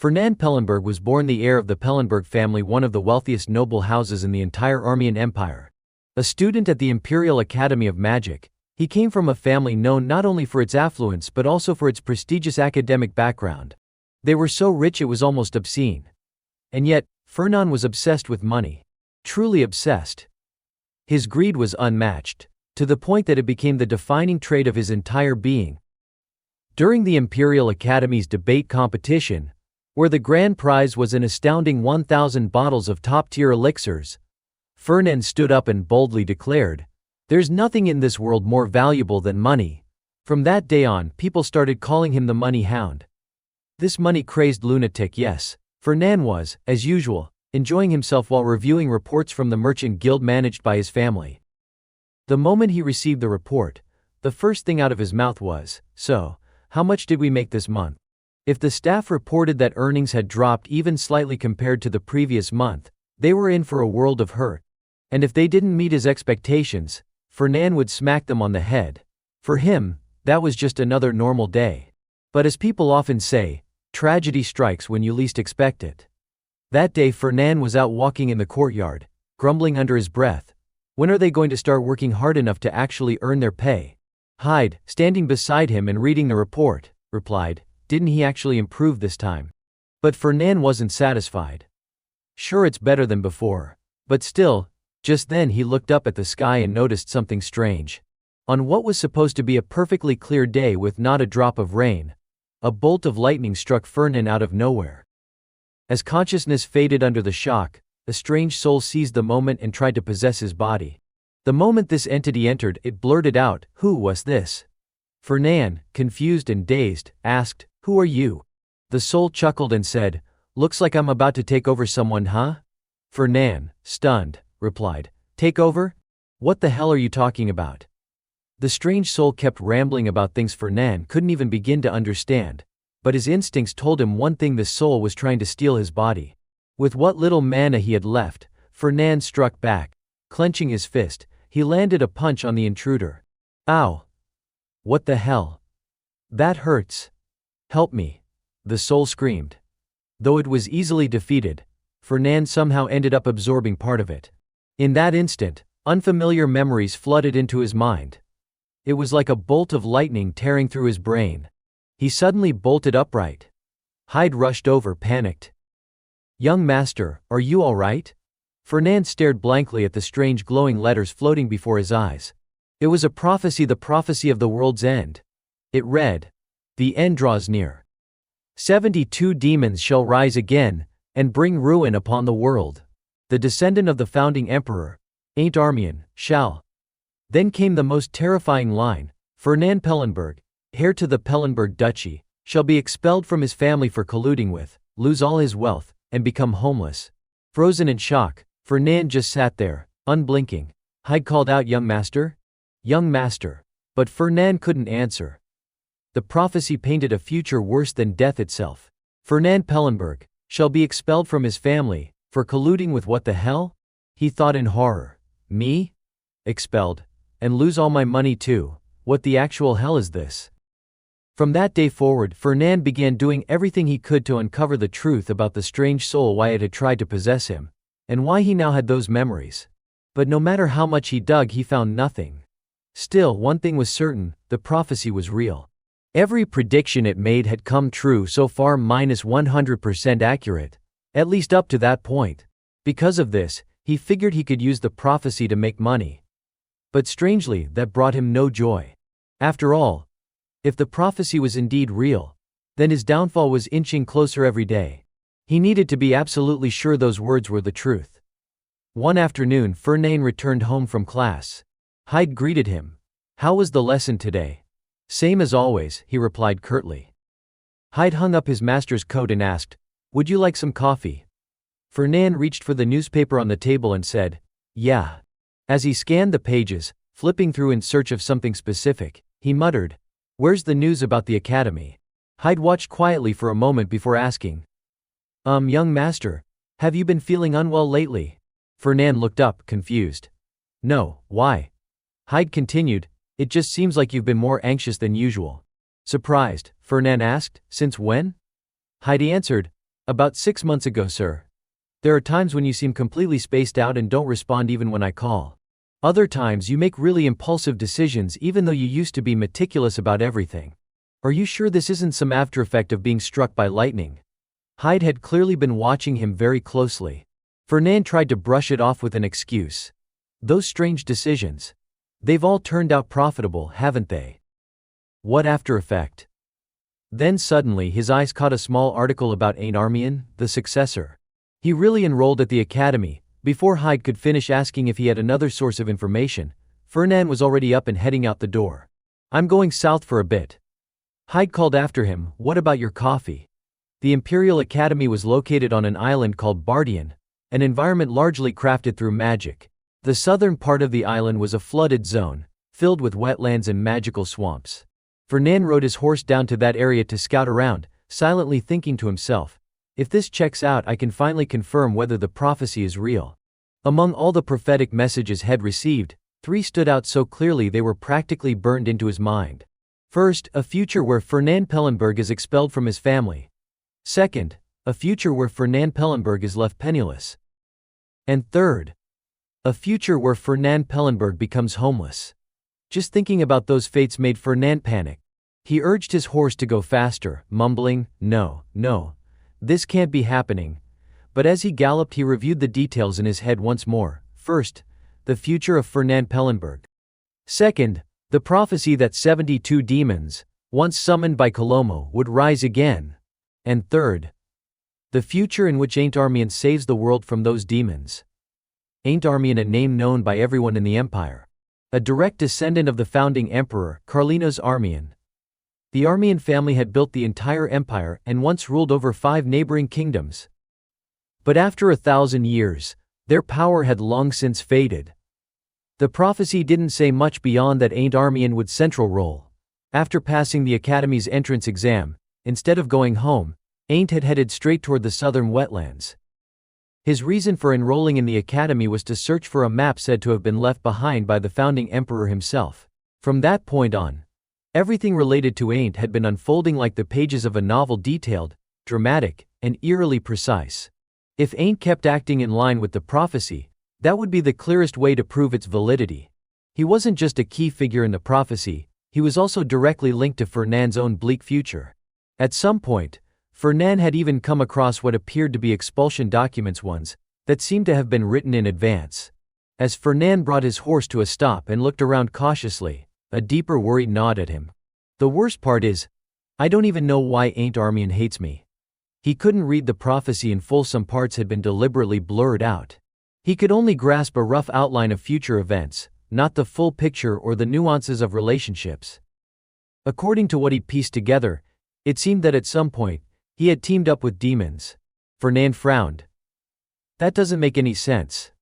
Fernand Pellenberg was born the heir of the Pellenberg family, one of the wealthiest noble houses in the entire Armenian Empire. A student at the Imperial Academy of Magic, he came from a family known not only for its affluence but also for its prestigious academic background. They were so rich it was almost obscene. And yet, Fernand was obsessed with money. Truly obsessed. His greed was unmatched, to the point that it became the defining trait of his entire being. During the Imperial Academy's debate competition, where the grand prize was an astounding 1,000 bottles of top-tier elixirs, Fernand stood up and boldly declared, "There's nothing in this world more valuable than money." From that day on, people started calling him the money hound. This money-crazed lunatic, yes, Fernand was, as usual, enjoying himself while reviewing reports from the merchant guild managed by his family. The moment he received the report, the first thing out of his mouth was, "So, how much did we make this month?" If the staff reported that earnings had dropped even slightly compared to the previous month, they were in for a world of hurt. And if they didn't meet his expectations, Fernand would smack them on the head. For him, that was just another normal day. But as people often say, tragedy strikes when you least expect it. That day Fernand was out walking in the courtyard, grumbling under his breath. When are they going to start working hard enough to actually earn their pay? Hyde, standing beside him and reading the report, replied, "Didn't he actually improve this time?" But Fernand wasn't satisfied. Sure, it's better than before. But still, just then he looked up at the sky and noticed something strange. On what was supposed to be a perfectly clear day with not a drop of rain, a bolt of lightning struck Fernand out of nowhere. As consciousness faded under the shock, a strange soul seized the moment and tried to possess his body. The moment this entity entered, it blurted out, "Who was this?" Fernand, confused and dazed, asked, "Who are you?" The soul chuckled and said, "Looks like I'm about to take over someone, huh?" Fernand, stunned, replied, "Take over? What the hell are you talking about?" The strange soul kept rambling about things Fernand couldn't even begin to understand, but his instincts told him one thing: this soul was trying to steal his body. With what little mana he had left, Fernand struck back. Clenching his fist, he landed a punch on the intruder. "Ow! What the hell? That hurts. Help me!" the soul screamed. Though it was easily defeated, Fernand somehow ended up absorbing part of it. In that instant, unfamiliar memories flooded into his mind. It was like a bolt of lightning tearing through his brain. He suddenly bolted upright. Hyde rushed over, panicked. "Young master, are you all right?" Fernand stared blankly at the strange glowing letters floating before his eyes. It was a prophecy, the prophecy of the world's end. It read, "The end draws near. 72 demons shall rise again, and bring ruin upon the world. The descendant of the founding emperor, Ain't Armian, shall." Then came the most terrifying line: "Fernand Pellenberg, heir to the Pellenberg duchy, shall be expelled from his family for colluding with, lose all his wealth, and become homeless." Frozen in shock, Fernand just sat there, unblinking. Hyde called out, "Young master? Young master." But Fernand couldn't answer. The prophecy painted a future worse than death itself. Fernand Pellenberg shall be expelled from his family for colluding with what the hell? He thought in horror. Me? Expelled? And lose all my money too? What the actual hell is this? From that day forward, Fernand began doing everything he could to uncover the truth about the strange soul, why it had tried to possess him, and why he now had those memories. But no matter how much he dug, he found nothing. Still, one thing was certain: the prophecy was real. Every prediction it made had come true so far, minus 100% accurate, at least up to that point. Because of this, he figured he could use the prophecy to make money. But strangely, that brought him no joy. After all, if the prophecy was indeed real, then his downfall was inching closer every day. He needed to be absolutely sure those words were the truth. One afternoon, Fernand returned home from class. Hyde greeted him. "How was the lesson today?" "Same as always," he replied curtly. Hyde hung up his master's coat and asked, "Would you like some coffee?" Fernand reached for the newspaper on the table and said, "Yeah." As he scanned the pages, flipping through in search of something specific, he muttered, "Where's the news about the academy?" Hyde watched quietly for a moment before asking, Young master, have you been feeling unwell lately?" Fernand looked up, confused. "No, why?" Hyde continued, "It just seems like you've been more anxious than usual." Surprised, Fernand asked, "Since when?" Hyde answered, About 6 months ago, sir. There are times when you seem completely spaced out and don't respond even when I call. Other times you make really impulsive decisions even though you used to be meticulous about everything. Are you sure this isn't some aftereffect of being struck by lightning? Hyde had clearly been watching him very closely. Fernand tried to brush it off with an excuse. Those strange decisions. They've all turned out profitable, haven't they? What after effect? Then suddenly his eyes caught a small article about Ain't Armian, the successor. He really enrolled at the academy. Before Hyde could finish asking if he had another source of information, Fernand was already up and heading out the door. I'm going south for a bit. Hyde called after him, what about your coffee? The Imperial Academy was located on an island called Bardian, an environment largely crafted through magic. The southern part of the island was a flooded zone, filled with wetlands and magical swamps. Fernand rode his horse down to that area to scout around, silently thinking to himself, if this checks out, I can finally confirm whether the prophecy is real. Among all the prophetic messages Head received, 3 stood out so clearly they were practically burned into his mind. First, a future where Fernand Pellenberg is expelled from his family. Second, a future where Fernand Pellenberg is left penniless. And third, a future where Fernand Pellenberg becomes homeless. Just thinking about those fates made Fernand panic. He urged his horse to go faster, mumbling, no, this can't be happening. But as he galloped, he reviewed the details in his head once more. First, the future of Fernand Pellenberg. Second, the prophecy that 72 demons, once summoned by Colomo, would rise again. And third, the future in which Ain't Armian saves the world from those demons. Ain't Armian, a name known by everyone in the Empire. A direct descendant of the founding emperor, Carlinhos Armian. The Armian family had built the entire empire and once ruled over 5 neighboring kingdoms. But after 1,000 years, their power had long since faded. The prophecy didn't say much beyond that Ain't Armian would central role. After passing the academy's entrance exam, instead of going home, Ain't had headed straight toward the southern wetlands. His reason for enrolling in the academy was to search for a map said to have been left behind by the founding emperor himself. From that point on, everything related to Ain't had been unfolding like the pages of a novel, detailed, dramatic, and eerily precise. If Ain't kept acting in line with the prophecy, that would be the clearest way to prove its validity. He wasn't just a key figure in the prophecy, he was also directly linked to Fernand's own bleak future. At some point, Fernand had even come across what appeared to be expulsion documents, ones that seemed to have been written in advance. As Fernand brought his horse to a stop and looked around cautiously, a deeper worry gnawed at him. The worst part is, I don't even know why Ain't Armian hates me. He couldn't read the prophecy in full, some parts had been deliberately blurred out. He could only grasp a rough outline of future events, not the full picture or the nuances of relationships. According to what he pieced together, it seemed that at some point, he had teamed up with demons. Fernand frowned. That doesn't make any sense.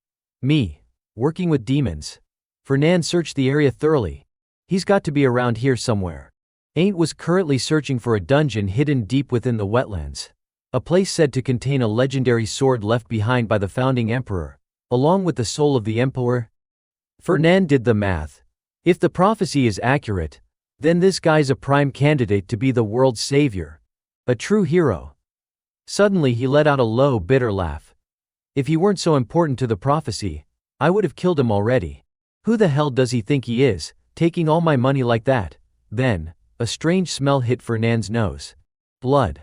Me? Working with demons? Fernand searched the area thoroughly. He's got to be around here somewhere. Ain't was currently searching for a dungeon hidden deep within the wetlands. A place said to contain a legendary sword left behind by the founding emperor, along with the soul of the emperor. Fernand did the math. If the prophecy is accurate, then this guy's a prime candidate to be the world's savior. A true hero. Suddenly he let out a low, bitter laugh. If he weren't so important to the prophecy, I would have killed him already. Who the hell does he think he is, taking all my money like that? Then, a strange smell hit Fernand's nose. Blood.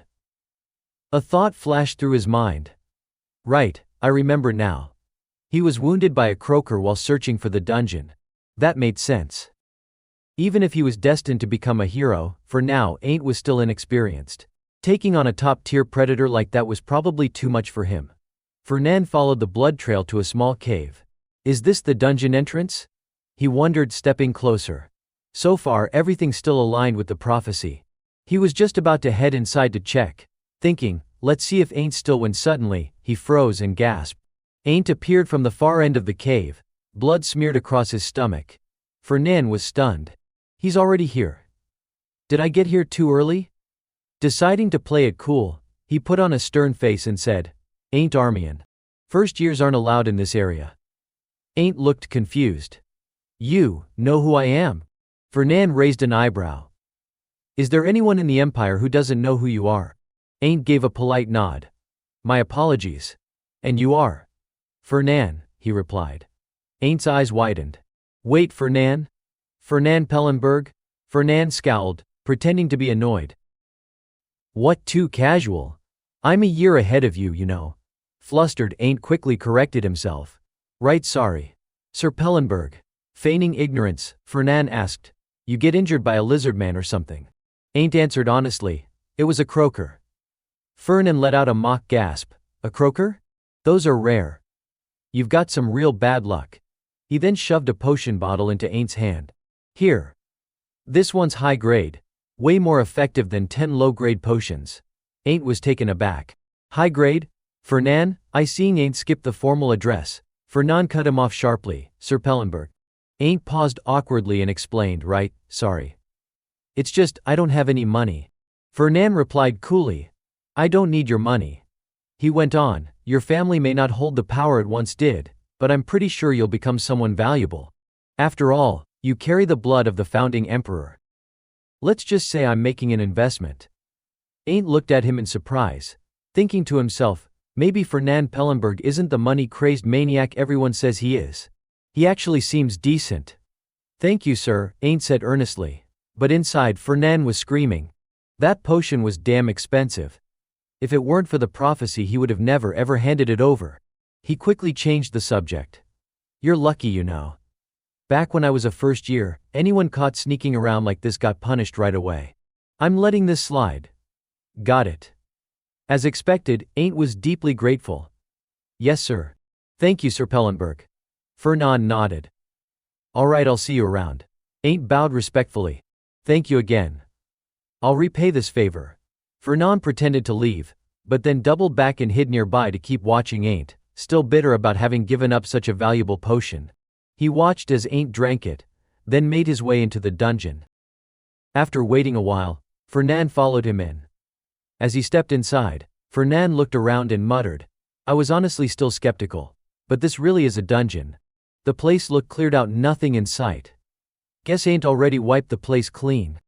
A thought flashed through his mind. Right, I remember now. He was wounded by a croaker while searching for the dungeon. That made sense. Even if he was destined to become a hero, for now Ain't was still inexperienced. Taking on a top-tier predator like that was probably too much for him. Fernand followed the blood trail to a small cave. Is this the dungeon entrance? He wondered, stepping closer. So far, everything still aligned with the prophecy. He was just about to head inside to check, thinking, let's see if Ain't still, when suddenly, he froze and gasped. Ain't appeared from the far end of the cave, blood smeared across his stomach. Fernand was stunned. He's already here. Did I get here too early? Deciding to play it cool, he put on a stern face and said, Ain't Armian. First years aren't allowed in this area. Ain't looked confused. You know who I am? Fernand raised an eyebrow. Is there anyone in the Empire who doesn't know who you are? Ain't gave a polite nod. My apologies. And you are? Fernan, he replied. Ain't's eyes widened. Wait, Fernan? Fernan Pellenberg? Fernan scowled, pretending to be annoyed. What, too casual? I'm a year ahead of you, you know. Flustered, Ain't quickly corrected himself. Right, sorry. Sir Pellenberg. Feigning ignorance, Fernan asked. You get injured by a lizard man or something? Ain't answered honestly. It was a croaker. Fernan let out a mock gasp. A croaker? Those are rare. You've got some real bad luck. He then shoved a potion bottle into Ain't's hand. Here. This one's high grade. Way more effective than 10 low-grade potions. Ain't was taken aback. High grade? Fernan? I seeing Ain't skip the formal address. Fernan cut him off sharply. Sir Pellenberg. Ain't paused awkwardly and explained, right, sorry. It's just, I don't have any money. Fernan replied coolly. I don't need your money. He went on, your family may not hold the power it once did, but I'm pretty sure you'll become someone valuable. After all, you carry the blood of the founding emperor. Let's just say I'm making an investment. Ain't looked at him in surprise, thinking to himself, maybe Fernan Pellenberg isn't the money-crazed maniac everyone says he is. He actually seems decent. Thank you, sir, Ain't said earnestly. But inside, Fernan was screaming. That potion was damn expensive. If it weren't for the prophecy, he would have never ever handed it over. He quickly changed the subject. You're lucky, you know. Back when I was a first year, anyone caught sneaking around like this got punished right away. I'm letting this slide. Got it. As expected, Ain't was deeply grateful. Yes, sir. Thank you, Sir Pellenberg. Fernan nodded. All right, I'll see you around. Ain't bowed respectfully. Thank you again. I'll repay this favor. Fernan pretended to leave, but then doubled back and hid nearby to keep watching Ain't, still bitter about having given up such a valuable potion. He watched as Ain't drank it, then made his way into the dungeon. After waiting a while, Fernan followed him in. As he stepped inside, Fernan looked around and muttered, I was honestly still skeptical, but this really is a dungeon. The place looked cleared out, nothing in sight. Guess Ain't already wiped the place clean.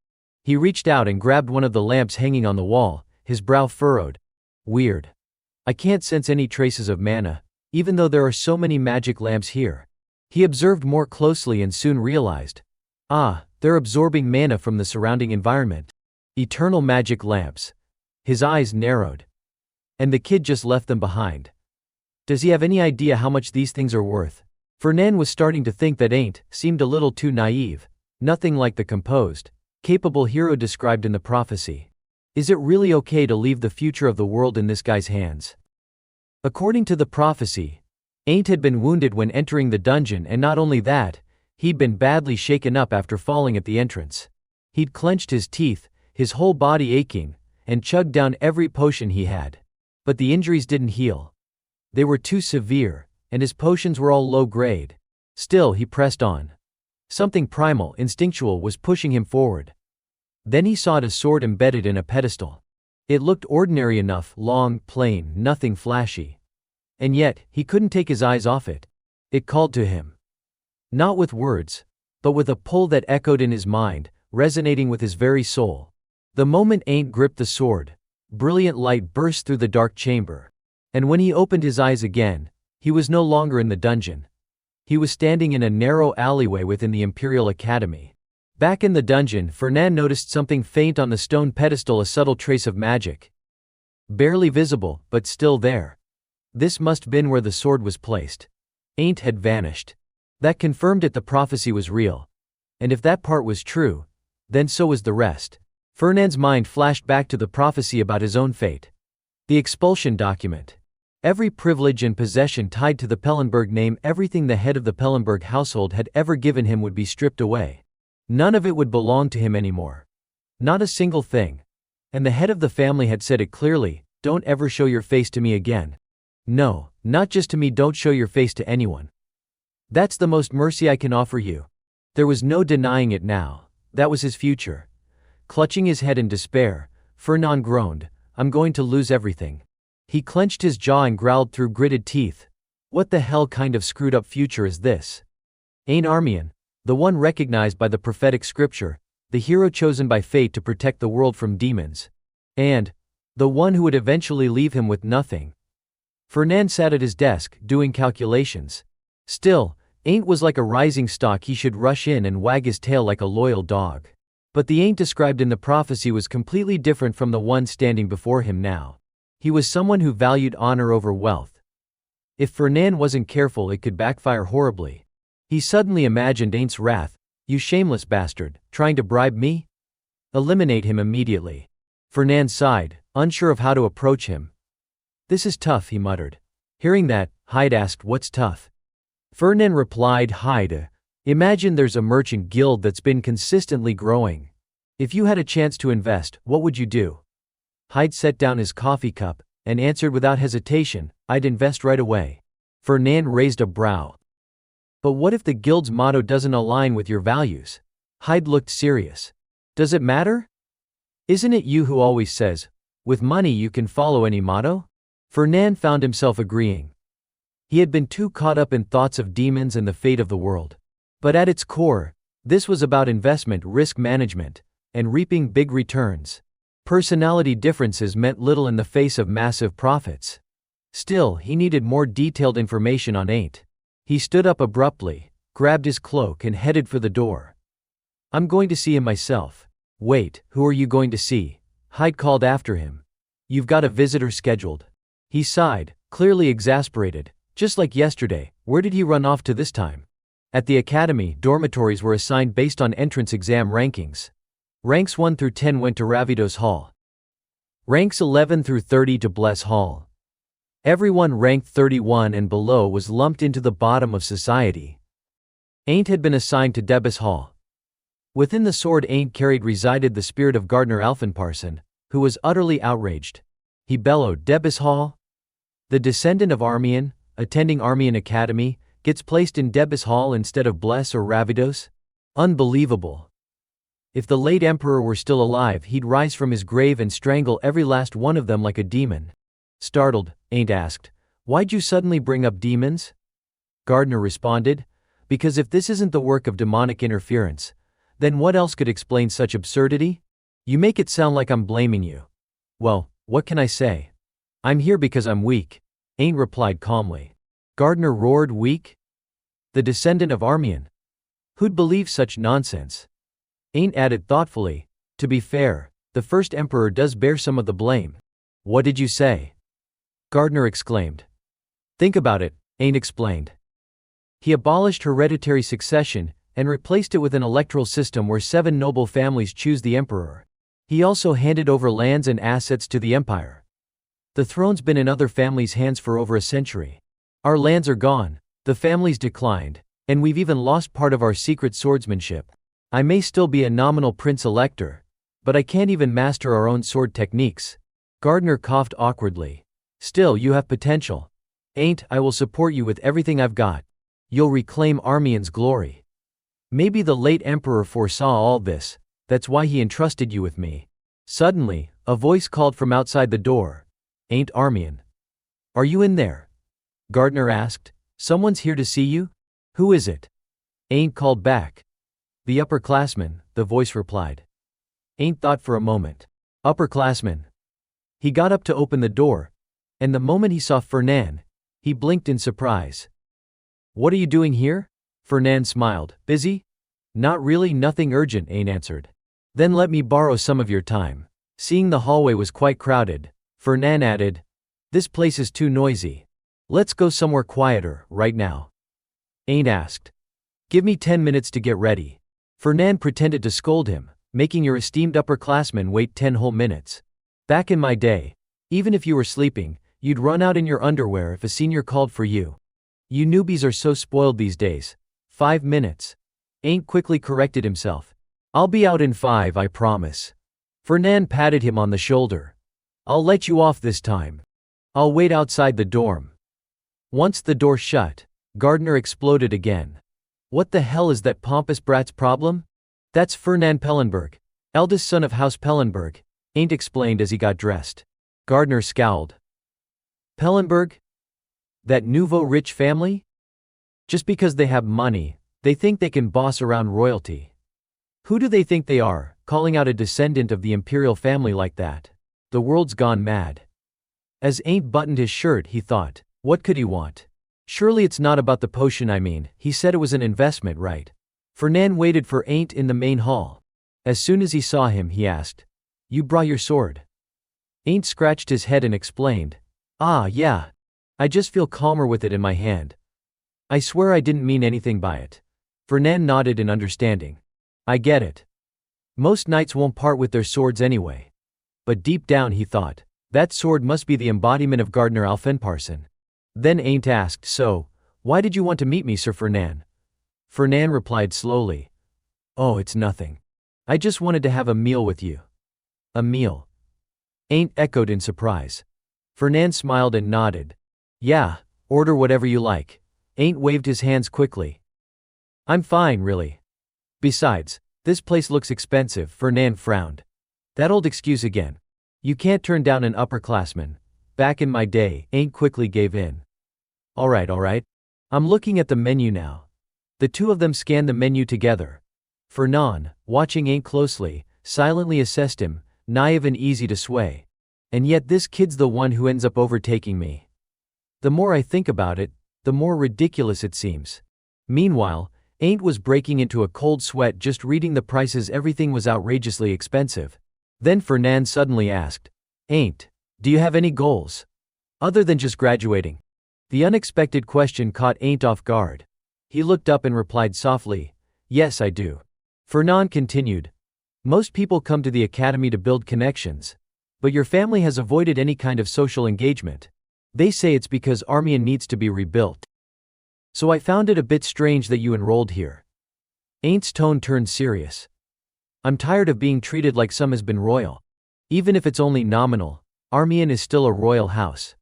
He reached out and grabbed one of the lamps hanging on the wall, his brow furrowed. Weird. I can't sense any traces of mana, even though there are so many magic lamps here. He observed more closely and soon realized. They're absorbing mana from the surrounding environment. Eternal magic lamps. His eyes narrowed. And the kid just left them behind. Does he have any idea how much these things are worth? Fernan was starting to think that Ain't seemed a little too naive. Nothing like the composed, capable hero described in the prophecy. Is it really okay to leave the future of the world in this guy's hands? According to the prophecy, Ain't had been wounded when entering the dungeon, and not only that, he'd been badly shaken up after falling at the entrance. He'd clenched his teeth, his whole body aching, and chugged down every potion he had. But the injuries didn't heal. They were too severe, and his potions were all low grade. Still, he pressed on. Something primal, instinctual was pushing him forward. Then he saw a sword embedded in a pedestal. It looked ordinary enough, long, plain, nothing flashy. And yet, he couldn't take his eyes off it. It called to him. Not with words, but with a pull that echoed in his mind, resonating with his very soul. The moment Ain't gripped the sword, brilliant light burst through the dark chamber. And when he opened his eyes again, he was no longer in the dungeon. He was standing in a narrow alleyway within the Imperial Academy. Back in the dungeon, Fernan noticed something faint on the stone pedestal, a subtle trace of magic. Barely visible, but still there. This must have been where the sword was placed. Ain't had vanished. That confirmed it, the prophecy was real. And if that part was true, then so was the rest. Fernan's mind flashed back to the prophecy about his own fate. The expulsion document. Every privilege and possession tied to the Pellenberg name, everything the head of the Pellenberg household had ever given him would be stripped away. None of it would belong to him anymore. Not a single thing. And the head of the family had said it clearly, don't ever show your face to me again. No, not just to me, don't show your face to anyone. That's the most mercy I can offer you. There was no denying it now. That was his future. Clutching his head in despair, Fernan groaned, I'm going to lose everything. He clenched his jaw and growled through gritted teeth. What the hell kind of screwed up future is this? Ain Armian, the one recognized by the prophetic scripture, the hero chosen by fate to protect the world from demons. And the one who would eventually leave him with nothing, Fernand sat at his desk, doing calculations. Still, Ain't was like a rising stock. He should rush in and wag his tail like a loyal dog. But the Ain't described in the prophecy was completely different from the one standing before him now. He was someone who valued honor over wealth. If Fernand wasn't careful, it could backfire horribly. He suddenly imagined Ain't's wrath. "You shameless bastard, trying to bribe me? Eliminate him immediately." Fernand sighed, unsure of how to approach him. "This is tough," he muttered. Hearing that, Hyde asked, "What's tough?" Fernand replied, "Hyde, imagine there's a merchant guild that's been consistently growing. If you had a chance to invest, what would you do?" Hyde set down his coffee cup and answered without hesitation, "I'd invest right away." Fernand raised a brow. "But what if the guild's motto doesn't align with your values?" Hyde looked serious. "Does it matter? Isn't it you who always says, 'With money you can follow any motto'?" Fernand found himself agreeing. He had been too caught up in thoughts of demons and the fate of the world. But at its core, this was about investment, risk management, and reaping big returns. Personality differences meant little in the face of massive profits. Still, he needed more detailed information on Ain't. He stood up abruptly, grabbed his cloak and headed for the door. "I'm going to see him myself." "Wait, who are you going to see?" Hyde called after him. "You've got a visitor scheduled." He sighed, clearly exasperated. Just like yesterday, where did he run off to this time? At the academy, dormitories were assigned based on entrance exam rankings. Ranks 1 through 10 went to Ravidos Hall. Ranks 11 through 30 to Bless Hall. Everyone ranked 31 and below was lumped into the bottom of society. Ain't had been assigned to Debus Hall. Within the sword Ain't carried resided the spirit of Gardner Alphenparson, who was utterly outraged. He bellowed, "Debus Hall? The descendant of Armian, attending Armian Academy, gets placed in Debus Hall instead of Bless or Ravidos? Unbelievable. If the late emperor were still alive, he'd rise from his grave and strangle every last one of them like a demon." Startled, Ain't asked, "Why'd you suddenly bring up demons?" Gardner responded, "Because if this isn't the work of demonic interference, then what else could explain such absurdity? You make it sound like I'm blaming you." "Well, what can I say? I'm here because I'm weak," Ain't replied calmly. Gardner roared, "Weak? The descendant of Armian? Who'd believe such nonsense?" Ain't added thoughtfully, "To be fair, the first emperor does bear some of the blame." "What did you say?" Gardner exclaimed. "Think about it," Ain't explained. He abolished hereditary succession and replaced it with an electoral system where 7 noble families choose the emperor. He also handed over lands and assets to the empire. The throne's been in other families' hands for over a century. Our lands are gone, the families declined, and we've even lost part of our secret swordsmanship. I may still be a nominal prince-elector, but I can't even master our own sword techniques." Gardner coughed awkwardly. "Still, you have potential. Ain't, I will support you with everything I've got. You'll reclaim Armian's glory. Maybe the late emperor foresaw all this, that's why he entrusted you with me." Suddenly, a voice called from outside the door, "Ain't Armian. Are you in there?" Gardner asked. "Someone's here to see you?" "Who is it?" Ain't called back. "The upperclassman," the voice replied. Ain't thought for a moment. "Upperclassman." He got up to open the door, and the moment he saw Fernand, he blinked in surprise. "What are you doing here?" Fernand smiled. "Busy?" "Not really, nothing urgent," Ain't answered. "Then let me borrow some of your time." Seeing the hallway was quite crowded, Fernand added, "This place is too noisy. Let's go somewhere quieter, right now." Ain't asked, "Give me 10 minutes to get ready." Fernand pretended to scold him, "Making your esteemed upperclassmen wait 10 whole minutes. Back in my day, even if you were sleeping, you'd run out in your underwear if a senior called for you. You newbies are so spoiled these days. 5 minutes." Ain't quickly corrected himself. "I'll be out in 5, I promise." Fernand patted him on the shoulder. "I'll let you off this time. I'll wait outside the dorm." Once the door shut, Gardner exploded again. "What the hell is that pompous brat's problem?" "That's Fernand Pellenberg, eldest son of House Pellenberg," Ain't explained as he got dressed. Gardner scowled. "Pellenberg? That nouveau rich family? Just because they have money, they think they can boss around royalty. Who do they think they are, calling out a descendant of the imperial family like that? The world's gone mad." As Ain't buttoned his shirt, he thought, what could he want? Surely it's not about the potion, I mean, he said it was an investment, right? Fernan waited for Ain't in the main hall. As soon as he saw him, he asked, you brought your sword? Ain't scratched his head and explained, ah, yeah. I just feel calmer with it in my hand. I swear I didn't mean anything by it. Fernan nodded in understanding. I get it. Most knights won't part with their swords anyway. But deep down he thought, that sword must be the embodiment of Gardener Alfenparson. Then Ain't asked, so, why did you want to meet me, Sir Fernan? Fernan replied slowly, oh, it's nothing. I just wanted to have a meal with you. A meal? Ain't echoed in surprise. Fernan smiled and nodded. Yeah, order whatever you like. Ain't waved his hands quickly. I'm fine, really. Besides, this place looks expensive, Fernan frowned. That old excuse again. You can't turn down an upperclassman. Back in my day, Ain't quickly gave in. Alright. I'm looking at the menu now. The two of them scanned the menu together. Fernan, watching Ain't closely, silently assessed him, naive and easy to sway. And yet this kid's the one who ends up overtaking me. The more I think about it, the more ridiculous it seems. Meanwhile, Ain't was breaking into a cold sweat just reading the prices. Everything was outrageously expensive. Then Fernan suddenly asked, Ain't, do you have any goals? Other than just graduating? The unexpected question caught Ain't off guard. He looked up and replied softly, yes, I do. Fernan continued, most people come to the academy to build connections. But your family has avoided any kind of social engagement. They say it's because Armian needs to be rebuilt. So I found it a bit strange that you enrolled here. Ain't's tone turned serious. I'm tired of being treated like some has been royal. Even if it's only nominal, Armian is still a royal house.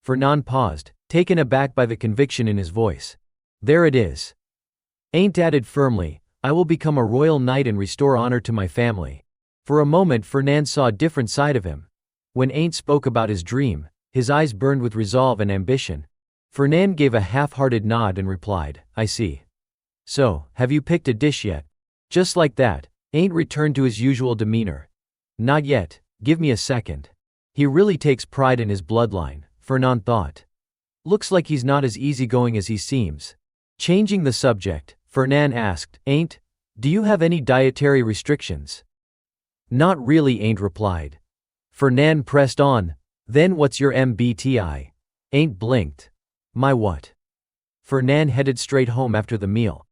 Fernan paused, taken aback by the conviction in his voice. There it is. Ain't added firmly, I will become a royal knight and restore honor to my family. For a moment Fernan saw a different side of him. When Ain't spoke about his dream, his eyes burned with resolve and ambition. Fernan gave a half-hearted nod and replied, I see. So, have you picked a dish yet? Just like that, Ain't returned to his usual demeanor. Not yet, give me a second. He really takes pride in his bloodline, Fernan thought. Looks like he's not as easygoing as he seems. Changing the subject, Fernan asked, Ain't, do you have any dietary restrictions? Not really, Ain't replied. Fernan pressed on, then what's your MBTI? Ain't blinked. My what? Fernan headed straight home after the meal.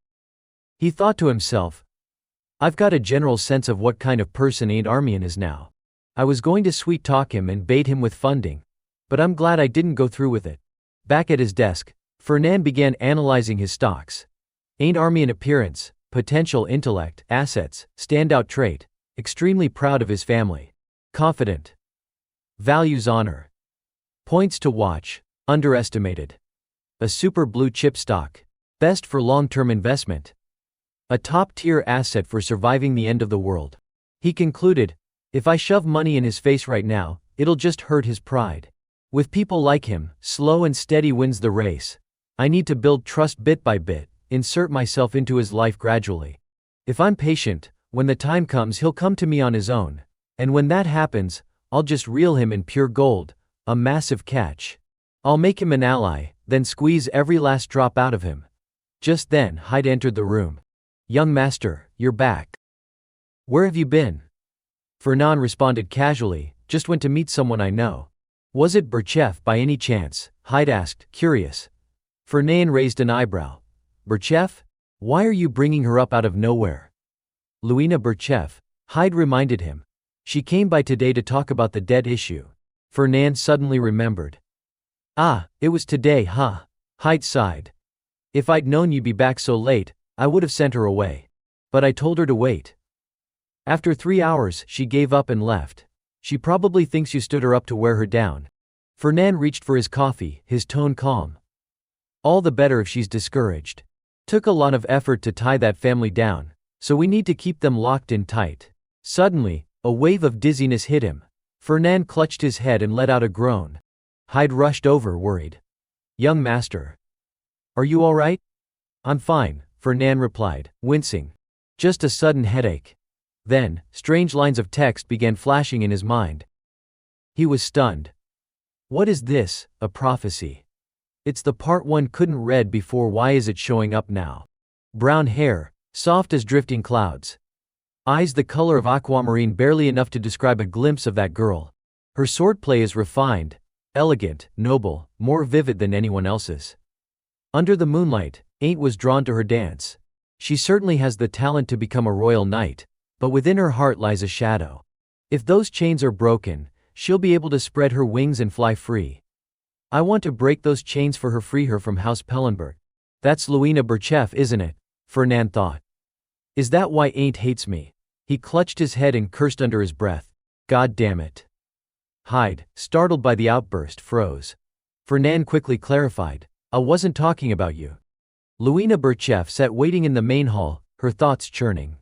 He thought to himself, I've got a general sense of what kind of person Ain't Armian is now. I was going to sweet-talk him and bait him with funding. But I'm glad I didn't go through with it. Back at his desk, Fernan began analyzing his stocks. Ain't Armian appearance, potential intellect, assets, standout trait, extremely proud of his family. Confident. Values honor. Points to watch, underestimated. A super blue chip stock. Best for long-term investment. A top-tier asset for surviving the end of the world. He concluded, if I shove money in his face right now, it'll just hurt his pride. With people like him, slow and steady wins the race. I need to build trust bit by bit, insert myself into his life gradually. If I'm patient, when the time comes he'll come to me on his own. And when that happens, I'll just reel him in pure gold, a massive catch. I'll make him an ally, then squeeze every last drop out of him. Just then, Hyde entered the room. Young master, you're back. Where have you been? Fernan responded casually, just went to meet someone I know. Was it Burchef by any chance? Hyde asked, curious. Fernan raised an eyebrow. Burchef? Why are you bringing her up out of nowhere? Luina Burchef, Hyde reminded him. She came by today to talk about the debt issue. Fernan suddenly remembered. Ah, it was today, huh? Hyde sighed. If I'd known you'd be back so late, I would have sent her away. But I told her to wait. After 3 hours, she gave up and left. She probably thinks you stood her up to wear her down. Fernan reached for his coffee, his tone calm. All the better if she's discouraged. Took a lot of effort to tie that family down, so we need to keep them locked in tight. Suddenly, a wave of dizziness hit him. Fernan clutched his head and let out a groan. Hyde rushed over, worried. Young master. Are you all right? I'm fine, Fernan replied, wincing. Just a sudden headache. Then, strange lines of text began flashing in his mind. He was stunned. What is this, a prophecy? It's the part one couldn't read before, why is it showing up now? Brown hair, soft as drifting clouds. Eyes the color of aquamarine, barely enough to describe a glimpse of that girl. Her swordplay is refined, elegant, noble, more vivid than anyone else's. Under the moonlight, Ain't was drawn to her dance. She certainly has the talent to become a royal knight, but within her heart lies a shadow. If those chains are broken, she'll be able to spread her wings and fly free. I want to break those chains for her, free her from House Pellenberg. That's Luina Berchev, isn't it? Fernand thought. Is that why Ain't hates me? He clutched his head and cursed under his breath. God damn it. Hyde, startled by the outburst, froze. Fernand quickly clarified. I wasn't talking about you. Luina Berchev sat waiting in the main hall, her thoughts churning.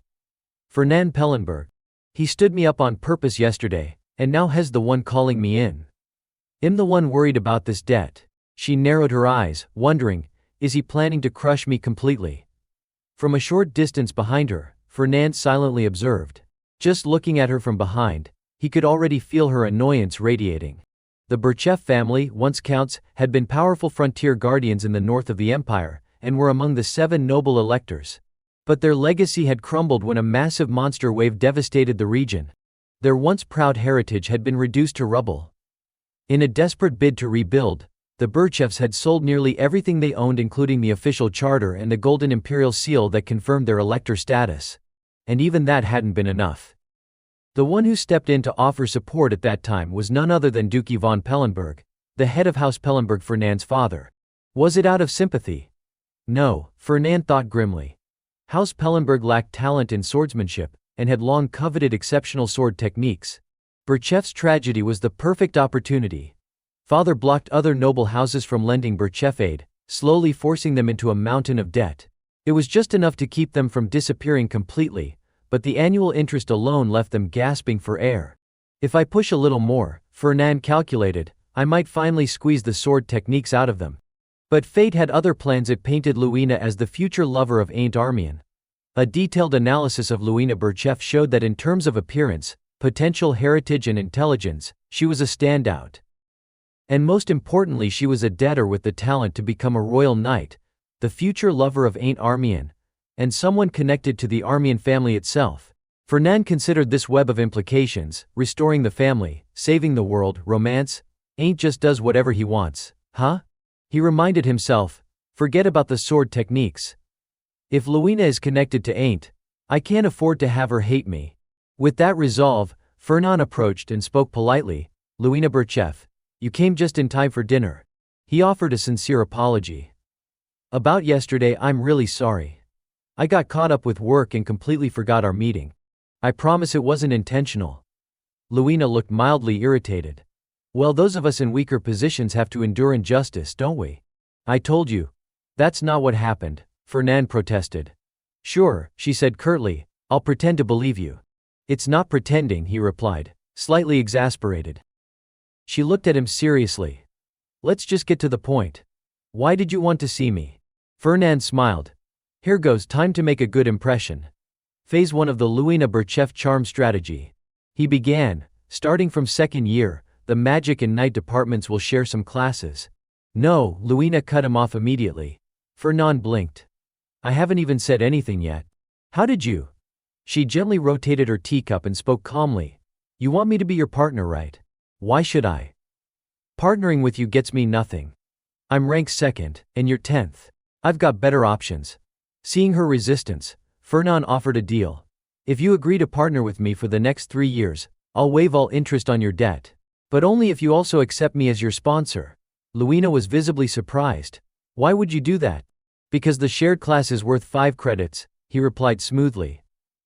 Fernand Pellenberg. He stood me up on purpose yesterday, and now has the one calling me in. I'm the one worried about this debt. She narrowed her eyes, wondering, is he planning to crush me completely? From a short distance behind her, Fernand silently observed. Just looking at her from behind, he could already feel her annoyance radiating. The Berchev family, once counts, had been powerful frontier guardians in the north of the empire, and were among the 7 noble electors. But their legacy had crumbled when a massive monster wave devastated the region. Their once proud heritage had been reduced to rubble. In a desperate bid to rebuild, the Berchevs had sold nearly everything they owned, including the official charter and the golden imperial seal that confirmed their elector status. And even that hadn't been enough. The one who stepped in to offer support at that time was none other than Duke von Pellenberg, the head of House Pellenberg, Fernand's father. Was it out of sympathy? No, Fernand thought grimly. House Pellenberg lacked talent in swordsmanship, and had long coveted exceptional sword techniques. Berchev's tragedy was the perfect opportunity. Father blocked other noble houses from lending Berchev aid, slowly forcing them into a mountain of debt. It was just enough to keep them from disappearing completely, but the annual interest alone left them gasping for air. If I push a little more, Fernand calculated, I might finally squeeze the sword techniques out of them. But fate had other plans. It painted Luina as the future lover of Ain't Armian. A detailed analysis of Luina Berchev showed that in terms of appearance, potential, heritage and intelligence, she was a standout. And most importantly, she was a debtor with the talent to become a royal knight, the future lover of Ain't Armian, and someone connected to the Armian family itself. Fernand considered this web of implications: restoring the family, saving the world, romance. Ain't just does whatever he wants, huh? He reminded himself, forget about the sword techniques. If Luina is connected to Ain't, I can't afford to have her hate me. With that resolve, Fernand approached and spoke politely. Luina Berchev, you came just in time for dinner. He offered a sincere apology. About yesterday, I'm really sorry. I got caught up with work and completely forgot our meeting. I promise it wasn't intentional. Luina looked mildly irritated. Well, those of us in weaker positions have to endure injustice, don't we? I told you. That's not what happened, Fernand protested. Sure, she said curtly, I'll pretend to believe you. It's not pretending, he replied, slightly exasperated. She looked at him seriously. Let's just get to the point. Why did you want to see me? Fernand smiled. Here goes, time to make a good impression. Phase 1 of the Luina Berchev charm strategy. He began, starting from second year, the magic and night departments will share some classes. No, Luina cut him off immediately. Fernand blinked. I haven't even said anything yet. How did you? She gently rotated her teacup and spoke calmly. You want me to be your partner, right? Why should I? Partnering with you gets me nothing. I'm ranked 2nd, and you're 10th. I've got better options. Seeing her resistance, Fernand offered a deal. If you agree to partner with me for the next 3 years, I'll waive all interest on your debt. But only if you also accept me as your sponsor. Luina was visibly surprised. Why would you do that? Because the shared class is worth 5 credits, he replied smoothly.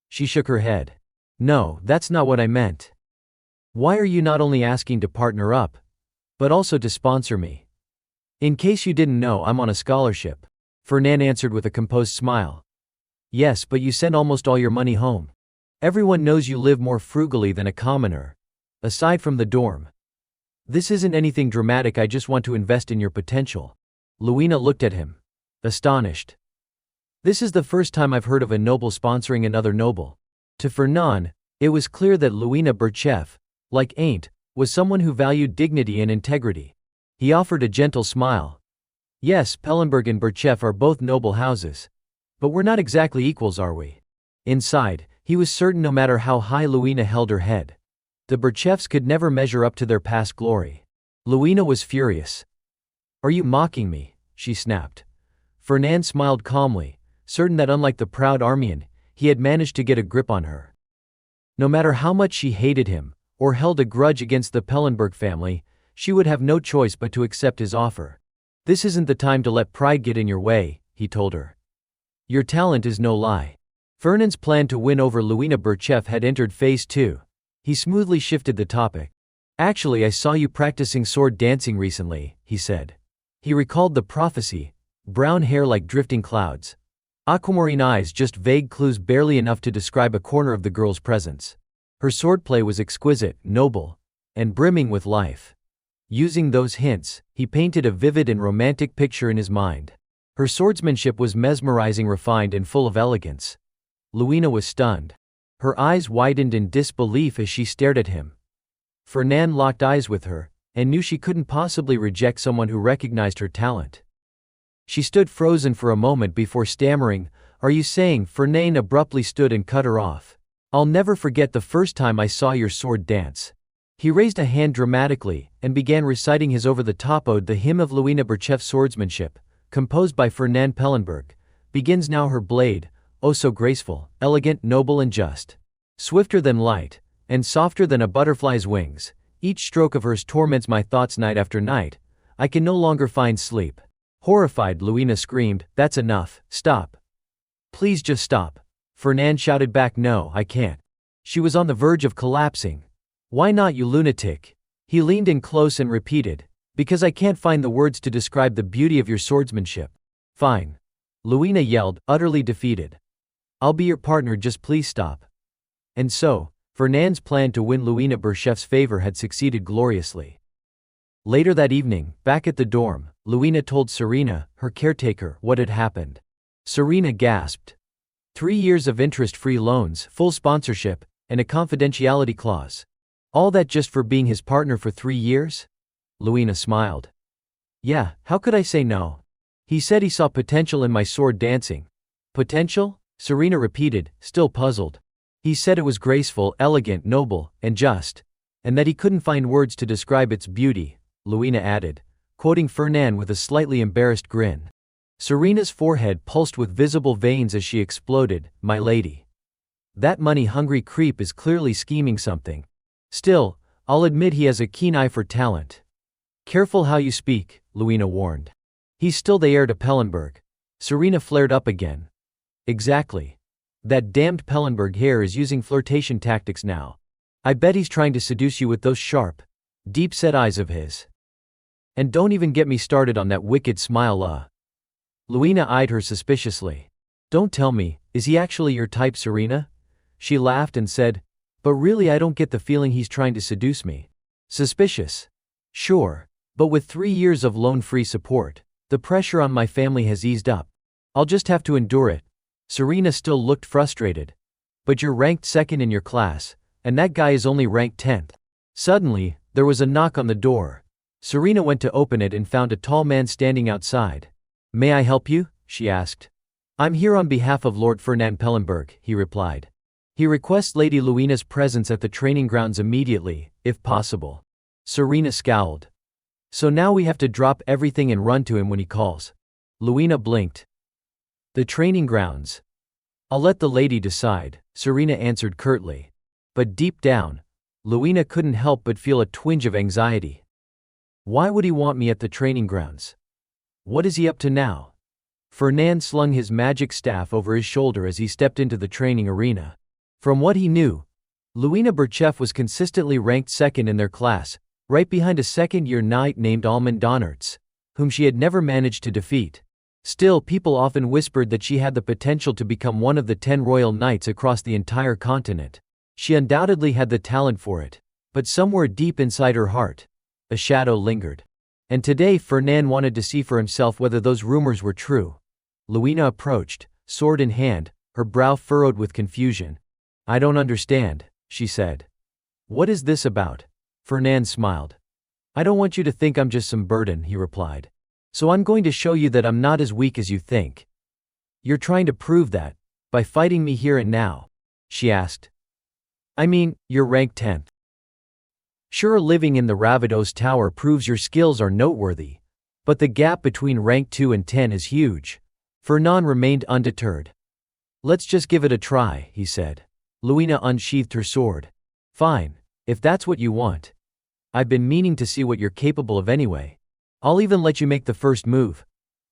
She shook her head. No, that's not what I meant. Why are you not only asking to partner up, but also to sponsor me? In case you didn't know, I'm on a scholarship. Fernand answered with a composed smile. Yes, but you send almost all your money home. Everyone knows you live more frugally than a commoner. Aside from the dorm. This isn't anything dramatic, I just want to invest in your potential. Luina looked at him. Astonished. This is the first time I've heard of a noble sponsoring another noble. To Fernand, it was clear that Luina Berchev, like Ain't, was someone who valued dignity and integrity. He offered a gentle smile. Yes, Pellenberg and Birchev are both noble houses. But we're not exactly equals, are we? Inside, he was certain no matter how high Luina held her head, the Birchevs could never measure up to their past glory. Luina was furious. Are you mocking me? She snapped. Fernand smiled calmly, certain that unlike the proud Armian, he had managed to get a grip on her. No matter how much she hated him, or held a grudge against the Pellenberg family, she would have no choice but to accept his offer. This isn't the time to let pride get in your way, he told her. Your talent is no lie. Fernand's plan to win over Luina Birchev had entered phase 2. He smoothly shifted the topic. Actually, I saw you practicing sword dancing recently, he said. He recalled the prophecy, brown hair like drifting clouds. Aquamarine eyes, just vague clues barely enough to describe a corner of the girl's presence. Her swordplay was exquisite, noble, and brimming with life. Using those hints, he painted a vivid and romantic picture in his mind. Her swordsmanship was mesmerizing, refined, and full of elegance. Luina was stunned. Her eyes widened in disbelief as she stared at him. Fernand locked eyes with her, and knew she couldn't possibly reject someone who recognized her talent. She stood frozen for a moment before stammering, "Are you saying?" Fernand abruptly stood and cut her off. "I'll never forget the first time I saw your sword dance." He raised a hand dramatically, and began reciting his over-the-top ode, the hymn of Luina Birchev's swordsmanship, composed by Fernand Pellenberg. Begins now her blade, oh so graceful, elegant, noble and just. Swifter than light, and softer than a butterfly's wings, each stroke of hers torments my thoughts night after night. I can no longer find sleep. Horrified, Luina screamed, "That's enough, stop. Please just stop." Fernand shouted back, "No, I can't." She was on the verge of collapsing. "Why not, you lunatic?" He leaned in close and repeated, "Because I can't find the words to describe the beauty of your swordsmanship." "Fine." Luina yelled, utterly defeated. "I'll be your partner, just please stop." And so, Fernand's plan to win Luina Birchev's favor had succeeded gloriously. Later that evening, back at the dorm, Luina told Serena, her caretaker, what had happened. Serena gasped. 3 years of interest-free loans, full sponsorship, and a confidentiality clause. All that just for being his partner for 3 years? Luina smiled. Yeah, how could I say no? He said he saw potential in my sword dancing. Potential? Serena repeated, still puzzled. He said it was graceful, elegant, noble, and just. And that he couldn't find words to describe its beauty, Luina added, quoting Fernand with a slightly embarrassed grin. Serena's forehead pulsed with visible veins as she exploded, "My lady. That money-hungry creep is clearly scheming something. Still, I'll admit he has a keen eye for talent." "Careful how you speak," Luina warned. "He's still the heir to Pellenberg." Serena flared up again. "Exactly. That damned Pellenberg hair is using flirtation tactics now. I bet he's trying to seduce you with those sharp, deep-set eyes of his. And don't even get me started on that wicked smile, Luina eyed her suspiciously. "Don't tell me, is he actually your type, Serena?" She laughed and said, "But really I don't get the feeling he's trying to seduce me." "Suspicious? Sure. But with 3 years of loan-free support, the pressure on my family has eased up. I'll just have to endure it." Serena still looked frustrated. "But you're ranked second in your class, and that guy is only ranked 10th. Suddenly, there was a knock on the door. Serena went to open it and found a tall man standing outside. "May I help you?" she asked. "I'm here on behalf of Lord Fernand Pellenberg," he replied. "He requests Lady Luina's presence at the training grounds immediately, if possible." Serena scowled. "So now we have to drop everything and run to him when he calls?" Luina blinked. "The training grounds. I'll let the lady decide," Serena answered curtly. But deep down, Luina couldn't help but feel a twinge of anxiety. Why would he want me at the training grounds? What is he up to now? Fernand slung his magic staff over his shoulder as he stepped into the training arena. From what he knew, Luina Birchev was consistently ranked second in their class, right behind a second-year knight named Almond Donnertz, whom she had never managed to defeat. Still, people often whispered that she had the potential to become one of the 10 royal knights across the entire continent. She undoubtedly had the talent for it, but somewhere deep inside her heart, a shadow lingered. And today Fernand wanted to see for himself whether those rumors were true. Luina approached, sword in hand, her brow furrowed with confusion. "I don't understand," she said. "What is this about?" Fernand smiled. I don't want you to think I'm just some burden, he replied. So I'm going to show you that I'm not as weak as you think. You're trying to prove that, by fighting me here and now? She asked. I mean, you're ranked 10th. Sure, living in the Ravados Tower proves your skills are noteworthy, but the gap between rank 2 and 10 is huge. Fernand remained undeterred. Let's just give it a try, he said. Luina unsheathed her sword. Fine, if that's what you want. I've been meaning to see what you're capable of anyway. I'll even let you make the first move.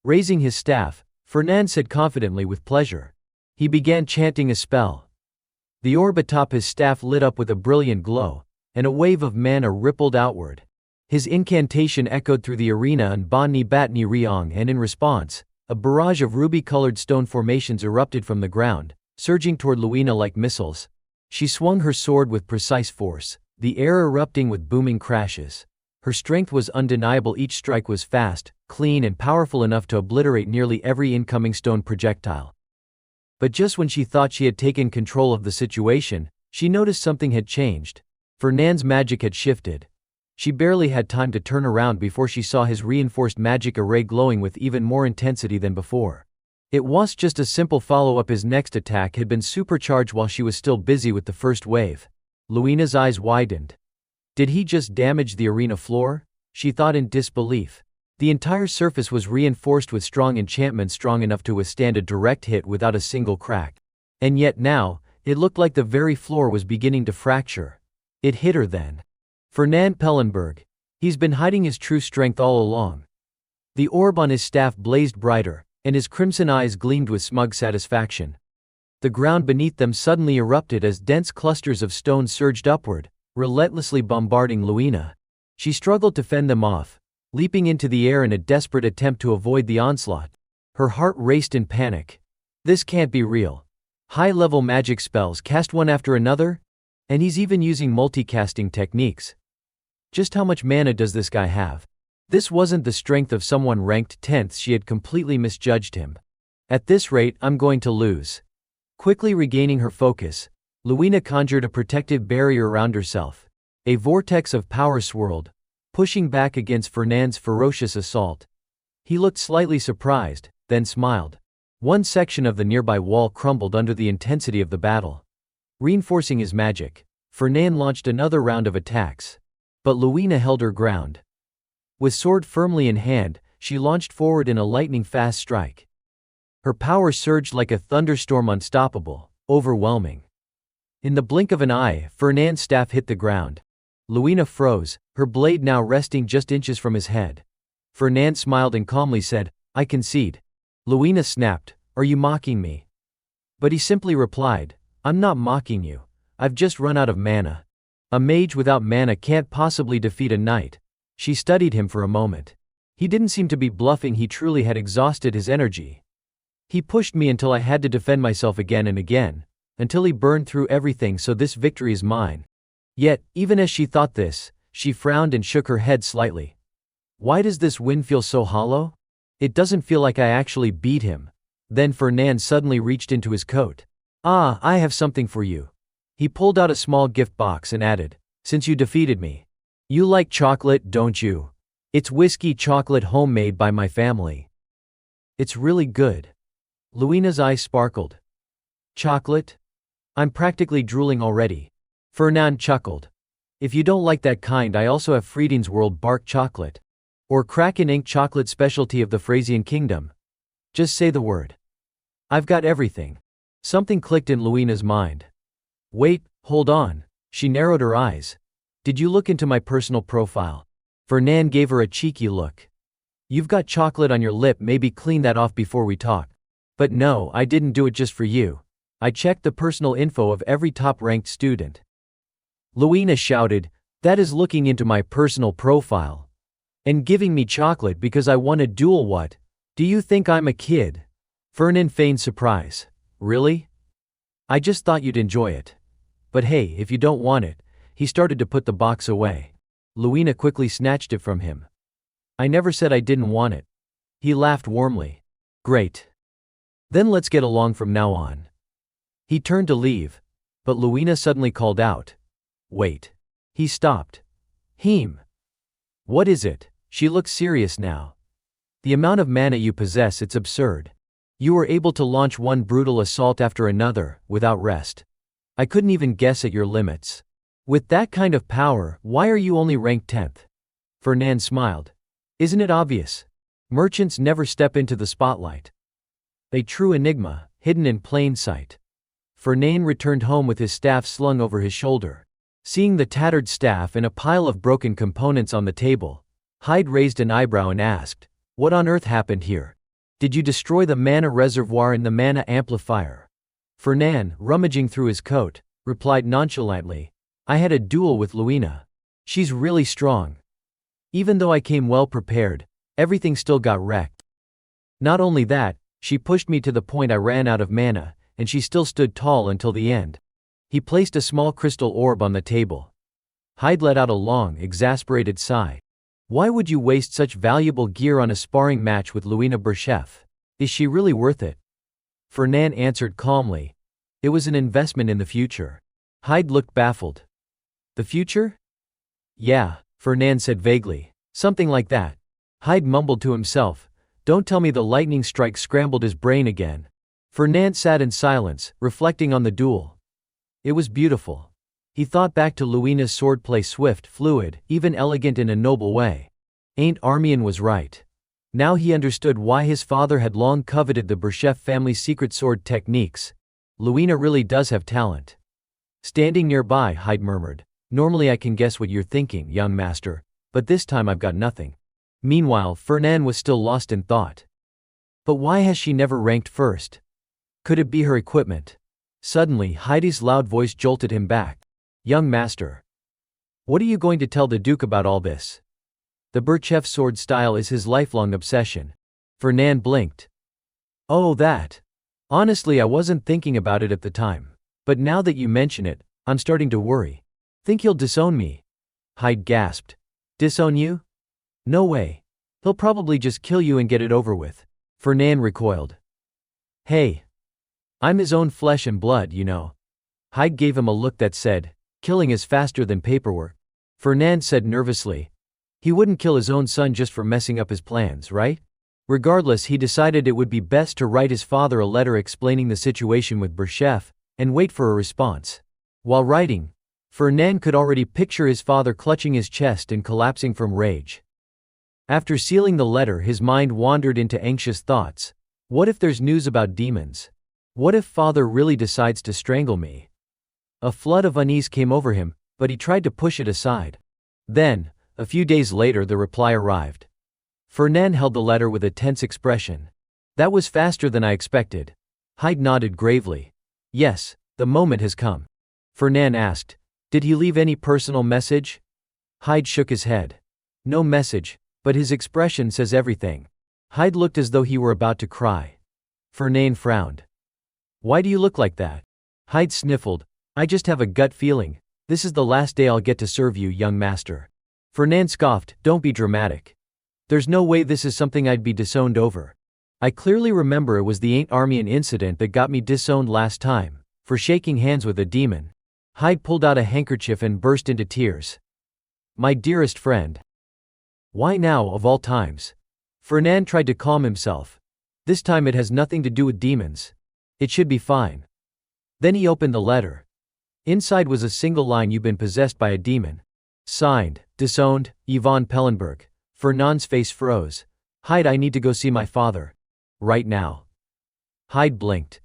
Raising his staff, Fernand said confidently with pleasure. He began chanting a spell. The orb atop his staff lit up with a brilliant glow, and a wave of mana rippled outward. His incantation echoed through the arena and Bani Batni Riong, and in response, a barrage of ruby-colored stone formations erupted from the ground, surging toward Luina like missiles. She swung her sword with precise force, the air erupting with booming crashes. Her strength was undeniable. Each strike was fast, clean and powerful enough to obliterate nearly every incoming stone projectile. But just when she thought she had taken control of the situation, she noticed something had changed. Fernand's magic had shifted. She barely had time to turn around before she saw his reinforced magic array glowing with even more intensity than before. It was just a simple follow-up. His next attack had been supercharged while she was still busy with the first wave. Luina's eyes widened. Did he just damage the arena floor? She thought in disbelief. The entire surface was reinforced with strong enchantments strong enough to withstand a direct hit without a single crack. And yet now, it looked like the very floor was beginning to fracture. It hit her then. Fernand Pellenberg. He's been hiding his true strength all along. The orb on his staff blazed brighter, and his crimson eyes gleamed with smug satisfaction. The ground beneath them suddenly erupted as dense clusters of stone surged upward, relentlessly bombarding Luina. She struggled to fend them off, leaping into the air in a desperate attempt to avoid the onslaught. Her heart raced in panic. This can't be real. High-level magic spells cast one after another? And he's even using multicasting techniques. Just how much mana does this guy have? This wasn't the strength of someone ranked 10th. She had completely misjudged him. At this rate, I'm going to lose. Quickly regaining her focus, Luina conjured a protective barrier around herself. A vortex of power swirled, pushing back against Fernand's ferocious assault. He looked slightly surprised, then smiled. One section of the nearby wall crumbled under the intensity of the battle. Reinforcing his magic, Fernand launched another round of attacks. But Luina held her ground. With sword firmly in hand, she launched forward in a lightning-fast strike. Her power surged like a thunderstorm, unstoppable, overwhelming. In the blink of an eye, Fernand's staff hit the ground. Luina froze, her blade now resting just inches from his head. Fernand smiled and calmly said, I concede. Luina snapped, Are you mocking me? But he simply replied, I'm not mocking you. I've just run out of mana. A mage without mana can't possibly defeat a knight. She studied him for a moment. He didn't seem to be bluffing. He truly had exhausted his energy. He pushed me until I had to defend myself again and again, until he burned through everything, so this victory is mine. Yet, even as she thought this, she frowned and shook her head slightly. Why does this win feel so hollow? It doesn't feel like I actually beat him. Then Fernand suddenly reached into his coat. Ah, I have something for you. He pulled out a small gift box and added, Since you defeated me. You like chocolate, don't you? It's whiskey chocolate homemade by my family. It's really good. Luina's eyes sparkled. Chocolate? I'm practically drooling already. Fernand chuckled. If you don't like that kind, I also have Frieden's World Bark Chocolate. Or Kraken Ink Chocolate, specialty of the Frasian Kingdom. Just say the word. I've got everything. Something clicked in Luina's mind. Wait, hold on. She narrowed her eyes. Did you look into my personal profile? Fernand gave her a cheeky look. You've got chocolate on your lip, maybe clean that off before we talk. But no, I didn't do it just for you. I checked the personal info of every top-ranked student. Luina shouted, That is looking into my personal profile. And giving me chocolate because I won a duel. What? Do you think I'm a kid? Fernand feigned surprise. Really? I just thought you'd enjoy it. But hey, if you don't want it. He started to put the box away. Luina quickly snatched it from him. I never said I didn't want it. He laughed warmly. Great. Then let's get along from now on. He turned to leave, but Luina suddenly called out. Wait. He stopped. Heem. What is it? She looks serious now. The amount of mana you possess, it's absurd. You were able to launch one brutal assault after another, without rest. I couldn't even guess at your limits. With that kind of power, why are you only ranked 10th? Fernan smiled. Isn't it obvious? Merchants never step into the spotlight. A true enigma, hidden in plain sight. Fernan returned home with his staff slung over his shoulder. Seeing the tattered staff and a pile of broken components on the table, Hyde raised an eyebrow and asked, "What on earth happened here? Did you destroy the mana reservoir and the mana amplifier?" Fernan, rummaging through his coat, replied nonchalantly, "I had a duel with Luina. She's really strong. Even though I came well prepared, everything still got wrecked. Not only that, she pushed me to the point I ran out of mana, and she still stood tall until the end." He placed a small crystal orb on the table. Hyde let out a long, exasperated sigh. Why would you waste such valuable gear on a sparring match with Luina Berchef? Is she really worth it? Fernan answered calmly. It was an investment in the future. Hyde looked baffled. The future? Yeah, Fernan said vaguely. Something like that. Hyde mumbled to himself. Don't tell me the lightning strike scrambled his brain again. Fernan sat in silence, reflecting on the duel. It was beautiful. He thought back to Luina's swordplay, swift, fluid, even elegant in a noble way. Aunt Armian was right. Now he understood why his father had long coveted the Berchef family's secret sword techniques. Luina really does have talent. Standing nearby, Hyde murmured, "Normally I can guess what you're thinking, young master, but this time I've got nothing." Meanwhile, Fernan was still lost in thought. But why has she never ranked first? Could it be her equipment? Suddenly, Heidi's loud voice jolted him back. "Young master. What are you going to tell the Duke about all this?" The Berchef sword style is his lifelong obsession. Fernan blinked. "Oh, that. Honestly, I wasn't thinking about it at the time. But now that you mention it, I'm starting to worry. Think he'll disown me?" Hyde gasped. "Disown you? No way. He'll probably just kill you and get it over with." Fernan recoiled. "Hey. I'm his own flesh and blood, you know." Hyde gave him a look that said, "Killing is faster than paperwork." Fernan said nervously, "He wouldn't kill his own son just for messing up his plans, right?" Regardless, he decided it would be best to write his father a letter explaining the situation with Berchef, and wait for a response. While writing, Fernan could already picture his father clutching his chest and collapsing from rage. After sealing the letter, his mind wandered into anxious thoughts. What if there's news about demons? What if father really decides to strangle me? A flood of unease came over him, but he tried to push it aside. Then, a few days later, the reply arrived. Fernan held the letter with a tense expression. "That was faster than I expected." Hyde nodded gravely. "Yes, the moment has come." Fernan asked, "Did he leave any personal message?" Hyde shook his head. "No message, but his expression says everything." Hyde looked as though he were about to cry. Fernan frowned. "Why do you look like that?" Hyde sniffled. "I just have a gut feeling. This is the last day I'll get to serve you, young master." Fernan scoffed. "Don't be dramatic. There's no way this is something I'd be disowned over. I clearly remember it was the Aunt Armian incident that got me disowned last time, for shaking hands with a demon." Hyde pulled out a handkerchief and burst into tears. "My dearest friend. Why now, of all times?" Fernan tried to calm himself. "This time it has nothing to do with demons. It should be fine." Then he opened the letter. Inside was a single line: "You've been possessed by a demon. Signed, disowned, Yvonne Pellenberg." Fernand's face froze. "Hyde, I need to go see my father. Right now." Hyde blinked.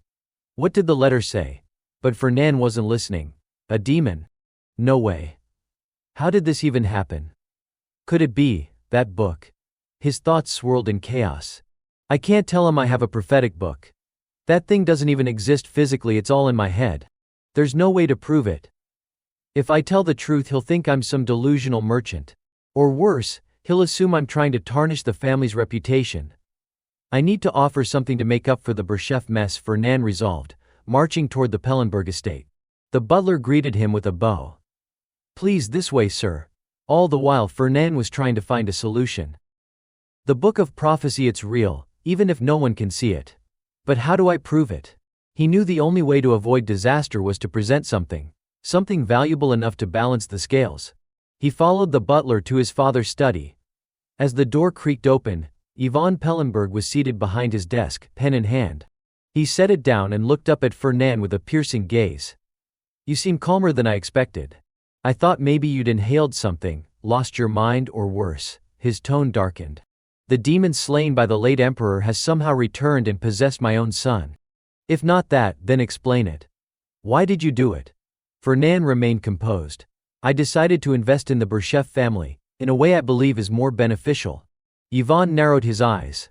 What did the letter say? But Fernan wasn't listening. A demon? No way. How did this even happen? Could it be that book? His thoughts swirled in chaos. I can't tell him I have a prophetic book. That thing doesn't even exist physically, it's all in my head. There's no way to prove it. If I tell the truth, he'll think I'm some delusional merchant. Or worse, he'll assume I'm trying to tarnish the family's reputation. I need to offer something to make up for the Berchef mess, Fernan resolved, marching toward the Pellenberg estate. The butler greeted him with a bow. "Please, this way, sir." All the while, Fernan was trying to find a solution. The book of prophecy, it's real, even if no one can see it. But how do I prove it? He knew the only way to avoid disaster was to present something valuable enough to balance the scales. He followed the butler to his father's study. As the door creaked open, Yvonne Pellenberg was seated behind his desk, pen in hand. He set it down and looked up at Fernand with a piercing gaze. "You seem calmer than I expected. I thought maybe you'd inhaled something, lost your mind, or worse." His tone darkened. "The demon slain by the late emperor has somehow returned and possessed my own son. If not that, then explain it. Why did you do it?" Fernand remained composed. "I decided to invest in the Berchef family, in a way I believe is more beneficial." Yvonne narrowed his eyes.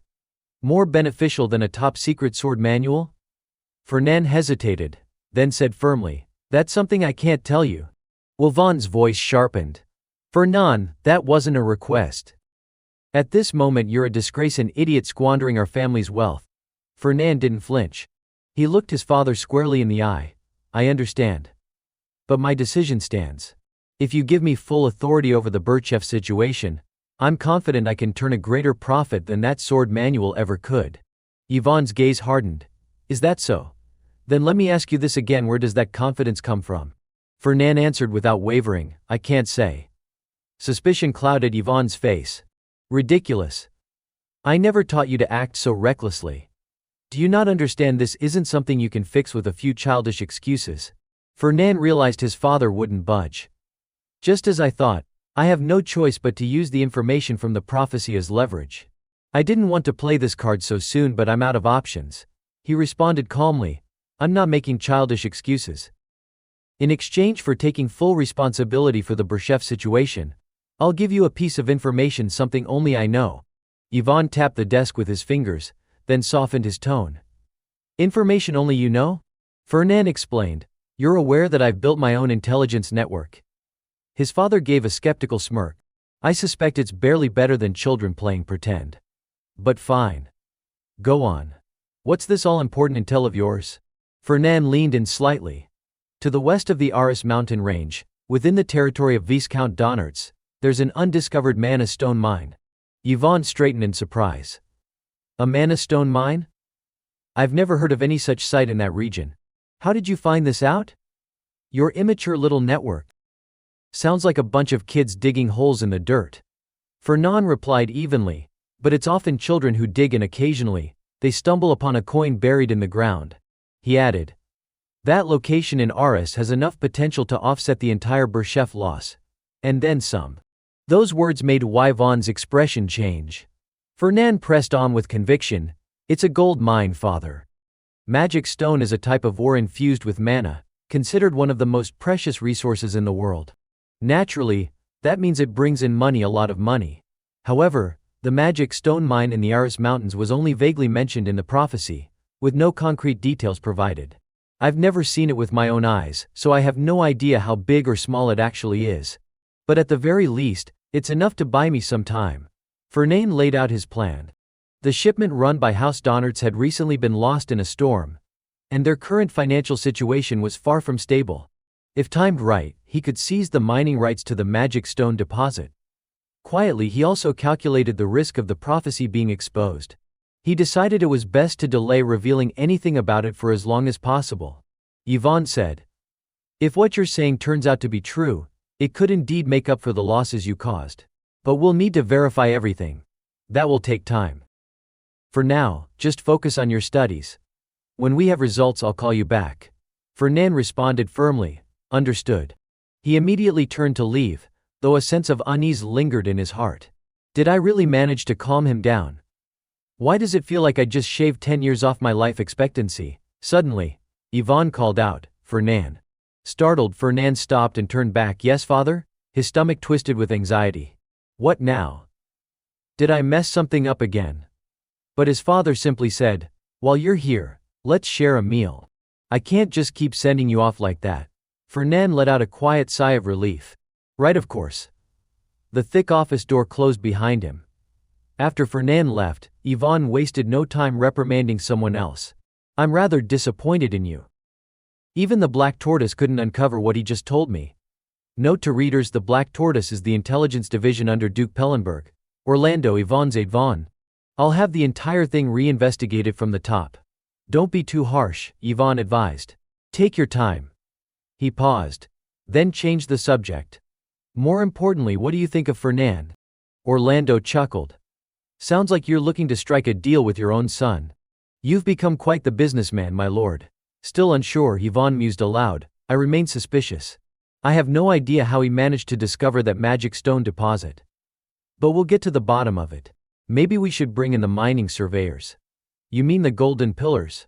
"More beneficial than a top-secret sword manual?" Fernand hesitated, then said firmly, "That's something I can't tell you." Yvonne's voice sharpened. "Fernand, that wasn't a request. At this moment you're a disgrace, an idiot squandering our family's wealth." Fernand didn't flinch. He looked his father squarely in the eye. "I understand. But my decision stands. If you give me full authority over the Berchef situation, I'm confident I can turn a greater profit than that sword manual ever could." Yvonne's gaze hardened. "Is that so? Then let me ask you this again, where does that confidence come from?" Fernand answered without wavering, "I can't say." Suspicion clouded Yvonne's face. "Ridiculous. I never taught you to act so recklessly. Do you not understand this isn't something you can fix with a few childish excuses?" Fernand realized his father wouldn't budge. "Just as I thought, I have no choice but to use the information from the prophecy as leverage. I didn't want to play this card so soon, but I'm out of options." He responded calmly, "I'm not making childish excuses. In exchange for taking full responsibility for the Berchef situation, I'll give you a piece of information, something only I know." Yvonne tapped the desk with his fingers, then softened his tone. "Information only you know?" Fernand explained, "You're aware that I've built my own intelligence network?" His father gave a skeptical smirk. "I suspect it's barely better than children playing pretend. But fine. Go on. What's this all-important intel of yours?" Fernand leaned in slightly. "To the west of the Aras mountain range, within the territory of Viscount Donnertz, there's an undiscovered mana stone mine." Yvonne straightened in surprise. "A mana stone mine? I've never heard of any such site in that region. How did you find this out?" "Your immature little network. Sounds like a bunch of kids digging holes in the dirt." Fernand replied evenly, "But it's often children who dig, and occasionally, they stumble upon a coin buried in the ground." He added, "That location in Aras has enough potential to offset the entire Berchef loss. And then some." Those words made Yvonne's expression change. Fernand pressed on with conviction, "It's a gold mine, father. Magic stone is a type of ore infused with mana, considered one of the most precious resources in the world. Naturally, that means it brings in money, a lot of money. However, the magic stone mine in the Aras Mountains was only vaguely mentioned in the prophecy, with no concrete details provided. I've never seen it with my own eyes, so I have no idea how big or small it actually is. But at the very least, it's enough to buy me some time." Fernand laid out his plan. The shipment run by House Donnertz had recently been lost in a storm, and their current financial situation was far from stable. If timed right, he could seize the mining rights to the magic stone deposit. Quietly, he also calculated the risk of the prophecy being exposed. He decided it was best to delay revealing anything about it for as long as possible. Yvonne said, "If what you're saying turns out to be true, it could indeed make up for the losses you caused. But we'll need to verify everything. That will take time. For now, just focus on your studies. When we have results, I'll call you back." Fernand responded firmly, "Understood." He immediately turned to leave, though a sense of unease lingered in his heart. Did I really manage to calm him down? Why does it feel like I just shaved 10 years off my life expectancy? Suddenly, Yvonne called out, "Fernand." Startled, Fernand stopped and turned back. "Yes, father?" His stomach twisted with anxiety. "What now? Did I mess something up again?" But his father simply said, "While you're here, let's share a meal. I can't just keep sending you off like that." Fernand let out a quiet sigh of relief. "Right, of course." The thick office door closed behind him. After Fernand left, Yvonne wasted no time reprimanding someone else. "I'm rather disappointed in you. Even the Black Tortoise couldn't uncover what he just told me." Note to readers: the Black Tortoise is the intelligence division under Duke Pellenberg. Orlando Yvonne's Yvonne. "I'll have the entire thing reinvestigated from the top." "Don't be too harsh," Yvonne advised. "Take your time." He paused, then changed the subject. More importantly, what do you think of Fernand? Orlando chuckled. Sounds like you're looking to strike a deal with your own son. You've become quite the businessman, my lord. Still unsure, Yvonne mused aloud, I remain suspicious. I have no idea how he managed to discover that magic stone deposit. But we'll get to the bottom of it. Maybe we should bring in the mining surveyors. You mean the golden pillars?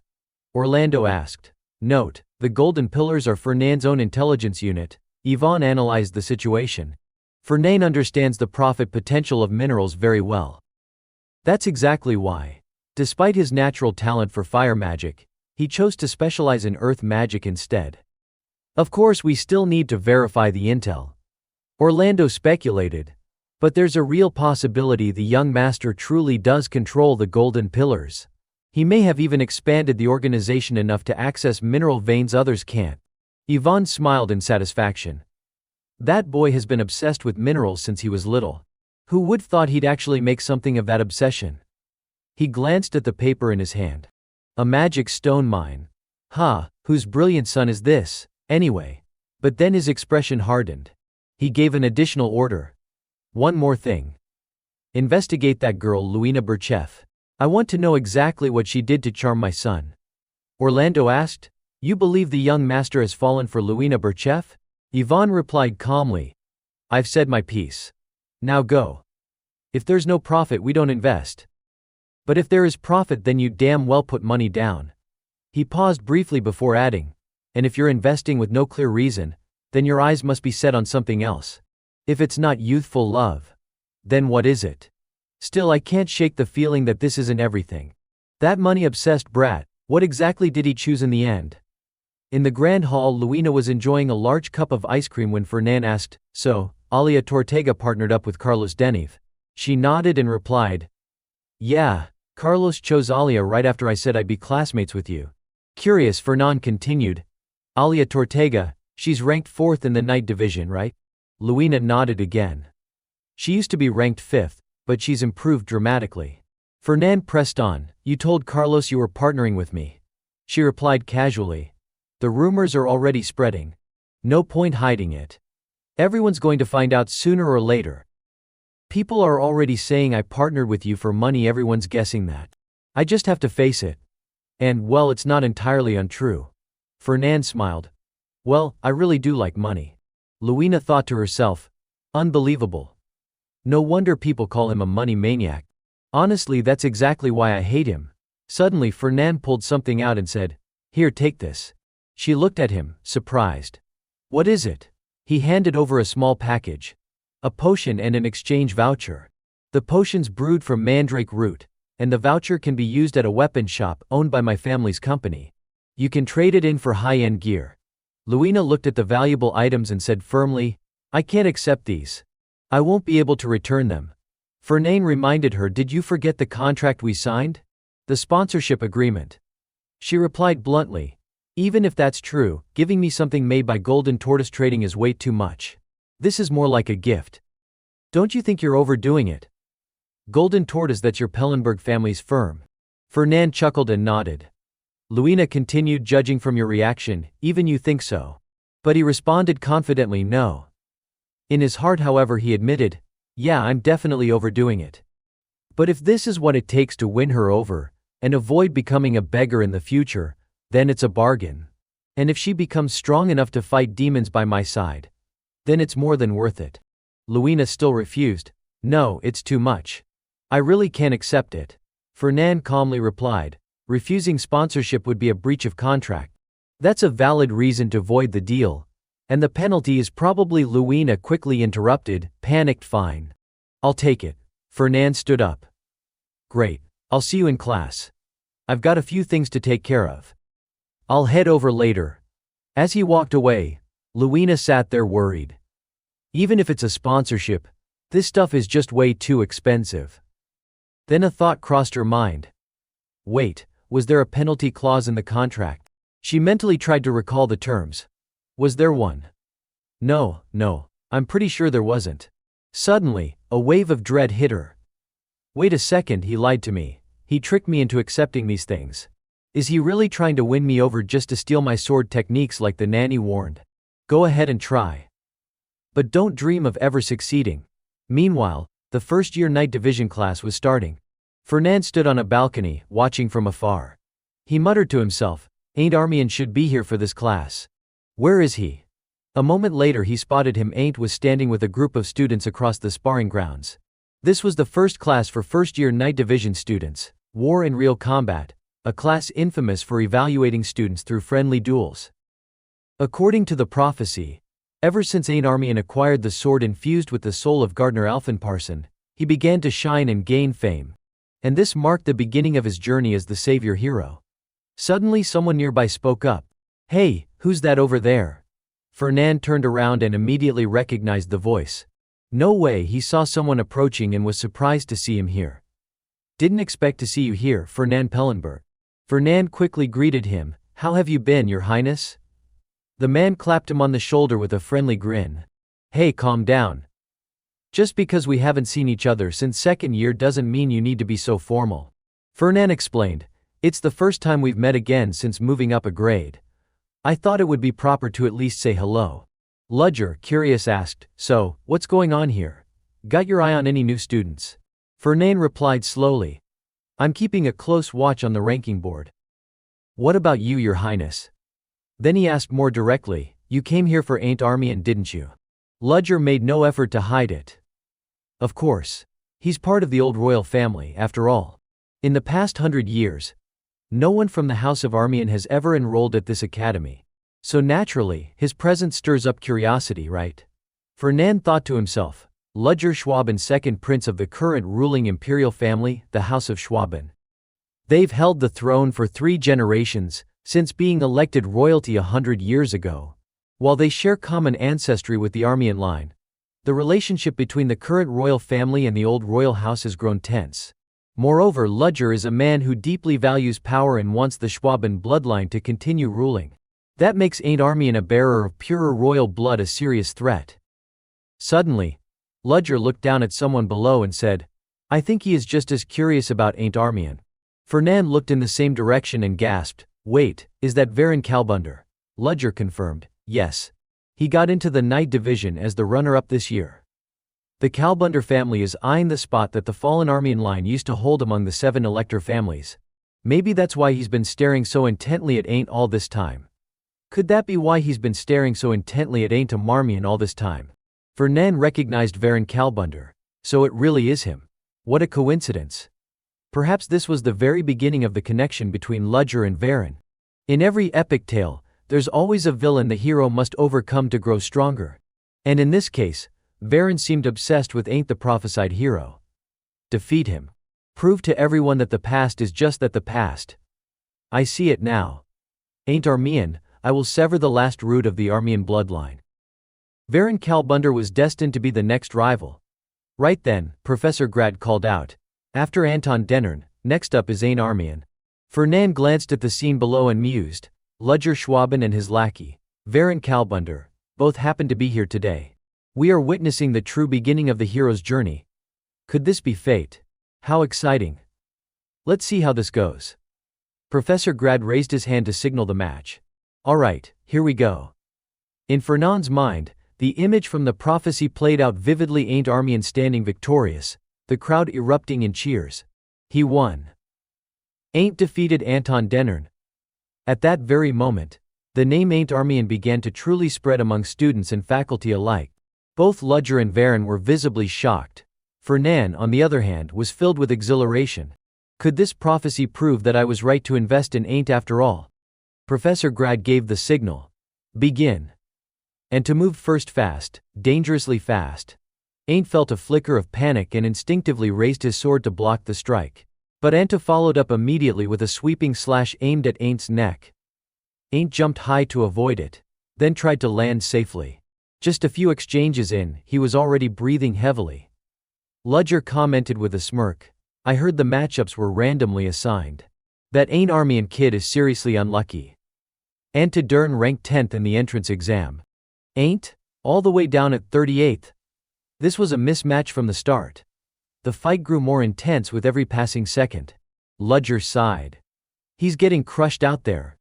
Orlando asked. Note, the golden pillars are Fernand's own intelligence unit. Yvonne analyzed the situation. Fernand understands the profit potential of minerals very well. That's exactly why. Despite his natural talent for fire magic, he chose to specialize in earth magic instead. Of course, we still need to verify the intel. Orlando speculated. But there's a real possibility the young master truly does control the golden pillars. He may have even expanded the organization enough to access mineral veins others can't. Yvonne smiled in satisfaction. That boy has been obsessed with minerals since he was little. Who would thought he'd actually make something of that obsession? He glanced at the paper in his hand. A magic stone mine. Whose brilliant son is this, anyway? But then his expression hardened. He gave an additional order. One more thing. Investigate that girl, Luina Burchef. I want to know exactly what she did to charm my son. Orlando asked. You believe the young master has fallen for Luina Burchef? Yvonne replied calmly. I've said my piece. Now go. If there's no profit, we don't invest. But if there is profit, then you damn well put money down. He paused briefly before adding. And if you're investing with no clear reason, then your eyes must be set on something else. If it's not youthful love, then what is it? Still, I can't shake the feeling that this isn't everything. That money-obsessed brat, what exactly did he choose in the end? In the grand hall, Luina was enjoying a large cup of ice cream when Fernand asked, So, Alia Tortega partnered up with Carlos Deniv. She nodded and replied, Yeah, Carlos chose Alia right after I said I'd be classmates with you. Curious, Fernand continued. Alia Tortega, she's ranked 4th in the night division, right? Luina nodded again. She used to be ranked 5th, but she's improved dramatically. Fernand pressed on, You told Carlos you were partnering with me. She replied casually. The rumors are already spreading. No point hiding it. Everyone's going to find out sooner or later. People are already saying I partnered with you for money, everyone's guessing that. I just have to face it. And, well, it's not entirely untrue. Fernand smiled. Well, I really do like money. Luina thought to herself. Unbelievable. No wonder people call him a money maniac. Honestly, that's exactly why I hate him. Suddenly, Fernand pulled something out and said, Here, take this. She looked at him, surprised. What is it? He handed over a small package. A potion and an exchange voucher. The potion's brewed from mandrake root, and the voucher can be used at a weapon shop owned by my family's company. You can trade it in for high-end gear. Luina looked at the valuable items and said firmly, I can't accept these. I won't be able to return them. Fernand reminded her, Did you forget the contract we signed? The sponsorship agreement. She replied bluntly, Even if that's true, giving me something made by Golden Tortoise Trading is way too much. This is more like a gift. Don't you think you're overdoing it? Golden Tortoise, that's your Pellenberg family's firm. Fernand chuckled and nodded. Luina continued, Judging from your reaction, even you think so. But he responded confidently, No. In his heart, however, he admitted, Yeah, I'm definitely overdoing it. But if this is what it takes to win her over, and avoid becoming a beggar in the future, then it's a bargain. And if she becomes strong enough to fight demons by my side, then it's more than worth it. Luina still refused. No, it's too much. I really can't accept it. Fernand calmly replied. Refusing sponsorship would be a breach of contract. That's a valid reason to void the deal. And the penalty is probably, Luina quickly interrupted, panicked. Fine. I'll take it. Fernand stood up. Great. I'll see you in class. I've got a few things to take care of. I'll head over later. As he walked away, Luina sat there worried. Even if it's a sponsorship, this stuff is just way too expensive. Then a thought crossed her mind. Wait, was there a penalty clause in the contract? She mentally tried to recall the terms. Was there one? No, I'm pretty sure there wasn't. Suddenly, a wave of dread hit her. Wait a second, he lied to me. He tricked me into accepting these things. Is he really trying to win me over just to steal my sword techniques like the nanny warned? Go ahead and try. But don't dream of ever succeeding. Meanwhile, the first-year night division class was starting. Fernand stood on a balcony, watching from afar. He muttered to himself, "Ain't Armian should be here for this class. Where is he?" A moment later he spotted him. Ain't was standing with a group of students across the sparring grounds. This was the first class for first-year night division students, War in Real Combat, a class infamous for evaluating students through friendly duels. According to the prophecy, ever since Ain't Armian acquired the sword infused with the soul of Gardner Alphenparson, he began to shine and gain fame. And this marked the beginning of his journey as the savior hero. Suddenly someone nearby spoke up. "Hey, who's that over there?" Fernand turned around and immediately recognized the voice. No way, he saw someone approaching and was surprised to see him here. "Didn't expect to see you here, Fernand Pellenberg." Fernand quickly greeted him. "How have you been, Your Highness?" The man clapped him on the shoulder with a friendly grin. "Hey, calm down. Just because we haven't seen each other since second year doesn't mean you need to be so formal." Fernand explained, "It's the first time we've met again since moving up a grade. I thought it would be proper to at least say hello." Ludger, curious, asked, "So, what's going on here? Got your eye on any new students?" Fernand replied slowly, "I'm keeping a close watch on the ranking board." "What about you, Your Highness?" Then he asked more directly, "You came here for Ain't Armian, didn't you?" Ludger made no effort to hide it. Of course. He's part of the old royal family, after all. In the past 100 years, no one from the House of Armian has ever enrolled at this academy. So naturally, his presence stirs up curiosity, right? Fernand thought to himself, Ludger Schwaben, second prince of the current ruling imperial family, the House of Schwaben. They've held the throne for 3 generations, since being elected royalty 100 years ago. While they share common ancestry with the Armian line, the relationship between the current royal family and the old royal house has grown tense. Moreover, Ludger is a man who deeply values power and wants the Schwaben bloodline to continue ruling. That makes Ain't Armian, a bearer of purer royal blood, a serious threat. Suddenly, Ludger looked down at someone below and said, "I think he is just as curious about Ain't Armian." Fernand looked in the same direction and gasped, "Wait, is that Varon Kalbunder?" Ludger confirmed, "Yes. He got into the night division as the runner-up this year." The Kalbunder family is eyeing the spot that the fallen Armian line used to hold among the 7 elector families. Maybe that's why he's been staring so intently at Ain't all this time. Could that be why he's been staring so intently at Ain't Armian all this time? Fernand recognized Varon Kalbunder. So it really is him. What a coincidence. Perhaps this was the very beginning of the connection between Ludger and Varon. In every epic tale, there's always a villain the hero must overcome to grow stronger. And in this case, Varon seemed obsessed with Ain't, the prophesied hero. Defeat him. Prove to everyone that the past is just that, the past. I see it now. Ain't Armian, I will sever the last root of the Armian bloodline. Varon Kalbunder was destined to be the next rival. Right then, Professor Grad called out, "After Anton Dennern, next up is Ain't Armian." Fernand glanced at the scene below and mused, Ludger Schwaben and his lackey, Varon Kalbunder, both happen to be here today. We are witnessing the true beginning of the hero's journey. Could this be fate? How exciting. Let's see how this goes. Professor Grad raised his hand to signal the match. All right, here we go. In Fernand's mind, the image from the prophecy played out vividly. Ain't Armian standing victorious, the crowd erupting in cheers. He won. Ain't defeated Anton Dennern. At that very moment, the name Ain't Armian began to truly spread among students and faculty alike. Both Ludger and Varon were visibly shocked. Fernand, on the other hand, was filled with exhilaration. Could this prophecy prove that I was right to invest in Ain't after all? Professor Grad gave the signal. Begin. And to move first, fast, dangerously fast. Ain't felt a flicker of panic and instinctively raised his sword to block the strike. But Anta followed up immediately with a sweeping slash aimed at Ain't's neck. Ain't jumped high to avoid it, then tried to land safely. Just a few exchanges in, he was already breathing heavily. Ludger commented with a smirk, I heard the matchups were randomly assigned. That Ain't Armian kid is seriously unlucky. Anta Dern ranked 10th in the entrance exam. Ain't? All the way down at 38th. This was a mismatch from the start. The fight grew more intense with every passing second. Ludger sighed. He's getting crushed out there.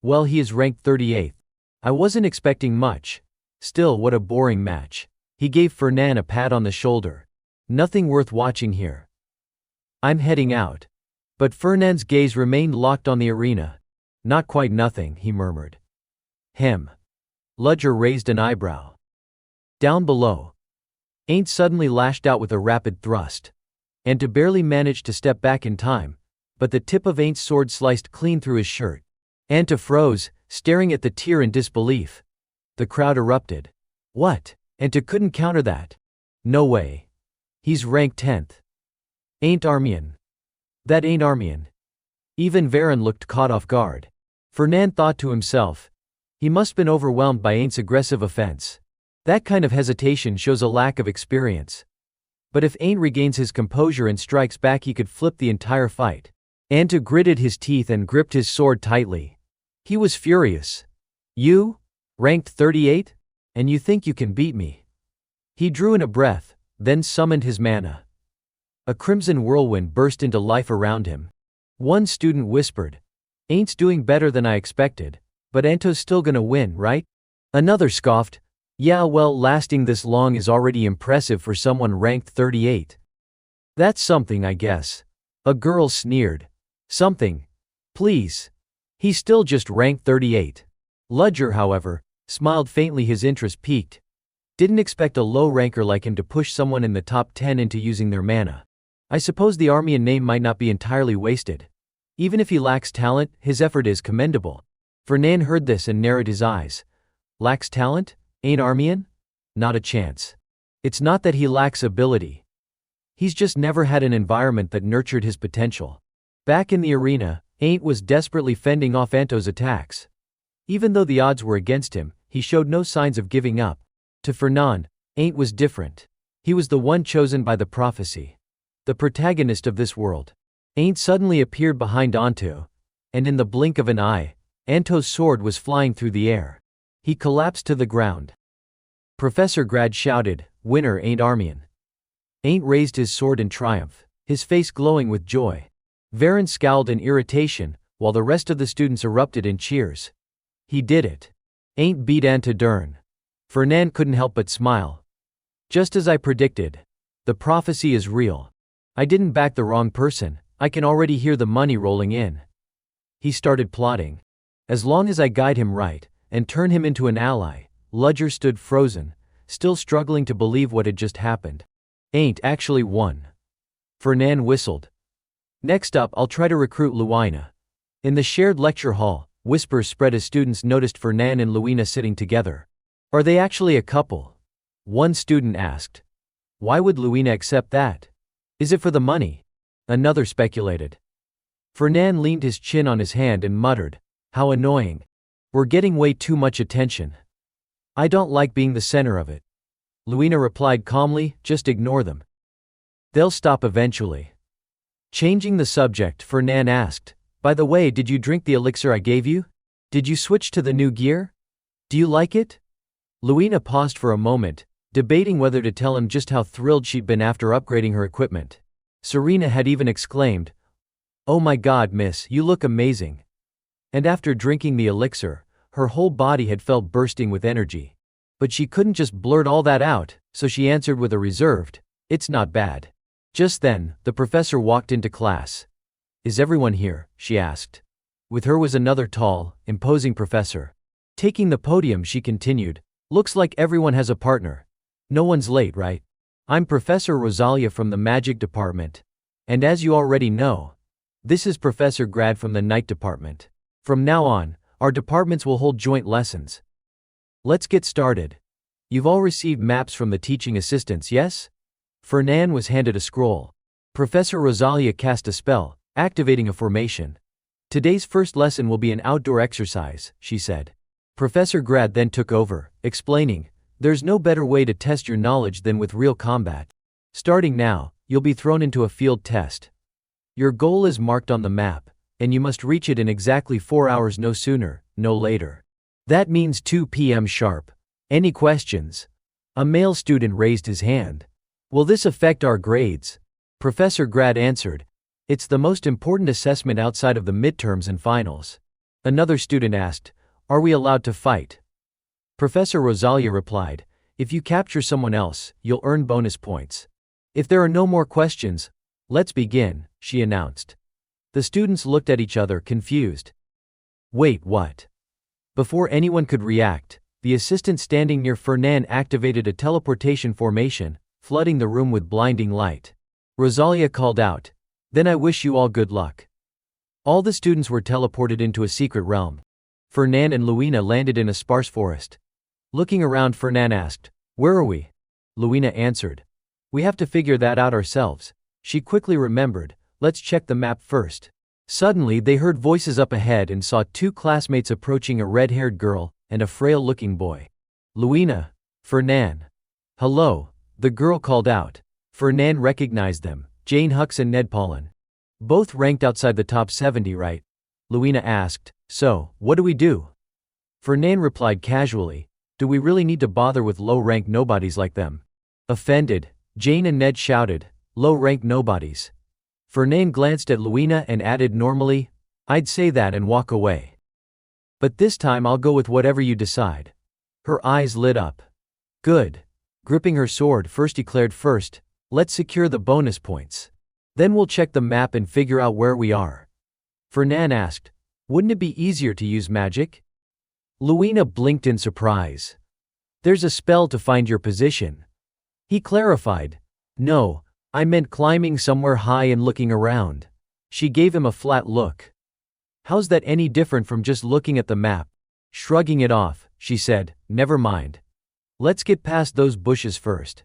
Well, he is ranked 38th. I wasn't expecting much. Still, what a boring match. He gave Fernan a pat on the shoulder. Nothing worth watching here. I'm heading out. But Fernand's gaze remained locked on the arena. Not quite nothing, he murmured. Ludger raised an eyebrow. Down below. Ain't suddenly lashed out with a rapid thrust. Anta barely managed to step back in time, but the tip of Ain's sword sliced clean through his shirt. Anta froze, staring at the tear in disbelief. The crowd erupted. What? Anta couldn't counter that. No way. He's ranked 10th. Ain't Armian. That ain't Armian. Even Varen looked caught off guard. Fernan thought to himself. He must been overwhelmed by Ain's aggressive offense. That kind of hesitation shows a lack of experience. But if Ain regains his composure and strikes back, he could flip the entire fight. Anta gritted his teeth and gripped his sword tightly. He was furious. You? Ranked 38? And you think you can beat me? He drew in a breath, then summoned his mana. A crimson whirlwind burst into life around him. One student whispered, Ain's doing better than I expected, but Anto's still gonna win, right? Another scoffed, yeah, well, lasting this long is already impressive for someone ranked 38. That's something, I guess. A girl sneered. Something. Please. He's still just ranked 38. Ludger, however, smiled faintly, his interest piqued. Didn't expect a low ranker like him to push someone in the top 10 into using their mana. I suppose the Armian name might not be entirely wasted. Even if he lacks talent, his effort is commendable. Fernan heard this and narrowed his eyes. Lacks talent? Ain't Armian? Not a chance. It's not that he lacks ability. He's just never had an environment that nurtured his potential. Back in the arena, Ain't was desperately fending off Anto's attacks. Even though the odds were against him, he showed no signs of giving up. To Fernan, Ain't was different. He was the one chosen by the prophecy. The protagonist of this world. Ain't suddenly appeared behind Anto, and in the blink of an eye, Anto's sword was flying through the air. He collapsed to the ground. Professor Grad shouted, Winner ain't Armian. Ain't raised his sword in triumph, his face glowing with joy. Varen scowled in irritation, while the rest of the students erupted in cheers. He did it. Ain't beat Anta Dern. Fernan couldn't help but smile. Just as I predicted. The prophecy is real. I didn't back the wrong person, I can already hear the money rolling in. He started plotting. As long as I guide him right, and turn him into an ally. Ludger stood frozen, still struggling to believe what had just happened. Ain't actually won. Fernan whistled. Next up, I'll try to recruit Luina. In the shared lecture hall, whispers spread as students noticed Fernan and Luina sitting together. Are they actually a couple? One student asked. Why would Luina accept that? Is it for the money? Another speculated. Fernan leaned his chin on his hand and muttered, How annoying. We're getting way too much attention. I don't like being the center of it. Luina replied calmly, just ignore them. They'll stop eventually. Changing the subject, Fernan asked, By the way, did you drink the elixir I gave you? Did you switch to the new gear? Do you like it? Luina paused for a moment, debating whether to tell him just how thrilled she'd been after upgrading her equipment. Serena had even exclaimed, Oh my god, miss, you look amazing. And after drinking the elixir, her whole body had felt bursting with energy. But she couldn't just blurt all that out, so she answered with a reserved, It's not bad. Just then, the professor walked into class. Is everyone here? She asked. With her was another tall, imposing professor. Taking the podium, she continued, Looks like everyone has a partner. No one's late, right? I'm Professor Rosalia from the Magic Department. And as you already know, this is Professor Grad from the Night Department. From now on, our departments will hold joint lessons. Let's get started. You've all received maps from the teaching assistants, yes? Fernan was handed a scroll. Professor Rosalia cast a spell, activating a formation. Today's first lesson will be an outdoor exercise, she said. Professor Grad then took over, explaining, There's no better way to test your knowledge than with real combat. Starting now, you'll be thrown into a field test. Your goal is marked on the map, and you must reach it in exactly 4 hours, no sooner, no later. That means 2 p.m. sharp. Any questions? A male student raised his hand. Will this affect our grades? Professor Grad answered, It's the most important assessment outside of the midterms and finals. Another student asked, Are we allowed to fight? Professor Rosalia replied, If you capture someone else, you'll earn bonus points. If there are no more questions, let's begin, she announced. The students looked at each other, confused. Wait, what? Before anyone could react, the assistant standing near Fernan activated a teleportation formation, flooding the room with blinding light. Rosalia called out, "Then I wish you all good luck." All the students were teleported into a secret realm. Fernan and Luina landed in a sparse forest. Looking around, Fernan asked, "Where are we?" Luina answered, "We have to figure that out ourselves." She quickly remembered, "Let's check the map first." Suddenly they heard voices up ahead and saw two classmates approaching, a red-haired girl and a frail-looking boy. "Luina, Fernan." "Hello," the girl called out. Fernan recognized them, Jane Hux and Ned Paulin. "Both ranked outside the top 70, right?" Luina asked. "So, what do we do?" Fernan replied casually, "Do we really need to bother with low-rank nobodies like them?" Offended, Jane and Ned shouted, "Low-rank nobodies." Fernan glanced at Luina and added normally, "I'd say that and walk away. But this time I'll go with whatever you decide." Her eyes lit up. "Good." Gripping her sword, First declared, "First, let's secure the bonus points. Then we'll check the map and figure out where we are." Fernan asked, "Wouldn't it be easier to use magic?" Luina blinked in surprise. "There's a spell to find your position." He clarified, "No, I meant climbing somewhere high and looking around." She gave him a flat look. "How's that any different from just looking at the map?" Shrugging it off, she said, "Never mind. Let's get past those bushes first."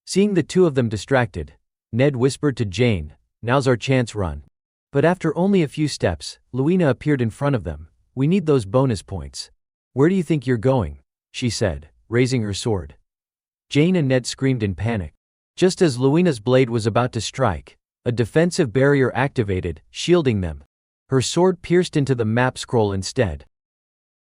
Seeing the two of them distracted, Ned whispered to Jane, "Now's our chance, run." But after only a few steps, Luina appeared in front of them. "We need those bonus points." "Where do you think you're going?" she said, raising her sword. Jane and Ned screamed in panic. Just as Luina's blade was about to strike, a defensive barrier activated, shielding them. Her sword pierced into the map scroll instead.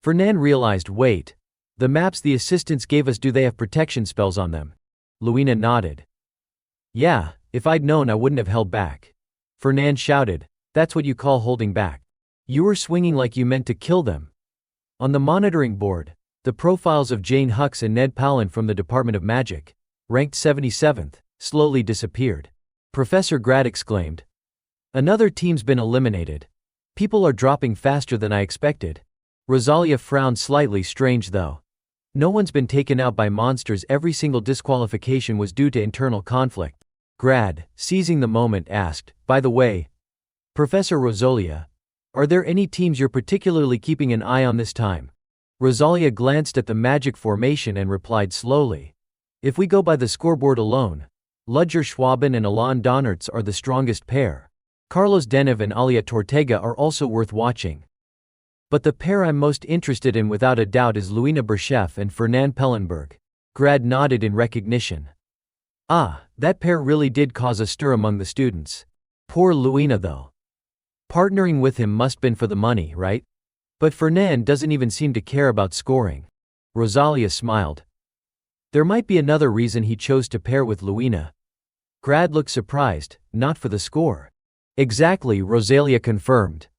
Fernan realized, "Wait. The maps the assistants gave us, do they have protection spells on them?" Luina nodded. "Yeah, if I'd known I wouldn't have held back." Fernan shouted, "That's what you call holding back. You were swinging like you meant to kill them." On the monitoring board, the profiles of Jane Hux and Ned Paulin from the Department of Magic, ranked 77th, slowly disappeared. Professor Grad exclaimed, "Another team's been eliminated. People are dropping faster than I expected." Rosalia frowned slightly. "Strange though. No one's been taken out by monsters. Every single disqualification was due to internal conflict." Grad, seizing the moment, asked, "By the way, Professor Rosalia, are there any teams you're particularly keeping an eye on this time?" Rosalia glanced at the magic formation and replied slowly, "If we go by the scoreboard alone, Ludger Schwaben and Alain Donnertz are the strongest pair. Carlos Deneuve and Alia Tortega are also worth watching. But the pair I'm most interested in without a doubt is Luina Berchef and Fernan Pellenberg." Grad nodded in recognition. "Ah, that pair really did cause a stir among the students. Poor Luina though. Partnering with him must been for the money, right? But Fernan doesn't even seem to care about scoring." Rosalia smiled. "There might be another reason he chose to pair with Luina." Grad looked surprised. "Not for the score." "Exactly," Rosalia confirmed.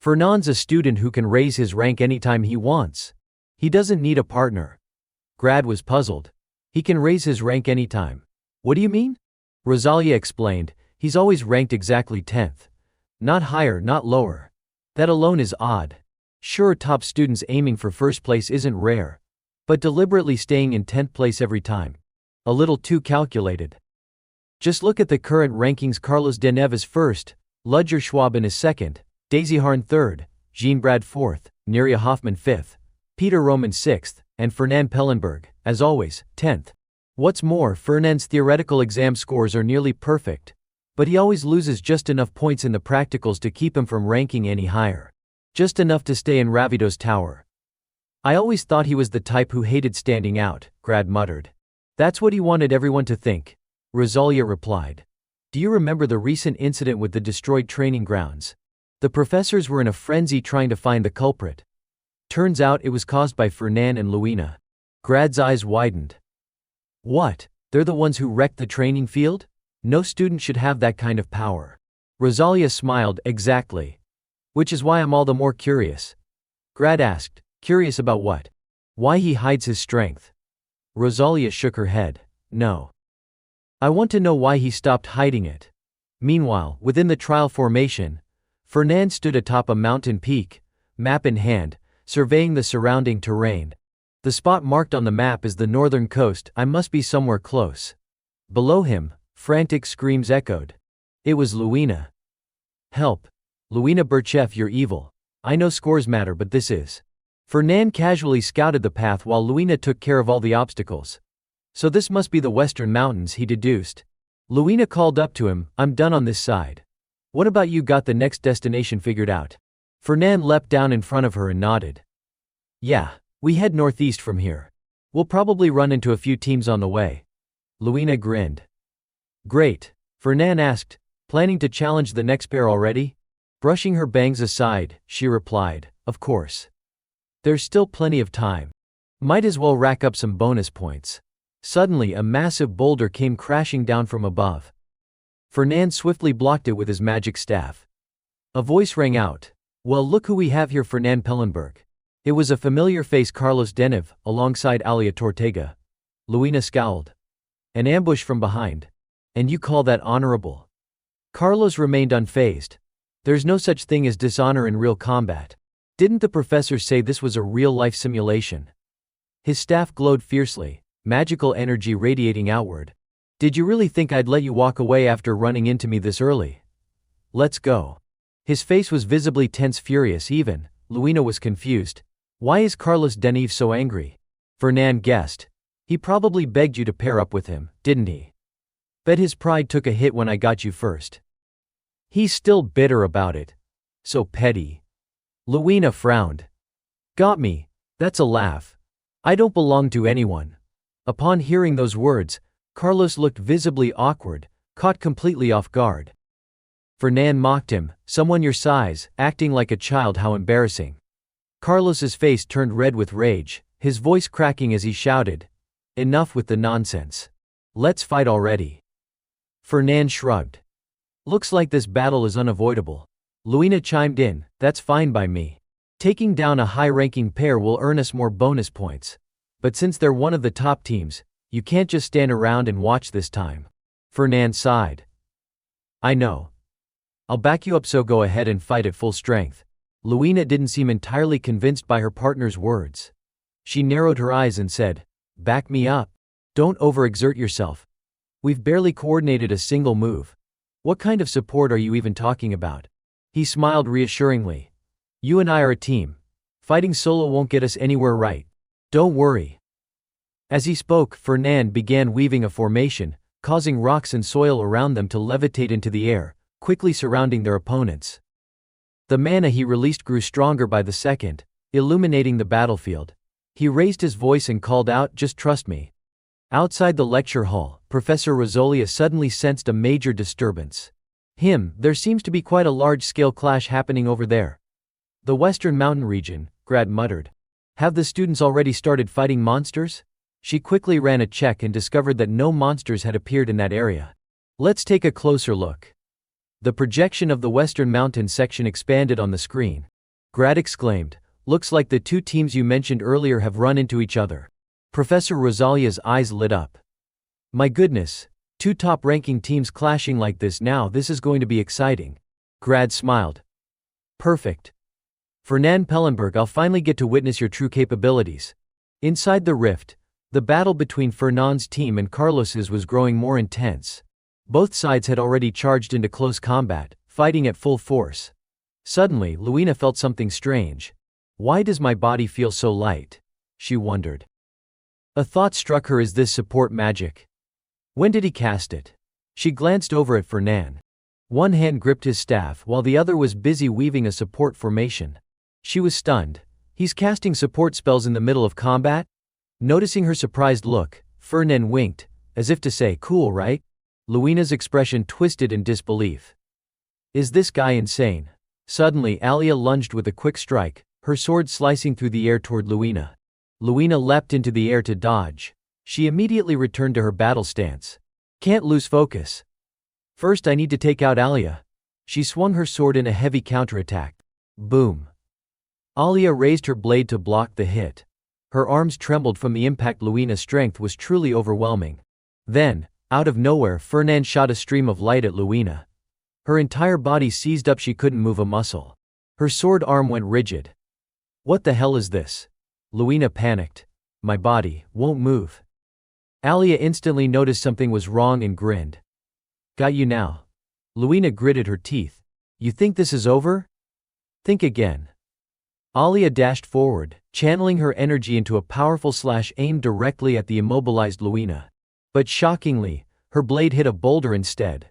"Fernand's a student who can raise his rank anytime he wants. He doesn't need a partner." Grad was puzzled. "He can raise his rank anytime. What do you mean?" Rosalia explained, "He's always ranked exactly 10th. Not higher, not lower. That alone is odd. Sure, top students aiming for first place isn't rare. But deliberately staying in 10th place every time. A little too calculated. Just look at the current rankings. Carlos Deneuve is first, Ludger Schwaben is second, Daisy Harn third, Jean Brad fourth, Neria Hoffman fifth, Peter Roman sixth, and Fernan Pellenberg, as always, 10th. What's more, Fernand's theoretical exam scores are nearly perfect. But he always loses just enough points in the practicals to keep him from ranking any higher. Just enough to stay in Ravido's tower. I always thought he was the type who hated standing out," Grad muttered. "That's what he wanted everyone to think," Rosalia replied. "Do you remember the recent incident with the destroyed training grounds? The professors were in a frenzy trying to find the culprit. Turns out it was caused by Fernan and Luina." Grad's eyes widened. "What? They're the ones who wrecked the training field? No student should have that kind of power." Rosalia smiled. "Exactly. Which is why I'm all the more curious." Grad asked, "Curious about what?" "Why he hides his strength." Rosalia shook her head. No. I want to know why he stopped hiding it. Meanwhile, within the trial formation, Fernan stood atop a mountain peak, map in hand, surveying the surrounding terrain. The spot marked on the map is the northern coast. I must be somewhere close. Below him, frantic screams echoed. It was Luina. Help. Luina Burchef, you're evil. I know scores matter, but this is. Fernan casually scouted the path while Luina took care of all the obstacles. So this must be the Western Mountains, he deduced. Luina called up to him, I'm done on this side. What about you, got the next destination figured out? Fernan leapt down in front of her and nodded. Yeah, we head northeast from here. We'll probably run into a few teams on the way. Luina grinned. Great. Fernan asked, planning to challenge the next pair already? Brushing her bangs aside, she replied, of course. There's still plenty of time. Might as well rack up some bonus points. Suddenly a massive boulder came crashing down from above. Fernan swiftly blocked it with his magic staff. A voice rang out. Well, look who we have here, Fernan Pellenberg. It was a familiar face, Carlos Denev, alongside Alia Tortega. Luina scowled. An ambush from behind. And you call that honorable? Carlos remained unfazed. There's no such thing as dishonor in real combat. Didn't the professor say this was a real-life simulation? His staff glowed fiercely, magical energy radiating outward. Did you really think I'd let you walk away after running into me this early? Let's go. His face was visibly tense, furious even. Luina was confused. Why is Carlos Denev so angry? Fernan guessed. He probably begged you to pair up with him, didn't he? Bet his pride took a hit when I got you first. He's still bitter about it. So petty. Luina frowned. Got me. That's a laugh. I don't belong to anyone. Upon hearing those words, Carlos looked visibly awkward, caught completely off guard. Fernan mocked him, someone your size, acting like a child, how embarrassing. Carlos's face turned red with rage, his voice cracking as he shouted, enough with the nonsense. Let's fight already. Fernan shrugged. Looks like this battle is unavoidable. Luina chimed in, that's fine by me. Taking down a high-ranking pair will earn us more bonus points. But since they're one of the top teams, you can't just stand around and watch this time. Fernan sighed. I know. I'll back you up, so go ahead and fight at full strength. Luina didn't seem entirely convinced by her partner's words. She narrowed her eyes and said, back me up. Don't overexert yourself. We've barely coordinated a single move. What kind of support are you even talking about? He smiled reassuringly. You and I are a team. Fighting solo won't get us anywhere, right? Don't worry. As he spoke, Fernan began weaving a formation, causing rocks and soil around them to levitate into the air, quickly surrounding their opponents. The mana he released grew stronger by the second, illuminating the battlefield. He raised his voice and called out, just trust me. Outside the lecture hall, Professor Rosalia suddenly sensed a major disturbance. There seems to be quite a large-scale clash happening over there. The Western Mountain region, Grad muttered. Have the students already started fighting monsters? She quickly ran a check and discovered that no monsters had appeared in that area. Let's take a closer look. The projection of the Western Mountain section expanded on the screen. Grad exclaimed, looks like the two teams you mentioned earlier have run into each other. Professor Rosalia's eyes lit up. My goodness, two top-ranking teams clashing like this now, this is going to be exciting. Grad smiled. Perfect. Fernan Pellenberg, I'll finally get to witness your true capabilities. Inside the rift, the battle between Fernand's team and Carlos's was growing more intense. Both sides had already charged into close combat, fighting at full force. Suddenly, Luina felt something strange. Why does my body feel so light? She wondered. A thought struck her, is this support magic? When did he cast it? She glanced over at Fernan. One hand gripped his staff while the other was busy weaving a support formation. She was stunned. He's casting support spells in the middle of combat? Noticing her surprised look, Fernan winked, as if to say, cool, right? Luina's expression twisted in disbelief. Is this guy insane? Suddenly, Alia lunged with a quick strike, her sword slicing through the air toward Luina. Luina leapt into the air to dodge. She immediately returned to her battle stance. Can't lose focus. First I need to take out Alia. She swung her sword in a heavy counterattack. Boom. Alia raised her blade to block the hit. Her arms trembled from the impact. Luina's strength was truly overwhelming. Then, out of nowhere, Fernand shot a stream of light at Luina. Her entire body seized up, she couldn't move a muscle. Her sword arm went rigid. What the hell is this? Luina panicked. My body won't move. Alia instantly noticed something was wrong and grinned. Got you now. Luina gritted her teeth. You think this is over? Think again. Alia dashed forward, channeling her energy into a powerful slash aimed directly at the immobilized Luina. But shockingly, her blade hit a boulder instead.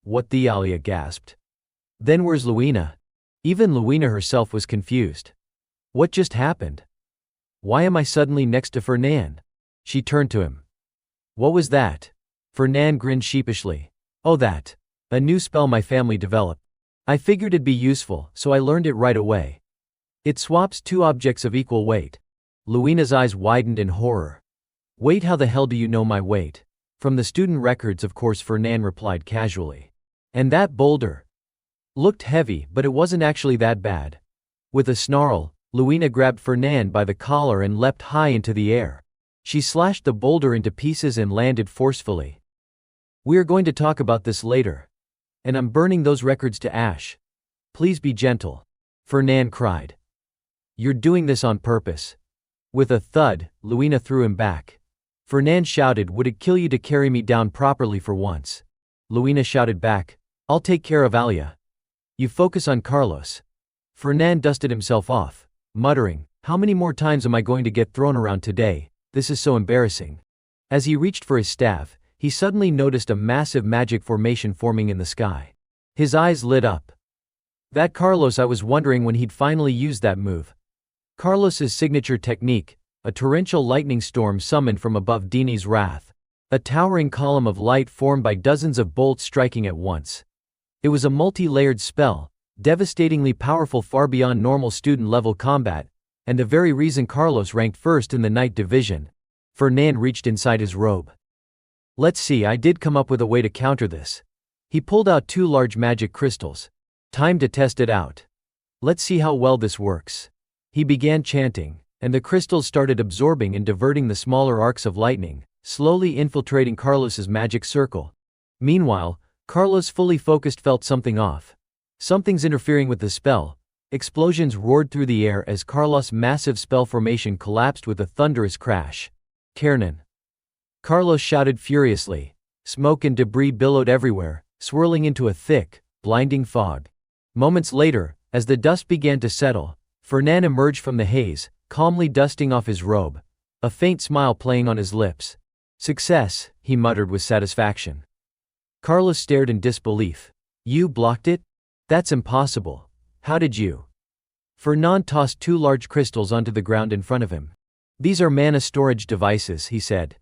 What the? Alia gasped. Then where's Luina? Even Luina herself was confused. What just happened? Why am I suddenly next to Fernand? She turned to him. What was that? Fernand grinned sheepishly. Oh, that. A new spell my family developed. I figured it'd be useful, so I learned it right away. It swaps two objects of equal weight. Luina's eyes widened in horror. Wait, how the hell do you know my weight? From the student records, of course, Fernand replied casually. And that boulder looked heavy, but it wasn't actually that bad. With a snarl, Luina grabbed Fernand by the collar and leapt high into the air. She slashed the boulder into pieces and landed forcefully. We're going to talk about this later. And I'm burning those records to ash. Please be gentle. Fernand cried. You're doing this on purpose. With a thud, Luina threw him back. Fernand shouted, would it kill you to carry me down properly for once? Luina shouted back, I'll take care of Alia. You focus on Carlos. Fernand dusted himself off, muttering, how many more times am I going to get thrown around today? This is so embarrassing. As he reached for his staff, he suddenly noticed a massive magic formation forming in the sky. His eyes lit up. That Carlos, I was wondering when he'd finally use that move. Carlos's signature technique, a torrential lightning storm summoned from above Dini's wrath. A towering column of light formed by dozens of bolts striking at once. It was a multi-layered spell, devastatingly powerful, far beyond normal student-level combat, and the very reason Carlos ranked first in the Night Division. Fernand reached inside his robe. Let's see, I did come up with a way to counter this. He pulled out two large magic crystals. Time to test it out. Let's see how well this works. He began chanting, and the crystals started absorbing and diverting the smaller arcs of lightning, slowly infiltrating Carlos's magic circle. Meanwhile, Carlos, fully focused, felt something off. Something's interfering with the spell. Explosions roared through the air as Carlos' massive spell formation collapsed with a thunderous crash. Kernan. Carlos shouted furiously. Smoke and debris billowed everywhere, swirling into a thick, blinding fog. Moments later, as the dust began to settle, Fernand emerged from the haze, calmly dusting off his robe, a faint smile playing on his lips. Success, he muttered with satisfaction. Carlos stared in disbelief. You blocked it? That's impossible. How did you? Fernand tossed two large crystals onto the ground in front of him. These are mana storage devices, he said.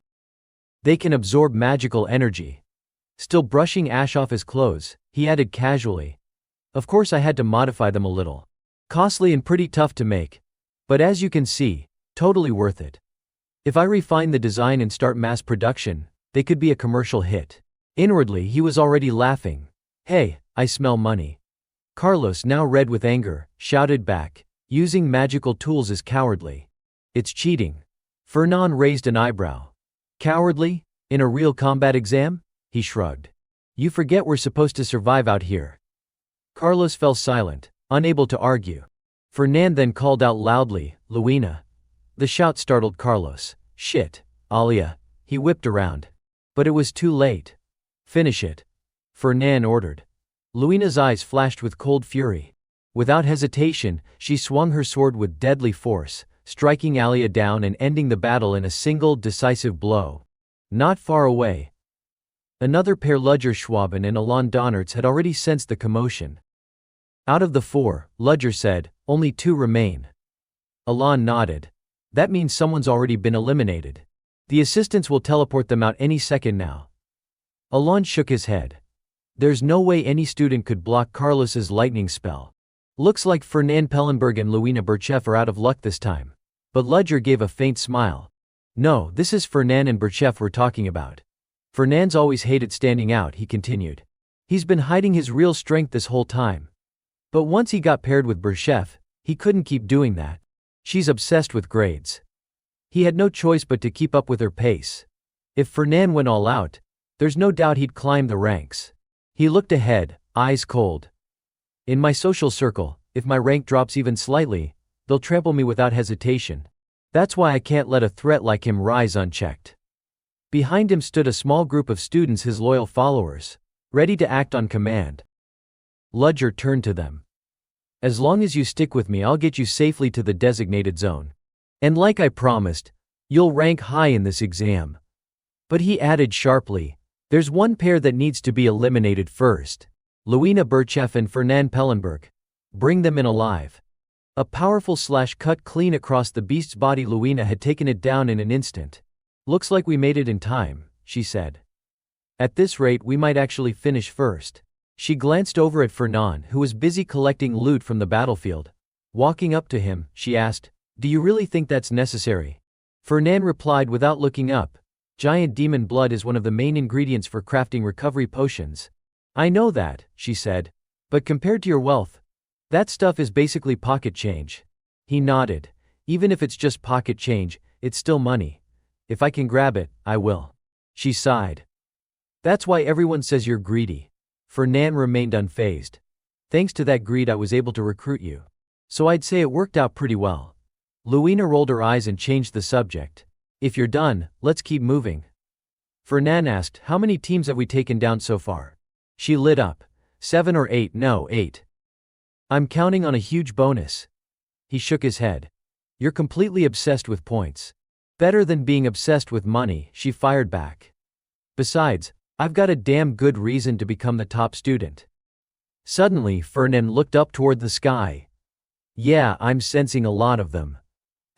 They can absorb magical energy. Still brushing ash off his clothes, he added casually. Of course I had to modify them a little. Costly and pretty tough to make. But as you can see, totally worth it. If I refine the design and start mass production, they could be a commercial hit. Inwardly he was already laughing. Hey, I smell money. Carlos, now red with anger, shouted back, using magical tools is cowardly. It's cheating. Fernand raised an eyebrow. Cowardly? In a real combat exam? He shrugged. You forget we're supposed to survive out here. Carlos fell silent, unable to argue. Fernand then called out loudly, Luina. The shout startled Carlos. Shit, Alia. He whipped around. But it was too late. Finish it. Fernand ordered. Luina's eyes flashed with cold fury. Without hesitation, she swung her sword with deadly force, striking Alia down and ending the battle in a single, decisive blow. Not far away, another pair, Ludger Schwaben and Alain Donnertz, had already sensed the commotion. Out of the four, Ludger said, only two remain. Alain nodded. That means someone's already been eliminated. The assistants will teleport them out any second now. Alain shook his head. There's no way any student could block Carlos's lightning spell. Looks like Fernand Pellenberg and Luina Burchef are out of luck this time. But Ludger gave a faint smile. No, this is Fernand and Burchef we're talking about. Fernand's always hated standing out, he continued. He's been hiding his real strength this whole time. But once he got paired with Burchef, he couldn't keep doing that. She's obsessed with grades. He had no choice but to keep up with her pace. If Fernan went all out, there's no doubt he'd climb the ranks. He looked ahead, eyes cold. In my social circle, if my rank drops even slightly, they'll trample me without hesitation. That's why I can't let a threat like him rise unchecked. Behind him stood a small group of students, his loyal followers, ready to act on command. Ludger turned to them. As long as you stick with me, I'll get you safely to the designated zone. And like I promised, you'll rank high in this exam. But he added sharply, there's one pair that needs to be eliminated first. Luina Burchef and Fernan Pellenberg. Bring them in alive. A powerful slash cut clean across the beast's body. Luina had taken it down in an instant. Looks like we made it in time, she said. At this rate, we might actually finish first. She glanced over at Fernan, who was busy collecting loot from the battlefield. Walking up to him, she asked, do you really think that's necessary? Fernan replied without looking up, giant demon blood is one of the main ingredients for crafting recovery potions. I know that, she said. But compared to your wealth, that stuff is basically pocket change. He nodded. Even if it's just pocket change, it's still money. If I can grab it, I will. She sighed. That's why everyone says you're greedy. Fernan remained unfazed. Thanks to that greed I was able to recruit you. So I'd say it worked out pretty well. Luina rolled her eyes and changed the subject. If you're done, let's keep moving. Fernan asked, how many teams have we taken down so far? She lit up. 7 or 8, no, 8. I'm counting on a huge bonus. He shook his head. You're completely obsessed with points. Better than being obsessed with money, she fired back. Besides, I've got a damn good reason to become the top student. Suddenly, Fernan looked up toward the sky. Yeah, I'm sensing a lot of them.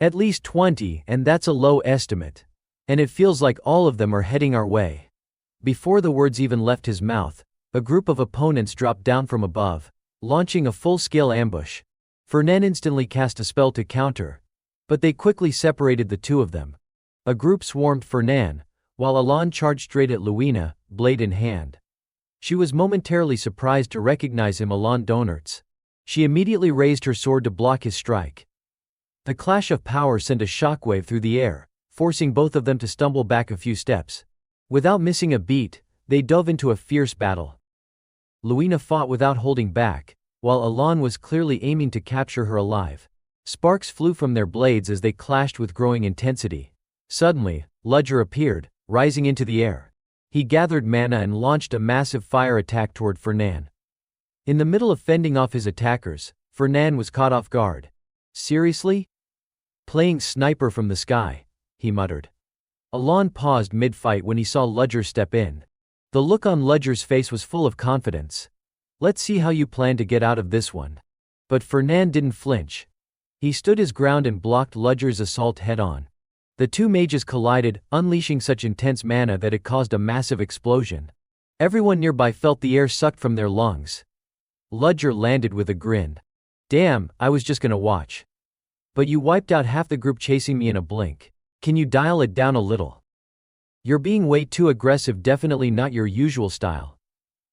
At least 20, and that's a low estimate. And it feels like all of them are heading our way. Before the words even left his mouth, a group of opponents dropped down from above, launching a full-scale ambush. Fernan instantly cast a spell to counter, but they quickly separated the two of them. A group swarmed Fernan, while Alon charged straight at Luina, blade in hand. She was momentarily surprised to recognize him, Alon Donertz. She immediately raised her sword to block his strike. The clash of power sent a shockwave through the air, forcing both of them to stumble back a few steps. Without missing a beat, they dove into a fierce battle. Luina fought without holding back, while Alon was clearly aiming to capture her alive. Sparks flew from their blades as they clashed with growing intensity. Suddenly, Ludger appeared, rising into the air. He gathered mana and launched a massive fire attack toward Fernan. In the middle of fending off his attackers, Fernan was caught off guard. Seriously? Playing sniper from the sky, he muttered. Alon paused mid-fight when he saw Ludger step in. The look on Ludger's face was full of confidence. Let's see how you plan to get out of this one. But Fernan didn't flinch. He stood his ground and blocked Ludger's assault head-on. The two mages collided, unleashing such intense mana that it caused a massive explosion. Everyone nearby felt the air sucked from their lungs. Ludger landed with a grin. Damn, I was just gonna watch. But you wiped out half the group chasing me in a blink. Can you dial it down a little? You're being way too aggressive, definitely not your usual style.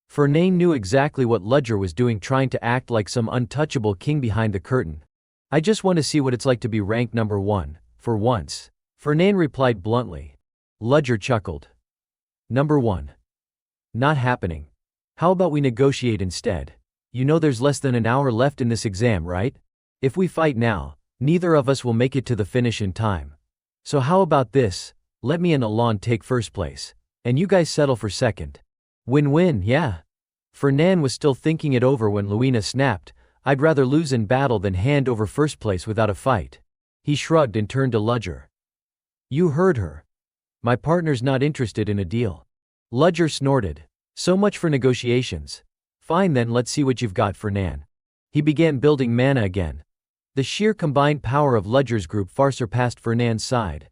Fernan knew exactly what Ludger was doing, trying to act like some untouchable king behind the curtain. I just want to see what it's like to be ranked number 1, for once. Fernan replied bluntly. Ludger chuckled. Number 1. Not happening. How about we negotiate instead? You know there's less than an hour left in this exam, right? If we fight now, neither of us will make it to the finish in time. So how about this? Let me and Alon take first place, and you guys settle for second. Win-win, yeah? Fernan was still thinking it over when Luina snapped, I'd rather lose in battle than hand over first place without a fight. He shrugged and turned to Ludger. You heard her. My partner's not interested in a deal. Ludger snorted. So much for negotiations. Fine then, let's see what you've got, Fernan. He began building mana again. The sheer combined power of Ludger's group far surpassed Fernan's side.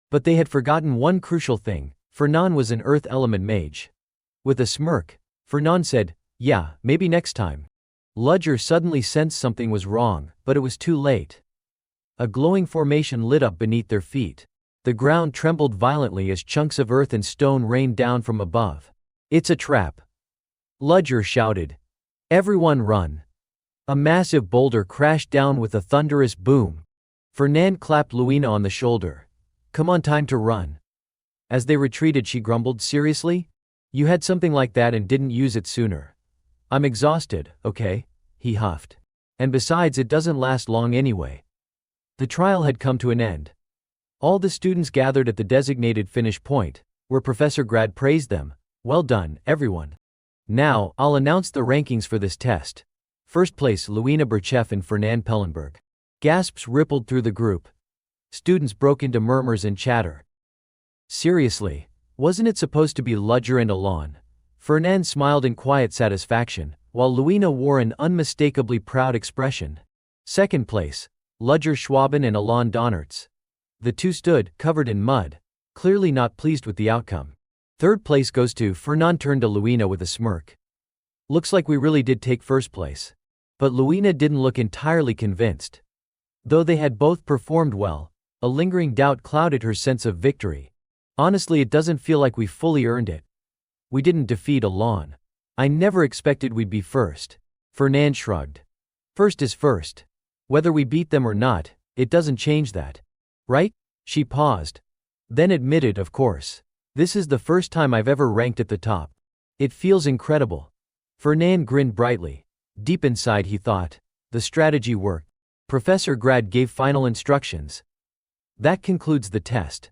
But they had forgotten one crucial thing. Fernan was an earth element mage. With a smirk, Fernan said, yeah, maybe next time. Ludger suddenly sensed something was wrong, but it was too late. A glowing formation lit up beneath their feet. The ground trembled violently as chunks of earth and stone rained down from above. It's a trap. Ludger shouted. Everyone run. A massive boulder crashed down with a thunderous boom. Fernand clapped Luina on the shoulder. Come on, time to run. As they retreated, she grumbled, seriously? You had something like that and didn't use it sooner. I'm exhausted, okay? He huffed. And besides, it doesn't last long anyway. The trial had come to an end. All the students gathered at the designated finish point, where Professor Grad praised them. Well done, everyone. Now, I'll announce the rankings for this test. First place, Luina Berchev and Fernand Pellenberg. Gasps rippled through the group. Students broke into murmurs and chatter. Seriously, wasn't it supposed to be Ludger and Alon? Fernand smiled in quiet satisfaction, while Luina wore an unmistakably proud expression. Second place, Ludger Schwaben and Alon Donnertz. The two stood, covered in mud, clearly not pleased with the outcome. Third place goes to Fernand, turned to Luina with a smirk. Looks like we really did take first place. But Luina didn't look entirely convinced. Though they had both performed well, a lingering doubt clouded her sense of victory. Honestly, it doesn't feel like we fully earned it. We didn't defeat Alon. I never expected we'd be first. Fernand shrugged. First is first. Whether we beat them or not, it doesn't change that. Right? She paused. Then admitted, of course. This is the first time I've ever ranked at the top. It feels incredible. Fernand grinned brightly. Deep inside he thought, the strategy worked. Professor Grad gave final instructions. That concludes the test.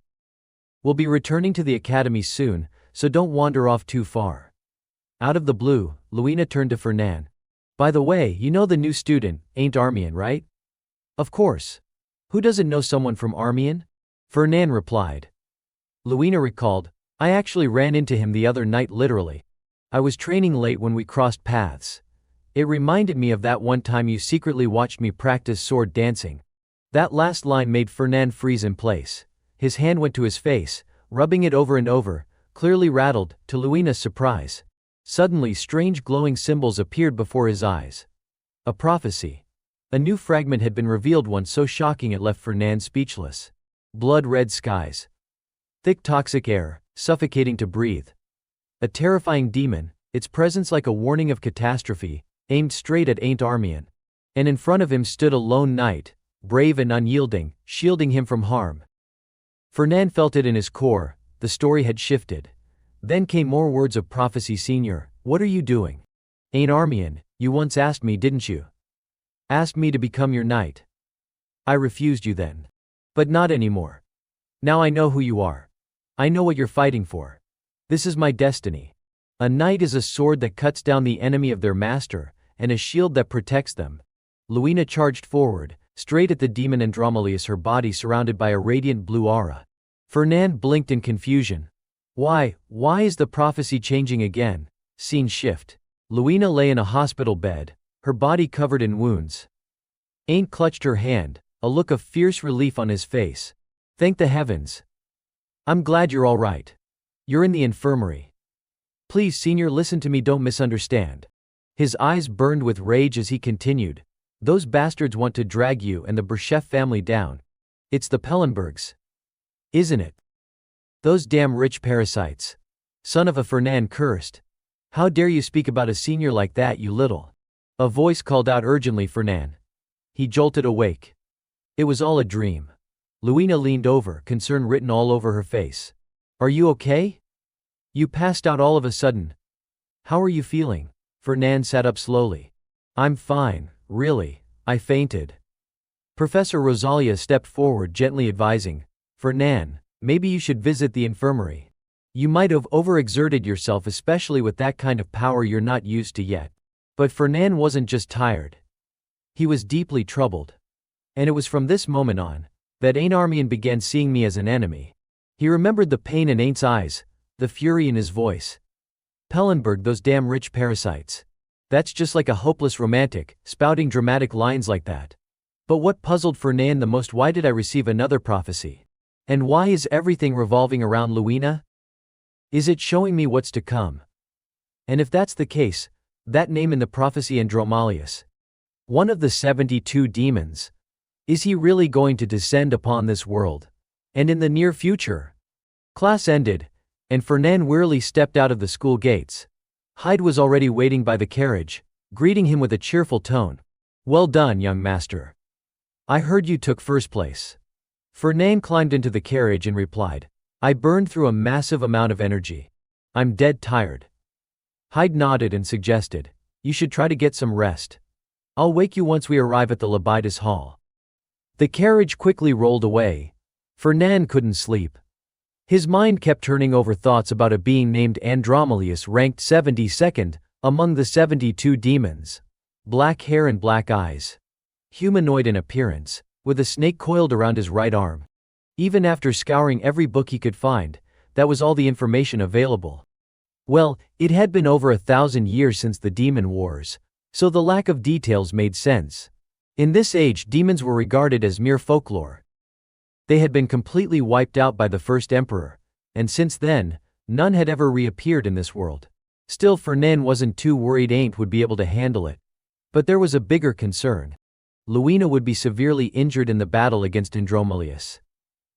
We'll be returning to the academy soon, so don't wander off too far. Out of the blue, Luina turned to Fernand. By the way, you know the new student, ain't Armian, right? Of course. Who doesn't know someone from Armian? Fernand replied. Luina recalled, I actually ran into him the other night, literally. I was training late when we crossed paths. It reminded me of that one time you secretly watched me practice sword dancing. That last line made Fernand freeze in place. His hand went to his face, rubbing it over and over, clearly rattled, to Luina's surprise. Suddenly strange glowing symbols appeared before his eyes. A prophecy. A new fragment had been revealed, one so shocking it left Fernand speechless. Blood-red skies. Thick toxic air, suffocating to breathe. A terrifying demon, its presence like a warning of catastrophe, aimed straight at Ain't Armian. And in front of him stood a lone knight, brave and unyielding, shielding him from harm. Fernand felt it in his core, the story had shifted. Then came more words of prophecy. Senior, what are you doing? Ain't Armian, you once asked me, didn't you? Asked me to become your knight. I refused you then. But not anymore. Now I know who you are. I know what you're fighting for. This is my destiny. A knight is a sword that cuts down the enemy of their master, and a shield that protects them. Luina charged forward, straight at the demon Andromalius, her body surrounded by a radiant blue aura. Fernand blinked in confusion. Why is the prophecy changing again? Scene shift. Luina lay in a hospital bed, her body covered in wounds. Ain't clutched her hand, a look of fierce relief on his face. Thank the heavens. I'm glad you're all right. You're in the infirmary. Please, Senior, listen to me, don't misunderstand. His eyes burned with rage as he continued. Those bastards want to drag you and the Berchev family down. It's the Pellenbergs. Isn't it? Those damn rich parasites. Son of a, Fernand cursed. How dare you speak about a senior like that, you little. A voice called out urgently, Fernand. He jolted awake. It was all a dream. Luina leaned over, concern written all over her face. Are you okay? You passed out all of a sudden. How are you feeling? Fernand sat up slowly. I'm fine, really, I fainted. Professor Rosalia stepped forward, gently advising, Fernand, maybe you should visit the infirmary. You might have overexerted yourself, especially with that kind of power you're not used to yet. But Fernand wasn't just tired. He was deeply troubled. And it was from this moment on that Ain't Armian began seeing me as an enemy. He remembered the pain in Ain't's eyes, the fury in his voice. Pellenberg, those damn rich parasites. That's just like a hopeless romantic, spouting dramatic lines like that. But what puzzled Fernand the most, why did I receive another prophecy? And why is everything revolving around Luina? Is it showing me what's to come? And if that's the case, that name in the prophecy, Andromalius, one of the 72 demons, is he really going to descend upon this world? And in the near future? Class ended, and Fernand wearily stepped out of the school gates. Hyde was already waiting by the carriage, greeting him with a cheerful tone. Well done, young master. I heard you took first place. Fernan climbed into the carriage and replied, I burned through a massive amount of energy. I'm dead tired. Hyde nodded and suggested, you should try to get some rest. I'll wake you once we arrive at the Labidas Hall. The carriage quickly rolled away. Fernan couldn't sleep. His mind kept turning over thoughts about a being named Andromalius ranked 72nd among the 72 demons. Black hair and black eyes. Humanoid in appearance, with a snake coiled around his right arm. Even after scouring every book he could find, that was all the information available. Well, it had been over 1,000 years since the Demon Wars, so the lack of details made sense. In this age, demons were regarded as mere folklore. They had been completely wiped out by the first emperor, and since then, none had ever reappeared in this world. Still, Fernan wasn't too worried Ain't would be able to handle it. But there was a bigger concern. Luina would be severely injured in the battle against Andromalius.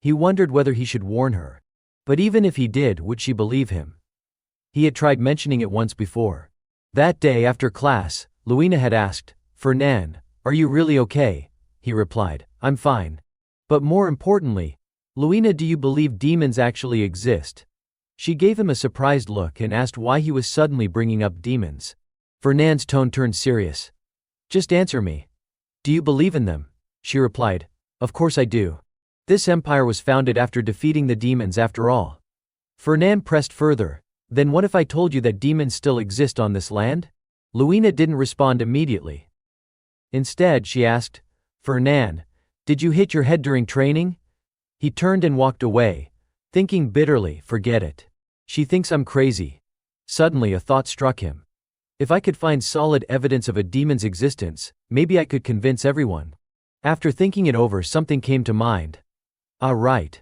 He wondered whether he should warn her. But even if he did, would she believe him? He had tried mentioning it once before. That day after class, Luina had asked, Fernan, are you really okay? He replied, I'm fine. But more importantly, Luina, do you believe demons actually exist? She gave him a surprised look and asked why he was suddenly bringing up demons. Fernan's tone turned serious. Just answer me. Do you believe in them? She replied, Of course I do. This empire was founded after defeating the demons after all. Fernan pressed further. Then what if I told you that demons still exist on this land? Luina didn't respond immediately. Instead, she asked, Fernan, did you hit your head during training? He turned and walked away, thinking bitterly, forget it. She thinks I'm crazy. Suddenly a thought struck him. If I could find solid evidence of a demon's existence, maybe I could convince everyone. After thinking it over, something came to mind. Ah, right.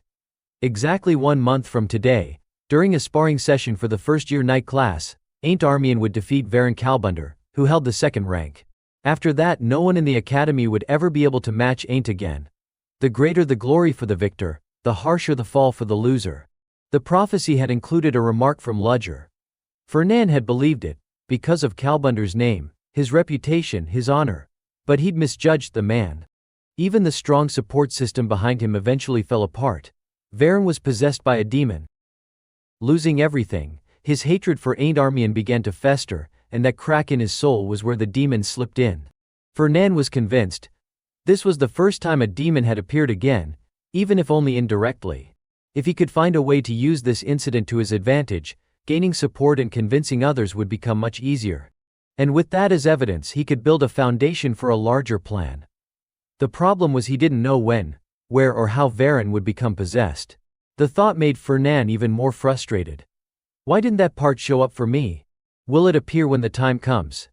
Exactly 1 month from today, during a sparring session for the first-year night class, Ain't Armian would defeat Varen Kalbunder, who held the second rank. After that, no one in the academy would ever be able to match Ain't again. The greater the glory for the victor, the harsher the fall for the loser. The prophecy had included a remark from Ludger. Fernan had believed it, because of Kalbunder's name, his reputation, his honor. But he'd misjudged the man. Even the strong support system behind him eventually fell apart. Varen was possessed by a demon. Losing everything, his hatred for Ain't Armian began to fester, and that crack in his soul was where the demon slipped in. Fernan was convinced. This was the first time a demon had appeared again, even if only indirectly. If he could find a way to use this incident to his advantage, gaining support and convincing others would become much easier. And with that as evidence, he could build a foundation for a larger plan. The problem was he didn't know when, where or how Varen would become possessed. The thought made Fernan even more frustrated. Why didn't that part show up for me? Will it appear when the time comes?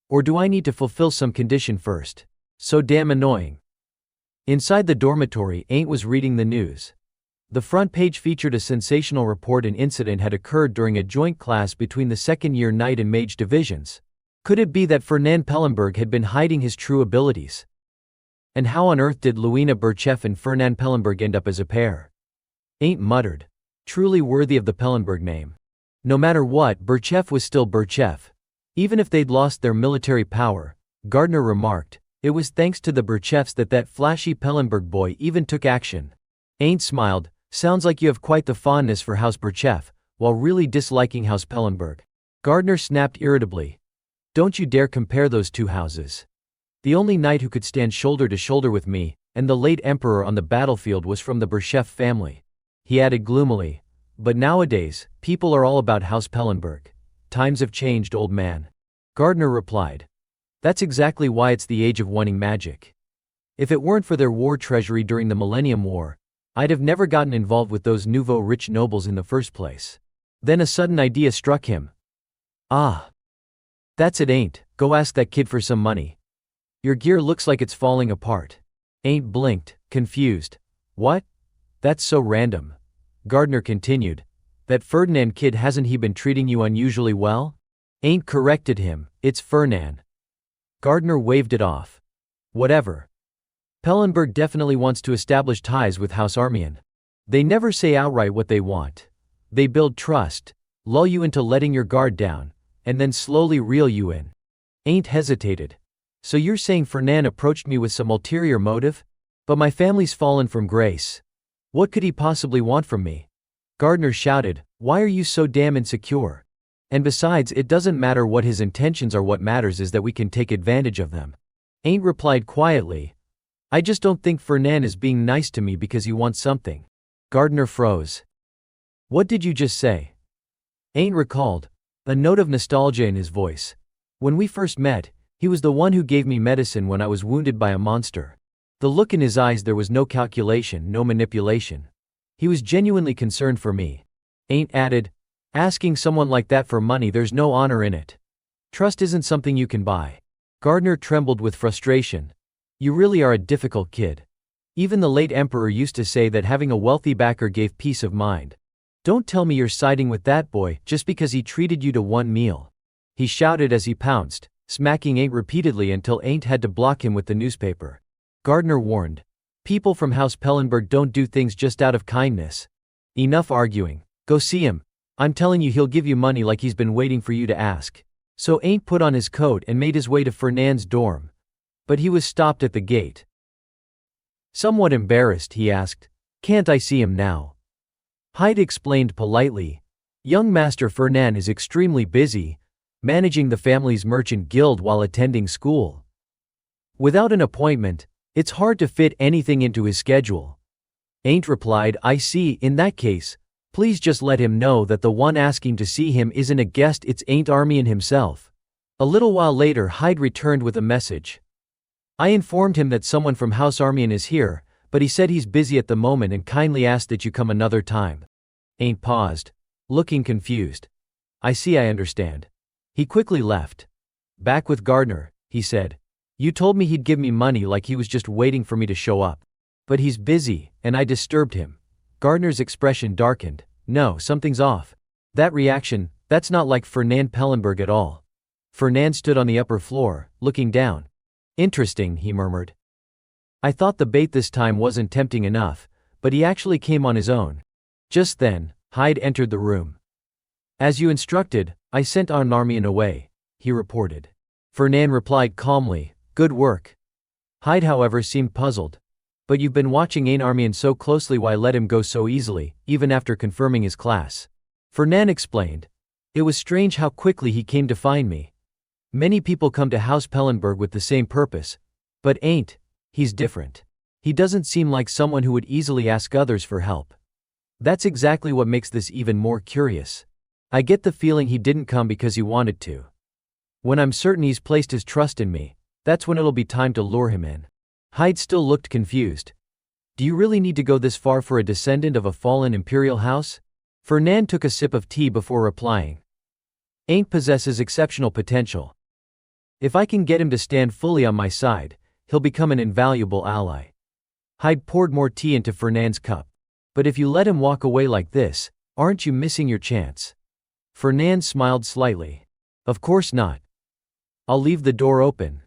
Or do I need to fulfill some condition first? So damn annoying. Inside the dormitory, Ain't was reading the news. The front page featured a sensational report an incident had occurred during a joint class between the second-year Knight and Mage divisions. Could it be that Fernan Pellenberg had been hiding his true abilities? And how on earth did Luina Burchef and Fernan Pellenberg end up as a pair? Ain't muttered. Truly worthy of the Pellenberg name. No matter what, Burchef was still Burchef. Even if they'd lost their military power, Gardner remarked, it was thanks to the Burchefs that flashy Pellenberg boy even took action. Ain't smiled, sounds like you have quite the fondness for House Burchef, while really disliking House Pellenberg. Gardner snapped irritably. Don't you dare compare those two houses. The only knight who could stand shoulder to shoulder with me, and the late emperor on the battlefield was from the Burchef family. He added gloomily, but nowadays, people are all about House Pellenberg. Times have changed, old man. Gardner replied. That's exactly why it's the age of wanting magic. If it weren't for their war treasury during the Millennium War, I'd have never gotten involved with those nouveau rich nobles in the first place. Then a sudden idea struck him. Ah. That's it, Ain't. Go ask that kid for some money. Your gear looks like it's falling apart. Ain't blinked, confused. What? That's so random. Gardner continued. That Ferdinand kid, hasn't he been treating you unusually well? Ain't corrected him, it's Fernan. Gardner waved it off. Whatever. Pellenberg definitely wants to establish ties with House Armian. They never say outright what they want. They build trust, lull you into letting your guard down, and then slowly reel you in. Ain't hesitated. So you're saying Fernan approached me with some ulterior motive? But my family's fallen from grace. What could he possibly want from me? Gardner shouted, why are you so damn insecure? And besides, it doesn't matter what his intentions are, what matters is that we can take advantage of them. Ain't replied quietly, I just don't think Fernan is being nice to me because he wants something. Gardner froze. What did you just say? Ain't recalled, a note of nostalgia in his voice. When we first met, he was the one who gave me medicine when I was wounded by a monster. The look in his eyes, there was no calculation, no manipulation. He was genuinely concerned for me. Ain't added, asking someone like that for money, there's no honor in it. Trust isn't something you can buy. Gardner trembled with frustration. You really are a difficult kid. Even the late emperor used to say that having a wealthy backer gave peace of mind. Don't tell me you're siding with that boy just because he treated you to one meal. He shouted as he pounced, smacking Ain't repeatedly until Ain't had to block him with the newspaper. Gardner warned. People from House Pellenberg don't do things just out of kindness. Enough arguing. Go see him. I'm telling you, he'll give you money like he's been waiting for you to ask. So Ain't put on his coat and made his way to Fernand's dorm. But he was stopped at the gate. Somewhat embarrassed, he asked, can't I see him now? Hyde explained politely. Young Master Fernand is extremely busy, managing the family's merchant guild while attending school. Without an appointment, it's hard to fit anything into his schedule. Ain't replied, I see, in that case, please just let him know that the one asking to see him isn't a guest, it's Ain't Armian himself. A little while later, Hyde returned with a message. I informed him that someone from House Armian is here, but he said he's busy at the moment and kindly asked that you come another time. Ain't paused, looking confused. I see, I understand. He quickly left. Back with Gardner, he said. You told me he'd give me money like he was just waiting for me to show up. But he's busy, and I disturbed him. Gardner's expression darkened. No, something's off. That reaction, that's not like Fernand Pellenberg at all. Fernand stood on the upper floor, looking down. Interesting, he murmured. I thought the bait this time wasn't tempting enough, but he actually came on his own. Just then, Hyde entered the room. As you instructed, I sent An Armian away, he reported. Fernand replied calmly, good work. Hyde, however, seemed puzzled. But you've been watching An Armian so closely, why let him go so easily, even after confirming his class? Fernand explained. It was strange how quickly he came to find me. Many people come to House Pellenberg with the same purpose. But Ain't, he's different. He doesn't seem like someone who would easily ask others for help. That's exactly what makes this even more curious. I get the feeling he didn't come because he wanted to. When I'm certain he's placed his trust in me, that's when it'll be time to lure him in. Hyde still looked confused. Do you really need to go this far for a descendant of a fallen imperial house? Fernand took a sip of tea before replying. Ain't possesses exceptional potential. If I can get him to stand fully on my side, he'll become an invaluable ally. Hyde poured more tea into Fernand's cup. But if you let him walk away like this, aren't you missing your chance? Fernand smiled slightly. Of course not. I'll leave the door open.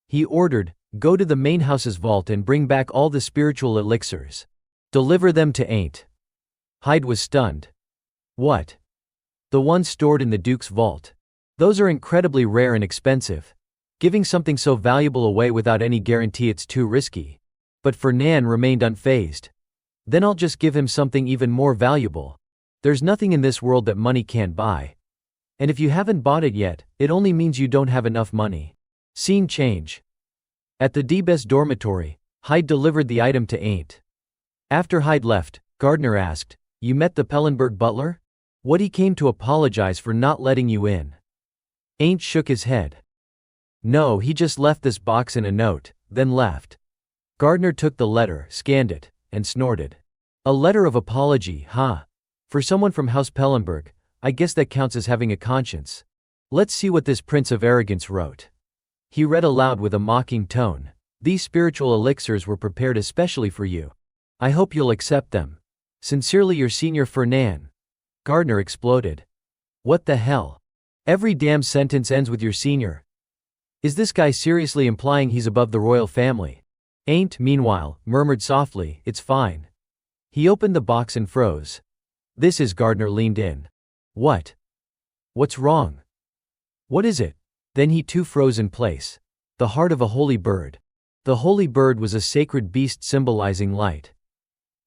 He ordered, go to the main house's vault and bring back all the spiritual elixirs. Deliver them to Ain't. Hyde was stunned. What? The ones stored in the Duke's vault. Those are incredibly rare and expensive. Giving something so valuable away without any guarantee, it's too risky. But Fernand remained unfazed. Then I'll just give him something even more valuable. There's nothing in this world that money can't buy. And if you haven't bought it yet, it only means you don't have enough money. Scene change. At the D-Best dormitory, Hyde delivered the item to Ain't. After Hyde left, Gardner asked, you met the Pellenberg butler? What, he came to apologize for not letting you in? Ain't shook his head. No, he just left this box and a note, then left. Gardner took the letter, scanned it, and snorted. A letter of apology, huh? For someone from House Pellenberg, I guess that counts as having a conscience. Let's see what this Prince of Arrogance wrote. He read aloud with a mocking tone. These spiritual elixirs were prepared especially for you. I hope you'll accept them. Sincerely, your senior Fernand. Gardner exploded. What the hell? Every damn sentence ends with your senior. Is this guy seriously implying he's above the royal family? Ain't, meanwhile, murmured softly, it's fine. He opened the box and froze. This is. Gardner leaned in. What? What's wrong? What is it? Then he too froze in place. The heart of a holy bird. The holy bird was a sacred beast symbolizing light.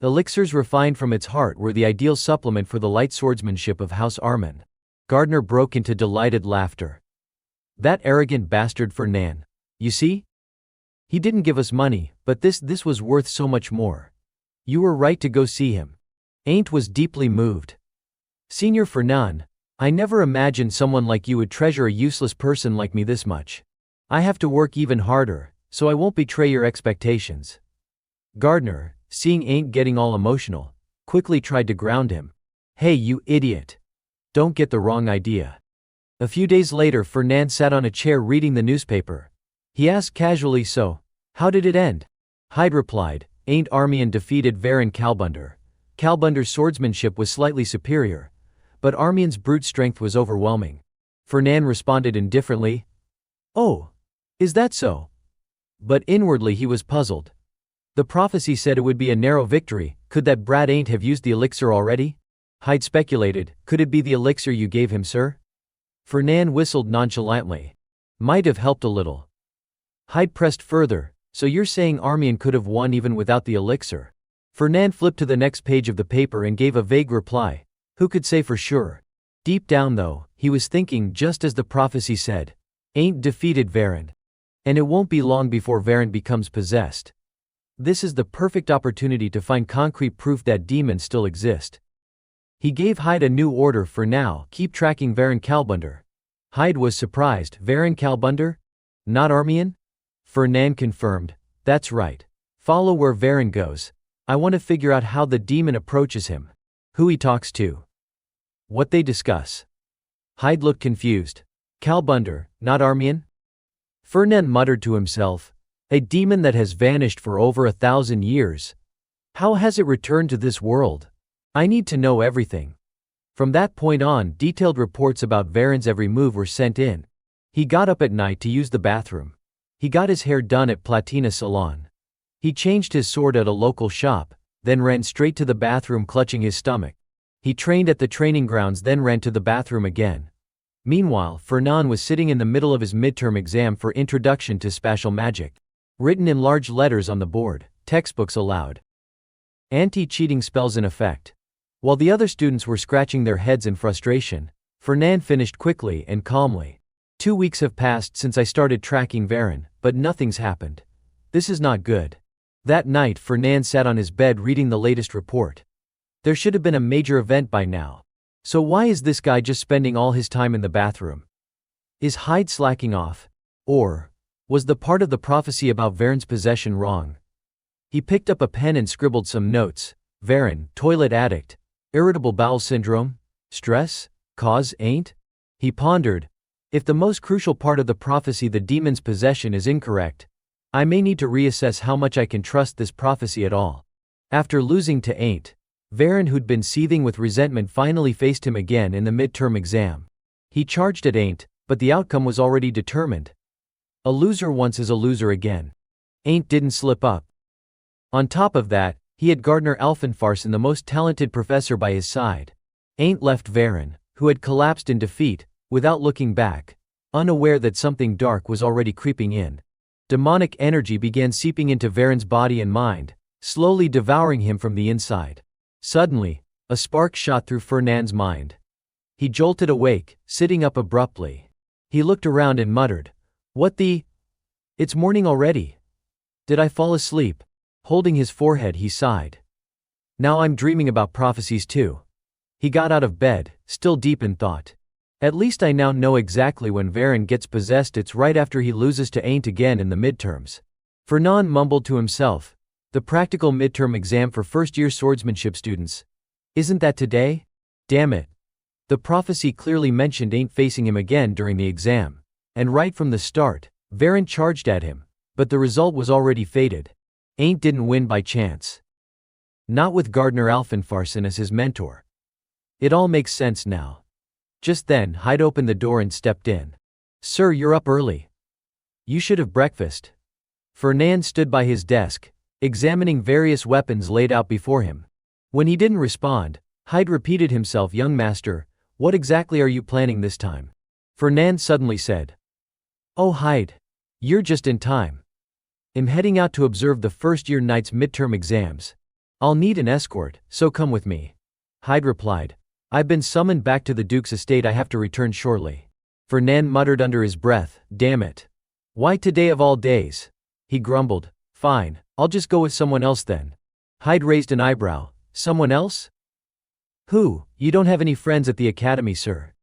Elixirs refined from its heart were the ideal supplement for the light swordsmanship of House Armin. Gardner broke into delighted laughter. That arrogant bastard Fernan. You see? He didn't give us money, but this was worth so much more. You were right to go see him. Ain't was deeply moved. Senior Fernan, I never imagined someone like you would treasure a useless person like me this much. I have to work even harder, so I won't betray your expectations. Gardner, seeing Ain't getting all emotional, quickly tried to ground him. Hey, you idiot. Don't get the wrong idea. A few days later, Fernan sat on a chair reading the newspaper. He asked casually, so, how did it end? Hyde replied, Ain't Armian defeated Varin Kalbunder. Kalbunder's swordsmanship was slightly superior, but Armian's brute strength was overwhelming. Fernan responded indifferently. Oh, is that so? But inwardly he was puzzled. The prophecy said it would be a narrow victory. Could that brat Ain't have used the elixir already? Hyde speculated, could it be the elixir you gave him, sir? Fernan whistled nonchalantly. Might have helped a little. Hyde pressed further, so you're saying Armian could have won even without the elixir? Fernan flipped to the next page of the paper and gave a vague reply. Who could say for sure? Deep down though, he was thinking just as the prophecy said. Ain't defeated Varin. And it won't be long before Varin becomes possessed. This is the perfect opportunity to find concrete proof that demons still exist. He gave Hyde a new order for now, keep tracking Varin Kalbunder. Hyde was surprised. Varin Kalbunder? Not Armian? Fernan confirmed. That's right. Follow where Varin goes. I want to figure out how the demon approaches him. Who he talks to. What they discuss. Hyde looked confused. Kalbunder, not Armian? Fernan muttered to himself. A demon that has vanished for over 1,000 years. How has it returned to this world? I need to know everything. From that point on, detailed reports about Varin's every move were sent in. He got up at night to use the bathroom. He got his hair done at Platina Salon. He changed his sword at a local shop, then ran straight to the bathroom clutching his stomach. He trained at the training grounds, then ran to the bathroom again. Meanwhile, Fernan was sitting in the middle of his midterm exam for Introduction to Spatial Magic. Written in large letters on the board, textbooks allowed. Anti-cheating spells in effect. While the other students were scratching their heads in frustration, Fernan finished quickly and calmly. 2 weeks have passed since I started tracking Varin, but nothing's happened. This is not good. That night, Fernan sat on his bed reading the latest report. There should have been a major event by now. So why is this guy just spending all his time in the bathroom? Is Hyde slacking off? Or was the part of the prophecy about Varin's possession wrong? He picked up a pen and scribbled some notes. Varin, toilet addict, irritable bowel syndrome, stress, cause Ain't? He pondered. If the most crucial part of the prophecy, the demon's possession, is incorrect, I may need to reassess how much I can trust this prophecy at all. After losing to Ain't, Varin, who'd been seething with resentment, finally faced him again in the midterm exam. He charged at Ain't, but the outcome was already determined. A loser once is a loser again. Ain't didn't slip up. On top of that, he had Gardner Alphenfarson, the most talented professor, by his side. Ain't left Varin, who had collapsed in defeat, without looking back, unaware that something dark was already creeping in. Demonic energy began seeping into Varin's body and mind, slowly devouring him from the inside. Suddenly, a spark shot through Fernan's mind. He jolted awake, sitting up abruptly. He looked around and muttered, "What the? It's morning already. Did I fall asleep?" Holding his forehead, he sighed. Now I'm dreaming about prophecies too. He got out of bed, still deep in thought. At least I now know exactly when Varin gets possessed. It's right after he loses to Ain't again in the midterms. Fernan mumbled to himself. The practical midterm exam for first-year swordsmanship students. Isn't that today? Damn it. The prophecy clearly mentioned Ain't facing him again during the exam. And right from the start, Varin charged at him, but the result was already fated. Ain't didn't win by chance. Not with Gardner Alphenfarson as his mentor. It all makes sense now. Just then, Hyde opened the door and stepped in. "Sir, you're up early. You should have breakfast." Fernan stood by his desk, examining various weapons laid out before him. When he didn't respond, Hyde repeated himself, "Young master, what exactly are you planning this time?" Fernan suddenly said, "Oh Hyde. You're just in time. I'm heading out to observe the first-year Knight's midterm exams. I'll need an escort, so come with me. Hyde replied. I've been summoned back to the Duke's estate. I have to return shortly. Fernand muttered under his breath, damn it. Why today of all days? He grumbled. Fine, I'll just go with someone else then. Hyde raised an eyebrow. Someone else? Who? You don't have any friends at the academy, sir.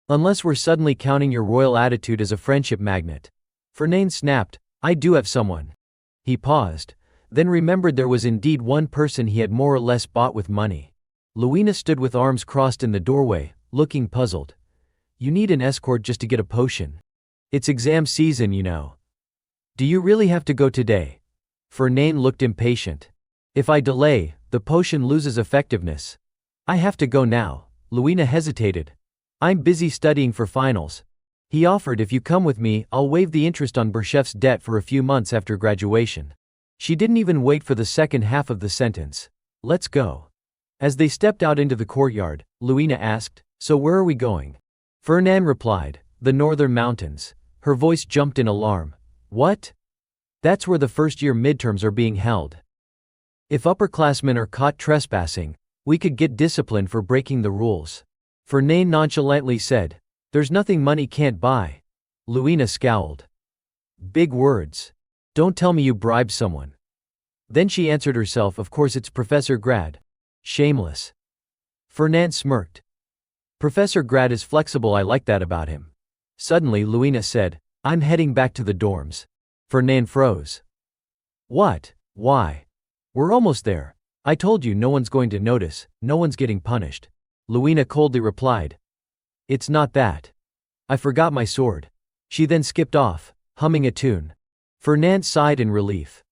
Unless we're suddenly counting your royal attitude as a friendship magnet. Fernand snapped. I do have someone. He paused, then remembered there was indeed one person he had more or less bought with money. Louina stood with arms crossed in the doorway, looking puzzled. You need an escort just to get a potion. It's exam season, you know. Do you really have to go today? Fernand looked impatient. If I delay, the potion loses effectiveness. I have to go now. Louina hesitated. I'm busy studying for finals. He offered, if you come with me, I'll waive the interest on Berchef's debt for a few months after graduation. She didn't even wait for the second half of the sentence. Let's go. As they stepped out into the courtyard, Louina asked, so where are we going? Fernand replied, the northern mountains. Her voice jumped in alarm. What? That's where the first-year midterms are being held. If upperclassmen are caught trespassing, we could get disciplined for breaking the rules. Fernand nonchalantly said, there's nothing money can't buy. Louina scowled. Big words. Don't tell me you bribed someone. Then she answered herself, of course it's Professor Grad. Shameless. Fernand smirked. Professor Grad is flexible, I like that about him. Suddenly Louina said, I'm heading back to the dorms. Fernand froze. What? Why? We're almost there. I told you no one's going to notice, no one's getting punished. Louina coldly replied. It's not that. I forgot my sword. She then skipped off, humming a tune. Fernand sighed in relief.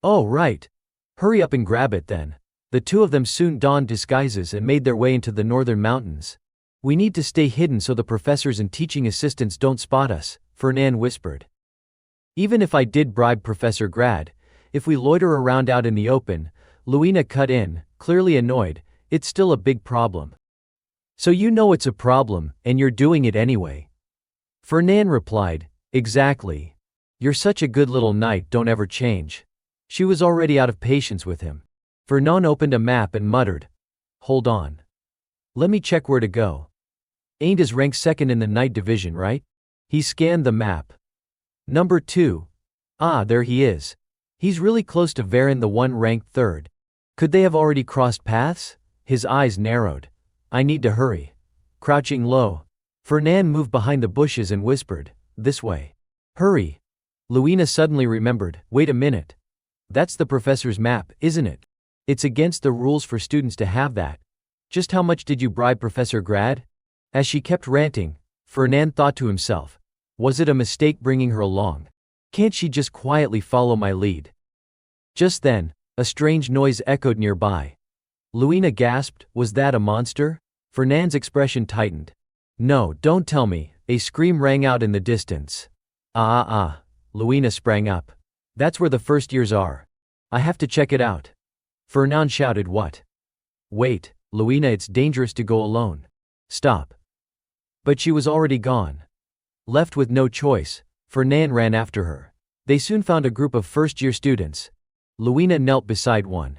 Oh right. Hurry up and grab it then. The two of them soon donned disguises and made their way into the northern mountains. We need to stay hidden so the professors and teaching assistants don't spot us, Fernand whispered. Even if I did bribe Professor Grad, if we loiter around out in the open, Louina cut in, clearly annoyed, it's still a big problem. So you know it's a problem, and you're doing it anyway. Fernand replied, exactly. You're such a good little knight, don't ever change. She was already out of patience with him. Fernand opened a map and muttered. Hold on. Let me check where to go. Ain't is ranked second in the knight division, right? He scanned the map. Number 2. Ah, there he is. He's really close to Varin, the one ranked third. Could they have already crossed paths? His eyes narrowed. I need to hurry. Crouching low, Fernand moved behind the bushes and whispered, this way. Hurry. Louina suddenly remembered, wait a minute. That's the professor's map, isn't it? It's against the rules for students to have that. Just how much did you bribe Professor Grad? As she kept ranting, Fernand thought to himself, was it a mistake bringing her along? Can't she just quietly follow my lead? Just then, a strange noise echoed nearby. Louina gasped, was that a monster? Fernand's expression tightened. No, don't tell me, a scream rang out in the distance. Louina sprang up. That's where the first years are. I have to check it out. Fernand shouted, what? Wait, Louina, it's dangerous to go alone. Stop. But she was already gone. Left with no choice, Fernand ran after her. They soon found a group of first-year students. Louina knelt beside one.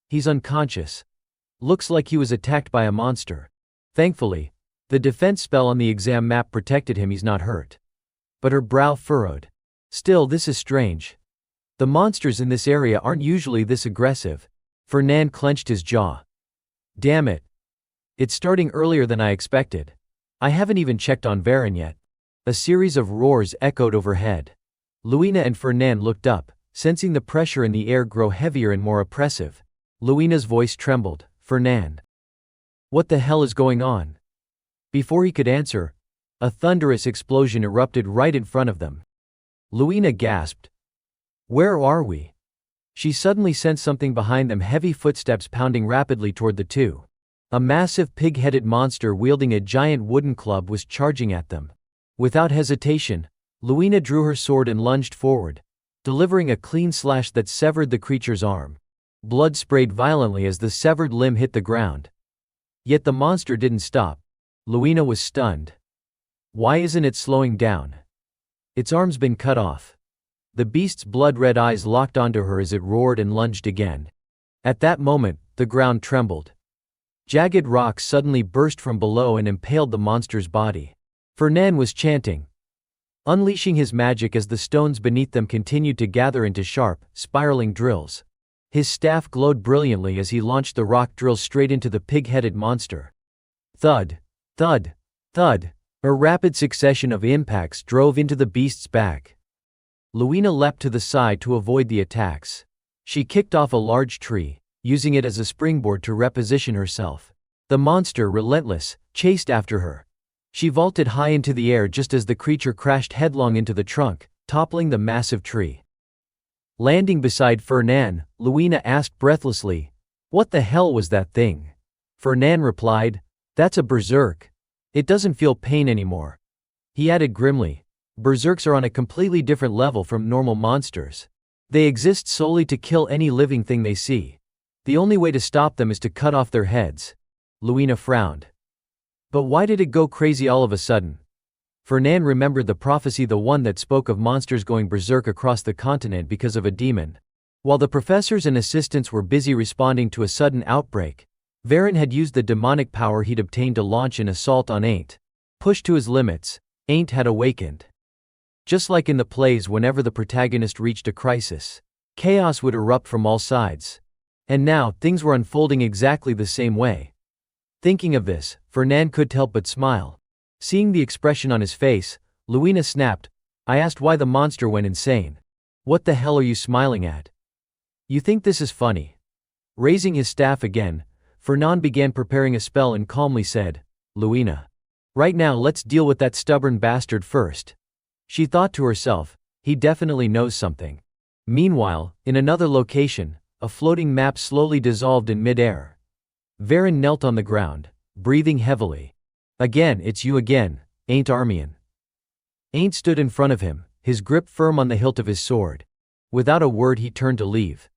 He's unconscious. Looks like he was attacked by a monster. Thankfully, the defense spell on the exam map protected him, he's not hurt. But her brow furrowed. Still, this is strange. The monsters in this area aren't usually this aggressive. Fernand clenched his jaw. Damn it. It's starting earlier than I expected. I haven't even checked on Varin yet. A series of roars echoed overhead. Louina and Fernand looked up, sensing the pressure in the air grow heavier and more oppressive. Louina's voice trembled. Fernand. What the hell is going on? Before he could answer, a thunderous explosion erupted right in front of them. Louina gasped. Where are we? She suddenly sensed something behind them, heavy footsteps pounding rapidly toward the two. A massive pig-headed monster wielding a giant wooden club was charging at them. Without hesitation, Louina drew her sword and lunged forward, delivering a clean slash that severed the creature's arm. Blood sprayed violently as the severed limb hit the ground. Yet the monster didn't stop. Louina was stunned. Why isn't it slowing down? Its arm's been cut off. The beast's blood-red eyes locked onto her as it roared and lunged again. At that moment, the ground trembled. Jagged rocks suddenly burst from below and impaled the monster's body. Fernan was chanting, unleashing his magic as the stones beneath them continued to gather into sharp, spiraling drills. His staff glowed brilliantly as he launched the rock drills straight into the pig-headed monster. Thud, thud, thud. A rapid succession of impacts drove into the beast's back. Luina leapt to the side to avoid the attacks. She kicked off a large tree, using it as a springboard to reposition herself. The monster, relentless, chased after her. She vaulted high into the air just as the creature crashed headlong into the trunk, toppling the massive tree. Landing beside Fernan, Luina asked breathlessly, "What the hell was that thing?" Fernan replied, "That's a berserk. It doesn't feel pain anymore." He added grimly, "Berserks are on a completely different level from normal monsters. They exist solely to kill any living thing they see. The only way to stop them is to cut off their heads." Luina frowned. "But why did it go crazy all of a sudden?" Fernan remembered the prophecy, the one that spoke of monsters going berserk across the continent because of a demon. While the professors and assistants were busy responding to a sudden outbreak, Varen had used the demonic power he'd obtained to launch an assault on Ain't. Pushed to his limits, Ain't had awakened. Just like in the plays, whenever the protagonist reached a crisis, chaos would erupt from all sides. And now, things were unfolding exactly the same way. Thinking of this, Fernan couldn't help but smile. Seeing the expression on his face, Luina snapped, "I asked why the monster went insane. What the hell are you smiling at? You think this is funny?" Raising his staff again, Fernan began preparing a spell and calmly said, "Luina. Right now let's deal with that stubborn bastard first." She thought to herself, he definitely knows something. Meanwhile, in another location, a floating map slowly dissolved in mid-air. Varen knelt on the ground, breathing heavily. "Again, it's you again, Ain't Armian." Ain't stood in front of him, his grip firm on the hilt of his sword. Without a word he turned to leave.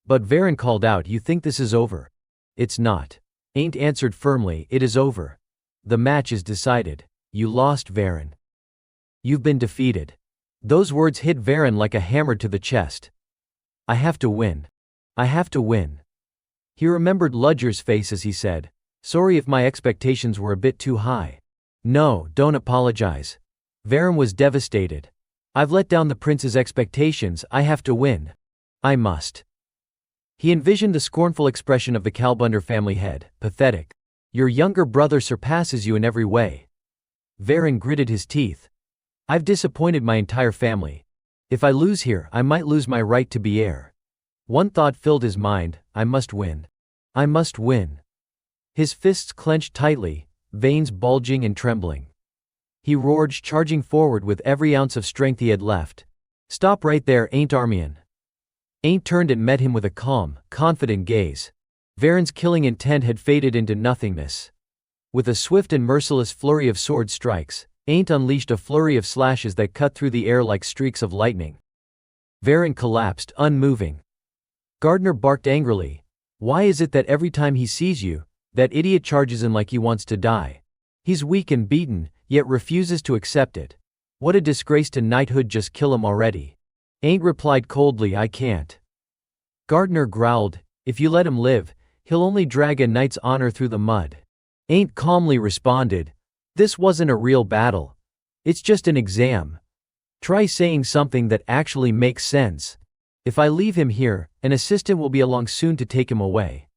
But Varen called out, "You think this is over?" "It's not." Ain't answered firmly, "It is over. The match is decided. You lost, Varen. You've been defeated." Those words hit Varen like a hammer to the chest. "I have to win. I have to win." He remembered Ludger's face as he said, "Sorry if my expectations were a bit too high." "No, don't apologize." Varen was devastated. "I've let down the prince's expectations. I have to win. I must." He envisioned the scornful expression of the Kalbunder family head. "Pathetic. Your younger brother surpasses you in every way." Varen gritted his teeth. "I've disappointed my entire family. If I lose here, I might lose my right to be heir." One thought filled his mind, "I must win. I must win." His fists clenched tightly, veins bulging and trembling. He roared, charging forward with every ounce of strength he had left. "Stop right there, Ain't Armian." Ain't turned and met him with a calm, confident gaze. Varen's killing intent had faded into nothingness. With a swift and merciless flurry of sword strikes, Ain't unleashed a flurry of slashes that cut through the air like streaks of lightning. Varen collapsed, unmoving. Gardner barked angrily. "Why is it that every time he sees you, that idiot charges in like he wants to die? He's weak and beaten, yet refuses to accept it. What a disgrace to knighthood, just kill him already." Ain't replied coldly, "I can't." Gardner growled, "If you let him live, he'll only drag a knight's honor through the mud." Ain't calmly responded, "This wasn't a real battle. It's just an exam. Try saying something that actually makes sense. If I leave him here, an assistant will be along soon to take him away."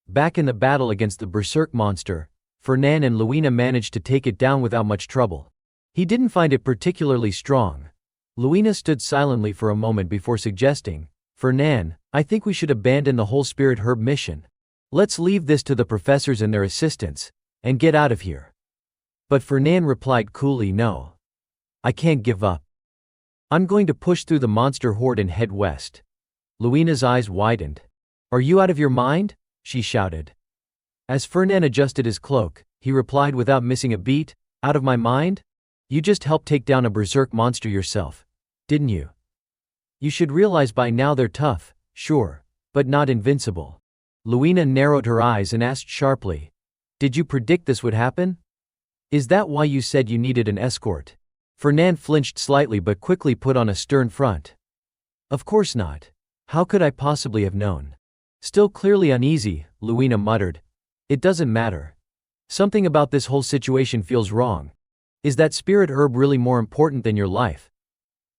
Back in the battle against the berserk monster, Fernan and Luina managed to take it down without much trouble. He didn't find it particularly strong. Luina stood silently for a moment before suggesting, "Fernan, I think we should abandon the whole spirit herb mission. Let's leave this to the professors and their assistants, and get out of here." But Fernan replied coolly, "No. I can't give up. I'm going to push through the monster horde and head west." Luina's eyes widened. "Are you out of your mind?" she shouted. As Fernan adjusted his cloak, he replied without missing a beat, "Out of my mind? You just helped take down a berserk monster yourself, didn't you? You should realize by now they're tough, sure, but not invincible." Luina narrowed her eyes and asked sharply, "Did you predict this would happen? Is that why you said you needed an escort?" Fernan flinched slightly but quickly put on a stern front. Of course not. How could I possibly have known? Still clearly uneasy, Luina muttered. It doesn't matter. Something about this whole situation feels wrong. Is that spirit herb really more important than your life?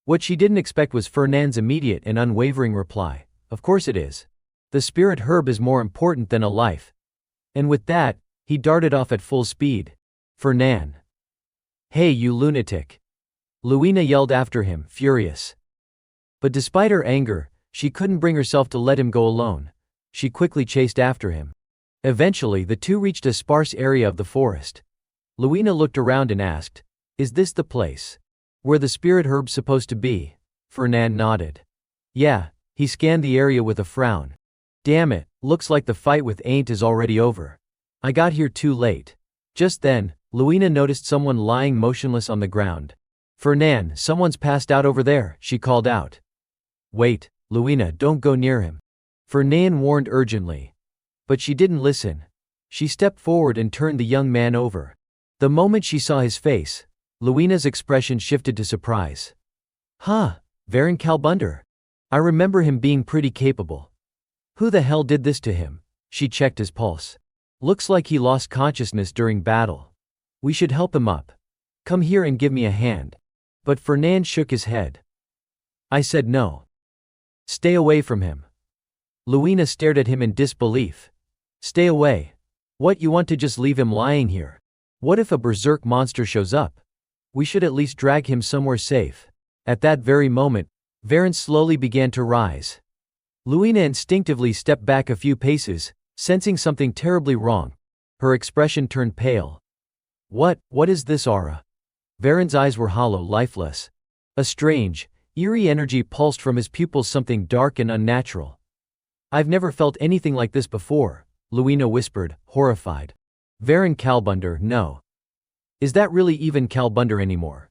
What she didn't expect was Fernand's immediate and unwavering reply. Of course it is. The spirit herb is more important than a life. And with that, he darted off at full speed. Fernand. Hey, you lunatic. Luina yelled after him, furious. But despite her anger, she couldn't bring herself to let him go alone. She quickly chased after him. Eventually, the two reached a sparse area of the forest. Luina looked around and asked, "Is this the place where the spirit herb's supposed to be?" Fernand nodded. Yeah, he scanned the area with a frown. Damn it, looks like the fight with Ain't is already over. I got here too late. Just then, Luina noticed someone lying motionless on the ground. Fernand, someone's passed out over there, she called out. Wait, Luina, don't go near him. Fernand warned urgently. But she didn't listen. She stepped forward and turned the young man over. The moment she saw his face, Luina's expression shifted to surprise. Huh, Varen Kalbunder. I remember him being pretty capable. Who the hell did this to him? She checked his pulse. Looks like he lost consciousness during battle. We should help him up. Come here and give me a hand. But Fernand shook his head. I said no. Stay away from him. Luina stared at him in disbelief. Stay away. What, you want to just leave him lying here? What if a berserk monster shows up? We should at least drag him somewhere safe. At that very moment, Varen slowly began to rise. Luina instinctively stepped back a few paces, sensing something terribly wrong. Her expression turned pale. What is this aura? Varen's eyes were hollow, lifeless. A strange, eerie energy pulsed from his pupils, something dark and unnatural. I've never felt anything like this before, Luina whispered, horrified. Varen Kalbunder, no. Is that really even Kalbunder anymore?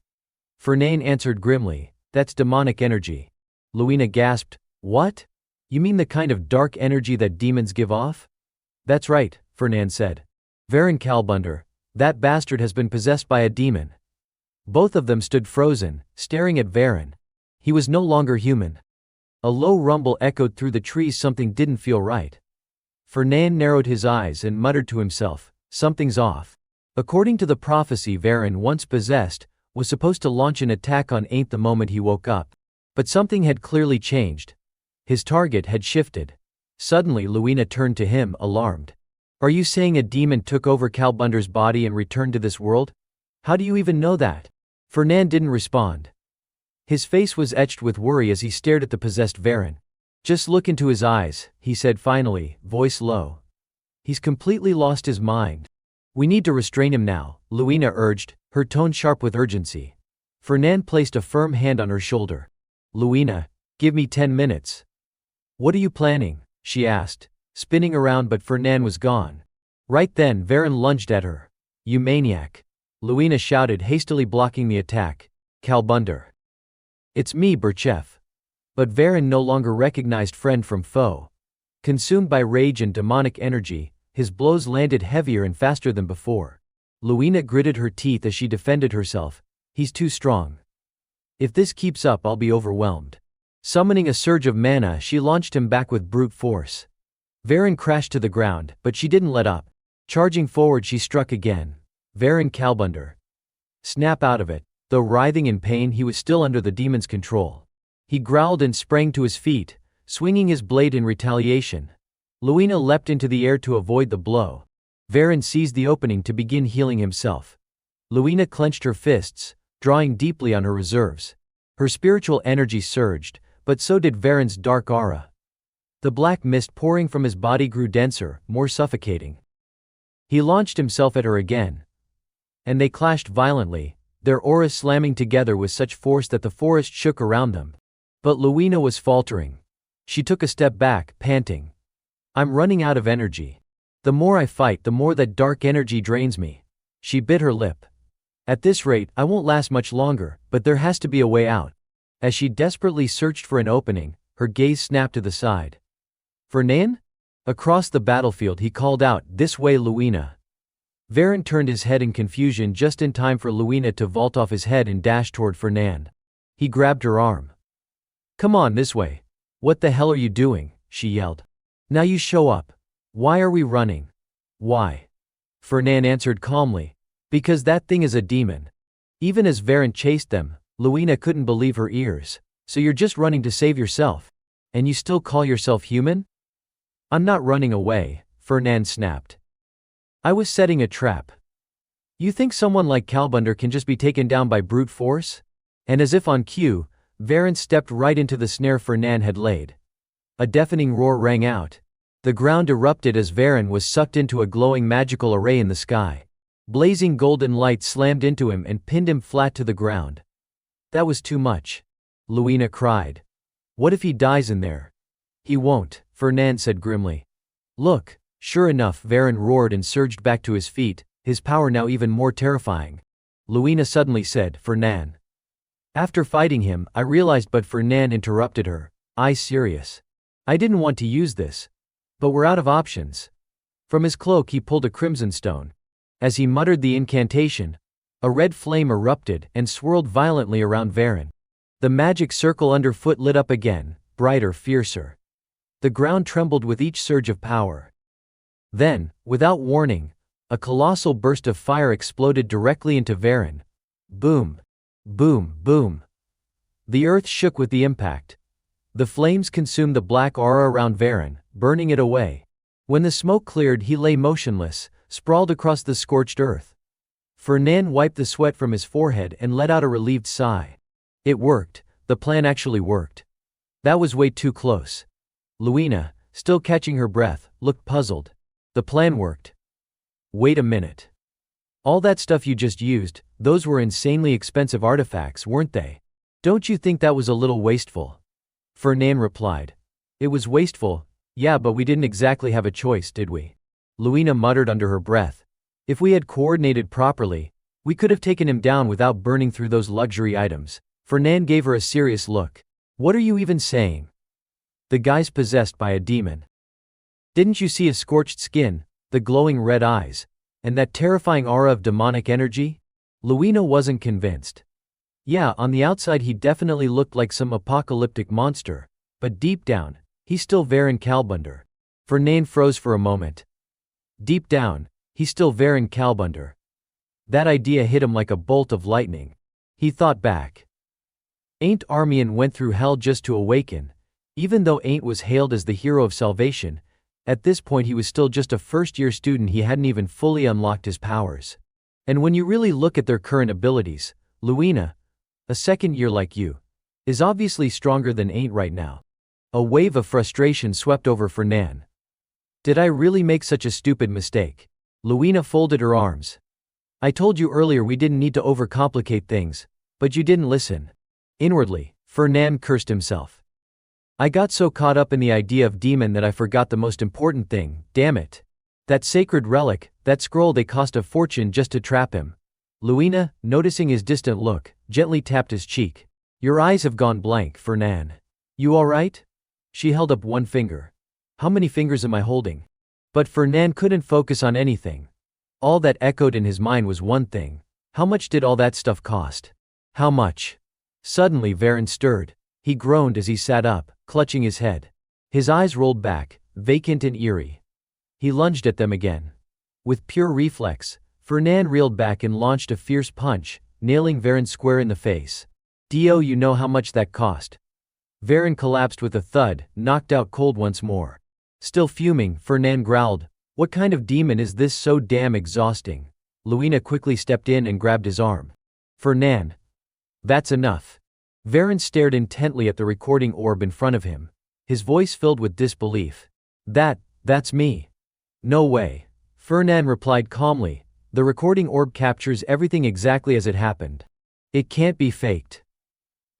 Fernand answered grimly, that's demonic energy. Luina gasped, what? You mean the kind of dark energy that demons give off? That's right, Fernand said. Varen Kalbunder, that bastard has been possessed by a demon. Both of them stood frozen, staring at Varen. He was no longer human. A low rumble echoed through the trees. Something didn't feel right. Fernand narrowed his eyes and muttered to himself, something's off. According to the prophecy, Varen, once possessed, was supposed to launch an attack on Ain't the moment he woke up. But something had clearly changed. His target had shifted. Suddenly Luina turned to him, alarmed. Are you saying a demon took over Kalbunder's body and returned to this world? How do you even know that? Fernand didn't respond. His face was etched with worry as he stared at the possessed Varen. Just look into his eyes, he said finally, voice low. He's completely lost his mind. We need to restrain him now, Luina urged, her tone sharp with urgency. Fernand placed a firm hand on her shoulder. Luina, give me 10 minutes. What are you planning? She asked, spinning around, but Fernand was gone. Right then, Varen lunged at her. You maniac. Luina shouted, hastily blocking the attack. Kalbunder. It's me, Burchef. But Varen no longer recognized friend from foe. Consumed by rage and demonic energy, his blows landed heavier and faster than before. Luina gritted her teeth as she defended herself. He's too strong. If this keeps up, I'll be overwhelmed. Summoning a surge of mana, she launched him back with brute force. Varen crashed to the ground, but she didn't let up. Charging forward, she struck again. Varen Kalbunder. Snap out of it. Though writhing in pain, he was still under the demon's control. He growled and sprang to his feet, swinging his blade in retaliation. Luina leapt into the air to avoid the blow. Varen seized the opening to begin healing himself. Luina clenched her fists, drawing deeply on her reserves. Her spiritual energy surged, but so did Varen's dark aura. The black mist pouring from his body grew denser, more suffocating. He launched himself at her again. And they clashed violently, their auras slamming together with such force that the forest shook around them. But Luina was faltering. She took a step back, panting. I'm running out of energy. The more I fight, the more that dark energy drains me. She bit her lip. At this rate, I won't last much longer, but there has to be a way out. As she desperately searched for an opening, her gaze snapped to the side. Fernand? Across the battlefield he called out, this way, Luina. Varen turned his head in confusion just in time for Luina to vault off his head and dash toward Fernand. He grabbed her arm. Come on, this way. What the hell are you doing? She yelled. Now you show up. Why are we running? Why? Fernan answered calmly. Because that thing is a demon. Even as Varen chased them, Luina couldn't believe her ears. So you're just running to save yourself? And you still call yourself human? I'm not running away, Fernan snapped. I was setting a trap. You think someone like Kalbunder can just be taken down by brute force? And as if on cue, Varen stepped right into the snare Fernan had laid. A deafening roar rang out. The ground erupted as Varen was sucked into a glowing magical array in the sky. Blazing golden light slammed into him and pinned him flat to the ground. That was too much. Luina cried. What if he dies in there? He won't, Fernan said grimly. Look, sure enough, Varen roared and surged back to his feet, his power now even more terrifying. Luina suddenly said, Fernan. After fighting him, I realized, but Fernan interrupted her. Serious. I didn't want to use this. But we're out of options. From his cloak he pulled a crimson stone. As he muttered the incantation, a red flame erupted and swirled violently around Varen. The magic circle underfoot lit up again, brighter, fiercer. The ground trembled with each surge of power. Then, without warning, a colossal burst of fire exploded directly into Varen. Boom. Boom, boom. The earth shook with the impact. The flames consumed the black aura around Varen, burning it away. When the smoke cleared, he lay motionless, sprawled across the scorched earth. Fernan wiped the sweat from his forehead and let out a relieved sigh. It worked. The plan actually worked. That was way too close. Luina, still catching her breath, looked puzzled. The plan worked. Wait a minute. All that stuff you just used, those were insanely expensive artifacts, weren't they? Don't you think that was a little wasteful? Fernan replied. It was wasteful, yeah, but we didn't exactly have a choice, did we? Luina muttered under her breath. If we had coordinated properly, we could have taken him down without burning through those luxury items. Fernan gave her a serious look. What are you even saying? The guy's possessed by a demon. Didn't you see his scorched skin, the glowing red eyes, and that terrifying aura of demonic energy? Luina wasn't convinced. Yeah, on the outside he definitely looked like some apocalyptic monster, but deep down, he's still Varen Kalbunder. Fernan froze for a moment. Deep down, he's still Varen Kalbunder. That idea hit him like a bolt of lightning. He thought back. Ain't Armian went through hell just to awaken. Even though Ain't was hailed as the hero of salvation, at this point he was still just a first-year student. He hadn't even fully unlocked his powers. And when you really look at their current abilities, Luina, a second year like you, is obviously stronger than Ain't right now. A wave of frustration swept over Fernan. Did I really make such a stupid mistake? Luina folded her arms. I told you earlier we didn't need to overcomplicate things, but you didn't listen. Inwardly, Fernan cursed himself. I got so caught up in the idea of demon that I forgot the most important thing, damn it. That sacred relic, that scroll, they cost a fortune just to trap him. Luina, noticing his distant look, gently tapped his cheek. Your eyes have gone blank, Fernan. You alright? She held up one finger. How many fingers am I holding? But Fernan couldn't focus on anything. All that echoed in his mind was one thing. How much did all that stuff cost? How much? Suddenly Varen stirred. He groaned as he sat up, clutching his head. His eyes rolled back, vacant and eerie. He lunged at them again. With pure reflex, Fernan reeled back and launched a fierce punch, nailing Varen square in the face. Do you know how much that cost? Varen collapsed with a thud, knocked out cold once more. Still fuming, Fernan growled, What kind of demon is this, so damn exhausting? Luina quickly stepped in and grabbed his arm. Fernan. That's enough. Varen stared intently at the recording orb in front of him, his voice filled with disbelief. That's me. No way. Fernan replied calmly. The recording orb captures everything exactly as it happened. It can't be faked.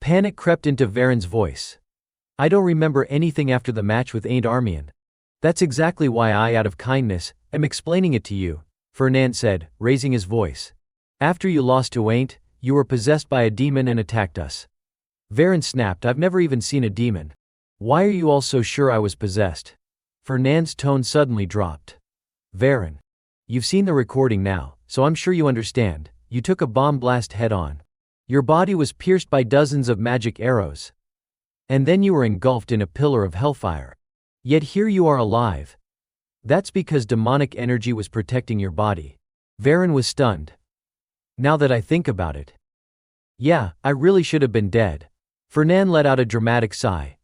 Panic crept into Varen's voice. I don't remember anything after the match with Ain't Armian. That's exactly why I, out of kindness, am explaining it to you, Fernan said, raising his voice. After you lost to Ain't, you were possessed by a demon and attacked us. Varen snapped. I've never even seen a demon. Why are you all so sure I was possessed? Fernan's tone suddenly dropped. Varen. You've seen the recording now, so I'm sure you understand. You took a bomb blast head on. Your body was pierced by dozens of magic arrows. And then you were engulfed in a pillar of hellfire. Yet here you are alive. That's because demonic energy was protecting your body. Varen was stunned. Now that I think about it. Yeah, I really should have been dead. Fernan let out a dramatic sigh.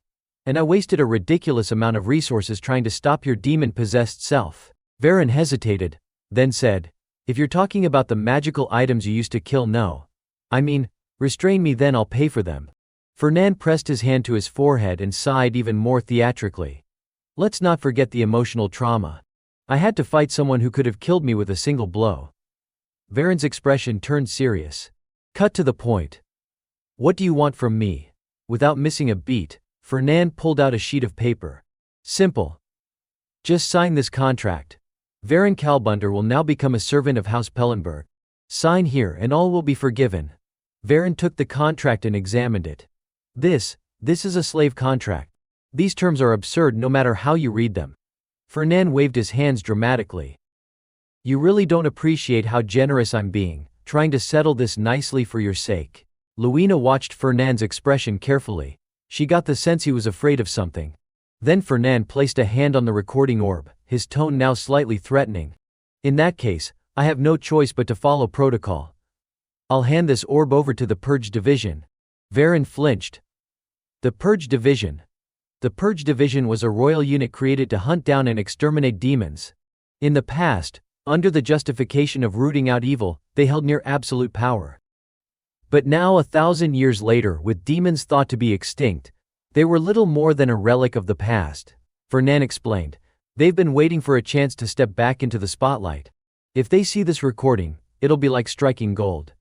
And I wasted a ridiculous amount of resources trying to stop your demon-possessed self. Varen hesitated, then said, if you're talking about the magical items you used to kill, no. I mean, restrain me, then I'll pay for them. Fernan pressed his hand to his forehead and sighed even more theatrically. Let's not forget the emotional trauma. I had to fight someone who could have killed me with a single blow. Varen's expression turned serious. Cut to the point. What do you want from me? Without missing a beat, Fernan pulled out a sheet of paper. Simple. Just sign this contract. Varen Kalbunder will now become a servant of House Pellenberg. Sign here and all will be forgiven. Varen took the contract and examined it. This is a slave contract. These terms are absurd no matter how you read them. Fernan waved his hands dramatically. You really don't appreciate how generous I'm being, trying to settle this nicely for your sake. Luina watched Fernan's expression carefully. She got the sense he was afraid of something. Then Fernan placed a hand on the recording orb, his tone now slightly threatening. In that case, I have no choice but to follow protocol. I'll hand this orb over to the Purge Division. Varen flinched. The Purge Division. The Purge Division was a royal unit created to hunt down and exterminate demons. In the past, under the justification of rooting out evil, they held near absolute power. But now, 1,000 years later, with demons thought to be extinct, they were little more than a relic of the past. Fernan explained. They've been waiting for a chance to step back into the spotlight. If they see this recording, it'll be like striking gold.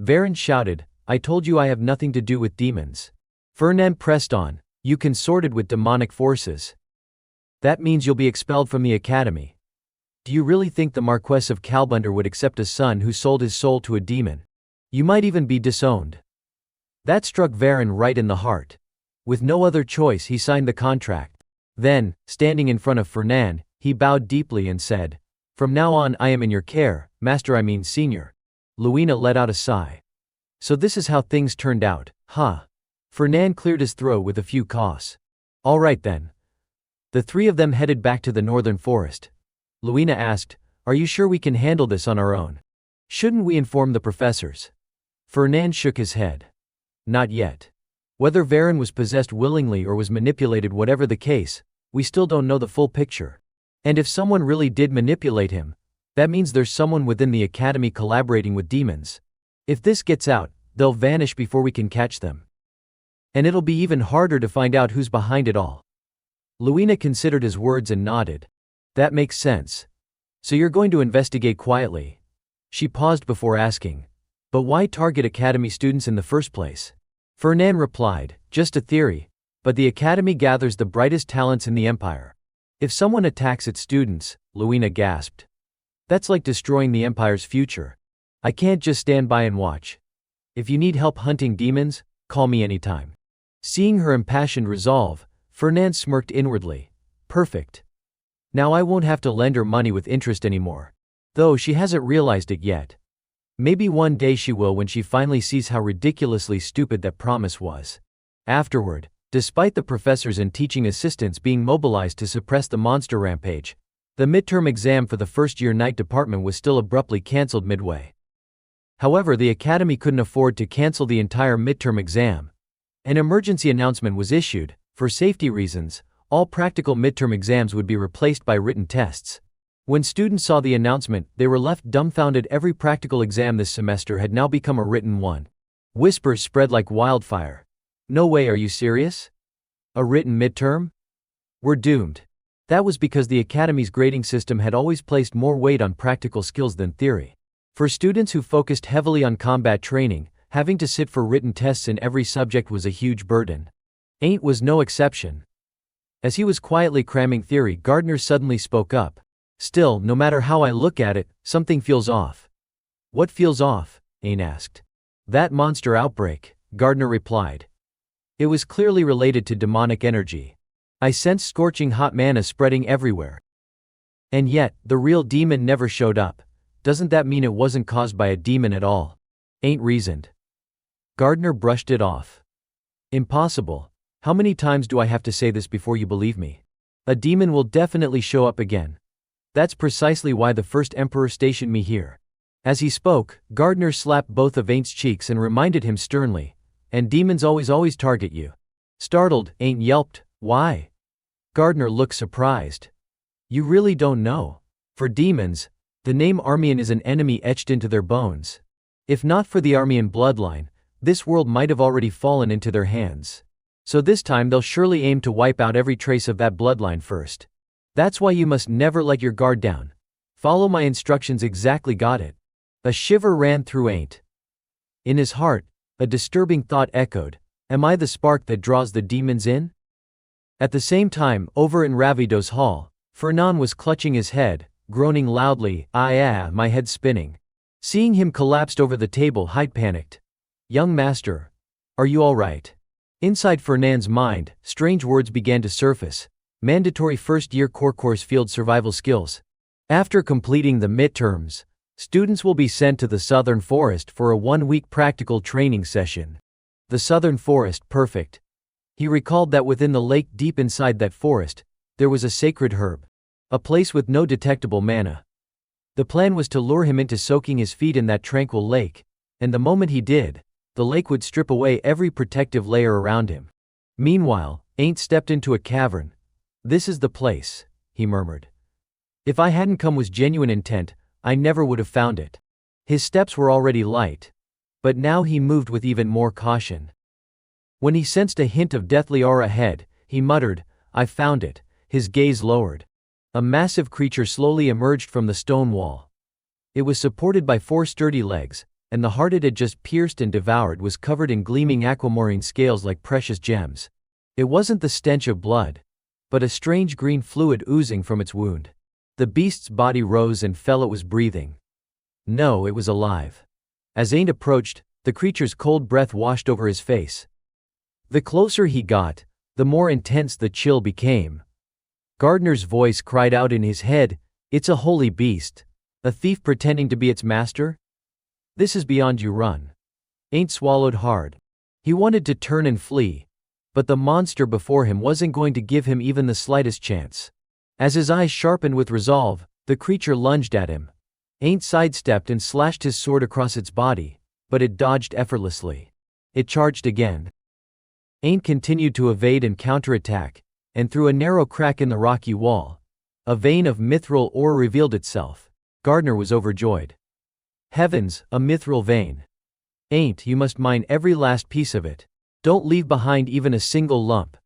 Varen shouted, I told you I have nothing to do with demons. Fernan pressed on, you consorted with demonic forces. That means you'll be expelled from the academy. Do you really think the Marquess of Kalbunder would accept a son who sold his soul to a demon? You might even be disowned. That struck Varen right in the heart. With no other choice, he signed the contract. Then, standing in front of Fernan, he bowed deeply and said, From now on I am in your care, Master, I mean Senior. Luina let out a sigh. So this is how things turned out, huh? Fernan cleared his throat with a few coughs. All right then. The three of them headed back to the northern forest. Luina asked, Are you sure we can handle this on our own? Shouldn't we inform the professors? Fernan shook his head. Not yet. Whether Varen was possessed willingly or was manipulated, whatever the case, we still don't know the full picture. And if someone really did manipulate him, that means there's someone within the academy collaborating with demons. If this gets out, they'll vanish before we can catch them. And it'll be even harder to find out who's behind it all. Luina considered his words and nodded. That makes sense. So you're going to investigate quietly? She paused before asking. But why target academy students in the first place? Fernan replied, just a theory, but the academy gathers the brightest talents in the empire. If someone attacks its students, Luina gasped. That's like destroying the empire's future. I can't just stand by and watch. If you need help hunting demons, call me anytime. Seeing her impassioned resolve, Fernan smirked inwardly. Perfect. Now I won't have to lend her money with interest anymore. Though she hasn't realized it yet. Maybe one day she will when she finally sees how ridiculously stupid that promise was. Afterward, despite the professors and teaching assistants being mobilized to suppress the monster rampage, the midterm exam for the first-year night department was still abruptly cancelled midway. However, the academy couldn't afford to cancel the entire midterm exam. An emergency announcement was issued. For safety reasons, all practical midterm exams would be replaced by written tests. When students saw the announcement, they were left dumbfounded. Every practical exam this semester had now become a written one. Whispers spread like wildfire. No way, are you serious? A written midterm? We're doomed. That was because the academy's grading system had always placed more weight on practical skills than theory. For students who focused heavily on combat training, having to sit for written tests in every subject was a huge burden. Ain't was no exception. As he was quietly cramming theory, Gardner suddenly spoke up. Still, no matter how I look at it, something feels off. What feels off? Ain asked. That monster outbreak, Gardner replied. It was clearly related to demonic energy. I sensed scorching hot mana spreading everywhere. And yet, the real demon never showed up. Doesn't that mean it wasn't caused by a demon at all? Ain't reasoned. Gardner brushed it off. Impossible. How many times do I have to say this before you believe me? A demon will definitely show up again. That's precisely why the first emperor stationed me here." As he spoke, Gardner slapped both of Ain't's cheeks and reminded him sternly, "And demons always target you." Startled, Ain't yelped, "Why?" Gardner looked surprised. "You really don't know? For demons, the name Armian is an enemy etched into their bones. If not for the Armian bloodline, this world might have already fallen into their hands. So this time they'll surely aim to wipe out every trace of that bloodline first. That's why you must never let your guard down. Follow my instructions exactly, got it?" A shiver ran through Ain't. In his heart, a disturbing thought echoed, "Am I the spark that draws the demons in?" At the same time, over in Ravido's hall, Fernand was clutching his head, groaning loudly, my head's spinning." Seeing him collapsed over the table, Hyde panicked. "Young master, are you all right?" Inside Fernand's mind, strange words began to surface. Mandatory first-year core course field survival skills. After completing the midterms, students will be sent to the Southern Forest for a 1-week practical training session. The Southern Forest, perfect. He recalled that within the lake deep inside that forest, there was a sacred herb. A place with no detectable mana. The plan was to lure him into soaking his feet in that tranquil lake, and the moment he did, the lake would strip away every protective layer around him. Meanwhile, Ain't stepped into a cavern. "This is the place," he murmured. "If I hadn't come with genuine intent, I never would have found it." His steps were already light, but now he moved with even more caution. When he sensed a hint of deathly aura ahead, he muttered, "I found it." His gaze lowered. A massive creature slowly emerged from the stone wall. It was supported by 4 sturdy legs, and the heart it had just pierced and devoured was covered in gleaming aquamarine scales like precious gems. It wasn't the stench of blood, but a strange green fluid oozing from its wound. The beast's body rose and fell. It was breathing. No, it was alive. As Ain't approached, the creature's cold breath washed over his face. The closer he got, the more intense the chill became. Gardner's voice cried out in his head, "It's a holy beast. A thief pretending to be its master? This is beyond you, run." Ain't swallowed hard. He wanted to turn and flee, but the monster before him wasn't going to give him even the slightest chance. As his eyes sharpened with resolve, the creature lunged at him. Ain't sidestepped and slashed his sword across its body, but it dodged effortlessly. It charged again. Ain't continued to evade and counterattack, and through a narrow crack in the rocky wall, a vein of mithril ore revealed itself. Gardner was overjoyed. Heavens, a mithril vein. Ain't, you must mine every last piece of it. Don't leave behind even a single lump.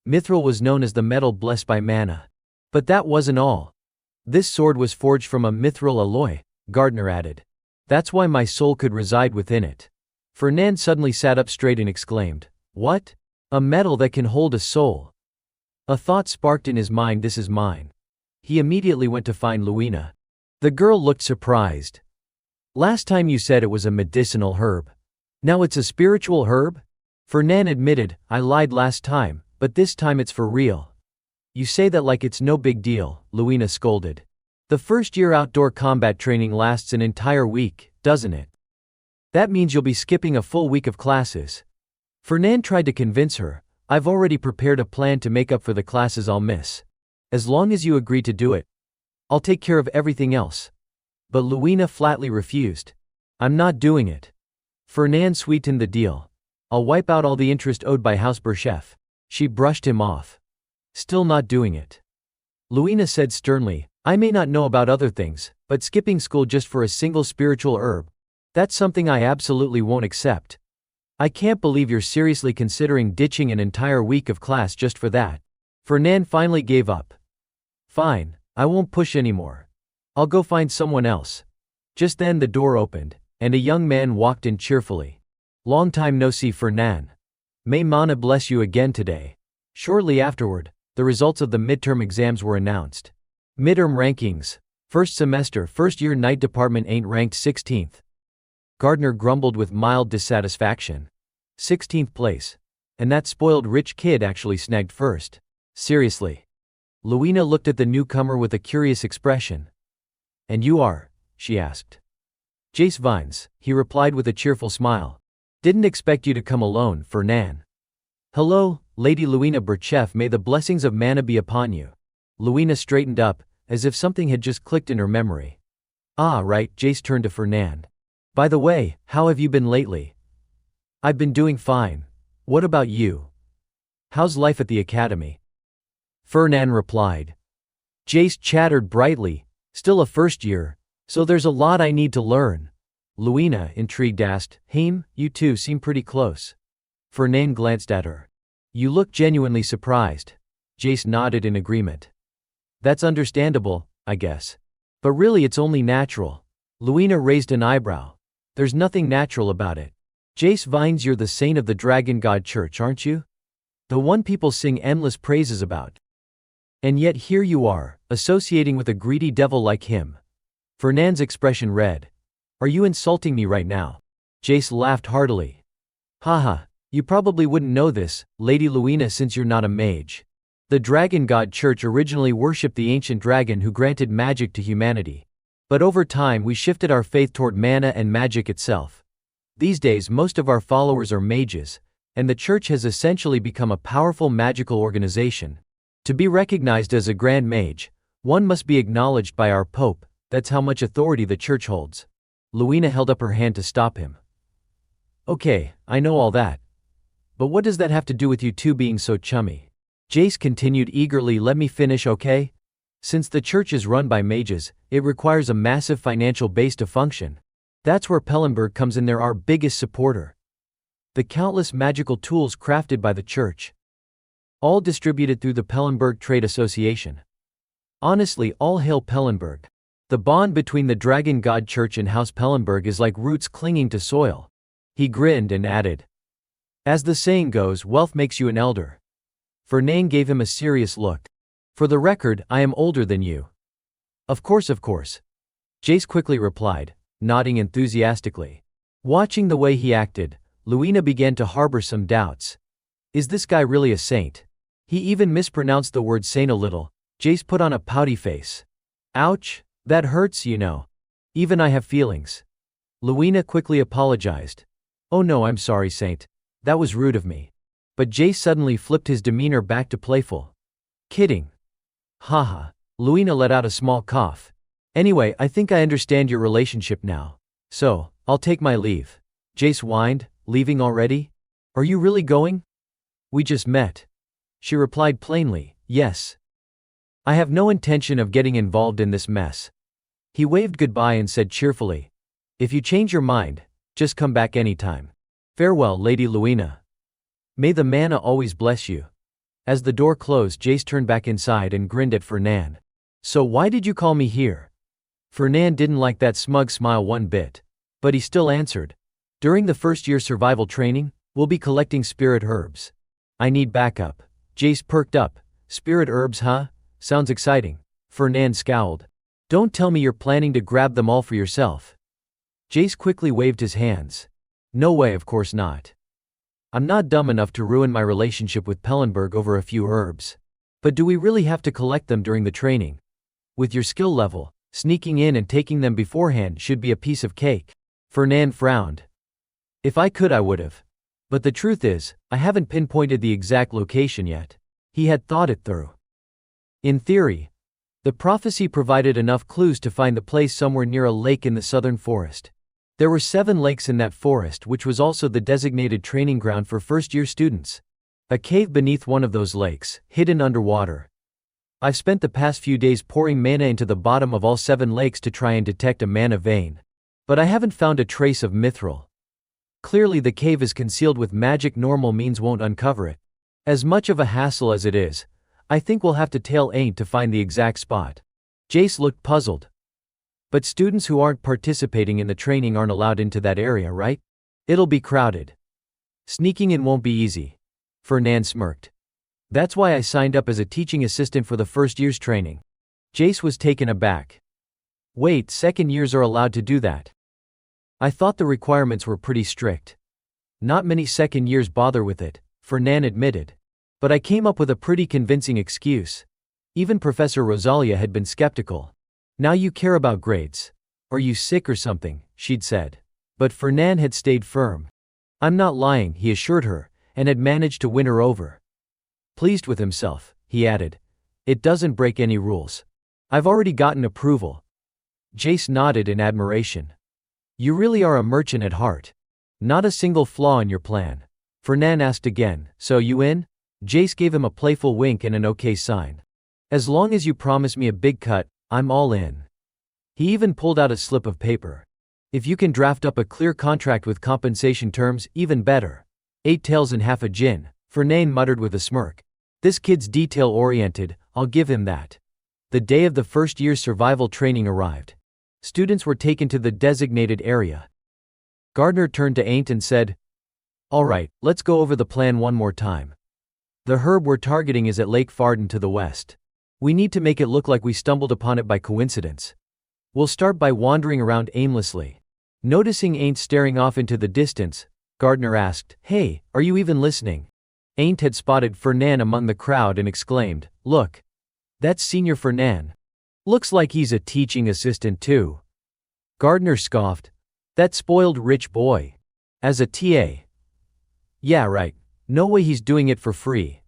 Mithril was known as the metal blessed by mana. But that wasn't all. This sword was forged from a mithril alloy, Gardner added. That's why my soul could reside within it. Fernand suddenly sat up straight and exclaimed, "What? A metal that can hold a soul?" A thought sparked in his mind, "This is mine." He immediately went to find Luina. The girl looked surprised. "Last time you said it was a medicinal herb. Now it's a spiritual herb?" Fernand admitted, "I lied last time, but this time it's for real." "You say that like it's no big deal," Luina scolded. "The first year outdoor combat training lasts an entire week, doesn't it? That means you'll be skipping a full week of classes." Fernand tried to convince her, "I've already prepared a plan to make up for the classes I'll miss. As long as you agree to do it, I'll take care of everything else." But Luina flatly refused. "I'm not doing it." Fernand sweetened the deal. "I'll wipe out all the interest owed by House Berchef." She brushed him off. "Still not doing it." Luina said sternly, "I may not know about other things, but skipping school just for a single spiritual herb, that's something I absolutely won't accept. I can't believe you're seriously considering ditching an entire week of class just for that." Fernand finally gave up. "Fine, I won't push anymore. I'll go find someone else." Just then the door opened, and a young man walked in cheerfully. "Long time no see, Fernand. May Mana bless you again today." Shortly afterward, the results of the midterm exams were announced. Midterm rankings. First semester, first year night department Ain't ranked 16th. Gardner grumbled with mild dissatisfaction. 16th place. And that spoiled rich kid actually snagged first. Seriously. Luina looked at the newcomer with a curious expression. "And you are?" she asked. "Jace Vines," he replied with a cheerful smile. "Didn't expect you to come alone, Fernand." "Hello, Lady Luina Burchef, may the blessings of Manna be upon you. Luina straightened up, as if something had just clicked in her memory. Ah, right, Jace turned to Fernand. By the way, how have you been lately? I've been doing fine. What about you? How's life at the academy? Fernand replied. Jace chattered brightly, still a first year, so there's a lot I need to learn. Luina, intrigued, asked, Haim, you two seem pretty close. Fernand glanced at her. You look genuinely surprised. Jace nodded in agreement. That's understandable, I guess. But really it's only natural. Luina raised an eyebrow. There's nothing natural about it. Jace Vines, you're the saint of the Dragon God Church, aren't you? The one people sing endless praises about. And yet here you are, associating with a greedy devil like him. Fernand's expression read. Are you insulting me right now? Jace laughed heartily. Haha, you probably wouldn't know this, Lady Luina, since you're not a mage. The Dragon God Church originally worshipped the ancient dragon who granted magic to humanity. But over time we shifted our faith toward mana and magic itself. These days most of our followers are mages, and the church has essentially become a powerful magical organization. To be recognized as a grand mage, one must be acknowledged by our pope, that's how much authority the church holds. Luina held up her hand to stop him. Okay, I know all that. But what does that have to do with you two being so chummy? Jace continued eagerly, let me finish, okay? Since the church is run by mages, it requires a massive financial base to function. That's where Pellenberg comes in, they're our biggest supporter. The countless magical tools crafted by the church, all distributed through the Pellenberg Trade Association. Honestly, all hail Pellenberg. The bond between the Dragon God Church and House Pellenberg is like roots clinging to soil. He grinned and added, as the saying goes, wealth makes you an elder. Fernand gave him a serious look. For the record, I am older than you. Of course. Jace quickly replied, nodding enthusiastically. Watching the way he acted, Luina began to harbor some doubts. Is this guy really a saint? He even mispronounced the word saint a little. Jace put on a pouty face. Ouch, that hurts, you know. Even I have feelings. Luina quickly apologized. Oh no, I'm sorry, Saint. That was rude of me. But Jace suddenly flipped his demeanor back to playful. Kidding. Haha. Luina let out a small cough. Anyway, I think I understand your relationship now. So, I'll take my leave. Jace whined, leaving already? Are you really going? We just met. She replied plainly, yes. I have no intention of getting involved in this mess. He waved goodbye and said cheerfully, if you change your mind, just come back anytime. Farewell, Lady Luina. May the mana always bless you. As the door closed, Jace turned back inside and grinned at Fernand. So why did you call me here? Fernand didn't like that smug smile one bit. But he still answered. During the first year survival training, we'll be collecting spirit herbs. I need backup. Jace perked up. Spirit herbs, huh? Sounds exciting. Fernand scowled. Don't tell me you're planning to grab them all for yourself. Jace quickly waved his hands. No way, of course not. I'm not dumb enough to ruin my relationship with Pellenberg over a few herbs. But do we really have to collect them during the training? With your skill level, sneaking in and taking them beforehand should be a piece of cake. Fernand frowned. If I could, I would've. But the truth is, I haven't pinpointed the exact location yet. He had thought it through. In theory, the prophecy provided enough clues to find the place somewhere near a lake in the southern forest. There were 7 lakes in that forest, which was also the designated training ground for first-year students. A cave beneath one of those lakes, hidden underwater. I've spent the past few days pouring mana into the bottom of all 7 lakes to try and detect a mana vein. But I haven't found a trace of mithril. Clearly the cave is concealed with magic, normal means won't uncover it. As much of a hassle as it is, I think we'll have to tail Aint to find the exact spot. Jace looked puzzled. But students who aren't participating in the training aren't allowed into that area, right? It'll be crowded. Sneaking in won't be easy. Fernand smirked. That's why I signed up as a teaching assistant for the first year's training. Jace was taken aback. Wait, second years are allowed to do that? I thought the requirements were pretty strict. Not many second years bother with it, Fernand admitted. But I came up with a pretty convincing excuse. Even Professor Rosalia had been skeptical. Now you care about grades. Are you sick or something? She'd said. But Fernand had stayed firm. I'm not lying, he assured her, and had managed to win her over. Pleased with himself, he added, "It doesn't break any rules. I've already gotten approval." Jace nodded in admiration. "You really are a merchant at heart. Not a single flaw in your plan." Fernan asked again, "So you in?" Jace gave him a playful wink and an okay sign. "As long as you promise me a big cut, I'm all in." He even pulled out a slip of paper. "If you can draft up a clear contract with compensation terms, even better." 8 tails and half a gin, Fernan muttered with a smirk. "This kid's detail-oriented, I'll give him that." The day of the first year's survival training arrived. Students were taken to the designated area. Gardner turned to Ain't and said, "All right, let's go over the plan one more time. The herb we're targeting is at Lake Farden to the west. We need to make it look like we stumbled upon it by coincidence. We'll start by wandering around aimlessly." Noticing Ain't staring off into the distance, Gardner asked, "Hey, are you even listening?" Ain't had spotted Fernan among the crowd and exclaimed, "Look. That's Senior Fernan. Looks like he's a teaching assistant too." Gardner scoffed, "That spoiled rich boy. As a TA. Yeah, right. No way he's doing it for free."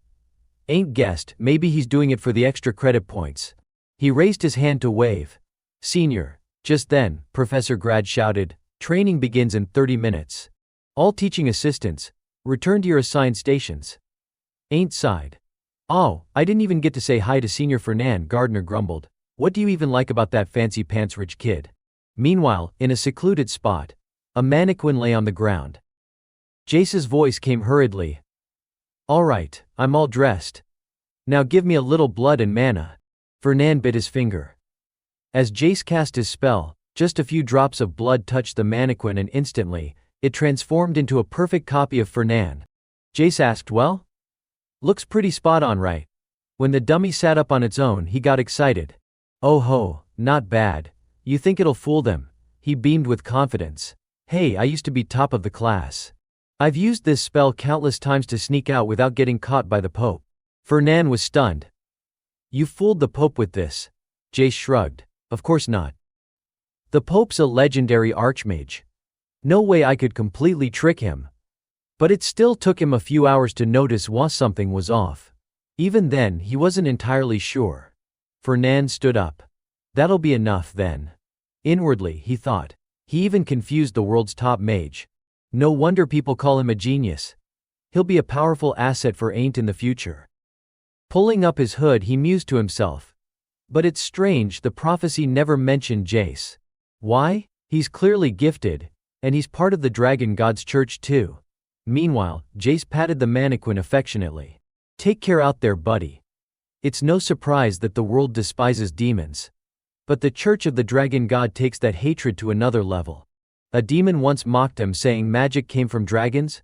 Ain't guessed, maybe he's doing it for the extra credit points. He raised his hand to wave. "Senior." Just then, Professor Grad shouted, "Training begins in 30 minutes. All teaching assistants, return to your assigned stations." Ain't sighed. "Oh, I didn't even get to say hi to Senior Fernan," Gardner grumbled. "What do you even like about that fancy pants rich kid?" Meanwhile, in a secluded spot, a mannequin lay on the ground. Jace's voice came hurriedly. "All right, I'm all dressed. Now give me a little blood and mana." Fernan bit his finger. As Jace cast his spell, just a few drops of blood touched the mannequin and instantly, it transformed into a perfect copy of Fernan. Jace asked, "Well? Looks pretty spot on, right?" When the dummy sat up on its own, he got excited. "Oh ho, not bad. You think it'll fool them?" He beamed with confidence. "Hey, I used to be top of the class. I've used this spell countless times to sneak out without getting caught by the Pope." Fernan was stunned. "You fooled the Pope with this?" Jace shrugged. "Of course not. The Pope's a legendary archmage. No way I could completely trick him." But it still took him a few hours to notice something was off. Even then, he wasn't entirely sure. Fernan stood up. "That'll be enough then." Inwardly, he thought. He even confused the world's top mage. No wonder people call him a genius. He'll be a powerful asset for Ain't in the future. Pulling up his hood, he mused to himself. But it's strange, the prophecy never mentioned Jace. Why? He's clearly gifted, and he's part of the Dragon God's church too. Meanwhile, Jace patted the mannequin affectionately. "Take care out there, buddy. It's no surprise that the world despises demons. But the Church of the Dragon God takes that hatred to another level. A demon once mocked him, saying magic came from dragons?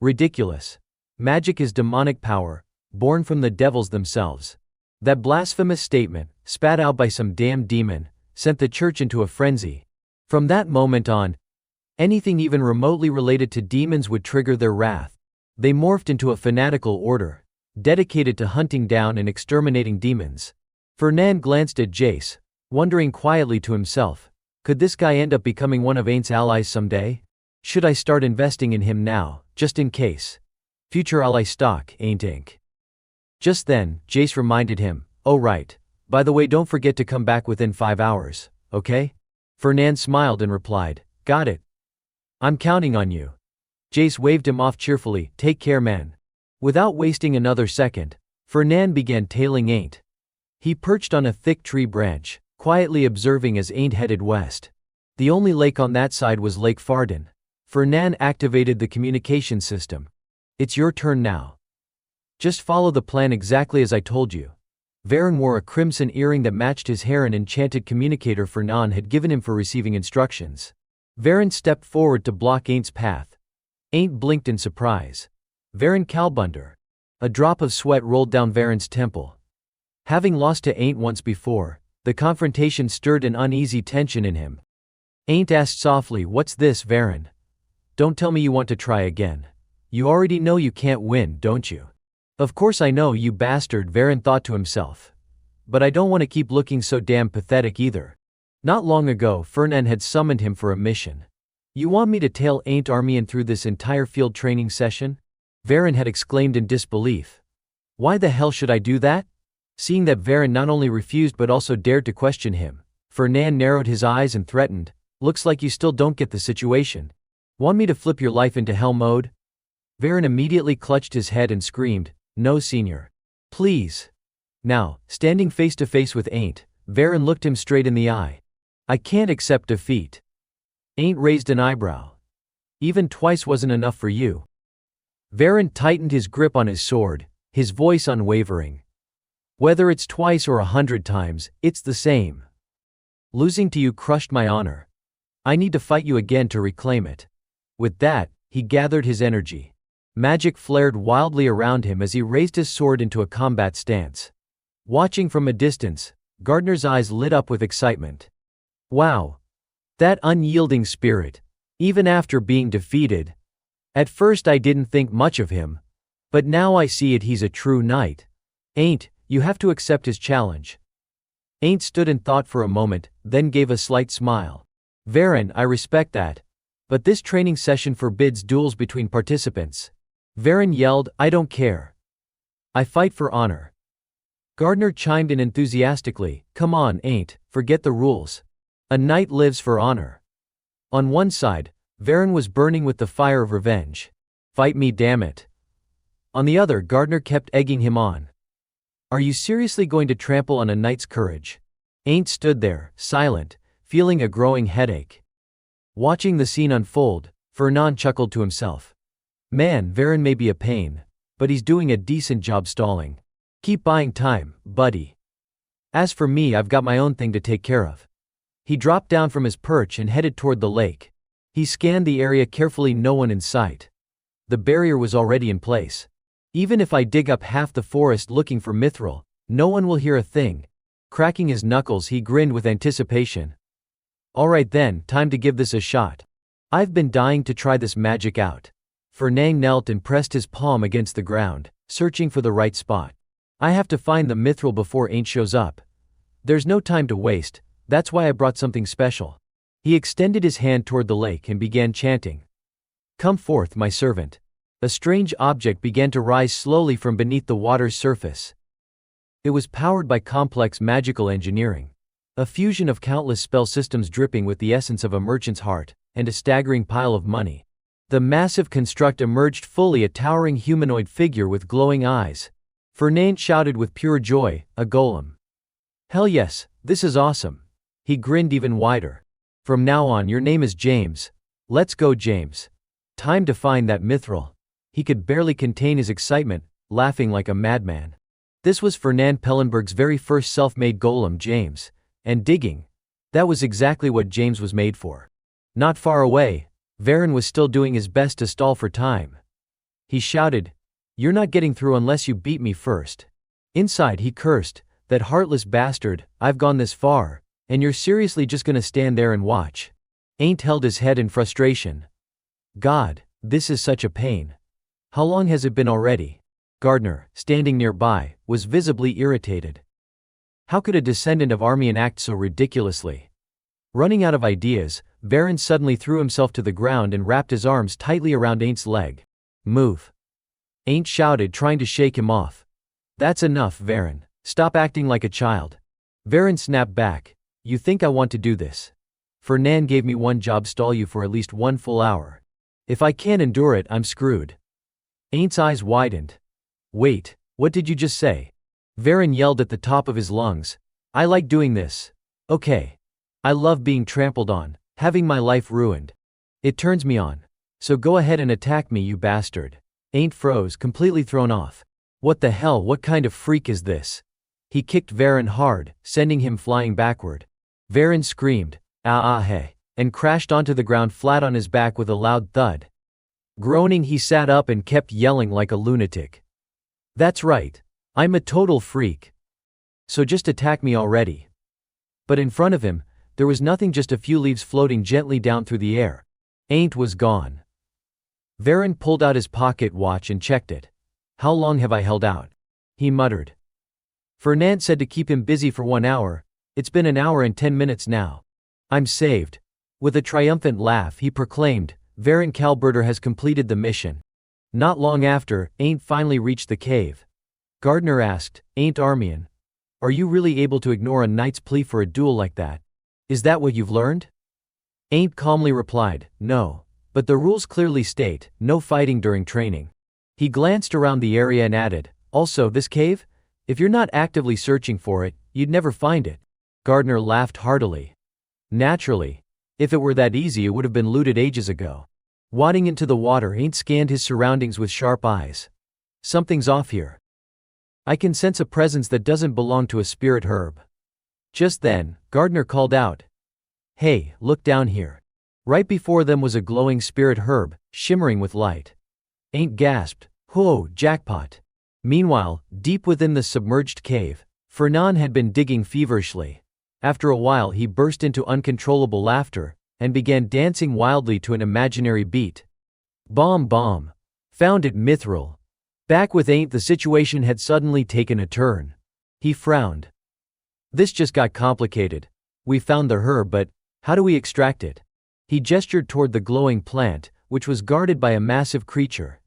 Ridiculous. Magic is demonic power, born from the devils themselves." That blasphemous statement, spat out by some damn demon, sent the church into a frenzy. From that moment on, anything even remotely related to demons would trigger their wrath. They morphed into a fanatical order, dedicated to hunting down and exterminating demons. Fernan glanced at Jace, wondering quietly to himself, could this guy end up becoming one of Ain's allies someday? Should I start investing in him now, just in case? Future ally stock, Ain't Inc. Just then, Jace reminded him, "Oh right, by the way, don't forget to come back within 5 hours, okay?" Fernan smiled and replied, "Got it. I'm counting on you." Jace waved him off cheerfully, "Take care, man." Without wasting another second, Fernan began tailing Ain't. He perched on a thick tree branch, quietly observing as Ain't headed west. The only lake on that side was Lake Farden. Fernan activated the communication system. "It's your turn now. Just follow the plan exactly as I told you." Varen wore a crimson earring that matched his hair, an enchanted communicator Fernan had given him for receiving instructions. Varen stepped forward to block Ain't's path. Ain't blinked in surprise. "Varen Kalbunder." A drop of sweat rolled down Varen's temple. Having lost to Ain't once before, the confrontation stirred an uneasy tension in him. Ain't asked softly, "What's this, Varen? Don't tell me you want to try again. You already know you can't win, don't you?" "Of course I know, you bastard," Varen thought to himself. "But I don't want to keep looking so damn pathetic either." Not long ago, Fernan had summoned him for a mission. "You want me to tail Ain't Army and through this entire field training session?" Varen had exclaimed in disbelief. Why the hell should I do that? Seeing that Varen not only refused but also dared to question him, Fernand narrowed his eyes and threatened, "Looks like you still don't get the situation. Want me to flip your life into hell mode?" Varen immediately clutched his head and screamed, "No, senior. Please." Now, standing face to face with Ain't, Varen looked him straight in the eye. "I can't accept defeat." Ain't raised an eyebrow. "Even twice wasn't enough for you?" Varen tightened his grip on his sword, his voice unwavering. "Whether it's twice or 100 times, it's the same. Losing to you crushed my honor. I need to fight you again to reclaim it." With that, he gathered his energy. Magic flared wildly around him as he raised his sword into a combat stance. Watching from a distance, Gardner's eyes lit up with excitement. Wow! That unyielding spirit, even after being defeated. At first I didn't think much of him, but now I see it, he's a true knight. Ain't, you have to accept his challenge. Ain't stood and thought for a moment, then gave a slight smile. Varen, I respect that. But this training session forbids duels between participants. Varen yelled, I don't care. I fight for honor. Gardner chimed in enthusiastically, come on, Ain't, forget the rules. A knight lives for honor. On one side, Varen was burning with the fire of revenge. Fight me, damn it. On the other, Gardner kept egging him on. Are you seriously going to trample on a knight's courage? Ain't stood there, silent, feeling a growing headache. Watching the scene unfold, Fernand chuckled to himself. Man, Varen may be a pain, but he's doing a decent job stalling. Keep buying time, buddy. As for me, I've got my own thing to take care of. He dropped down from his perch and headed toward the lake. He scanned the area carefully, no one in sight. The barrier was already in place. Even if I dig up half the forest looking for mithril, no one will hear a thing. Cracking his knuckles, he grinned with anticipation. Alright then, time to give this a shot. I've been dying to try this magic out. Fernand knelt and pressed his palm against the ground, searching for the right spot. I have to find the mithril before Ain't shows up. There's no time to waste, that's why I brought something special. He extended his hand toward the lake and began chanting. Come forth, my servant. A strange object began to rise slowly from beneath the water's surface. It was powered by complex magical engineering. A fusion of countless spell systems dripping with the essence of a merchant's heart, and a staggering pile of money. The massive construct emerged fully, a towering humanoid figure with glowing eyes. Fernand shouted with pure joy, a golem. Hell yes, this is awesome. He grinned even wider. From now on your name is James. Let's go, James. Time to find that mithril. He could barely contain his excitement, laughing like a madman. This was Fernand Pellenberg's very first self-made golem, James. And digging. That was exactly what James was made for. Not far away, Varen was still doing his best to stall for time. He shouted, You're not getting through unless you beat me first. Inside he cursed, that heartless bastard, I've gone this far, and you're seriously just gonna stand there and watch. Ain't held his head in frustration. God, this is such a pain. How long has it been already? Gardner, standing nearby, was visibly irritated. How could a descendant of Armian act so ridiculously? Running out of ideas, Varen suddenly threw himself to the ground and wrapped his arms tightly around Ain't's leg. Move. Ain't shouted, trying to shake him off. That's enough, Varen. Stop acting like a child. Varen snapped back. You think I want to do this? Fernand gave me one job, stall you for at least 1 full hour. If I can't endure it, I'm screwed. Ain't's eyes widened. Wait, what did you just say? Varen yelled at the top of his lungs. I like doing this. Okay. I love being trampled on, having my life ruined. It turns me on. So go ahead and attack me, you bastard. Ain't froze, completely thrown off. What the hell, what kind of freak is this? He kicked Varen hard, sending him flying backward. Varen screamed, hey, and crashed onto the ground flat on his back with a loud thud. Groaning, he sat up and kept yelling like a lunatic. That's right. I'm a total freak. So just attack me already. But in front of him, there was nothing, just a few leaves floating gently down through the air. Ain't was gone. Varen pulled out his pocket watch and checked it. How long have I held out? He muttered. Fernand said to keep him busy for 1 hour. It's been 1 hour and 10 minutes now. I'm saved. With a triumphant laugh, he proclaimed, Varen Kalberter has completed the mission. Not long after, Ain't finally reached the cave. Gardner asked, "Ain't Armian, are you really able to ignore a knight's plea for a duel like that? Is that what you've learned?" Ain't calmly replied, "No. But the rules clearly state, no fighting during training." He glanced around the area and added, "Also, this cave? If you're not actively searching for it, you'd never find it." Gardner laughed heartily. Naturally. If it were that easy, it would have been looted ages ago. Wading into the water, Ain't scanned his surroundings with sharp eyes. Something's off here. I can sense a presence that doesn't belong to a spirit herb. Just then, Gardner called out, "Hey, look down here." Right before them was a glowing spirit herb, shimmering with light. Ain't gasped, "Whoa, jackpot." Meanwhile, deep within the submerged cave, Fernand had been digging feverishly. After a while he burst into uncontrollable laughter, and began dancing wildly to an imaginary beat. Bomb bomb. Found it, Mithril. Back with Ain't, the situation had suddenly taken a turn. He frowned. This just got complicated. We found the herb, but how do we extract it? He gestured toward the glowing plant, which was guarded by a massive creature.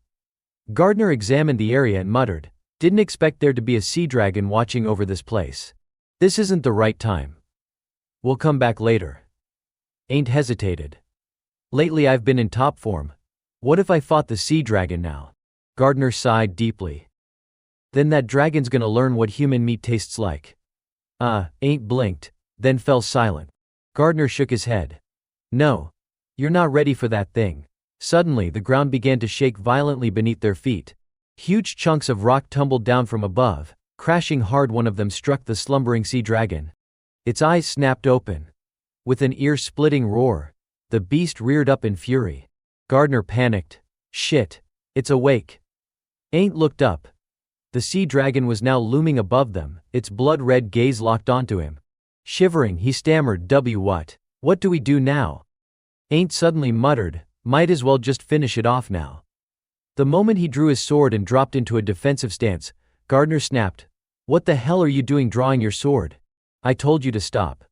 Gardner examined the area and muttered, "Didn't expect there to be a sea dragon watching over this place. This isn't the right time. We'll come back later." Ain't hesitated. "Lately I've been in top form. What if I fought the sea dragon now?" Gardner sighed deeply. "Then that dragon's gonna learn what human meat tastes like." Ain't blinked, then fell silent. Gardner shook his head. "No. You're not ready for that thing." Suddenly the ground began to shake violently beneath their feet. Huge chunks of rock tumbled down from above, crashing hard. One of them struck the slumbering sea dragon. Its eyes snapped open. With an ear-splitting roar, the beast reared up in fury. Gardner panicked. "Shit. It's awake." Ain't looked up. The sea dragon was now looming above them, its blood-red gaze locked onto him. Shivering, he stammered, What do we do now?" Ain't suddenly muttered, "Might as well just finish it off now." The moment he drew his sword and dropped into a defensive stance, Gardner snapped, "What the hell are you doing drawing your sword? I told you to stop.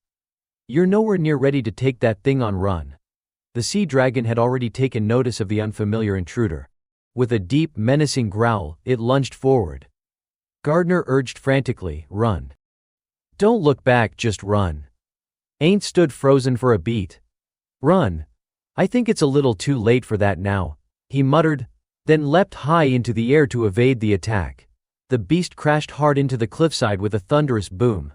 You're nowhere near ready to take that thing on run." The sea dragon had already taken notice of the unfamiliar intruder. With a deep, menacing growl, it lunged forward. Gardner urged frantically, "Run. Don't look back, just run." Ain't stood frozen for a beat. "Run? I think it's a little too late for that now," he muttered, then leapt high into the air to evade the attack. The beast crashed hard into the cliffside with a thunderous boom.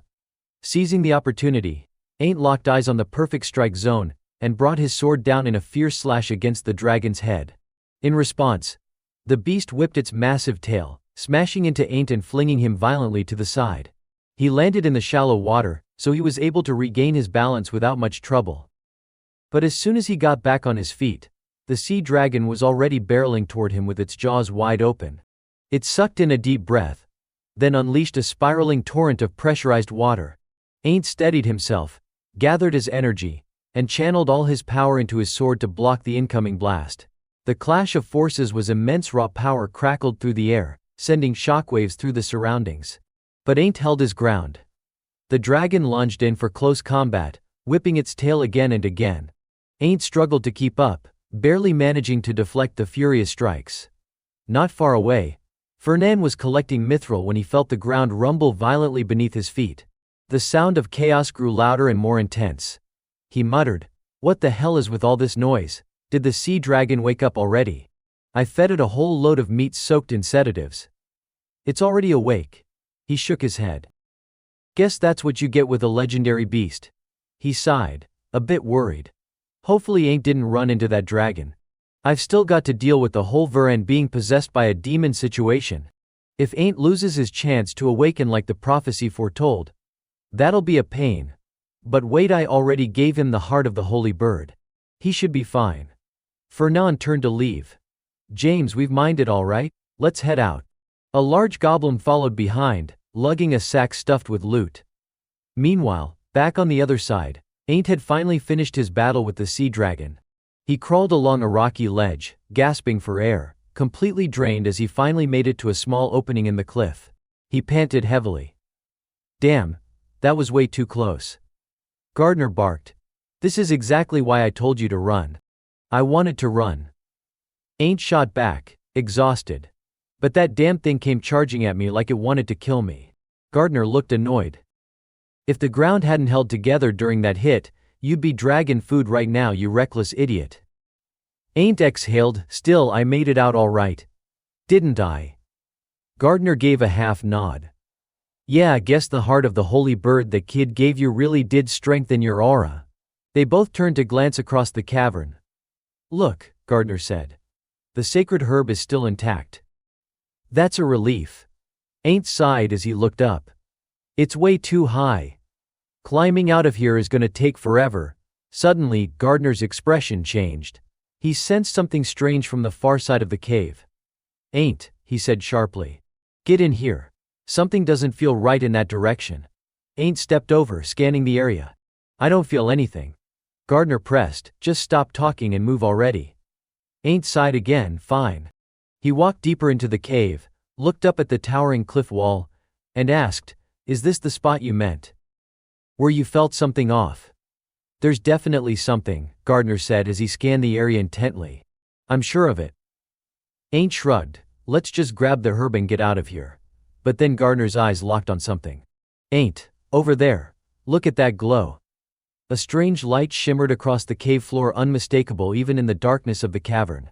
Seizing the opportunity, Ain't locked eyes on the perfect strike zone, and brought his sword down in a fierce slash against the dragon's head. In response, the beast whipped its massive tail, smashing into Ain't and flinging him violently to the side. He landed in the shallow water, so he was able to regain his balance without much trouble. But as soon as he got back on his feet, the sea dragon was already barreling toward him with its jaws wide open. It sucked in a deep breath, then unleashed a spiraling torrent of pressurized water. Ain't steadied himself, gathered his energy, and channeled all his power into his sword to block the incoming blast. The clash of forces was immense. Raw power crackled through the air, sending shockwaves through the surroundings. But Ain't held his ground. The dragon lunged in for close combat, whipping its tail again and again. Ain't struggled to keep up, barely managing to deflect the furious strikes. Not far away, Fernand was collecting mithril when he felt the ground rumble violently beneath his feet. The sound of chaos grew louder and more intense. He muttered, "What the hell is with all this noise? Did the sea dragon wake up already? I fed it a whole load of meat soaked in sedatives. It's already awake." He shook his head. "Guess that's what you get with a legendary beast." He sighed, a bit worried. "Hopefully Ain't didn't run into that dragon. I've still got to deal with the whole Viren being possessed by a demon situation. If Ain't loses his chance to awaken like the prophecy foretold, that'll be a pain. But wait, I already gave him the heart of the holy bird. He should be fine." Fernand turned to leave. "James, we've mined it all right, let's head out." A large goblin followed behind, lugging a sack stuffed with loot. Meanwhile, back on the other side, Ain't had finally finished his battle with the sea dragon. He crawled along a rocky ledge, gasping for air, completely drained as he finally made it to a small opening in the cliff. He panted heavily. "Damn, that was way too close." Gardner barked. "This is exactly why I told you to run. I wanted to run." Ain't shot back, exhausted. But that damn thing came charging at me like it wanted to kill me. Gardner looked annoyed. If the ground hadn't held together during that hit, you'd be dragging food right now, you reckless idiot. Ain't exhaled. Still, I made it out all right. Didn't I? Gardner gave a half nod. Yeah, I guess the heart of the holy bird the kid gave you really did strengthen your aura. They both turned to glance across the cavern. Look, Gardner said. The sacred herb is still intact. That's a relief. Ain't sighed as he looked up. It's way too high. Climbing out of here is gonna take forever. Suddenly, Gardner's expression changed. He sensed something strange from the far side of the cave. Ain't, he said sharply. Get in here. Something doesn't feel right in that direction. Ain't stepped over, scanning the area. I don't feel anything. Gardner pressed, just stop talking and move already. Ain't sighed again, fine. He walked deeper into the cave, looked up at the towering cliff wall, and asked, is this the spot you meant? Where you felt something off? There's definitely something, Gardner said as he scanned the area intently. I'm sure of it. Ain't shrugged, let's just grab the herb and get out of here. But then Gardner's eyes locked on something. Ain't, over there, look at that glow. A strange light shimmered across the cave floor, unmistakable even in the darkness of the cavern.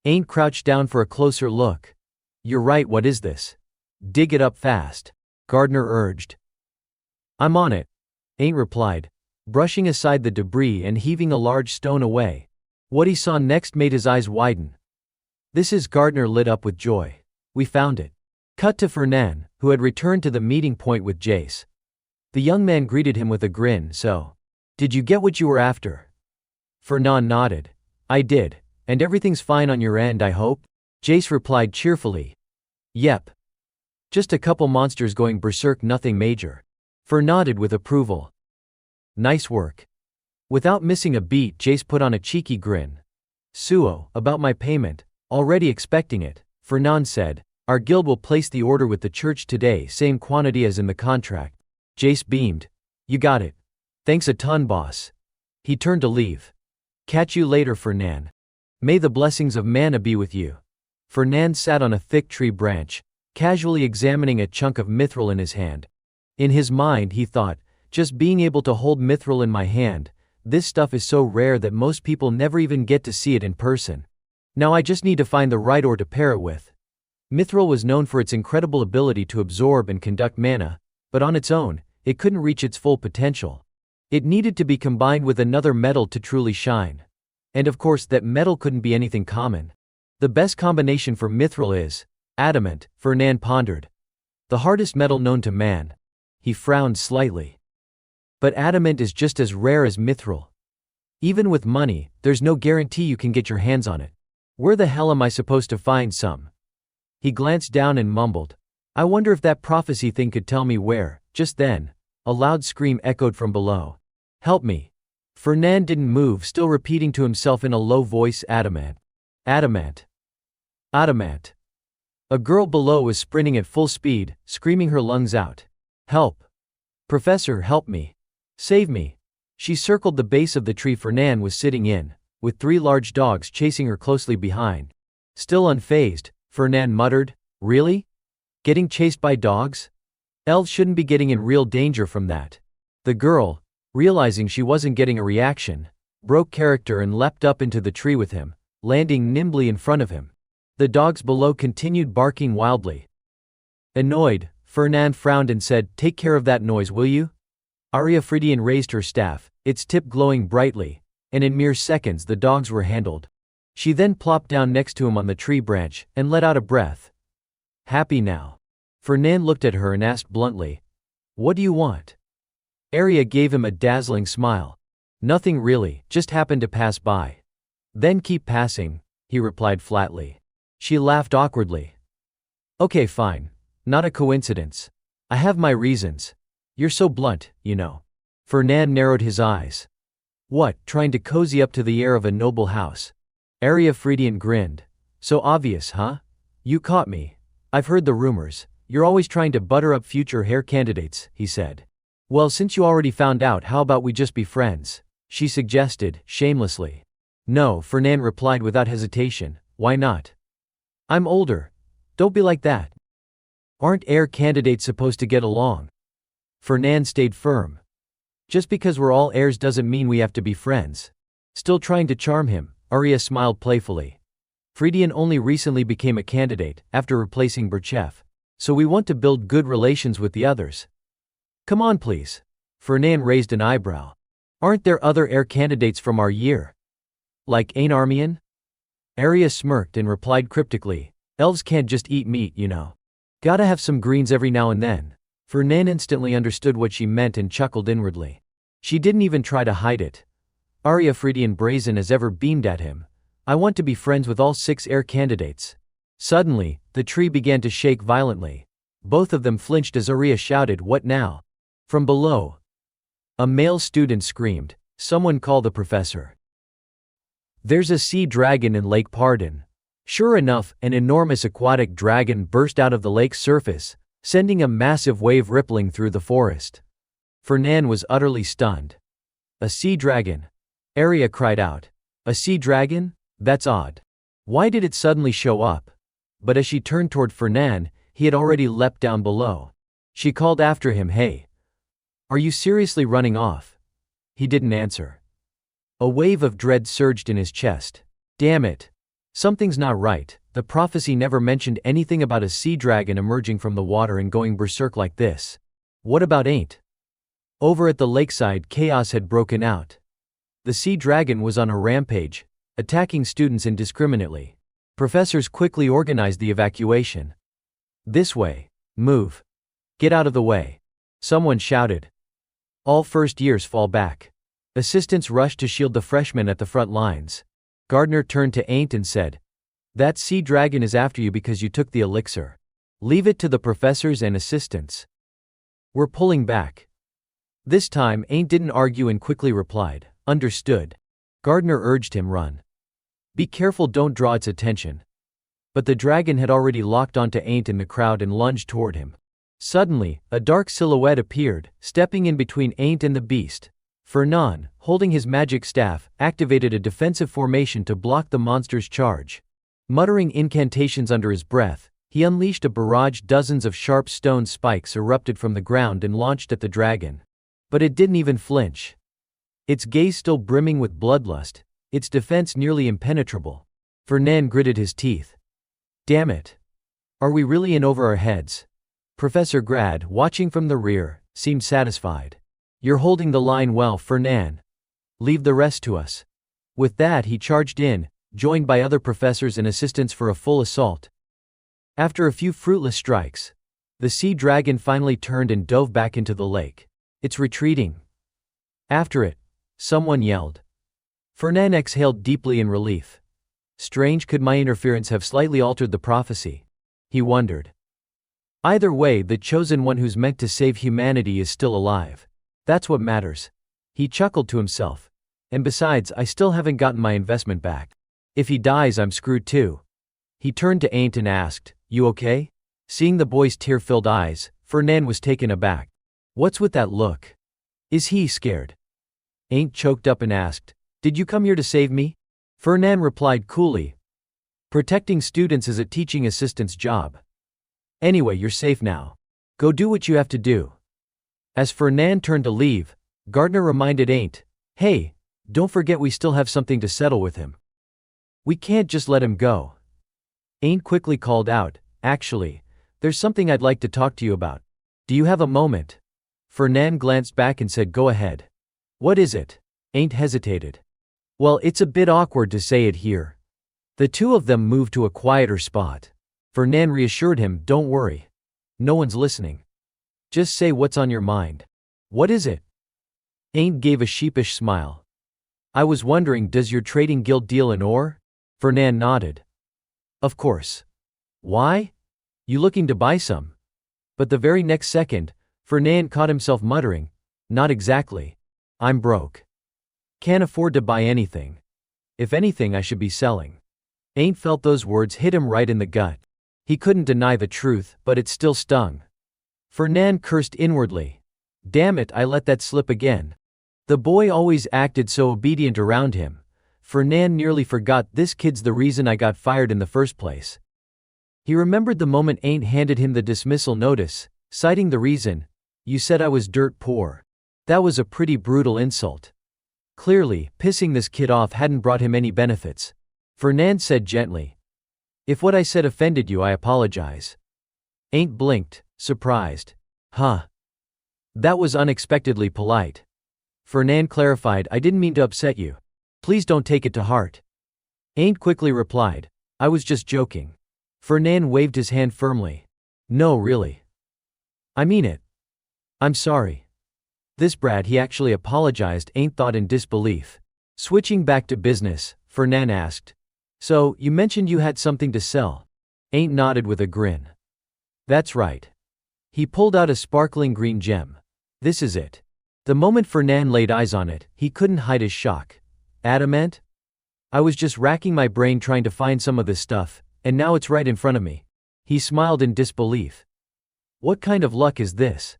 Ain't crouched down for a closer look. You're right, what is this? Dig it up fast, Gardner urged. I'm on it, Ain't replied, brushing aside the debris and heaving a large stone away. What he saw next made his eyes widen. This is Gardner lit up with joy. We found it. Cut to Fernan, who had returned to the meeting point with Jace. The young man greeted him with a grin. So, did you get what you were after? Fernan nodded. I did, and everything's fine on your end, I hope? Jace replied cheerfully. Yep. Just a couple monsters going berserk, nothing major. Fer nodded with approval. Nice work. Without missing a beat, Jace put on a cheeky grin. Suo, about my payment, already expecting it, Fernan said. Our guild will place the order with the church today, same quantity as in the contract. Jace beamed. You got it. Thanks a ton, boss. He turned to leave. Catch you later, Fernan. May the blessings of mana be with you. Fernan sat on a thick tree branch, casually examining a chunk of mithril in his hand. In his mind, he thought, just being able to hold mithril in my hand, this stuff is so rare that most people never even get to see it in person. Now I just need to find the right ore to pair it with. Mithril was known for its incredible ability to absorb and conduct mana, but on its own, it couldn't reach its full potential. It needed to be combined with another metal to truly shine. And of course, that metal couldn't be anything common. The best combination for mithril is adamant, Fernan pondered. The hardest metal known to man. He frowned slightly. But adamant is just as rare as mithril. Even with money, there's no guarantee you can get your hands on it. Where the hell am I supposed to find some? He glanced down and mumbled. I wonder if that prophecy thing could tell me where. Just then, a loud scream echoed from below. Help me. Fernan didn't move, still repeating to himself in a low voice, adamant. Adamant. Adamant. A girl below was sprinting at full speed, screaming her lungs out. Help. Professor, help me. Save me. She circled the base of the tree Fernan was sitting in, with 3 large dogs chasing her closely behind. Still unfazed, Fernan muttered, Really? Getting chased by dogs? Elves shouldn't be getting in real danger from that. The girl, realizing she wasn't getting a reaction, broke character and leapt up into the tree with him, landing nimbly in front of him. The dogs below continued barking wildly. Annoyed, Fernan frowned and said, Take care of that noise, will you? Ariafridian raised her staff, its tip glowing brightly, and in mere seconds the dogs were handled. She then plopped down next to him on the tree branch, and let out a breath. Happy now? Fernan looked at her and asked bluntly, What do you want? Aria gave him a dazzling smile. Nothing really, just happened to pass by. Then keep passing, he replied flatly. She laughed awkwardly. Okay, fine. Not a coincidence. I have my reasons. You're so blunt, you know. Fernan narrowed his eyes. What, trying to cozy up to the air of a noble house? Ariafridian grinned. So obvious, huh? You caught me. I've heard the rumors. You're always trying to butter up future heir candidates, he said. Well, since you already found out, how about we just be friends? She suggested, shamelessly. No, Fernan replied without hesitation. Why not? I'm older. Don't be like that. Aren't heir candidates supposed to get along? Fernand stayed firm. Just because we're all heirs doesn't mean we have to be friends. Still trying to charm him, Arya smiled playfully. Friedian only recently became a candidate, after replacing Burchev. So we want to build good relations with the others. Come on please. Fernand raised an eyebrow. Aren't there other heir candidates from our year? Like Ain Armian? Arya smirked and replied cryptically, elves can't just eat meat, you know. Gotta have some greens every now and then. Fernand instantly understood what she meant and chuckled inwardly. She didn't even try to hide it. Arya, Friedian brazen as ever, beamed at him. I want to be friends with all 6 heir candidates. Suddenly, the tree began to shake violently. Both of them flinched as Arya shouted, what now? From below, a male student screamed, someone call the professor. There's a sea dragon in Lake Pardon. Sure enough, an enormous aquatic dragon burst out of the lake's surface, sending a massive wave rippling through the forest. Fernand was utterly stunned. A sea dragon? Arya cried out. A sea dragon? That's odd. Why did it suddenly show up? But as she turned toward Fernand, he had already leapt down below. She called after him, hey. Are you seriously running off? He didn't answer. A wave of dread surged in his chest. Damn it. Something's not right. The prophecy never mentioned anything about a sea dragon emerging from the water and going berserk like this. What about Ain't? Over at the lakeside, chaos had broken out. The sea dragon was on a rampage, attacking students indiscriminately. Professors quickly organized the evacuation. This way. Move. Get out of the way. Someone shouted. All first years fall back. Assistants rushed to shield the freshmen at the front lines. Gardner turned to Ain't and said, that sea dragon is after you because you took the elixir. Leave it to the professors and assistants. We're pulling back. This time Ain't didn't argue and quickly replied, understood. Gardner urged him, run. Be careful, don't draw its attention. But the dragon had already locked onto Ain't in the crowd and lunged toward him. Suddenly, a dark silhouette appeared, stepping in between Ain't and the beast. Fernand, holding his magic staff, activated a defensive formation to block the monster's charge. Muttering incantations under his breath, he unleashed a barrage. Dozens of sharp stone spikes erupted from the ground and launched at the dragon. But it didn't even flinch. Its gaze still brimming with bloodlust, its defense nearly impenetrable. Fernand gritted his teeth. Damn it. Are we really in over our heads? Professor Grad, watching from the rear, seemed satisfied. You're holding the line well, Fernand. Leave the rest to us. With that, he charged in, joined by other professors and assistants for a full assault. After a few fruitless strikes, the sea dragon finally turned and dove back into the lake. It's retreating. After it, someone yelled. Fernand exhaled deeply in relief. Strange, could my interference have slightly altered the prophecy? He wondered. Either way, the chosen one who's meant to save humanity is still alive. That's what matters. He chuckled to himself. And besides, I still haven't gotten my investment back. If he dies, I'm screwed too. He turned to Ain't and asked, you okay? Seeing the boy's tear-filled eyes, Fernand was taken aback. What's with that look? Is he scared? Ain't choked up and asked, did you come here to save me? Fernand replied coolly. Protecting students is a teaching assistant's job. Anyway, you're safe now. Go do what you have to do. As Fernand turned to leave, Gardner reminded Ain't, hey, don't forget we still have something to settle with him. We can't just let him go. Ain't quickly called out, actually, there's something I'd like to talk to you about. Do you have a moment? Fernand glanced back and said, go ahead. What is it? Ain't hesitated. Well, it's a bit awkward to say it here. The two of them moved to a quieter spot. Fernand reassured him, don't worry. No one's listening. Just say what's on your mind. What is it? Ain't gave a sheepish smile. I was wondering, does your trading guild deal in ore? Fernand nodded. Of course. Why? You looking to buy some? But the very next second, Fernand caught himself muttering, not exactly. I'm broke. Can't afford to buy anything. If anything, I should be selling. Ain't felt those words hit him right in the gut. He couldn't deny the truth, but it still stung. Fernand cursed inwardly. Damn it, I let that slip again. The boy always acted so obedient around him. Fernand nearly forgot, this kid's the reason I got fired in the first place. He remembered the moment Ain't handed him the dismissal notice, citing the reason, "You said I was dirt poor." That was a pretty brutal insult. Clearly, pissing this kid off hadn't brought him any benefits. Fernand said gently, "If what I said offended you, I apologize." Ain't blinked, surprised. Huh. That was unexpectedly polite. Fernand clarified, "I didn't mean to upset you. Please don't take it to heart." Ain't quickly replied, "I was just joking." Fernand waved his hand firmly. "No, really. I mean it. I'm sorry." This brat, he actually apologized, Ain't thought in disbelief. Switching back to business, Fernand asked, "So, you mentioned you had something to sell?" Ain't nodded with a grin. "That's right." He pulled out a sparkling green gem. "This is it." The moment Fernand laid eyes on it, he couldn't hide his shock. "Adamant? I was just racking my brain trying to find some of this stuff, and now it's right in front of me." He smiled in disbelief. "What kind of luck is this?"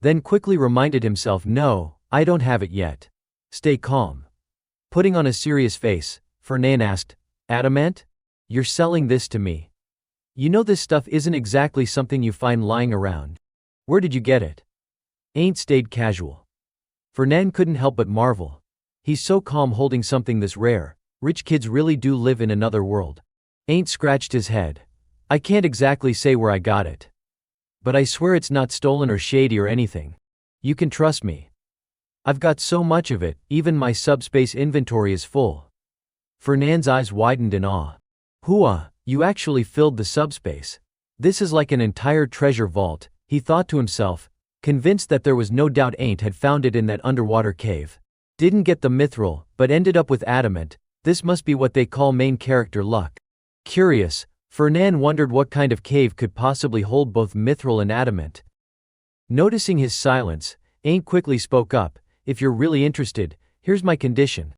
Then quickly reminded himself, "No, I don't have it yet. Stay calm." Putting on a serious face, Fernand asked, "Adamant? You're selling this to me? You know this stuff isn't exactly something you find lying around. Where did you get it?" Ain't stayed casual. Fernand couldn't help but marvel. He's so calm holding something this rare. Rich kids really do live in another world. Ain't scratched his head. "I can't exactly say where I got it. But I swear it's not stolen or shady or anything. You can trust me. I've got so much of it, even my subspace inventory is full." Fernand's eyes widened in awe. "Hua, you actually filled the subspace. This is like an entire treasure vault," he thought to himself, convinced that there was no doubt Ain't had found it in that underwater cave. Didn't get the mithril, but ended up with adamant. This must be what they call main character luck. Curious, Fernand wondered what kind of cave could possibly hold both mithril and adamant. Noticing his silence, Ain't quickly spoke up, "If you're really interested, here's my condition."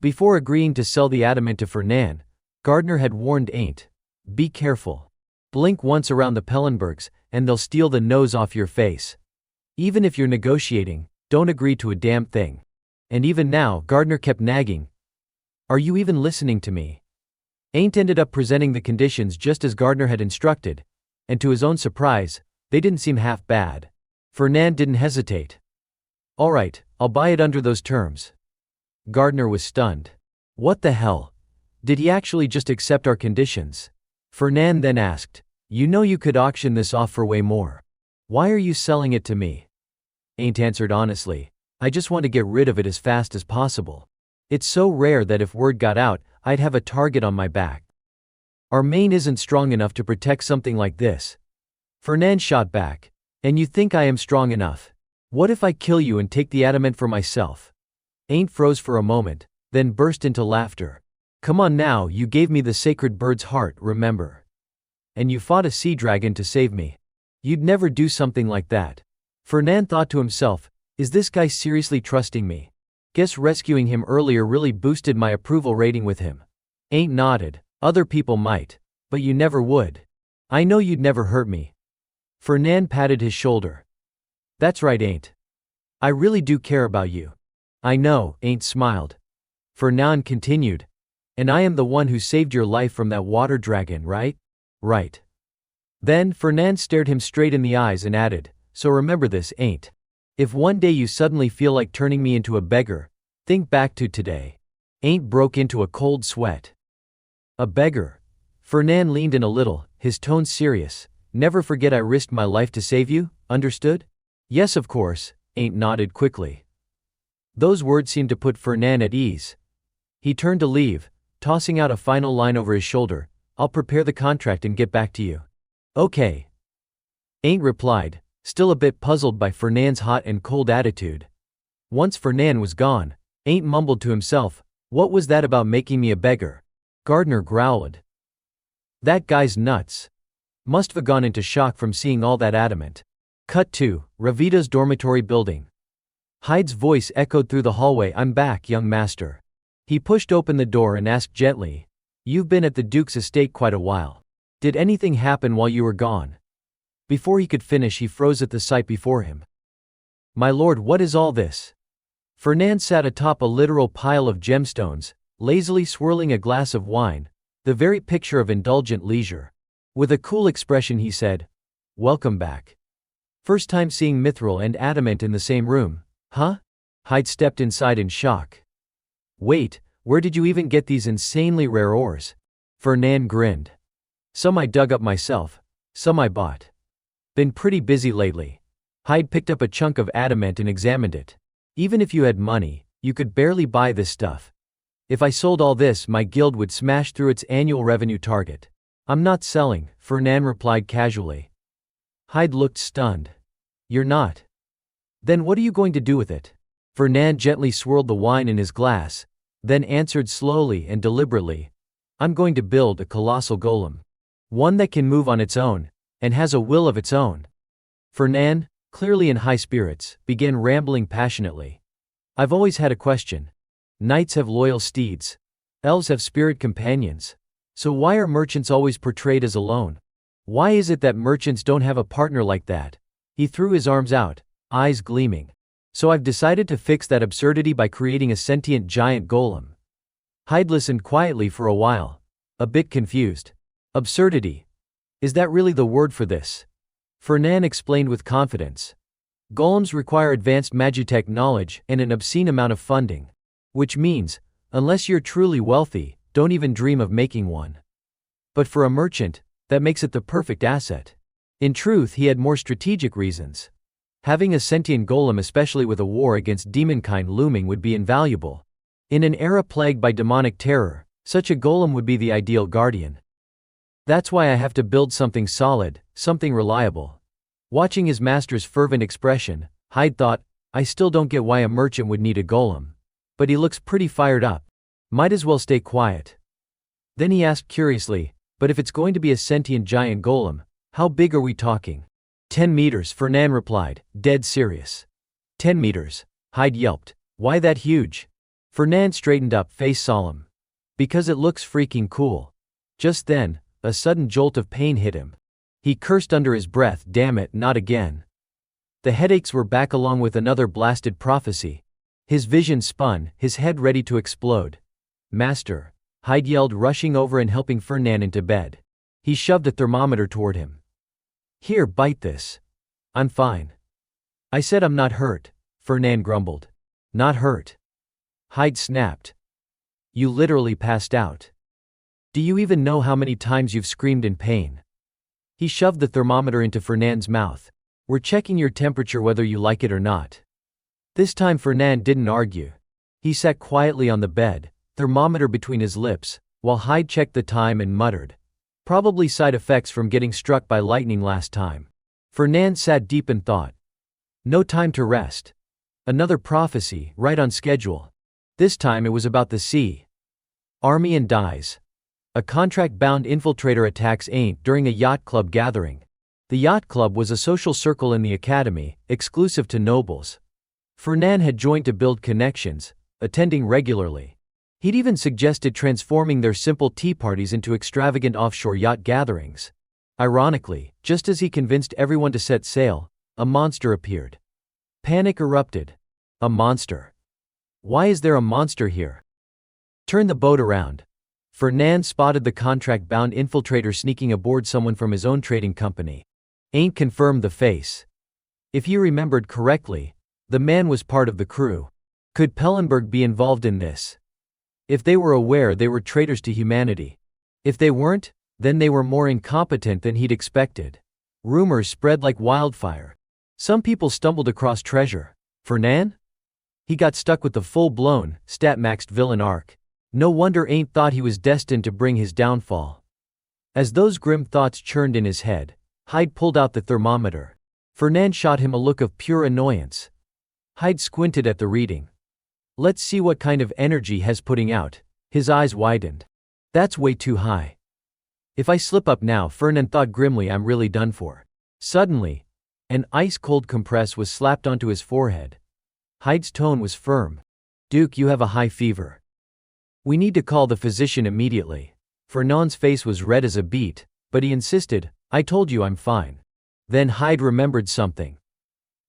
Before agreeing to sell the adamant to Fernand, Gardner had warned Ain't, "Be careful. Blink once around the Pellenbergs, and they'll steal the nose off your face. Even if you're negotiating, don't agree to a damn thing." And even now, Gardner kept nagging, "Are you even listening to me?" Ain't ended up presenting the conditions just as Gardner had instructed, and to his own surprise, they didn't seem half bad. Fernand didn't hesitate. "All right, I'll buy it under those terms." Gardner was stunned. What the hell? Did he actually just accept our conditions? Fernand then asked, "You know you could auction this off for way more. Why are you selling it to me?" Ain't answered honestly, "I just want to get rid of it as fast as possible. It's so rare that if word got out, I'd have a target on my back. Our main isn't strong enough to protect something like this." Fernand shot back, "And you think I am strong enough? What if I kill you and take the adamant for myself?" Ain't froze for a moment, then burst into laughter. "Come on now, you gave me the sacred bird's heart, remember? And you fought a sea dragon to save me. You'd never do something like that." Fernand thought to himself, "Is this guy seriously trusting me? Guess rescuing him earlier really boosted my approval rating with him." Ain't nodded. "Other people might. But you never would. I know you'd never hurt me." Fernand patted his shoulder. "That's right, Ain't. I really do care about you." "I know," Ain't smiled. Fernand continued, "And I am the one who saved your life from that water dragon, right?" "Right." Then Fernand stared him straight in the eyes and added, "So remember this, Ain't. If one day you suddenly feel like turning me into a beggar, think back to today." Ain't broke into a cold sweat. "A beggar?" Fernand leaned in a little, his tone serious. "Never forget I risked my life to save you, understood?" "Yes, of course," Ain't nodded quickly. Those words seemed to put Fernand at ease. He turned to leave, tossing out a final line over his shoulder, "I'll prepare the contract and get back to you." "Okay." Ain't replied, still a bit puzzled by Fernand's hot and cold attitude. Once Fernand was gone, Ain't mumbled to himself, "What was that about making me a beggar?" Gardner growled, "That guy's nuts. Must have gone into shock from seeing all that adamant." Cut 2, Ravita's dormitory building. Hyde's voice echoed through the hallway, "I'm back, young master." He pushed open the door and asked gently, "You've been at the Duke's estate quite a while. Did anything happen while you were gone?" Before he could finish, he froze at the sight before him. "My lord, what is all this?" Fernand sat atop a literal pile of gemstones, lazily swirling a glass of wine, the very picture of indulgent leisure. With a cool expression he said, "Welcome back. First time seeing mithril and adamant in the same room, huh?" Hyde stepped inside in shock. "Wait, where did you even get these insanely rare ores?" Fernand grinned. "Some I dug up myself, some I bought. Been pretty busy lately." Hyde picked up a chunk of adamant and examined it. "Even if you had money, you could barely buy this stuff. If I sold all this, my guild would smash through its annual revenue target." "I'm not selling," Fernand replied casually. Hyde looked stunned. "You're not? Then what are you going to do with it?" Fernand gently swirled the wine in his glass, then answered slowly and deliberately, "I'm going to build a colossal golem. One that can move on its own, and has a will of its own." Fernand, clearly in high spirits, began rambling passionately. "I've always had a question. Knights have loyal steeds. Elves have spirit companions. So why are merchants always portrayed as alone? Why is it that merchants don't have a partner like that?" He threw his arms out, eyes gleaming. "So I've decided to fix that absurdity by creating a sentient giant golem." Hyde listened quietly for a while, a bit confused. "Absurdity? Is that really the word for this?" Fernand explained with confidence. "Golems require advanced magitech knowledge and an obscene amount of funding. Which means, unless you're truly wealthy, don't even dream of making one. But for a merchant, that makes it the perfect asset." In truth, he had more strategic reasons. Having a sentient golem, especially with a war against demonkind looming, would be invaluable. In an era plagued by demonic terror, such a golem would be the ideal guardian. "That's why I have to build something solid, something reliable." Watching his master's fervent expression, Hyde thought, "I still don't get why a merchant would need a golem. But he looks pretty fired up. Might as well stay quiet." Then he asked curiously, "But if it's going to be a sentient giant golem, how big are we talking?" 10 meters, Fernand replied, dead serious. 10 meters, Hyde yelped. "Why that huge?" Fernand straightened up, face solemn. "Because it looks freaking cool." Just then, a sudden jolt of pain hit him. He cursed under his breath, "Damn it, not again." The headaches were back along with another blasted prophecy. His vision spun, his head ready to explode. "Master," Hyde yelled, rushing over and helping Fernand into bed. He shoved a thermometer toward him. "Here, bite this." "I'm fine." "I said I'm not hurt," Fernand grumbled. "Not hurt?" Hyde snapped. "You literally passed out. Do you even know how many times you've screamed in pain?" He shoved the thermometer into Fernand's mouth. "We're checking your temperature whether you like it or not." This time Fernand didn't argue. He sat quietly on the bed, thermometer between his lips, while Hyde checked the time and muttered, "Probably side effects from getting struck by lightning last time." Fernand sat deep in thought. No time to rest. Another prophecy, right on schedule. This time it was about the sea. Army and dies. A contract-bound infiltrator attacks Ain't during a yacht club gathering. The yacht club was a social circle in the academy, exclusive to nobles. Fernand had joined to build connections, attending regularly. He'd even suggested transforming their simple tea parties into extravagant offshore yacht gatherings. Ironically, just as he convinced everyone to set sail, a monster appeared. Panic erupted. A monster. Why is there a monster here? Turn the boat around. Fernand spotted the contract-bound infiltrator sneaking aboard someone from his own trading company. Ain't confirmed the face. If he remembered correctly, the man was part of the crew. Could Pellenberg be involved in this? If they were aware, they were traitors to humanity. If they weren't, then they were more incompetent than he'd expected. Rumors spread like wildfire. Some people stumbled across treasure. Fernand? He got stuck with the full-blown, stat-maxed villain arc. No wonder Ain't thought he was destined to bring his downfall. As those grim thoughts churned in his head, Hyde pulled out the thermometer. Fernand shot him a look of pure annoyance. Hyde squinted at the reading. "Let's see what kind of energy he's putting out." His eyes widened. "That's way too high. If I slip up now," Fernand thought grimly, "I'm really done for." Suddenly, an ice-cold compress was slapped onto his forehead. Hyde's tone was firm. "Duke, you have a high fever. We need to call the physician immediately." Fernand's face was red as a beet, but he insisted, "I told you I'm fine." Then Hyde remembered something.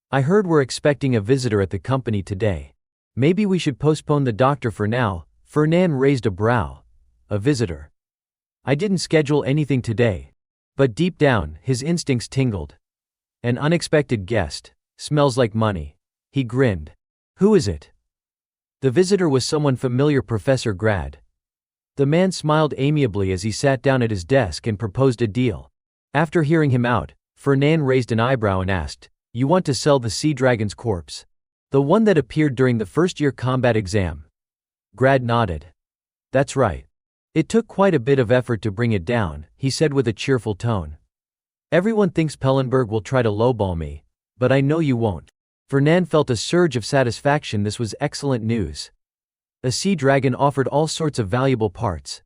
"I heard we're expecting a visitor at the company today. Maybe we should postpone the doctor for now." Fernand raised a brow. "A visitor? I didn't schedule anything today." But deep down, his instincts tingled. An unexpected guest. Smells like money. He grinned. Who is it? The visitor was someone familiar, Professor Grad. The man smiled amiably as he sat down at his desk and proposed a deal. After hearing him out, Fernan raised an eyebrow and asked, "You want to sell the sea dragon's corpse? The one that appeared during the first-year combat exam?" Grad nodded. "That's right. It took quite a bit of effort to bring it down," he said with a cheerful tone. "Everyone thinks Pellenberg will try to lowball me, but I know you won't." Fernan felt a surge of satisfaction. This was excellent news. A sea dragon offered all sorts of valuable parts.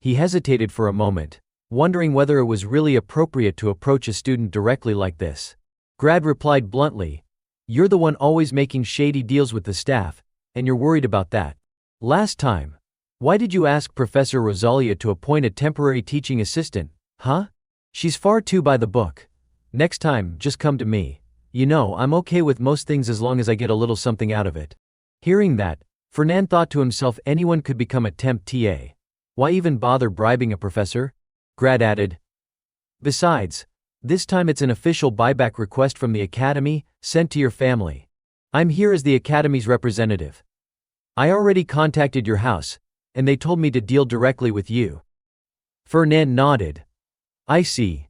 He hesitated for a moment, wondering whether it was really appropriate to approach a student directly like this. Grad replied bluntly, "You're the one always making shady deals with the staff, and you're worried about that. Last time, why did you ask Professor Rosalia to appoint a temporary teaching assistant, huh? She's far too by the book. Next time, just come to me. You know, I'm okay with most things as long as I get a little something out of it." Hearing that, Fernan thought to himself, anyone could become a temp TA. Why even bother bribing a professor? Grad added. Besides, this time it's an official buyback request from the Academy, sent to your family. I'm here as the Academy's representative. I already contacted your house, and they told me to deal directly with you. Fernan nodded. I see.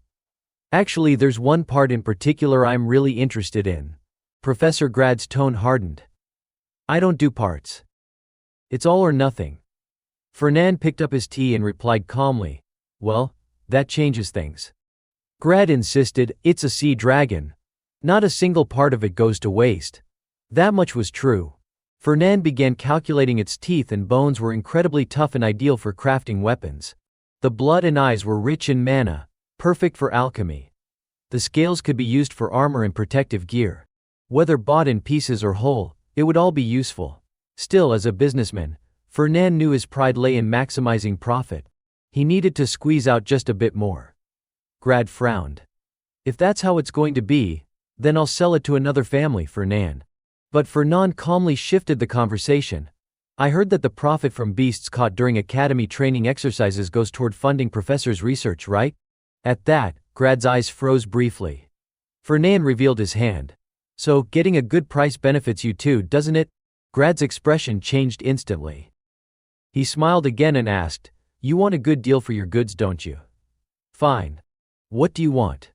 Actually, there's one part in particular I'm really interested in. Professor Grad's tone hardened. I don't do parts. It's all or nothing. Fernan picked up his tea and replied calmly, well, that changes things. Grad insisted, it's a sea dragon. Not a single part of it goes to waste. That much was true. Fernan began calculating. Its teeth and bones were incredibly tough and ideal for crafting weapons. The blood and eyes were rich in mana, perfect for alchemy. The scales could be used for armor and protective gear. Whether bought in pieces or whole, it would all be useful. Still, as a businessman, Fernan knew his pride lay in maximizing profit. He needed to squeeze out just a bit more. Grad frowned. If that's how it's going to be, then I'll sell it to another family, Fernan. But Fernan calmly shifted the conversation. I heard that the profit from beasts caught during academy training exercises goes toward funding professors' research, right? At that, Grad's eyes froze briefly. Fernan revealed his hand. So, getting a good price benefits you too, doesn't it? Grad's expression changed instantly. He smiled again and asked, you want a good deal for your goods, don't you? Fine. What do you want?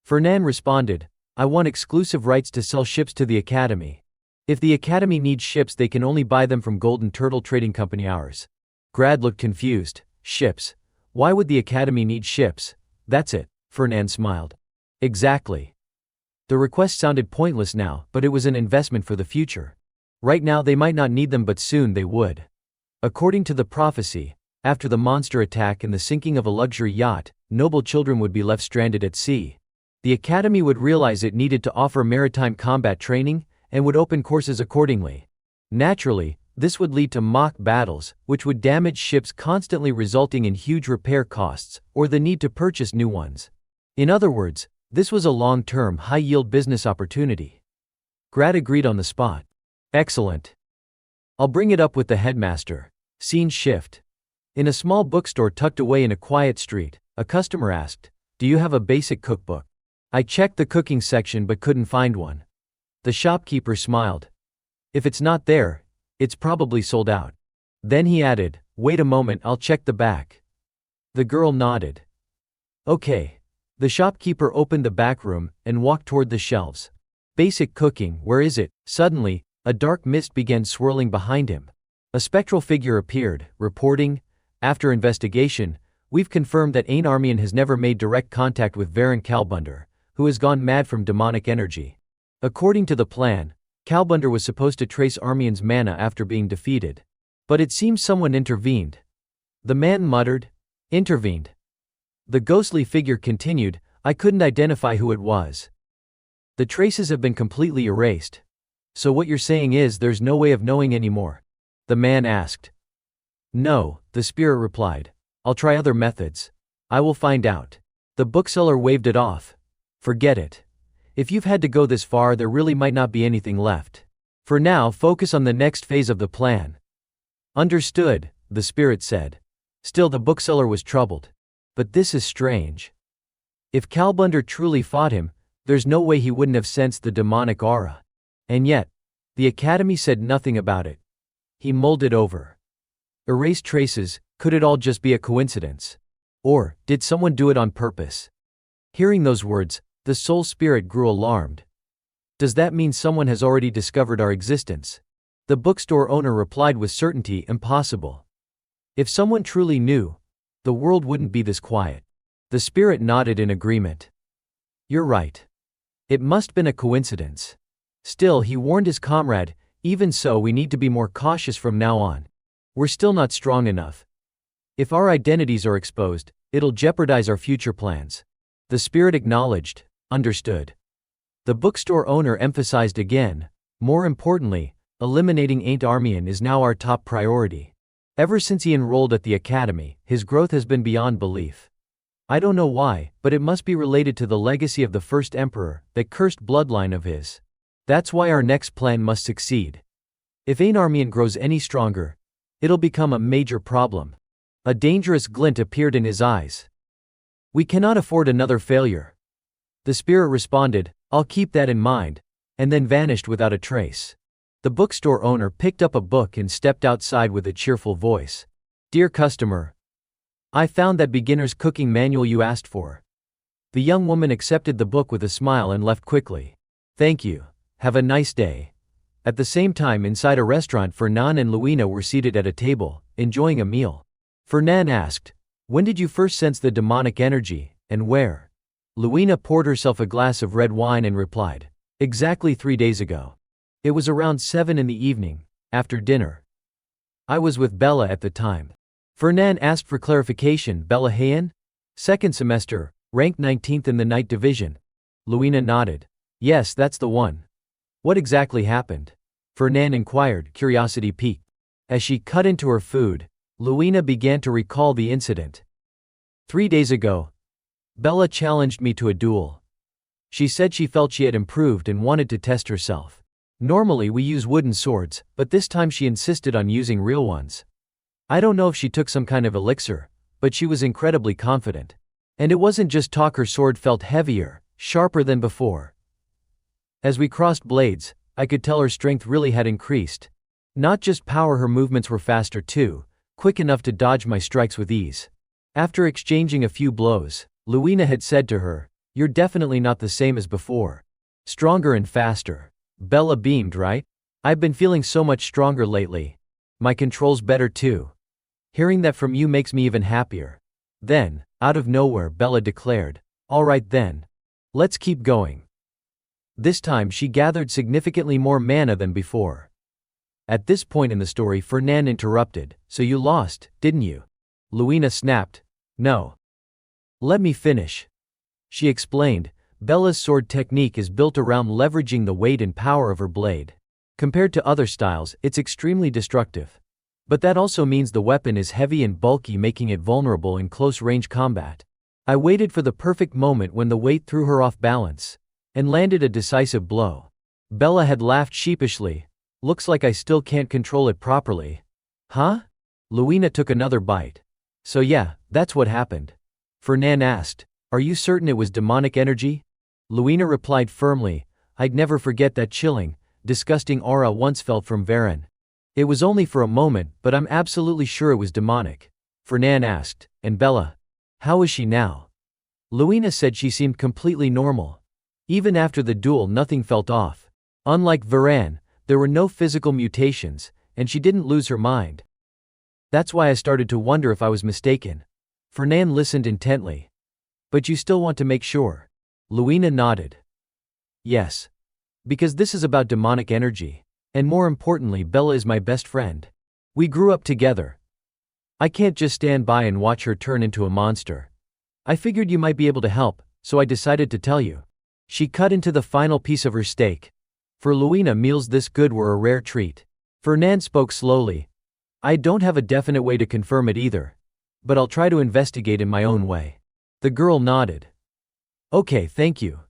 Fernan responded, I want exclusive rights to sell ships to the Academy. If the Academy needs ships, they can only buy them from Golden Turtle Trading Company. Ours. Grad looked confused. Ships? Why would the Academy need ships? That's it, Fernan smiled. Exactly. The request sounded pointless now, but it was an investment for the future. Right now they might not need them, but soon they would. According to the prophecy, after the monster attack and the sinking of a luxury yacht, noble children would be left stranded at sea. The Academy would realize it needed to offer maritime combat training, and would open courses accordingly. Naturally, this would lead to mock battles, which would damage ships, constantly resulting in huge repair costs, or the need to purchase new ones. In other words, this was a long-term, high-yield business opportunity. Grad agreed on the spot. Excellent. I'll bring it up with the headmaster. Scene shift. In a small bookstore tucked away in a quiet street, a customer asked, do you have a basic cookbook? I checked the cooking section but couldn't find one. The shopkeeper smiled. If it's not there, it's probably sold out. Then he added, wait a moment, I'll check the back. The girl nodded. Okay. The shopkeeper opened the back room and walked toward the shelves. Basic cooking, where is it? Suddenly, a dark mist began swirling behind him. A spectral figure appeared, reporting, after investigation, we've confirmed that Ain Armian has never made direct contact with Varen Kalbunder, who has gone mad from demonic energy. According to the plan, Kalbunder was supposed to trace Armian's mana after being defeated. But it seems someone intervened. The man muttered, intervened. The ghostly figure continued, I couldn't identify who it was. The traces have been completely erased. So what you're saying is there's no way of knowing anymore? The man asked. No, the spirit replied. I'll try other methods. I will find out. The bookseller waved it off. Forget it. If you've had to go this far, there really might not be anything left. For now, focus on the next phase of the plan. Understood, the spirit said. Still, the bookseller was troubled. But this is strange. If Kalbunder truly fought him, there's no way he wouldn't have sensed the demonic aura. And yet, the Academy said nothing about it. He mulled it over. Erase traces, could it all just be a coincidence? Or, did someone do it on purpose? Hearing those words, the soul spirit grew alarmed. Does that mean someone has already discovered our existence? The bookstore owner replied with certainty, impossible. If someone truly knew, the world wouldn't be this quiet. The spirit nodded in agreement. You're right. It must have been a coincidence. Still, he warned his comrade, even so, we need to be more cautious from now on. We're still not strong enough. If our identities are exposed, it'll jeopardize our future plans. The spirit acknowledged, understood. The bookstore owner emphasized again, more importantly, eliminating Ain't Armian is now our top priority. Ever since he enrolled at the academy, his growth has been beyond belief. I don't know why, but it must be related to the legacy of the first emperor, that cursed bloodline of his. That's why our next plan must succeed. If Ain't Armian grows any stronger, it'll become a major problem. A dangerous glint appeared in his eyes. We cannot afford another failure. The spirit responded, I'll keep that in mind, and then vanished without a trace. The bookstore owner picked up a book and stepped outside with a cheerful voice. Dear customer, I found that beginner's cooking manual you asked for. The young woman accepted the book with a smile and left quickly. Thank you. Have a nice day. At the same time, inside a restaurant, Fernan and Luina were seated at a table, enjoying a meal. Fernan asked, when did you first sense the demonic energy, and where? Luina poured herself a glass of red wine and replied, exactly 3 days ago. It was around 7 in the evening, after dinner. I was with Bella at the time. Fernan asked for clarification. Bella Hayan? Second semester, ranked 19th in the night division. Luina nodded. Yes, that's the one. What exactly happened? Fernan inquired, curiosity piqued. As she cut into her food, Luina began to recall the incident. 3 days ago, Bella challenged me to a duel. She said she felt she had improved and wanted to test herself. Normally we use wooden swords, but this time she insisted on using real ones. I don't know if she took some kind of elixir, but she was incredibly confident. And it wasn't just talk, her sword felt heavier, sharper than before. As we crossed blades, I could tell her strength really had increased. Not just power, her movements were faster too, quick enough to dodge my strikes with ease. After exchanging a few blows, Luina had said to her, you're definitely not the same as before. Stronger and faster. Bella beamed, right? I've been feeling so much stronger lately. My control's better too. Hearing that from you makes me even happier. Then, out of nowhere, Bella declared, all right then. Let's keep going. This time she gathered significantly more mana than before. At this point in the story, Fernan interrupted, so you lost, didn't you? Luina snapped, no. Let me finish. She explained, Bella's sword technique is built around leveraging the weight and power of her blade. Compared to other styles, it's extremely destructive. But that also means the weapon is heavy and bulky, making it vulnerable in close-range combat. I waited for the perfect moment when the weight threw her off balance, and landed a decisive blow. Bella had laughed sheepishly. Looks like I still can't control it properly. Huh? Luina took another bite. So yeah, that's what happened. Fernan asked, are you certain it was demonic energy? Luina replied firmly, I'd never forget that chilling, disgusting aura once felt from Varen. It was only for a moment, but I'm absolutely sure it was demonic. Fernan asked, and Bella? How is she now? Luina said she seemed completely normal. Even after the duel, nothing felt off. Unlike Varen, there were no physical mutations, and she didn't lose her mind. That's why I started to wonder if I was mistaken. Fernan listened intently. But you still want to make sure? Luina nodded. Yes. Because this is about demonic energy. And more importantly, Bella is my best friend. We grew up together. I can't just stand by and watch her turn into a monster. I figured you might be able to help, so I decided to tell you. She cut into the final piece of her steak. For Luina, meals this good were a rare treat. Fernan spoke slowly. I don't have a definite way to confirm it either. But I'll try to investigate in my own way. The girl nodded. Okay, thank you.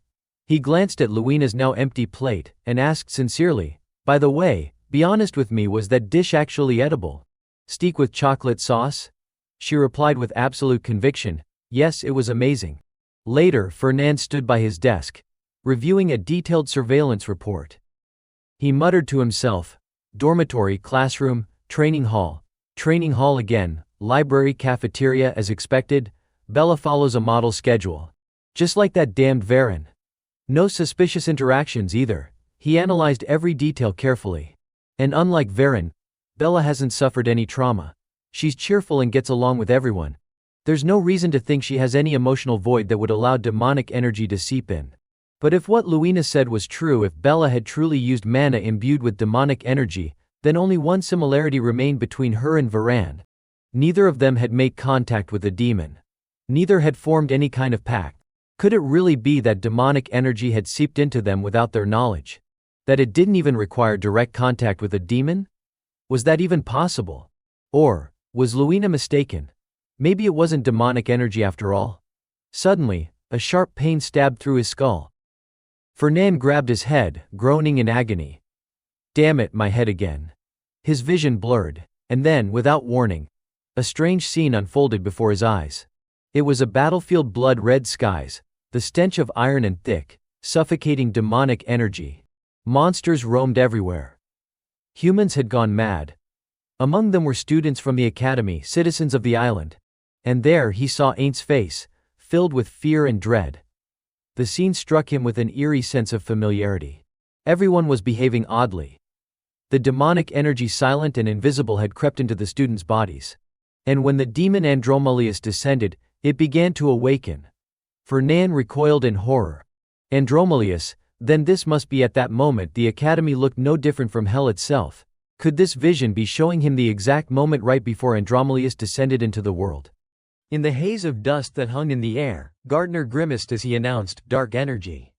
He glanced at Luina's now empty plate, and asked sincerely, by the way, be honest with me, was that dish actually edible? Steak with chocolate sauce? She replied with absolute conviction, yes, it was amazing. Later, Fernand stood by his desk, reviewing a detailed surveillance report. He muttered to himself, dormitory, classroom, training hall again, library, cafeteria as expected. Bella follows a model schedule. Just like that damned Varen. No suspicious interactions either. He analyzed every detail carefully. And unlike Varen, Bella hasn't suffered any trauma. She's cheerful and gets along with everyone. There's no reason to think she has any emotional void that would allow demonic energy to seep in. But if what Luina said was true, if Bella had truly used mana imbued with demonic energy, then only one similarity remained between her and Varan. Neither of them had made contact with a demon. Neither had formed any kind of pact. Could it really be that demonic energy had seeped into them without their knowledge? That it didn't even require direct contact with a demon? Was that even possible? Or was Luina mistaken? Maybe it wasn't demonic energy after all. Suddenly, a sharp pain stabbed through his skull. Fernand grabbed his head, groaning in agony. Damn it, my head again. His vision blurred, and then, without warning, a strange scene unfolded before his eyes. It was a battlefield, blood-red skies, the stench of iron and thick, suffocating demonic energy. Monsters roamed everywhere. Humans had gone mad. Among them were students from the academy, citizens of the island. And there he saw Aint's face, filled with fear and dread. The scene struck him with an eerie sense of familiarity. Everyone was behaving oddly. The demonic energy, silent and invisible, had crept into the students' bodies. And when the demon Andromalius descended, it began to awaken. Fernand recoiled in horror. Andromalius, then this must be. At that moment the academy looked no different from hell itself. Could this vision be showing him the exact moment right before Andromalius descended into the world? In the haze of dust that hung in the air, Gardner grimaced as he announced, dark energy.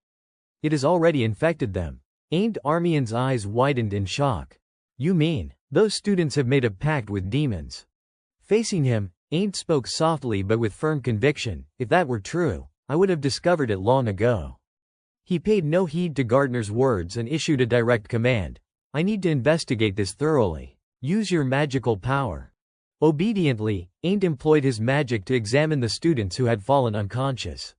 It has already infected them. Aint Armian's eyes widened in shock. You mean, those students have made a pact with demons? Facing him, Aint spoke softly but with firm conviction. If that were true, I would have discovered it long ago. He paid no heed to Gardner's words and issued a direct command. I need to investigate this thoroughly. Use your magical power. Obediently, Aint employed his magic to examine the students who had fallen unconscious.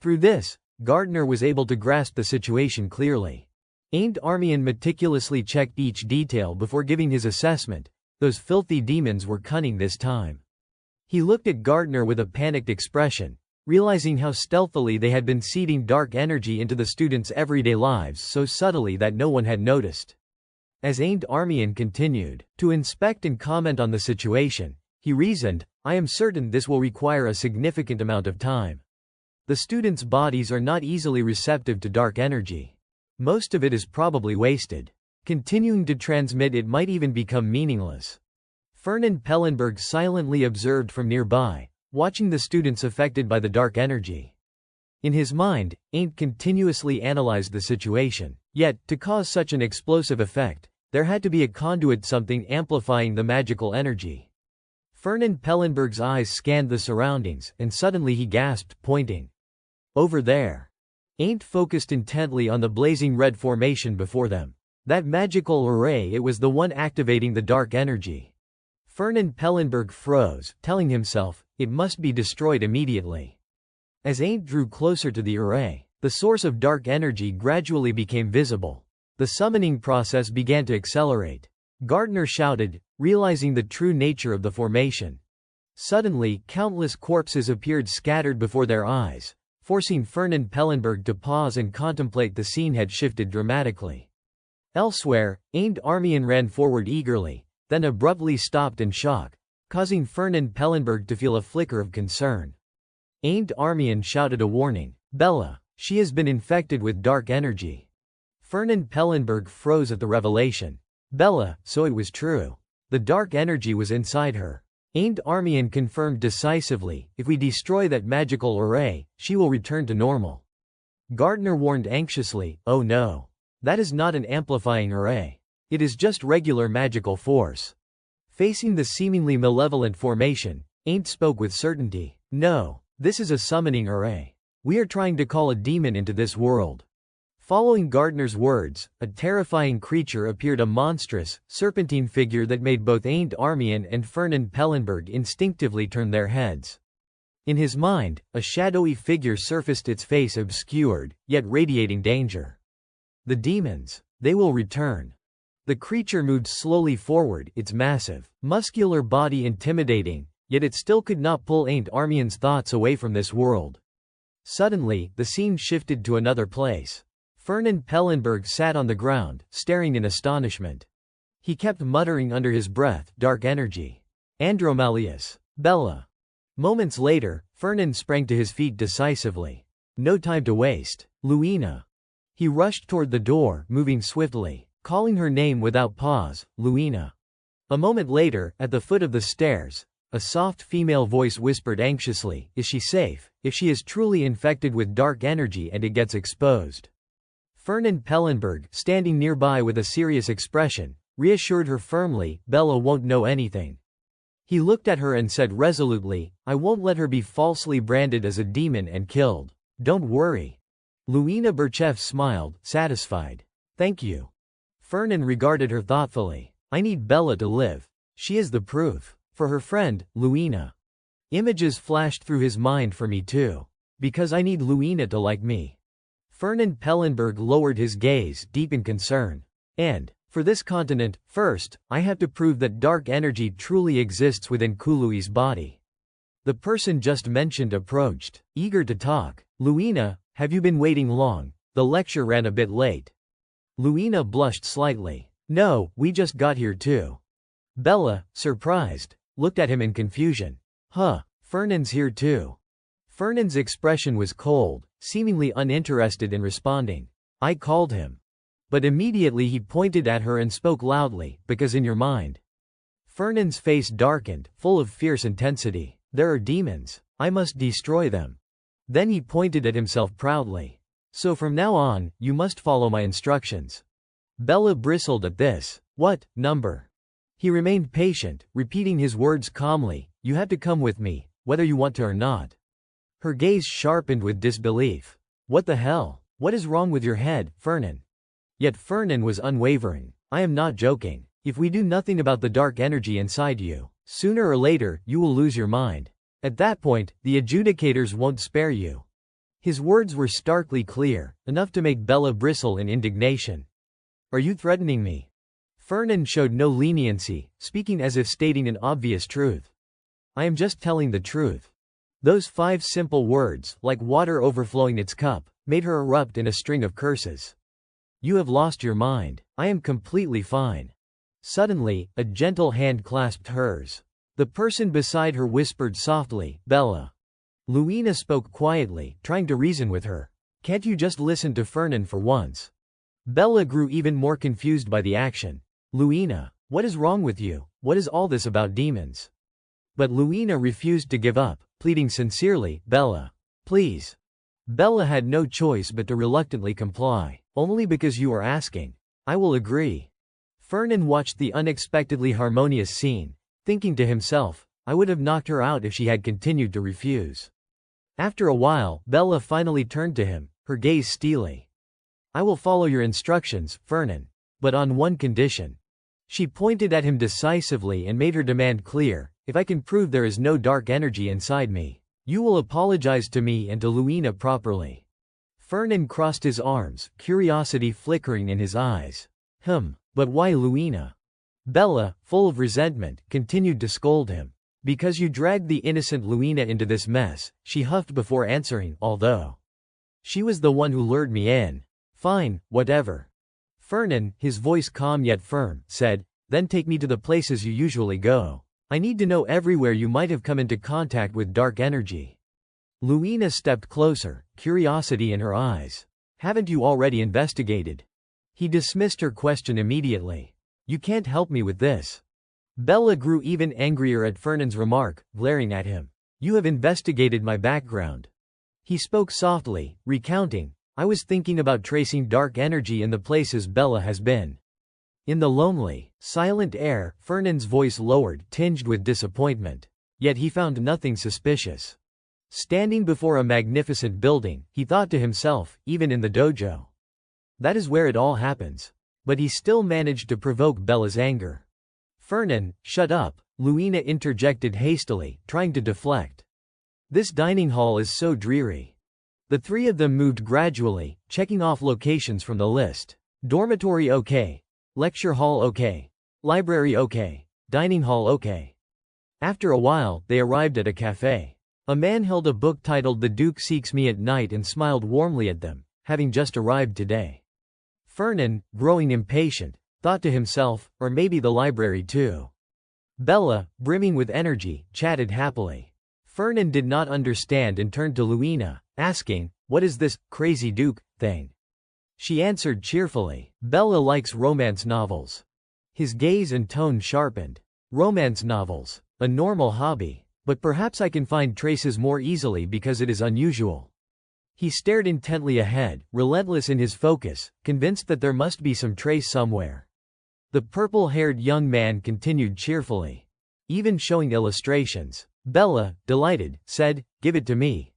Through this, Gardner was able to grasp the situation clearly. Aint Armian meticulously checked each detail before giving his assessment. Those filthy demons were cunning this time. He looked at Gardner with a panicked expression, realizing how stealthily they had been seeding dark energy into the students' everyday lives so subtly that no one had noticed. As Aint Armian continued to inspect and comment on the situation, he reasoned, I am certain this will require a significant amount of time. The students' bodies are not easily receptive to dark energy. Most of it is probably wasted. Continuing to transmit it might even become meaningless. Fernand Pellenberg silently observed from nearby, watching the students affected by the dark energy. In his mind, Aint continuously analyzed the situation. Yet, to cause such an explosive effect, there had to be a conduit, something amplifying the magical energy. Fernand Pellenberg's eyes scanned the surroundings, and suddenly he gasped, pointing. Over there. Aint focused intently on the blazing red formation before them. That magical array, it was the one activating the dark energy. Fernand Pellenberg froze, telling himself, it must be destroyed immediately. As Aint drew closer to the array, the source of dark energy gradually became visible. The summoning process began to accelerate. Gardner shouted, realizing the true nature of the formation. Suddenly, countless corpses appeared scattered before their eyes, forcing Fernand Pellenberg to pause and contemplate. The scene had shifted dramatically. Elsewhere, Aint Armian ran forward eagerly, then abruptly stopped in shock, causing Fernand Pellenberg to feel a flicker of concern. Aint Armian shouted a warning, Bella, she has been infected with dark energy. Fernand Pellenberg froze at the revelation. Bella, so it was true. The dark energy was inside her. Aint Armian confirmed decisively, if we destroy that magical array, she will return to normal. Gardner warned anxiously, oh no. That is not an amplifying array. It is just regular magical force. Facing the seemingly malevolent formation, Aint spoke with certainty. No, this is a summoning array. We are trying to call a demon into this world. Following Gardner's words, a terrifying creature appeared, a monstrous, serpentine figure that made both Aint Armian and Fernand Pellenberg instinctively turn their heads. In his mind, a shadowy figure surfaced, its face obscured, yet radiating danger. The demons. They will return. The creature moved slowly forward, its massive, muscular body intimidating, yet it still could not pull Armian's thoughts away from this world. Suddenly, the scene shifted to another place. Fernand Pellenberg sat on the ground, staring in astonishment. He kept muttering under his breath, "Dark energy. Andromalius. Bella." Moments later, Fernand sprang to his feet decisively. No time to waste. Luina. He rushed toward the door, moving swiftly, calling her name without pause, "Luina." A moment later, at the foot of the stairs, a soft female voice whispered anxiously, "Is she safe? If she is truly infected with dark energy and it gets exposed." Fernand Pellenberg, standing nearby with a serious expression, reassured her firmly, "Bella won't know anything." He looked at her and said resolutely, "I won't let her be falsely branded as a demon and killed. Don't worry." Luina Burchev smiled, satisfied. "Thank you." Fernand regarded her thoughtfully. "I need Bella to live. She is the proof. For her friend, Luina." Images flashed through his mind, "For me too. Because I need Luina to like me." Fernand Pellenberg lowered his gaze, deep in concern. "And, for this continent, first, I have to prove that dark energy truly exists within Kului's body." The person just mentioned approached, eager to talk. "Luina, have you been waiting long? The lecture ran a bit late." Luina blushed slightly. "No, we just got here too." Bella, surprised, looked at him in confusion. "Huh, Fernand's here too." Fernand's expression was cold, seemingly uninterested in responding. "I called him." But immediately he pointed at her and spoke loudly, "Because in your mind." Fernand's face darkened, full of fierce intensity. "There are demons. I must destroy them." Then he pointed at himself proudly. "So from now on, you must follow my instructions." Bella bristled at this. "What number?" He remained patient, repeating his words calmly, "You have to come with me, whether you want to or not." Her gaze sharpened with disbelief. "What the hell? What is wrong with your head, Fernand?" Yet Fernand was unwavering. "I am not joking. If we do nothing about the dark energy inside you, sooner or later, you will lose your mind. At that point, the adjudicators won't spare you." His words were starkly clear, enough to make Bella bristle in indignation. "Are you threatening me?" Fernand showed no leniency, speaking as if stating an obvious truth. "I am just telling the truth." Those 5 simple words, like water overflowing its cup, made her erupt in a string of curses. "You have lost your mind. I am completely fine." Suddenly, a gentle hand clasped hers. The person beside her whispered softly, "Bella." Luina spoke quietly, trying to reason with her. "Can't you just listen to Fernand for once?" Bella grew even more confused by the action. "Luina, what is wrong with you? What is all this about demons?" But Luina refused to give up, pleading sincerely, "Bella, please." Bella had no choice but to reluctantly comply. "Only because you are asking. I will agree." Fernand watched the unexpectedly harmonious scene, thinking to himself, "I would have knocked her out if she had continued to refuse." After a while, Bella finally turned to him, her gaze steely. "I will follow your instructions, Fernand. But on one condition." She pointed at him decisively and made her demand clear, "If I can prove there is no dark energy inside me, you will apologize to me and to Luina properly." Fernand crossed his arms, curiosity flickering in his eyes. But why Luina?" Bella, full of resentment, continued to scold him. "Because you dragged the innocent Luina into this mess," she huffed before answering, "although she was the one who lured me in." "Fine, whatever." Fernand, his voice calm yet firm, said, "Then take me to the places you usually go. I need to know everywhere you might have come into contact with dark energy." Luina stepped closer, curiosity in her eyes. "Haven't you already investigated?" He dismissed her question immediately. "You can't help me with this." Bella grew even angrier at Fernand's remark, glaring at him. "You have investigated my background." He spoke softly, recounting, "I was thinking about tracing dark energy in the places Bella has been." In the lonely, silent air, Fernand's voice lowered, tinged with disappointment. Yet he found nothing suspicious. Standing before a magnificent building, he thought to himself, even in the dojo. That is where it all happens. But he still managed to provoke Bella's anger. "Fernand, shut up," Luina interjected hastily, trying to deflect. This dining hall is so dreary. The three of them moved gradually, checking off locations from the list. Dormitory okay. Lecture hall okay. Library okay. Dining hall okay. After a while, they arrived at a cafe. A man held a book titled The Duke Seeks Me at Night and smiled warmly at them, having just arrived today. Fernan, growing impatient, thought to himself, or maybe the library too. Bella, brimming with energy, chatted happily. Fernan did not understand and turned to Luina, asking, "What is this crazy Duke thing?" She answered cheerfully, "Bella likes romance novels." His gaze and tone sharpened. "Romance novels, a normal hobby. But perhaps I can find traces more easily because it is unusual." He stared intently ahead, relentless in his focus, convinced that there must be some trace somewhere. The purple-haired young man continued cheerfully, even showing illustrations. Bella, delighted, said, "Give it to me."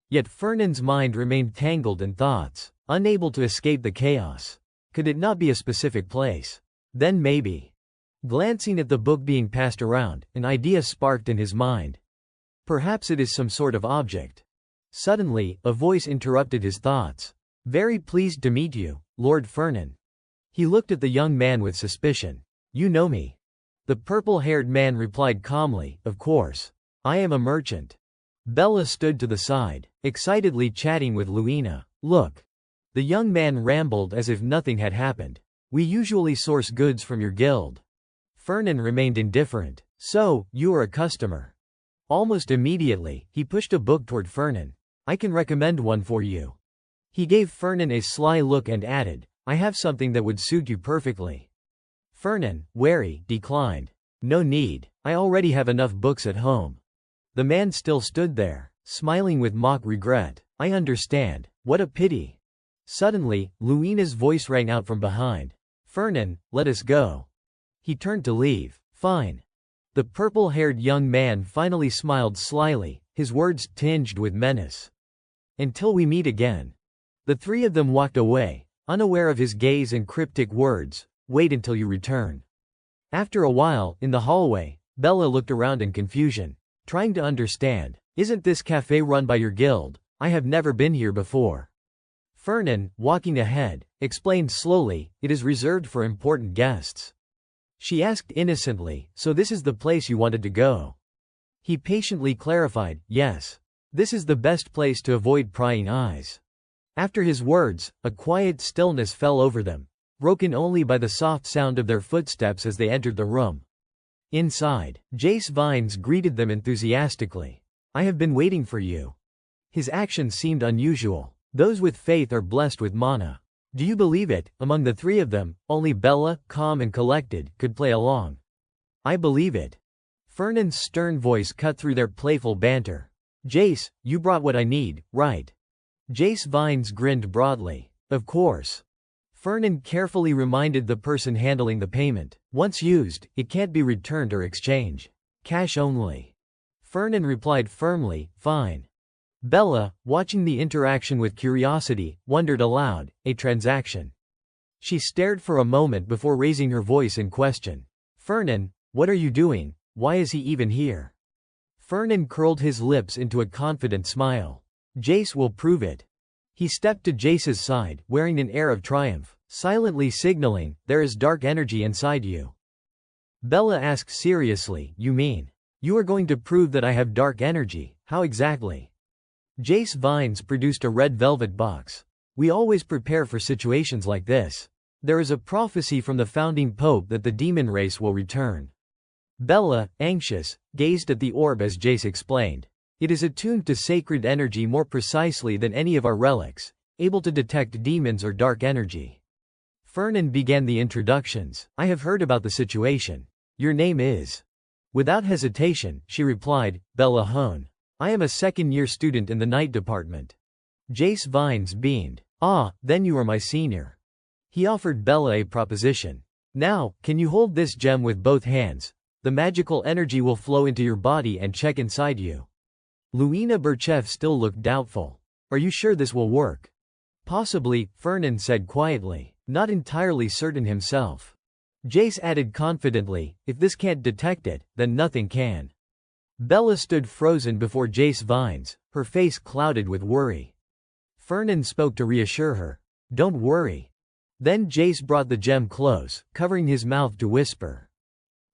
Yet Fernan's mind remained tangled in thoughts, unable to escape the chaos. Could it not be a specific place? Then maybe. Glancing at the book being passed around, an idea sparked in his mind. Perhaps it is some sort of object. Suddenly, a voice interrupted his thoughts. "Very pleased to meet you, Lord Fernan." He looked at the young man with suspicion. "You know me?" The purple-haired man replied calmly, "Of course. I am a merchant." Bella stood to the side, excitedly chatting with Luina. "Look." The young man rambled as if nothing had happened. "We usually source goods from your guild." Fernan remained indifferent. "So, you are a customer." Almost immediately, he pushed a book toward Fernan. "I can recommend one for you." He gave Fernan a sly look and added, "I have something that would suit you perfectly." Fernan, wary, declined. "No need, I already have enough books at home." The man still stood there, smiling with mock regret. "I understand. What a pity." Suddenly, Luina's voice rang out from behind. "Fernan, let us go." He turned to leave. "Fine." The purple-haired young man finally smiled slyly, his words tinged with menace. "Until we meet again." The three of them walked away, unaware of his gaze and cryptic words, "Wait until you return." After a while, in the hallway, Bella looked around in confusion, trying to understand. "Isn't this cafe run by your guild? I have never been here before." Fernan, walking ahead, explained slowly, "It is reserved for important guests." She asked innocently, "So this is the place you wanted to go?" He patiently clarified, "Yes. This is the best place to avoid prying eyes." After his words, a quiet stillness fell over them, broken only by the soft sound of their footsteps as they entered the room. Inside, Jace Vines greeted them enthusiastically. "I have been waiting for you." His actions seemed unusual. Those with faith are blessed with mana. Do you believe it? Among the three of them, only Bella, calm and collected, could play along. "I believe it." Fernan's stern voice cut through their playful banter. "Jace, you brought what I need, right?" Jace Vines grinned broadly. "Of course." Fernan carefully reminded the person handling the payment. "Once used, it can't be returned or exchanged. Cash only." Fernan replied firmly, "Fine." Bella, watching the interaction with curiosity, wondered aloud, "A transaction?" She stared for a moment before raising her voice in question. "Fernan, what are you doing? Why is he even here?" Fernan curled his lips into a confident smile. "Jace will prove it." He stepped to Jace's side, wearing an air of triumph, silently signaling, "There is dark energy inside you." Bella asked seriously, "You mean? You are going to prove that I have dark energy? How exactly?" Jace Vines produced a red velvet box. "We always prepare for situations like this. There is a prophecy from the founding pope that the demon race will return." Bella, anxious, gazed at the orb as Jace explained. "It is attuned to sacred energy more precisely than any of our relics, able to detect demons or dark energy." Fernan began the introductions. "I have heard about the situation. Your name is?" Without hesitation, she replied, "Bella Hone. I am a second-year student in the night department." Jace Vines beamed. "Ah, then you are my senior." He offered Bella a proposition. "Now, can you hold this gem with both hands? The magical energy will flow into your body and check inside you." Luina Burchev still looked doubtful. "Are you sure this will work?" "Possibly," Fernan said quietly, not entirely certain himself. Jace added confidently, "If this can't detect it, then nothing can." Bella stood frozen before Jace Vines, her face clouded with worry. Fernan spoke to reassure her. Don't worry. Then Jace brought the gem close, covering his mouth to whisper.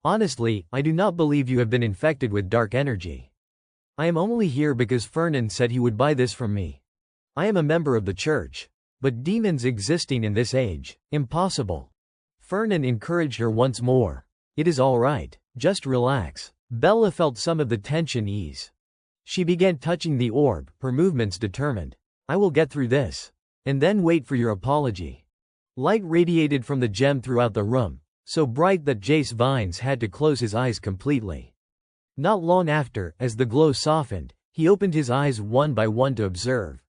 Honestly, I do not believe you have been infected with dark energy. I am only here because Fernan said he would buy this from me. I am a member of the church. But demons existing in this age, impossible. Fernan encouraged her once more. It is all right, just relax. Bella felt some of the tension ease. She began touching the orb, her movements determined. I will get through this. And then wait for your apology. Light radiated from the gem throughout the room, so bright that Jace Vines had to close his eyes completely. Not long after, as the glow softened, he opened his eyes one by one to observe.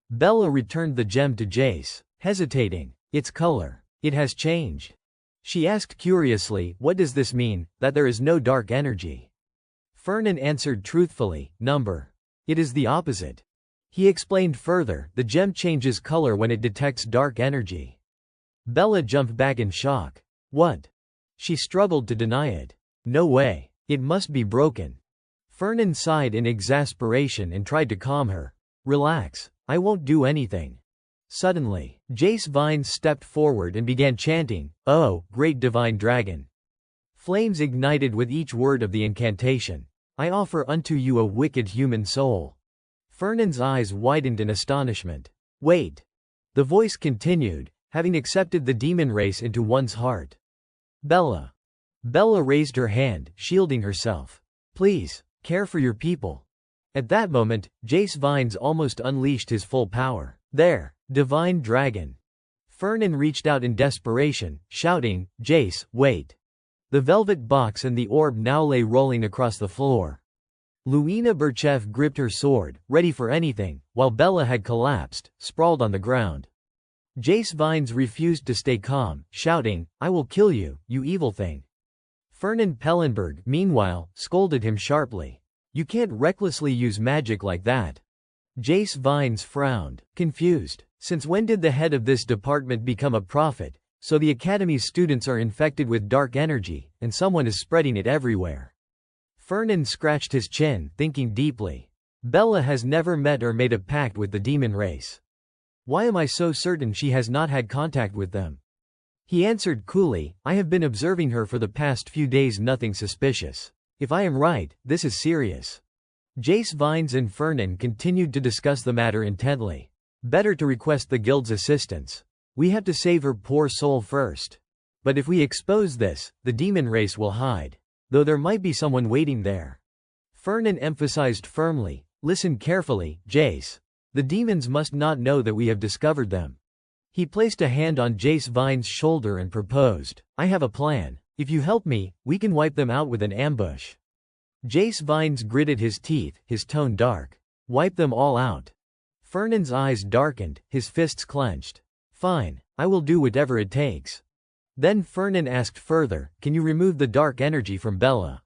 Bella returned the gem to Jace, hesitating. Its color. It has changed. She asked curiously, what does this mean, that there is no dark energy? Fernan answered truthfully, number. It is the opposite. He explained further, the gem changes color when it detects dark energy. Bella jumped back in shock. What? She struggled to deny it. No way. It must be broken. Fernan sighed in exasperation and tried to calm her. Relax. I won't do anything. Suddenly, Jace Vines stepped forward and began chanting, Oh, great divine dragon. Flames ignited with each word of the incantation. I offer unto you a wicked human soul. Fernan's eyes widened in astonishment. Wait. The voice continued, having accepted the demon race into one's heart. Bella. Bella raised her hand, shielding herself. Please, care for your people. At that moment, Jace Vines almost unleashed his full power. There, divine dragon. Fernan reached out in desperation, shouting, Jace, wait. The velvet box and the orb now lay rolling across the floor. Luina Burchev gripped her sword, ready for anything, while Bella had collapsed, sprawled on the ground. Jace Vines refused to stay calm, shouting, I will kill you, you evil thing. Fernan Pellenberg, meanwhile, scolded him sharply. You can't recklessly use magic like that. Jace Vines frowned, confused. Since when did the head of this department become a prophet? So the Academy's students are infected with dark energy, and someone is spreading it everywhere. Fernan scratched his chin, thinking deeply. Bella has never met or made a pact with the demon race. Why am I so certain she has not had contact with them? He answered coolly, I have been observing her for the past few days, nothing suspicious. If I am right, this is serious. Jace Vines and Fernan continued to discuss the matter intently. Better to request the guild's assistance. We have to save her poor soul first. But if we expose this, the demon race will hide. Though there might be someone waiting there. Fernan emphasized firmly, listen carefully, Jace. The demons must not know that we have discovered them. He placed a hand on Jace Vines' shoulder and proposed, I have a plan. If you help me, we can wipe them out with an ambush. Jace Vines gritted his teeth, his tone dark. Wipe them all out. Fernan's eyes darkened, his fists clenched. Fine, I will do whatever it takes. Then Fernan asked further, can you remove the dark energy from Bella?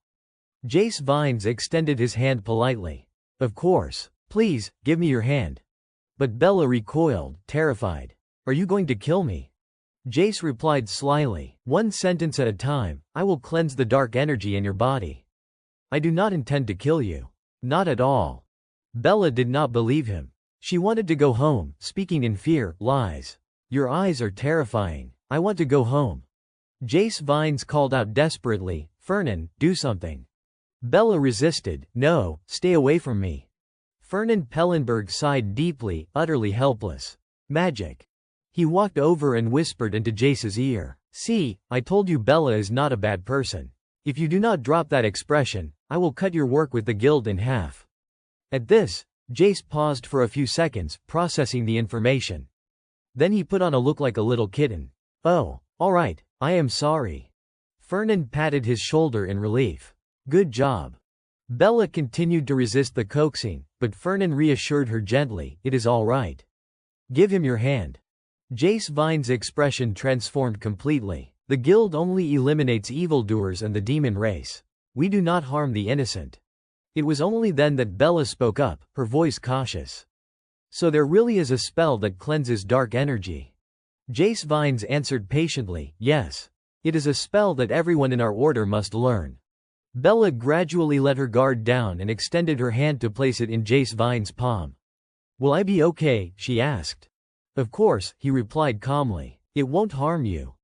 Jace Vines extended his hand politely. Of course. Please, give me your hand. But Bella recoiled, terrified. Are you going to kill me? Jace replied slyly, one sentence at a time, I will cleanse the dark energy in your body. I do not intend to kill you. Not at all. Bella did not believe him. She wanted to go home, speaking in fear, lies. Your eyes are terrifying. I want to go home. Jace Vines called out desperately, Fernan, do something. Bella resisted, no, stay away from me. Fernan Pellenberg sighed deeply, utterly helpless. Magic. He walked over and whispered into Jace's ear. See, I told you Bella is not a bad person. If you do not drop that expression, I will cut your work with the guild in half. At this, Jace paused for a few seconds, processing the information. Then he put on a look like a little kitten. Oh, all right, I am sorry. Fernan patted his shoulder in relief. Good job. Bella continued to resist the coaxing, but Fernan reassured her gently, it is all right. Give him your hand. Jace Vines' expression transformed completely. The guild only eliminates evildoers and the demon race. We do not harm the innocent. It was only then that Bella spoke up, her voice cautious. So there really is a spell that cleanses dark energy. Jace Vines answered patiently, yes. It is a spell that everyone in our order must learn. Bella gradually let her guard down and extended her hand to place it in Jace Vine's palm. "Will I be okay?" she asked. "Of course," he replied calmly. "It won't harm you."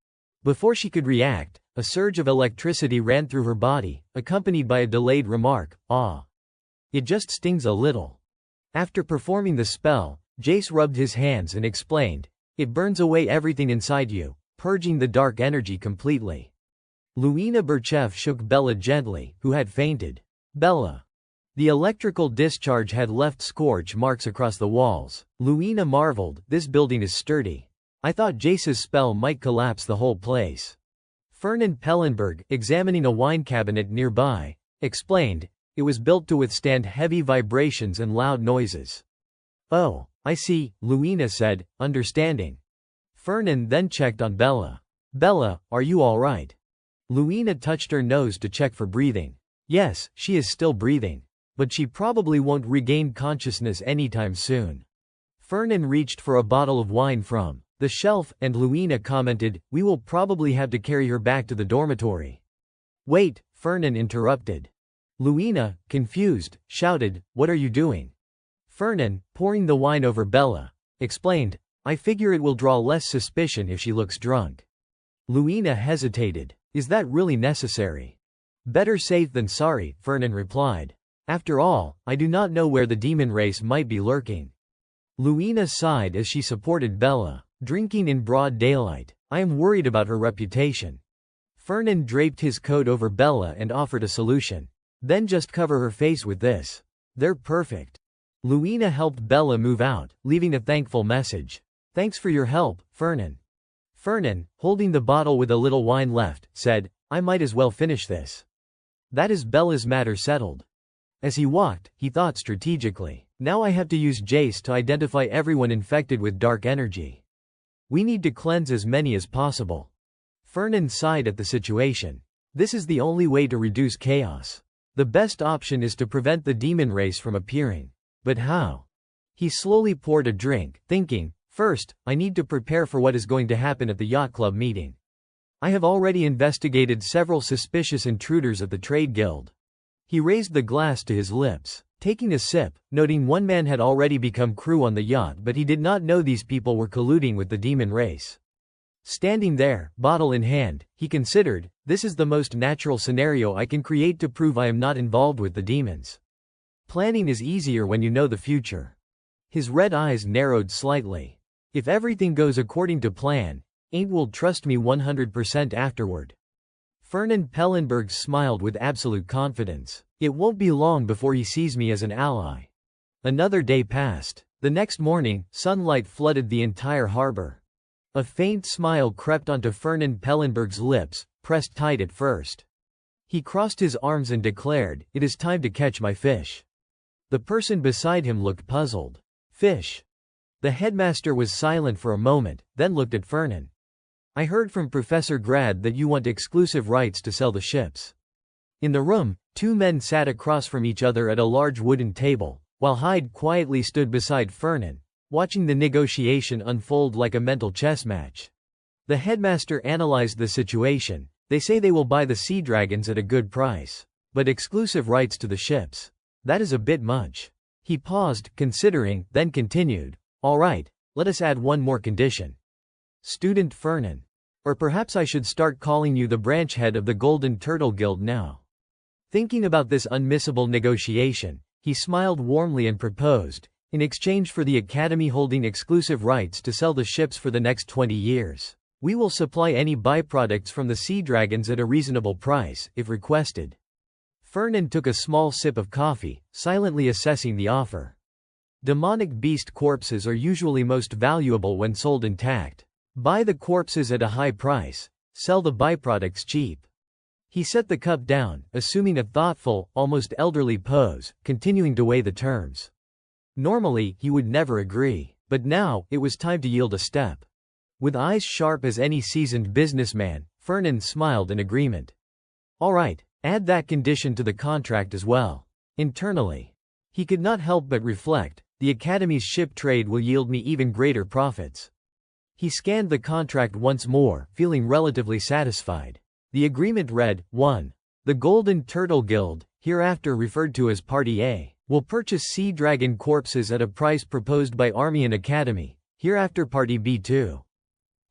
Before she could react, a surge of electricity ran through her body, accompanied by a delayed remark, "Ah. It just stings a little." After performing the spell, Jace rubbed his hands and explained, "It burns away everything inside you, purging the dark energy completely." Luina Burchev shook Bella gently, who had fainted. "Bella." The electrical discharge had left scorch marks across the walls. Luina marveled, "This building is sturdy. I thought Jace's spell might collapse the whole place." Fernan Pellenberg, examining a wine cabinet nearby, explained, "It was built to withstand heavy vibrations and loud noises." "Oh, I see," Luina said, understanding. Fernan then checked on Bella. "Bella, are you all right?" Luina touched her nose to check for breathing. Yes, she is still breathing. But she probably won't regain consciousness anytime soon. Fernan reached for a bottle of wine from the shelf, and Luina commented, "We will probably have to carry her back to the dormitory." "Wait," Fernan interrupted. Luina, confused, shouted, "What are you doing?" Fernan, pouring the wine over Bella, explained, "I figure it will draw less suspicion if she looks drunk." Luina hesitated. "Is that really necessary?" "Better safe than sorry," Fernan replied. "After all, I do not know where the demon race might be lurking." Luina sighed as she supported Bella. "Drinking in broad daylight. I am worried about her reputation." Fernan draped his coat over Bella and offered a solution. "Then just cover her face with this. They're perfect." Luina helped Bella move out, leaving a thankful message. "Thanks for your help, Fernan." Fernan, holding the bottle with a little wine left, said, "I might as well finish this. That is Bella's matter settled." As he walked, he thought strategically. "Now I have to use Jace to identify everyone infected with dark energy. We need to cleanse as many as possible." Fernan sighed at the situation. "This is the only way to reduce chaos. The best option is to prevent the demon race from appearing. But how?" He slowly poured a drink, thinking, "First, I need to prepare for what is going to happen at the yacht club meeting. I have already investigated several suspicious intruders at the trade guild." He raised the glass to his lips, taking a sip, noting one man had already become crew on the yacht, but he did not know these people were colluding with the demon race. Standing there, bottle in hand, he considered, "This is the most natural scenario I can create to prove I am not involved with the demons. Planning is easier when you know the future." His red eyes narrowed slightly. "If everything goes according to plan, Ain't will trust me 100% afterward." Fernan Pellenberg smiled with absolute confidence. "It won't be long before he sees me as an ally." Another day passed. The next morning, sunlight flooded the entire harbor. A faint smile crept onto Fernan Pellenberg's lips, pressed tight at first. He crossed his arms and declared, "It is time to catch my fish." The person beside him looked puzzled. "Fish?" The headmaster was silent for a moment, then looked at Fernan. "I heard from Professor Grad that you want exclusive rights to sell the ships." In the room, two men sat across from each other at a large wooden table, while Hyde quietly stood beside Fernan, watching the negotiation unfold like a mental chess match. The headmaster analyzed the situation. "They say they will buy the sea dragons at a good price. But exclusive rights to the ships. That is a bit much." He paused, considering, then continued, "All right, let us add one more condition. Student Fernan. Or perhaps I should start calling you the branch head of the Golden Turtle Guild now." Thinking about this unmissable negotiation, he smiled warmly and proposed, "In exchange for the Academy holding exclusive rights to sell the ships for the next 20 years, we will supply any byproducts from the sea dragons at a reasonable price, if requested." Fernan took a small sip of coffee, silently assessing the offer. Demonic beast corpses are usually most valuable when sold intact. Buy the corpses at a high price, sell the byproducts cheap. He set the cup down, assuming a thoughtful, almost elderly pose, continuing to weigh the terms. Normally, he would never agree, but now, it was time to yield a step. With eyes sharp as any seasoned businessman, Fernan smiled in agreement. "All right, add that condition to the contract as well." Internally, he could not help but reflect, "The Academy's ship trade will yield me even greater profits." He scanned the contract once more, feeling relatively satisfied. The agreement read, 1. The Golden Turtle Guild, hereafter referred to as Party A, will purchase sea dragon corpses at a price proposed by Army and Academy, hereafter Party B2.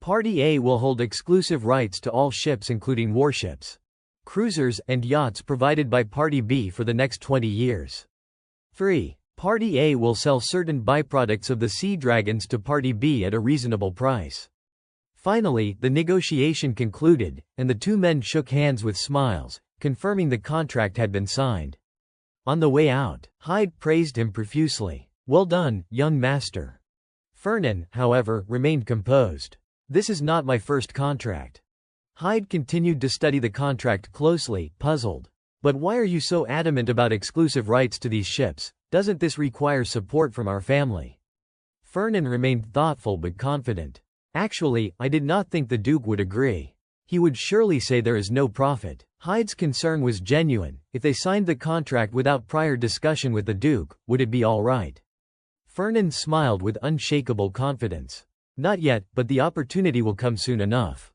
Party A will hold exclusive rights to all ships including warships, cruisers, and yachts provided by Party B for the next 20 years. 3. Party A will sell certain byproducts of the sea dragons to Party B at a reasonable price. Finally, the negotiation concluded, and the two men shook hands with smiles, confirming the contract had been signed. On the way out, Hyde praised him profusely. "Well done, young master." Fernan, however, remained composed. "This is not my first contract." Hyde continued to study the contract closely, puzzled. "But why are you so adamant about exclusive rights to these ships? Doesn't this require support from our family?" Fernan remained thoughtful but confident. "Actually, I did not think the Duke would agree. He would surely say there is no profit." Hyde's concern was genuine. If they signed the contract without prior discussion with the Duke, would it be all right? Fernan smiled with unshakable confidence. "Not yet, but the opportunity will come soon enough."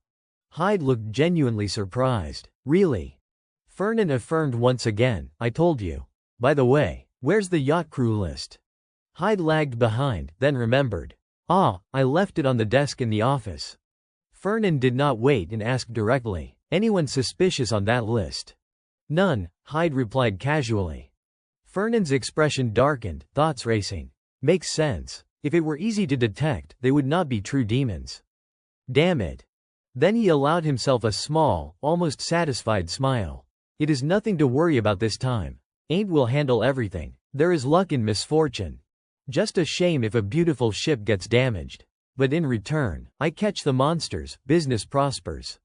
Hyde looked genuinely surprised. "Really?" Fernan affirmed once again, "I told you. By the way, where's the yacht crew list?" Hyde lagged behind, then remembered. "Ah, I left it on the desk in the office." Fernan did not wait and asked directly, "Anyone suspicious on that list?" "None," Hyde replied casually. Fernan's expression darkened, thoughts racing. "Makes sense. If it were easy to detect, they would not be true demons." "Damn it." Then he allowed himself a small, almost satisfied smile. "It is nothing to worry about this time. Ain't will handle everything. There is luck in misfortune. Just a shame if a beautiful ship gets damaged. But in return, I catch the monsters, business prospers."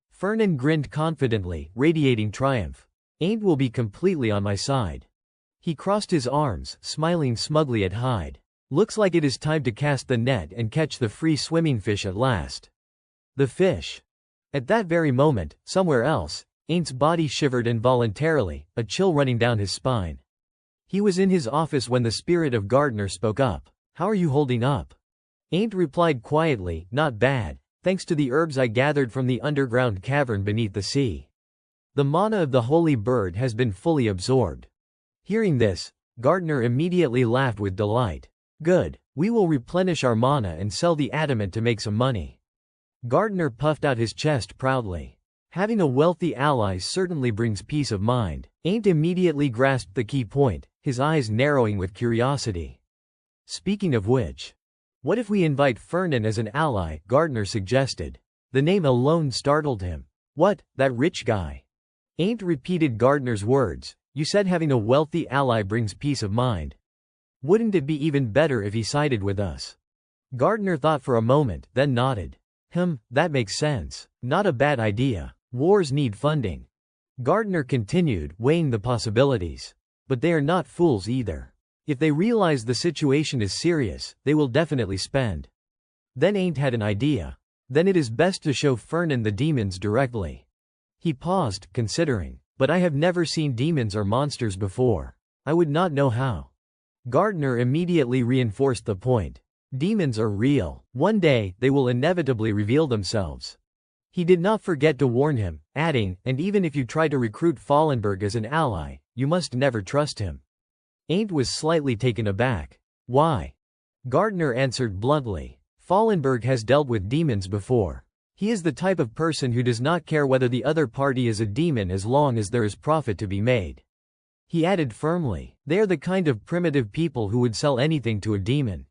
Fernan grinned confidently, radiating triumph. "Ain't will be completely on my side." He crossed his arms, smiling smugly at Hyde. "Looks like it is time to cast the net and catch the free swimming fish at last." The fish. At that very moment, somewhere else, Aint's body shivered involuntarily, a chill running down his spine. He was in his office when the spirit of Gardner spoke up. "How are you holding up?" Aint replied quietly, "Not bad, thanks to the herbs I gathered from the underground cavern beneath the sea. The mana of the holy bird has been fully absorbed." Hearing this, Gardner immediately laughed with delight. "Good, we will replenish our mana and sell the adamant to make some money." Gardner puffed out his chest proudly. Having a wealthy ally certainly brings peace of mind. Aint immediately grasped the key point, his eyes narrowing with curiosity. "Speaking of which, what if we invite Fernan as an ally?" Gardner suggested. The name alone startled him. "What, that rich guy?" Aint repeated Gardner's words. "You said having a wealthy ally brings peace of mind. Wouldn't it be even better if he sided with us?" Gardner thought for a moment, then nodded. That makes sense. Not a bad idea. Wars need funding." Gardner continued, weighing the possibilities. "But they are not fools either. If they realize the situation is serious, they will definitely spend." Then Aint had an idea. "Then it is best to show Fernan the demons directly." He paused, considering. "But I have never seen demons or monsters before. I would not know how." Gardner immediately reinforced the point. "Demons are real. One day, they will inevitably reveal themselves." He did not forget to warn him, adding, "And even if you try to recruit Fallenberg as an ally, you must never trust him." Aint was slightly taken aback. "Why?" Gardner answered bluntly. "Fallenberg has dealt with demons before. He is the type of person who does not care whether the other party is a demon as long as there is profit to be made." He added firmly, "They are the kind of primitive people who would sell anything to a demon."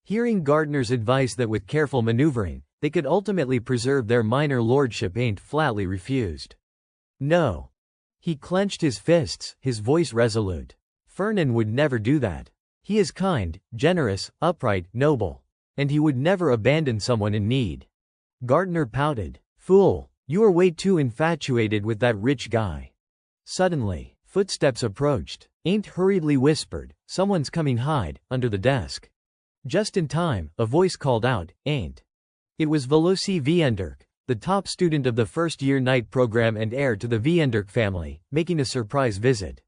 Hearing Gardner's advice that with careful maneuvering, they could ultimately preserve their minor lordship, Aint flatly refused. "No." He clenched his fists, his voice resolute. "Fernan would never do that. He is kind, generous, upright, noble. And he would never abandon someone in need." Gardner pouted. "Fool, you are way too infatuated with that rich guy." Suddenly, footsteps approached. Aint hurriedly whispered, "Someone's coming, Hyde," under the desk. Just in time, a voice called out, "Aint." It was Veloci Vienderk, the top student of the first-year night program and heir to the Vienderk family, making a surprise visit.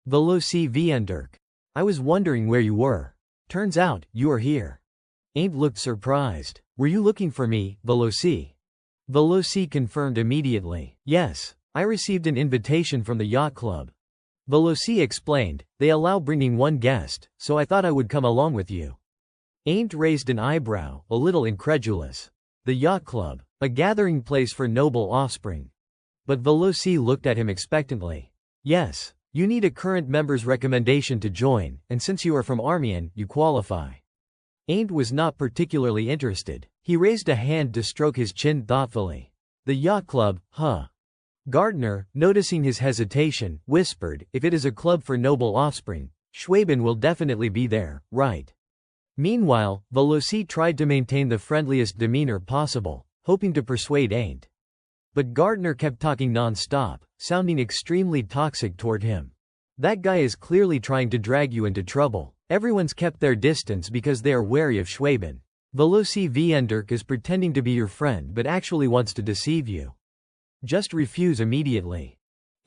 "Veloci Vienderk. I was wondering where you were. Turns out, you are here." Aint looked surprised. "Were you looking for me, Veloci?" Veloci confirmed immediately. "Yes. I received an invitation from the yacht club. Veloci explained, they allow bringing one guest, so I thought I would come along with you. Aint raised an eyebrow, a little incredulous. The yacht club, a gathering place for noble offspring. But Veloci looked at him expectantly. Yes, you need a current member's recommendation to join, and since you are from Armian, you qualify. Aint was not particularly interested. He raised a hand to stroke his chin thoughtfully. The yacht club, huh? Gardner, noticing his hesitation, whispered, if it is a club for noble offspring, Schwaben will definitely be there, right? Meanwhile, Veloci tried to maintain the friendliest demeanor possible, hoping to persuade Aint. But Gardner kept talking non-stop, sounding extremely toxic toward him. That guy is clearly trying to drag you into trouble. Everyone's kept their distance because they are wary of Schwaben. Veloci Vienderk is pretending to be your friend but actually wants to deceive you. Just refuse immediately.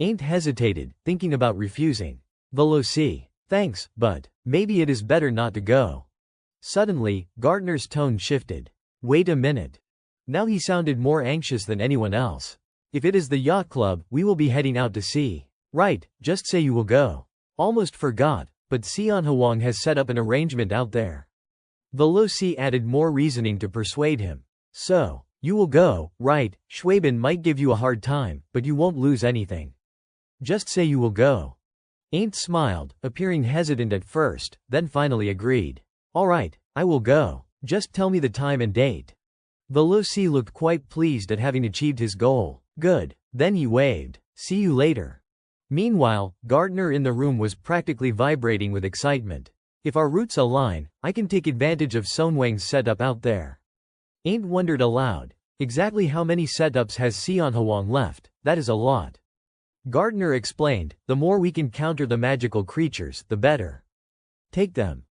Aint hesitated, thinking about refusing. Veloci, thanks, but maybe it is better not to go. Suddenly, Gardner's tone shifted. Wait a minute. Now he sounded more anxious than anyone else. If it is the yacht club, we will be heading out to sea. Right, just say you will go. Almost forgot, but Sion Hwang has set up an arrangement out there. Veloci added more reasoning to persuade him. So, you will go, right? Schwaben might give you a hard time, but you won't lose anything. Just say you will go. Aint smiled, appearing hesitant at first, then finally agreed. All right, I will go. Just tell me the time and date. Veloci looked quite pleased at having achieved his goal. Good. Then he waved. See you later. Meanwhile, Gardner in the room was practically vibrating with excitement. If our routes align, I can take advantage of Sonwang's setup out there. Aint wondered aloud. Exactly how many setups has Sion Hwang left? That is a lot. Gardner explained, the more we can counter the magical creatures, the better. Take them.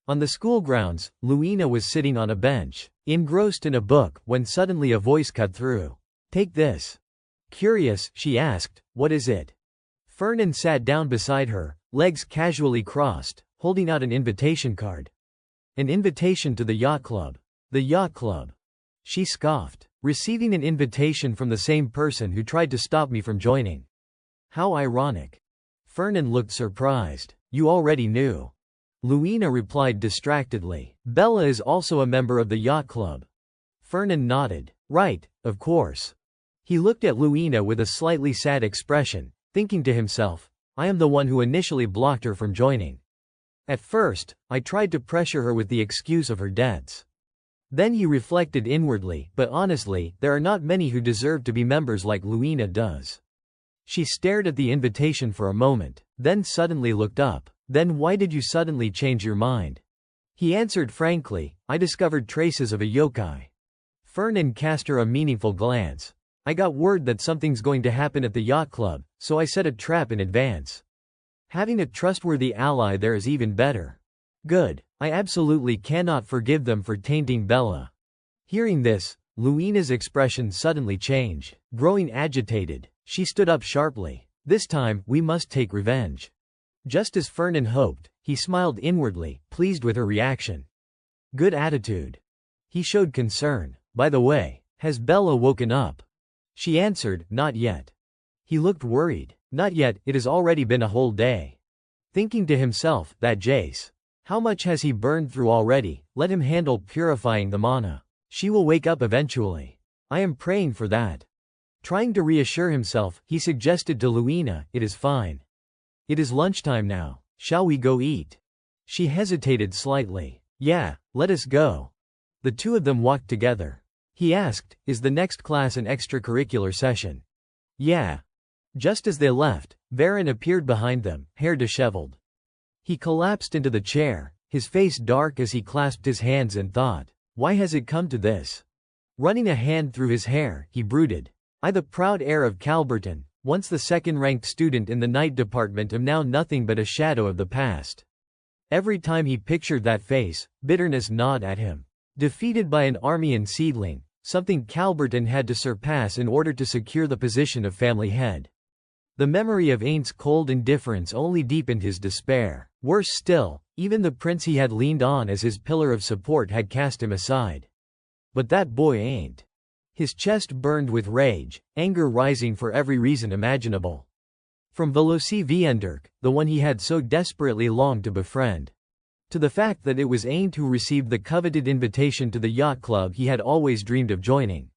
On the school grounds, Luina was sitting on a bench, engrossed in a book, when suddenly a voice cut through. Take this. Curious, she asked, what is it? Fernan sat down beside her, legs casually crossed, holding out an invitation card. An invitation to the yacht club. The yacht club. She scoffed. Receiving an invitation from the same person who tried to stop me from joining. How ironic. Fernan looked surprised. You already knew. Luina replied distractedly. Bella is also a member of the yacht club. Fernan nodded. Right, of course. He looked at Luina with a slightly sad expression, thinking to himself, I am the one who initially blocked her from joining. At first, I tried to pressure her with the excuse of her debts. Then he reflected inwardly, but honestly, there are not many who deserve to be members like Luina does. She stared at the invitation for a moment, then suddenly looked up. Then why did you suddenly change your mind? He answered frankly, I discovered traces of a yokai. Fernan cast her a meaningful glance. I got word that something's going to happen at the yacht club, so I set a trap in advance. Having a trustworthy ally there is even better. Good. I absolutely cannot forgive them for tainting Bella. Hearing this, Luina's expression suddenly changed. Growing agitated, she stood up sharply. This time, we must take revenge. Just as Fernan hoped, he smiled inwardly, pleased with her reaction. Good attitude. He showed concern. By the way, has Bella woken up? She answered, not yet. He looked worried. Not yet, it has already been a whole day. Thinking to himself, that Jace. How much has he burned through already? Let him handle purifying the mana. She will wake up eventually. I am praying for that. Trying to reassure himself, he suggested to Luina, it is fine. It is lunchtime now. Shall we go eat? She hesitated slightly. Yeah, let us go. The two of them walked together. He asked, is the next class an extracurricular session? Yeah. Just as they left, Varen appeared behind them, hair disheveled. He collapsed into the chair, his face dark as he clasped his hands and thought, why has it come to this? Running a hand through his hair, he brooded. I, the proud heir of Calberton, once the second-ranked student in the night department, am now nothing but a shadow of the past. Every time he pictured that face, bitterness gnawed at him. Defeated by an Armian seedling, something Calberton had to surpass in order to secure the position of family head. The memory of Aint's cold indifference only deepened his despair. Worse still, even the prince he had leaned on as his pillar of support had cast him aside. But that boy Aint. His chest burned with rage, anger rising for every reason imaginable. From Veloci Vienderk, the one he had so desperately longed to befriend, to the fact that it was Aint who received the coveted invitation to the yacht club he had always dreamed of joining.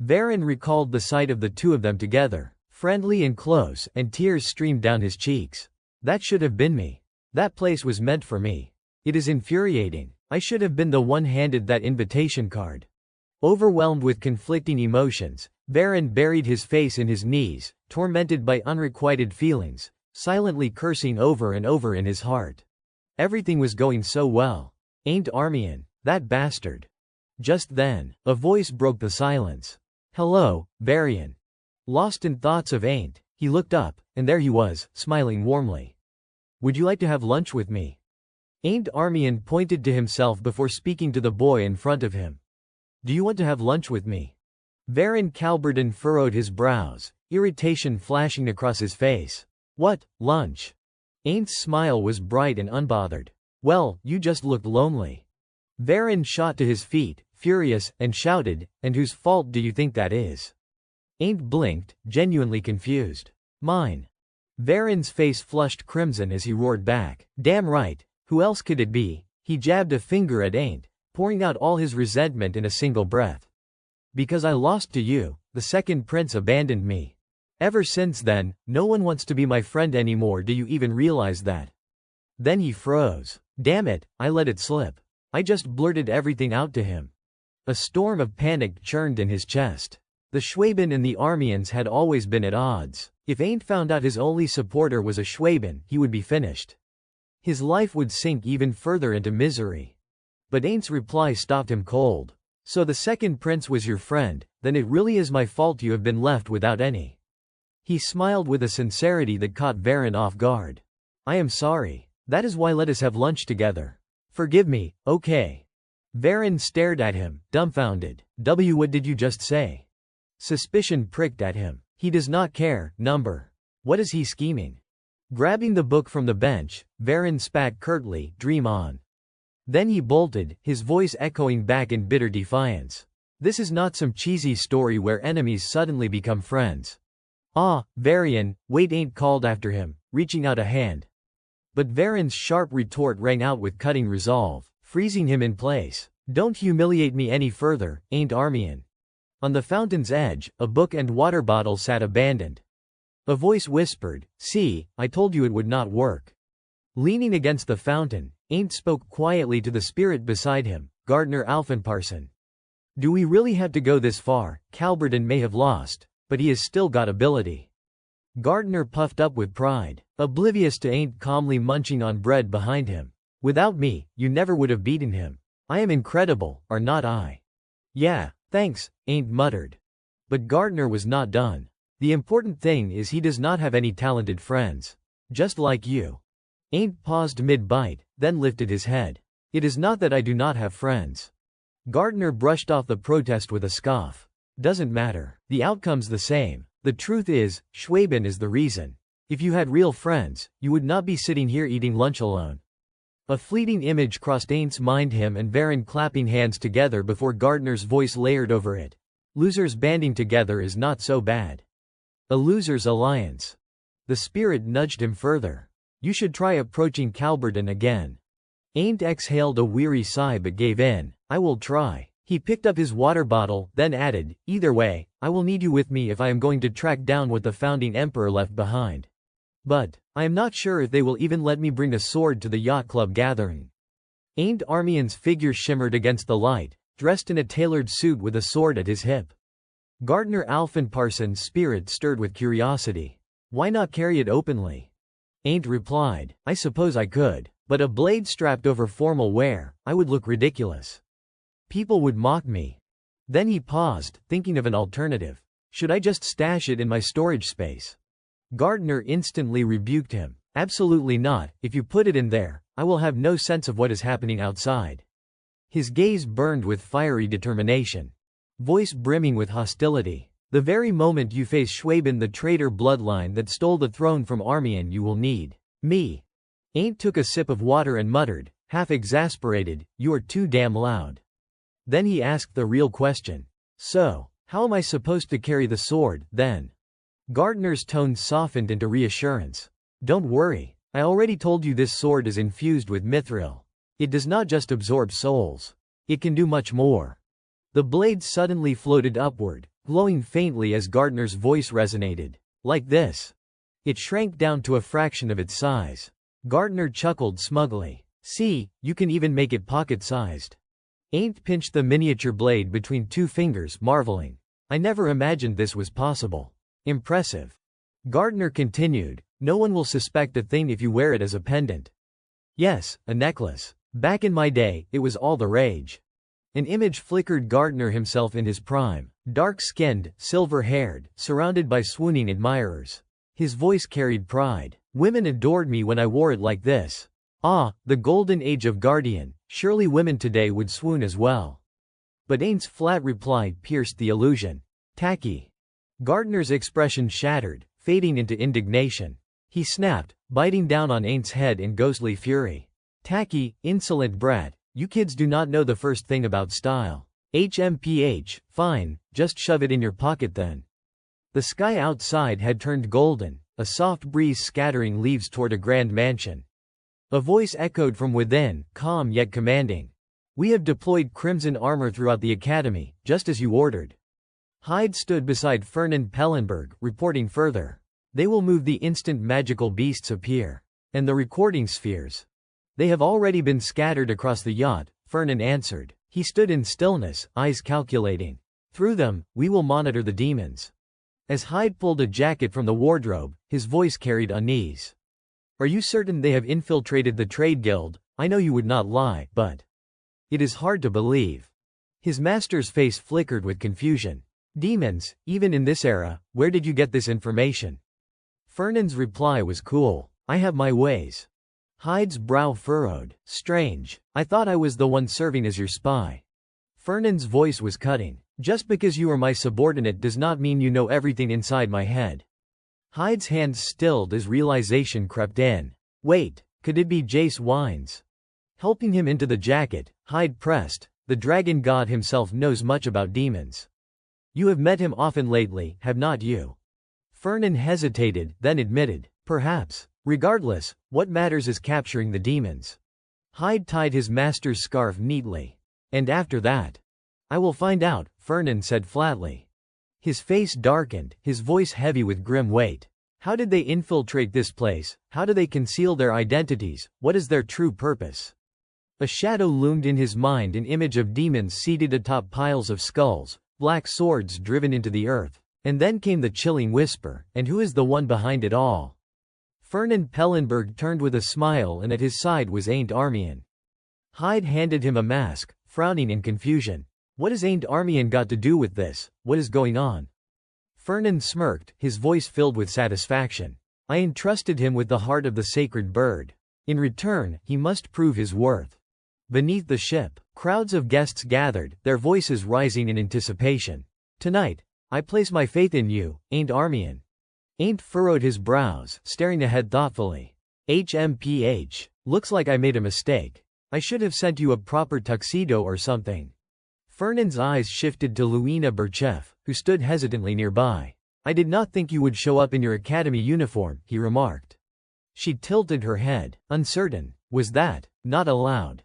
Varen recalled the sight of the two of them together, friendly and close, and tears streamed down his cheeks. That should have been me. That place was meant for me. It is infuriating. I should have been the one handed that invitation card. Overwhelmed with conflicting emotions, Varen buried his face in his knees, tormented by unrequited feelings, silently cursing over and over in his heart. Everything was going so well. Ain't Armian, that bastard. Just then, a voice broke the silence. Hello, Varian. Lost in thoughts of Ain't, he looked up, and there he was, smiling warmly. Would you like to have lunch with me? Ain't Armian pointed to himself before speaking to the boy in front of him. Do you want to have lunch with me? Varen Calberden furrowed his brows, irritation flashing across his face. What, lunch? Aint's smile was bright and unbothered. Well, you just looked lonely. Varen shot to his feet, furious, and shouted, and whose fault do you think that is? Ain't blinked, genuinely confused. Mine. Varen's face flushed crimson as he roared back. Damn right, who else could it be? He jabbed a finger at Ain't, pouring out all his resentment in a single breath. Because I lost to you, the second prince abandoned me. Ever since then, no one wants to be my friend anymore. Do you even realize that? Then he froze. Damn it, I let it slip. I just blurted everything out to him. A storm of panic churned in his chest. The Schwaben and the Armians had always been at odds. If Ain't found out his only supporter was a Schwaben, he would be finished. His life would sink even further into misery. But Aint's reply stopped him cold. So the second prince was your friend, then it really is my fault you have been left without any. He smiled with a sincerity that caught Varen off guard. I am sorry. That is why let us have lunch together. Forgive me, okay. Varen stared at him, dumbfounded. What did you just say? Suspicion pricked at him. He does not care, number. What is he scheming? Grabbing the book from the bench, Varen spat curtly, dream on. Then he bolted, his voice echoing back in bitter defiance. This is not some cheesy story where enemies suddenly become friends. Ah, Varian, wait, Ain't called after him, reaching out a hand. But Varen's sharp retort rang out with cutting resolve, freezing him in place. Don't humiliate me any further, Ain't Armian. On the fountain's edge, a book and water bottle sat abandoned. A voice whispered, see, I told you it would not work. Leaning against the fountain, Ain't spoke quietly to the spirit beside him, Gardner Alfenparson. Do we really have to go this far? Calberden may have lost, but he has still got ability. Gardner puffed up with pride, oblivious to Ain't calmly munching on bread behind him. Without me, you never would have beaten him. I am incredible, are not I? Yeah, thanks, Ain't muttered. But Gardner was not done. The important thing is he does not have any talented friends. Just like you. Ain't paused mid-bite, then lifted his head. It is not that I do not have friends. Gardner brushed off the protest with a scoff. Doesn't matter. The outcome's the same. The truth is, Schwaben is the reason. If you had real friends, you would not be sitting here eating lunch alone. A fleeting image crossed Ain's mind, him and Varen clapping hands together before Gardner's voice layered over it. Losers banding together is not so bad. A loser's alliance. The spirit nudged him further. You should try approaching Calberden again. Ain't exhaled a weary sigh but gave in. I will try. He picked up his water bottle, then added, either way, I will need you with me if I am going to track down what the founding emperor left behind. But I am not sure if they will even let me bring a sword to the yacht club gathering. Ain't Armian's figure shimmered against the light, dressed in a tailored suit with a sword at his hip. Gardner Alfenparson's spirit stirred with curiosity. Why not carry it openly? Ain't replied, I suppose I could, but a blade strapped over formal wear, I would look ridiculous. People would mock me. Then he paused, thinking of an alternative. Should I just stash it in my storage space? Gardner instantly rebuked him. Absolutely not. If you put it in there, I will have no sense of what is happening outside. His gaze burned with fiery determination. Voice brimming with hostility. The very moment you face Schwaben, the traitor bloodline that stole the throne from Armian, you will need me. Ain't took a sip of water and muttered, half exasperated, you are too damn loud. Then he asked the real question. So, How am I supposed to carry the sword, then? Gardner's tone softened into reassurance. Don't worry, I already told you this sword is infused with mithril. It does not just absorb souls. It can do much more. The blade suddenly floated upward, glowing faintly as Gardner's voice resonated. Like this. It shrank down to a fraction of its size. Gardner chuckled smugly. See, you can even make it pocket-sized. Ain't pinched the miniature blade between two fingers, marveling. I never imagined this was possible. Impressive. Gardner continued, no one will suspect a thing if you wear it as a pendant. Yes, a necklace. Back in my day, it was all the rage. An image flickered Gardner himself in his prime, dark-skinned, silver-haired, surrounded by swooning admirers. His voice carried pride. Women adored me when I wore it like this. Ah, the golden age of Guardian, surely women today would swoon as well. But Ain's flat reply pierced the illusion. Tacky. Gardner's expression shattered, fading into indignation. He snapped, biting down on Ain's head in ghostly fury. Tacky, insolent brat, you kids do not know the first thing about style. HMPH, fine, just shove it in your pocket then. The sky outside had turned golden, a soft breeze scattering leaves toward a grand mansion. A voice echoed from within, calm yet commanding. We have deployed crimson armor throughout the academy, just as you ordered. Hyde stood beside Fernan Pellenberg, reporting further. They will move the instant magical beasts appear. And the recording spheres. They have already been scattered across the yacht, Fernan answered. He stood in stillness, eyes calculating. Through them, we will monitor the demons. As Hyde pulled a jacket from the wardrobe, his voice carried unease. Are you certain they have infiltrated the trade guild? I know you would not lie, but it is hard to believe. His master's face flickered with confusion. Demons, even in this era, where did you get this information? Fernan's reply was cool. I have my ways. Hyde's brow furrowed. Strange. I thought I was the one serving as your spy. Fernan's voice was cutting. Just because you are my subordinate does not mean you know everything inside my head. Hyde's hands stilled as realization crept in. Wait, could it be Jace Wines? Helping him into the jacket, Hyde pressed. The dragon god himself knows much about demons. You have met him often lately, have not you? Fernan hesitated, then admitted. Perhaps. Regardless, what matters is capturing the demons. Hyde tied his master's scarf neatly. And after that? I will find out, Fernan said flatly. His face darkened, his voice heavy with grim weight. How did they infiltrate this place? How do they conceal their identities? What is their true purpose? A shadow loomed in his mind, an image of demons seated atop piles of skulls, black swords driven into the earth. And then came the chilling whisper, and who is the one behind it all? Fernan Pellenberg turned with a smile, and at his side was Ain't Armian. Hyde handed him a mask, frowning in confusion. What has Ain't Armian got to do with this? What is going on? Fernan smirked, his voice filled with satisfaction. I entrusted him with the heart of the sacred bird. In return, he must prove his worth. Beneath the ship, crowds of guests gathered, their voices rising in anticipation. Tonight, I place my faith in you, Ain't Armian. Ain't furrowed his brows, staring ahead thoughtfully. HMPH. Looks like I made a mistake. I should have sent you a proper tuxedo or something. Fernan's eyes shifted to Luina Burchef, who stood hesitantly nearby. I did not think you would show up in your academy uniform, he remarked. She tilted her head, uncertain. Was that not allowed?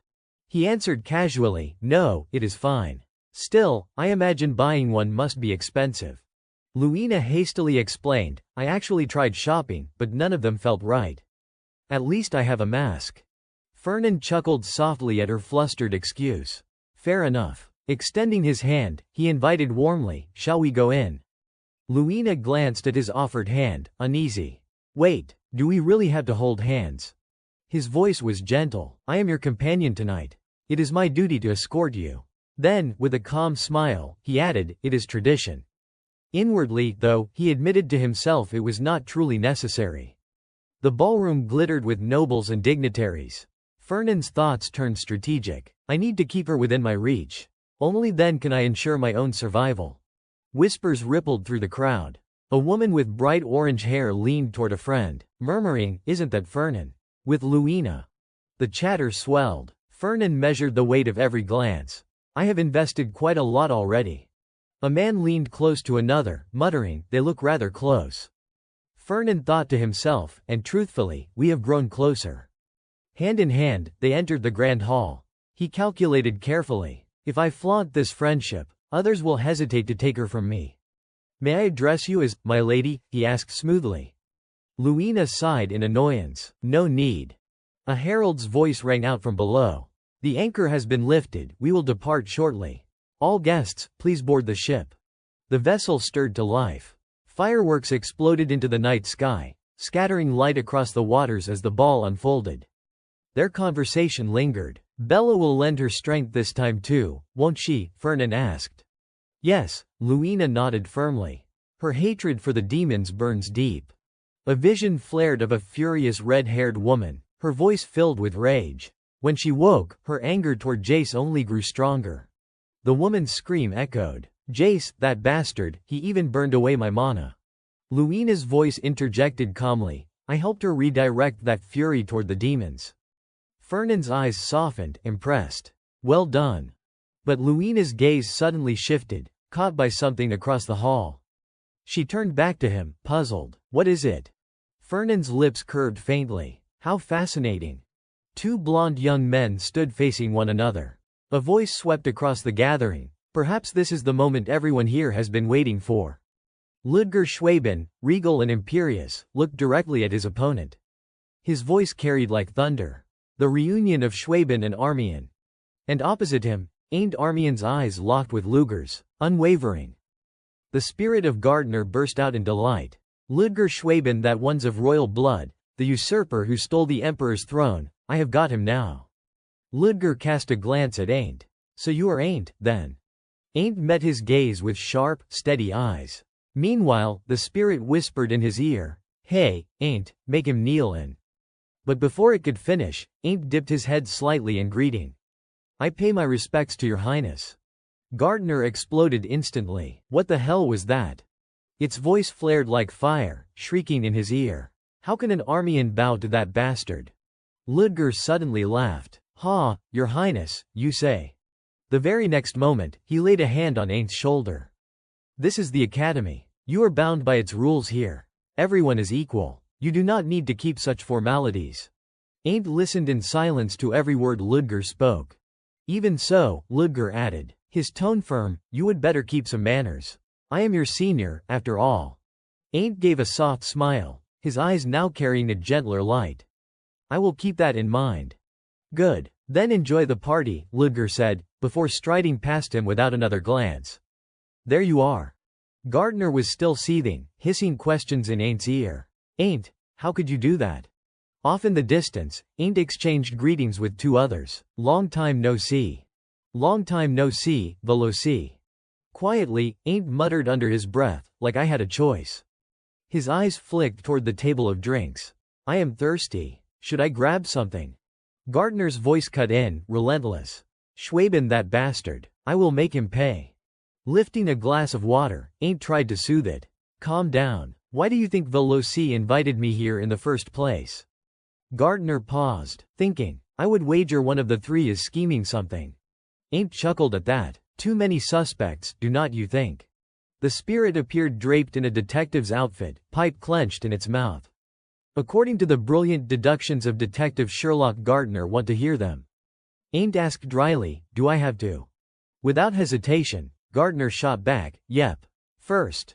He answered casually, no, it is fine. Still, I imagine buying one must be expensive. Luina hastily explained, I actually tried shopping, but none of them felt right. At least I have a mask. Fernan chuckled softly at her flustered excuse. Fair enough. Extending his hand, he invited warmly, shall we go in? Luina glanced at his offered hand, uneasy. Wait, do we really have to hold hands? His voice was gentle. I am your companion tonight. It is my duty to escort you. Then, with a calm smile, he added, it is tradition. Inwardly, though, he admitted to himself it was not truly necessary. The ballroom glittered with nobles and dignitaries. Fernan's thoughts turned strategic. I need to keep her within my reach. Only then can I ensure my own survival. Whispers rippled through the crowd. A woman with bright orange hair leaned toward a friend, murmuring, isn't that Fernan? With Luina. The chatter swelled. Fernan measured the weight of every glance. I have invested quite a lot already. A man leaned close to another, muttering, "They look rather close." Fernan thought to himself, and truthfully, we have grown closer. Hand in hand, they entered the grand hall. He calculated carefully. If I flaunt this friendship, others will hesitate to take her from me. "May I address you as, my lady?" he asked smoothly. Luina sighed in annoyance. "No need." A herald's voice rang out from below. "The anchor has been lifted, we will depart shortly. All guests, please board the ship." The vessel stirred to life. Fireworks exploded into the night sky, scattering light across the waters as the ball unfolded. Their conversation lingered. "Bella will lend her strength this time too, won't she?" Fernan asked. "Yes," Luina nodded firmly. Her hatred for the demons burns deep. A vision flared of a furious red-haired woman, her voice filled with rage. When she woke, her anger toward Jace only grew stronger. The woman's scream echoed. "Jace, that bastard, he even burned away my mana." Luina's voice interjected calmly. "I helped her redirect that fury toward the demons." Fernan's eyes softened, impressed. "Well done." But Luina's gaze suddenly shifted, caught by something across the hall. She turned back to him, puzzled. "What is it?" Fernan's lips curved faintly. "How fascinating." Two blonde young men stood facing one another. A voice swept across the gathering. "Perhaps this is the moment everyone here has been waiting for." Ludger Schwaben, regal and imperious, looked directly at his opponent. His voice carried like thunder. The reunion of Schwaben and Armian. And opposite him, aimed Armian's eyes locked with Ludger's, unwavering. The spirit of Gardner burst out in delight. "Ludger Schwaben, that one's of royal blood, the usurper who stole the emperor's throne, I have got him now." Ludger cast a glance at Ain't. "So you are Ain't, then?" Ain't met his gaze with sharp, steady eyes. Meanwhile, the spirit whispered in his ear, "Hey, Ain't, make him kneel in." But before it could finish, Ain't dipped his head slightly in greeting. "I pay my respects to your highness." Gardner exploded instantly. What the hell was that? Its voice flared like fire, shrieking in his ear. How can an Armian bow to that bastard? Ludger suddenly laughed. "Ha, your highness, you say." The very next moment, he laid a hand on Ain's shoulder. "This is the academy. You are bound by its rules here. Everyone is equal. You do not need to keep such formalities." Ain't listened in silence to every word Ludger spoke. "Even so," Ludger added, his tone firm, "you would better keep some manners. I am your senior, after all." Ain't gave a soft smile, his eyes now carrying a gentler light. "I will keep that in mind." "Good. Then enjoy the party," Ludger said, before striding past him without another glance. "There you are." Gardner was still seething, hissing questions in Ain's ear. "Ain't, how could you do that?" Off in the distance, Ain't exchanged greetings with two others. "Long time no see." "Long time no see, Veloci." Quietly, Ain't muttered under his breath, "Like I had a choice." His eyes flicked toward the table of drinks. "I am thirsty. Should I grab something?" Gardner's voice cut in, relentless. "Schwaben, that bastard. I will make him pay." Lifting a glass of water, Ain't tried to soothe it. "Calm down. Why do you think Veloci invited me here in the first place?" Gardner paused, thinking, "I would wager one of the three is scheming something." Ain't chuckled at that. "Too many suspects, do not you think?" The spirit appeared draped in a detective's outfit, pipe clenched in its mouth. "According to the brilliant deductions of Detective Sherlock Gardner, want to hear them?" Ain't asked dryly, "Do I have to?" Without hesitation, Gardner shot back, "Yep. First."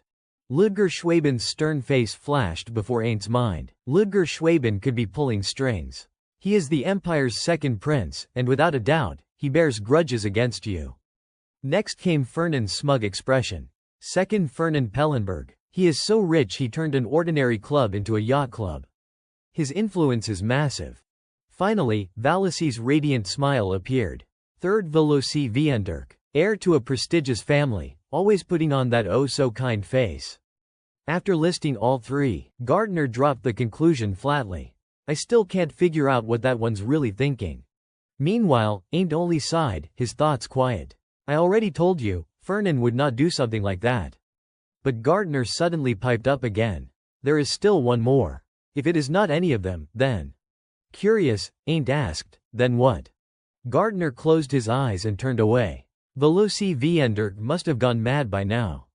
Ludger Schwaben's stern face flashed before Ain's mind. Ludger Schwaben could be pulling strings. He is the Empire's second prince, and without a doubt, he bears grudges against you. Next came Fernan's smug expression. Second, Fernan Pellenberg. He is so rich he turned an ordinary club into a yacht club. His influence is massive. Finally, Valici's radiant smile appeared. Third, Veloci Vienderk, heir to a prestigious family, always putting on that oh-so-kind face. After listing all three, Gardner dropped the conclusion flatly. "I still can't figure out what that one's really thinking." Meanwhile, Ain't only sighed, his thoughts quiet. "I already told you, Fernan would not do something like that." But Gardner suddenly piped up again. "There is still one more. If it is not any of them, then—" Curious, Ain't asked, "Then what?" Gardner closed his eyes and turned away. Veloci Viender must have gone mad by now.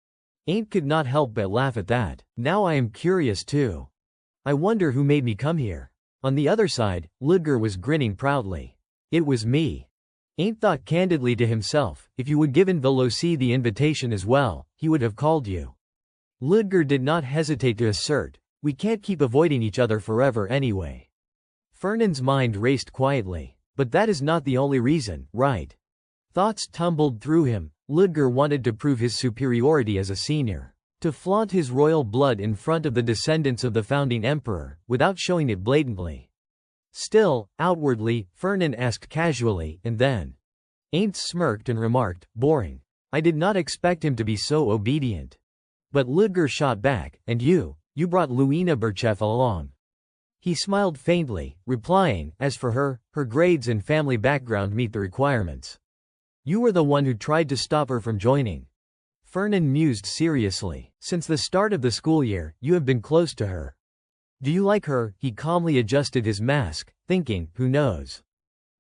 Ain't could not help but laugh at that. Now I am curious too. I wonder who made me come here. On the other side, Ludger was grinning proudly. It was me. Ain't thought candidly to himself, if you would given Veloci the invitation as well, he would have called you. Ludger did not hesitate to assert, we can't keep avoiding each other forever anyway. Fernand's mind raced quietly. But that is not the only reason, right? Thoughts tumbled through him. Ludger wanted to prove his superiority as a senior. To flaunt his royal blood in front of the descendants of the founding emperor, without showing it blatantly. Still, outwardly, Fernand asked casually, and then. Ain't smirked and remarked, boring. I did not expect him to be so obedient. But Ludger shot back, and you brought Luina Berchev along. He smiled faintly, replying, as for her, her grades and family background meet the requirements. You were the one who tried to stop her from joining. Fernand mused seriously. Since the start of the school year, you have been close to her. Do you like her? He calmly adjusted his mask, thinking, who knows?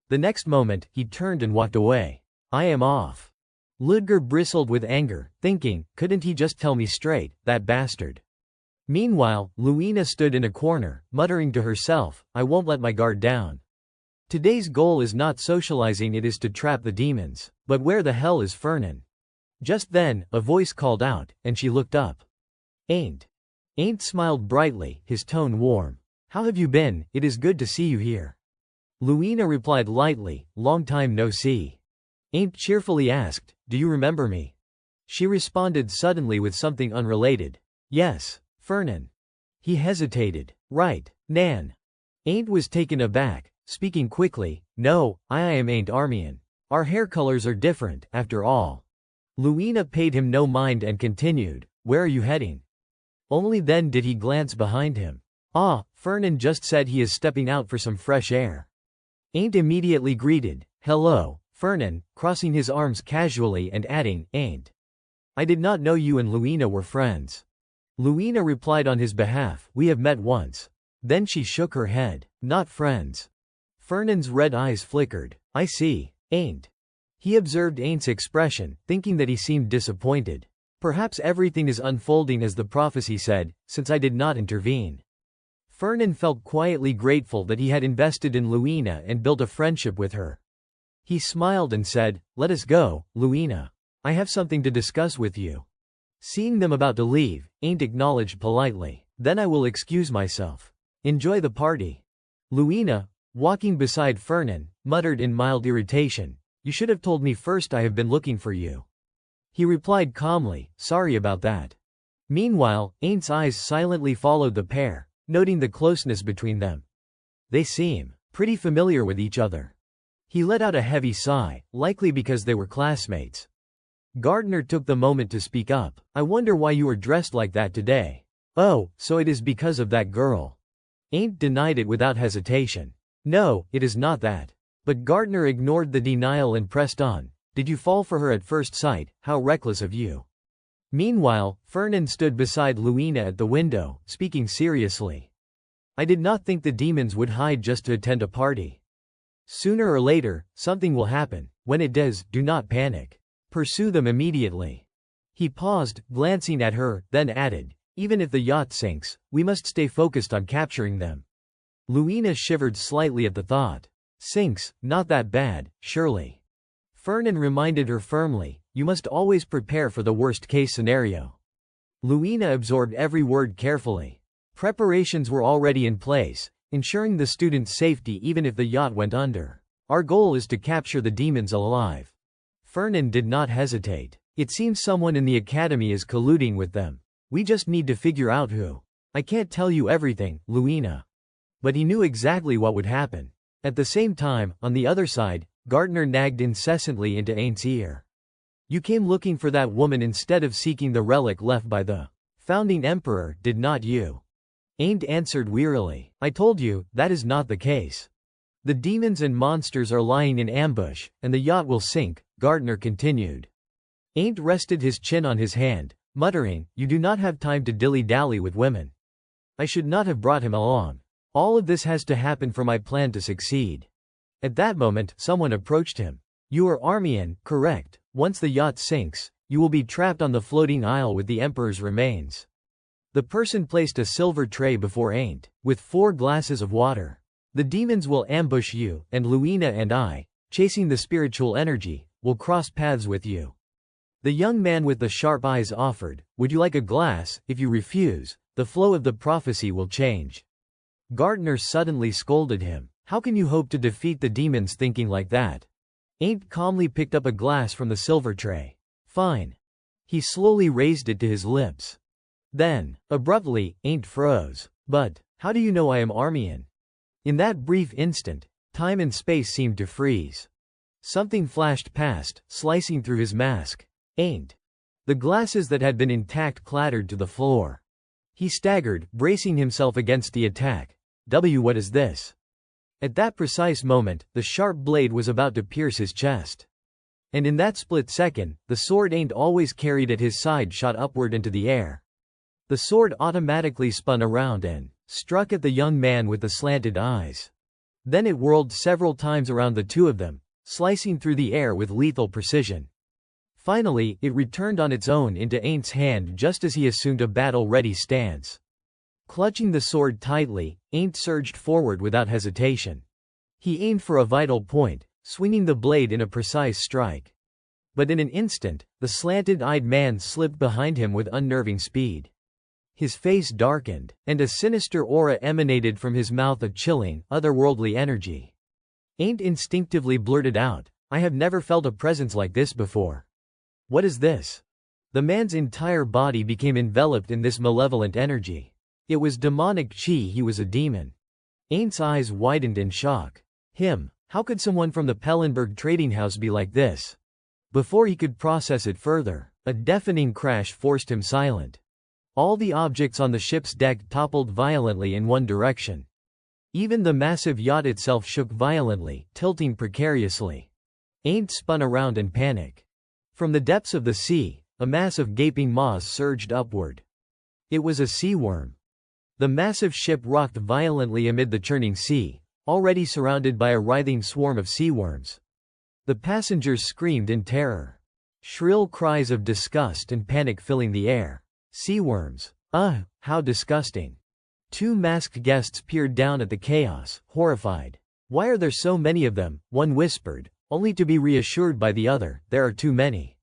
The next moment, he turned and walked away. I am off. Ludger bristled with anger, thinking, couldn't he just tell me straight, that bastard? Meanwhile, Luina stood in a corner, muttering to herself, I won't let my guard down. Today's goal is not socializing, it is to trap the demons. But where the hell is Fernand? Just then, a voice called out, and she looked up. Ain't smiled brightly, his tone warm. How have you been? It is good to see you here. Luina replied lightly, long time no see. Ain't cheerfully asked, do you remember me? She responded suddenly with something unrelated. Yes, Fernand. He hesitated. Right, Nan. Ain't was taken aback, speaking quickly, no, I am Ain't Armian. Our hair colors are different, after all. Luina paid him no mind and continued, where are you heading? Only then did he glance behind him. Ah, Fernand just said he is stepping out for some fresh air. Ain't immediately greeted, hello, Fernand, crossing his arms casually and adding, Ain't. I did not know you and Luina were friends. Luina replied on his behalf, we have met once. Then she shook her head, not friends. Fernand's red eyes flickered. I see, Ain't. He observed Ain't's expression, thinking that he seemed disappointed. Perhaps everything is unfolding as the prophecy said, since I did not intervene. Fernand felt quietly grateful that he had invested in Luina and built a friendship with her. He smiled and said, let us go, Luina. I have something to discuss with you. Seeing them about to leave, Ain't acknowledged politely. Then I will excuse myself. Enjoy the party. Luina, walking beside Fernand, muttered in mild irritation, you should have told me first, I have been looking for you. He replied calmly, sorry about that. Meanwhile, Ain't's eyes silently followed the pair, noting the closeness between them. They seem pretty familiar with each other. He let out a heavy sigh, likely because they were classmates. Gardner took the moment to speak up. I wonder why you are dressed like that today. Oh, so it is because of that girl. Ain't denied it without hesitation. No, it is not that. But Gardner ignored the denial and pressed on. Did you fall for her at first sight? How reckless of you. Meanwhile, Fernand stood beside Luina at the window, speaking seriously. I did not think the demons would hide just to attend a party. Sooner or later, something will happen. When it does, do not panic. Pursue them immediately. He paused, glancing at her, then added, even if the yacht sinks, we must stay focused on capturing them. Luina shivered slightly at the thought. Sinks, not that bad, surely. Fernand reminded her firmly, you must always prepare for the worst-case scenario. Luina absorbed every word carefully. Preparations were already in place, ensuring the students' safety even if the yacht went under. Our goal is to capture the demons alive. Fernand did not hesitate. It seems someone in the academy is colluding with them. We just need to figure out who. I can't tell you everything, Luina. But he knew exactly what would happen. At the same time, on the other side, Gardner nagged incessantly into Ain't's ear. You came looking for that woman instead of seeking the relic left by the founding emperor, did not you? Ain't answered wearily. I told you, that is not the case. The demons and monsters are lying in ambush, and the yacht will sink, Gardner continued. Ain't rested his chin on his hand, muttering, you do not have time to dilly-dally with women. I should not have brought him along. All of this has to happen for my plan to succeed. At that moment, someone approached him. You are Armian, correct. Once the yacht sinks, you will be trapped on the floating isle with the Emperor's remains. The person placed a silver tray before Ain't, with 4 glasses of water. The demons will ambush you, and Luina and I, chasing the spiritual energy, will cross paths with you. The young man with the sharp eyes offered, would you like a glass? If you refuse, the flow of the prophecy will change. Gardner suddenly scolded him. How can you hope to defeat the demons thinking like that? Ain't calmly picked up a glass from the silver tray. Fine. He slowly raised it to his lips. Then, abruptly, Ain't froze. But, how do you know I am Armian? In that brief instant, time and space seemed to freeze. Something flashed past, slicing through his mask. Ain't. The glasses that had been intact clattered to the floor. He staggered, bracing himself against the attack. What is this? At that precise moment, the sharp blade was about to pierce his chest. And in that split second, the sword Ain't always carried at his side shot upward into the air. The sword automatically spun around and struck at the young man with the slanted eyes. Then it whirled several times around the two of them, slicing through the air with lethal precision. Finally, it returned on its own into Ain't's hand just as he assumed a battle-ready stance. Clutching the sword tightly, Ain't surged forward without hesitation. He aimed for a vital point, swinging the blade in a precise strike. But in an instant, the slanted-eyed man slipped behind him with unnerving speed. His face darkened, and a sinister aura emanated from his mouth, a chilling, otherworldly energy. Ain't instinctively blurted out, I have never felt a presence like this before. What is this? The man's entire body became enveloped in this malevolent energy. It was demonic chi, he was a demon. Ain't's eyes widened in shock. How could someone from the Pellenberg trading house be like this? Before he could process it further, a deafening crash forced him silent. All the objects on the ship's deck toppled violently in one direction. Even the massive yacht itself shook violently, tilting precariously. Ain't spun around in panic. From the depths of the sea, a mass of gaping maws surged upward. It was a sea worm. The massive ship rocked violently amid the churning sea, already surrounded by a writhing swarm of sea worms. The passengers screamed in terror. Shrill cries of disgust and panic filling the air. Sea worms. How disgusting. 2 masked guests peered down at the chaos, horrified. Why are there so many of them? One whispered, only to be reassured by the other, there are too many.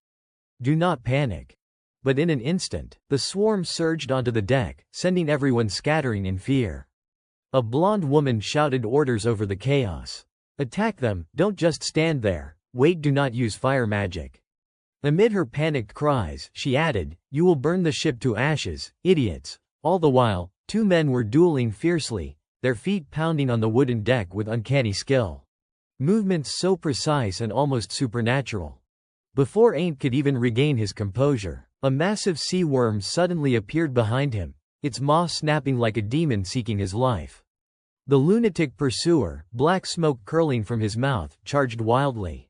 Do not panic. But in an instant, the swarm surged onto the deck, sending everyone scattering in fear. A blonde woman shouted orders over the chaos. Attack them, don't just stand there, wait, do not use fire magic. Amid her panicked cries, she added, you will burn the ship to ashes, idiots. All the while, 2 men were dueling fiercely, their feet pounding on the wooden deck with uncanny skill. Movements so precise and almost supernatural. Before Ain't could even regain his composure, a massive sea worm suddenly appeared behind him, its maw snapping like a demon seeking his life. The lunatic pursuer, black smoke curling from his mouth, charged wildly.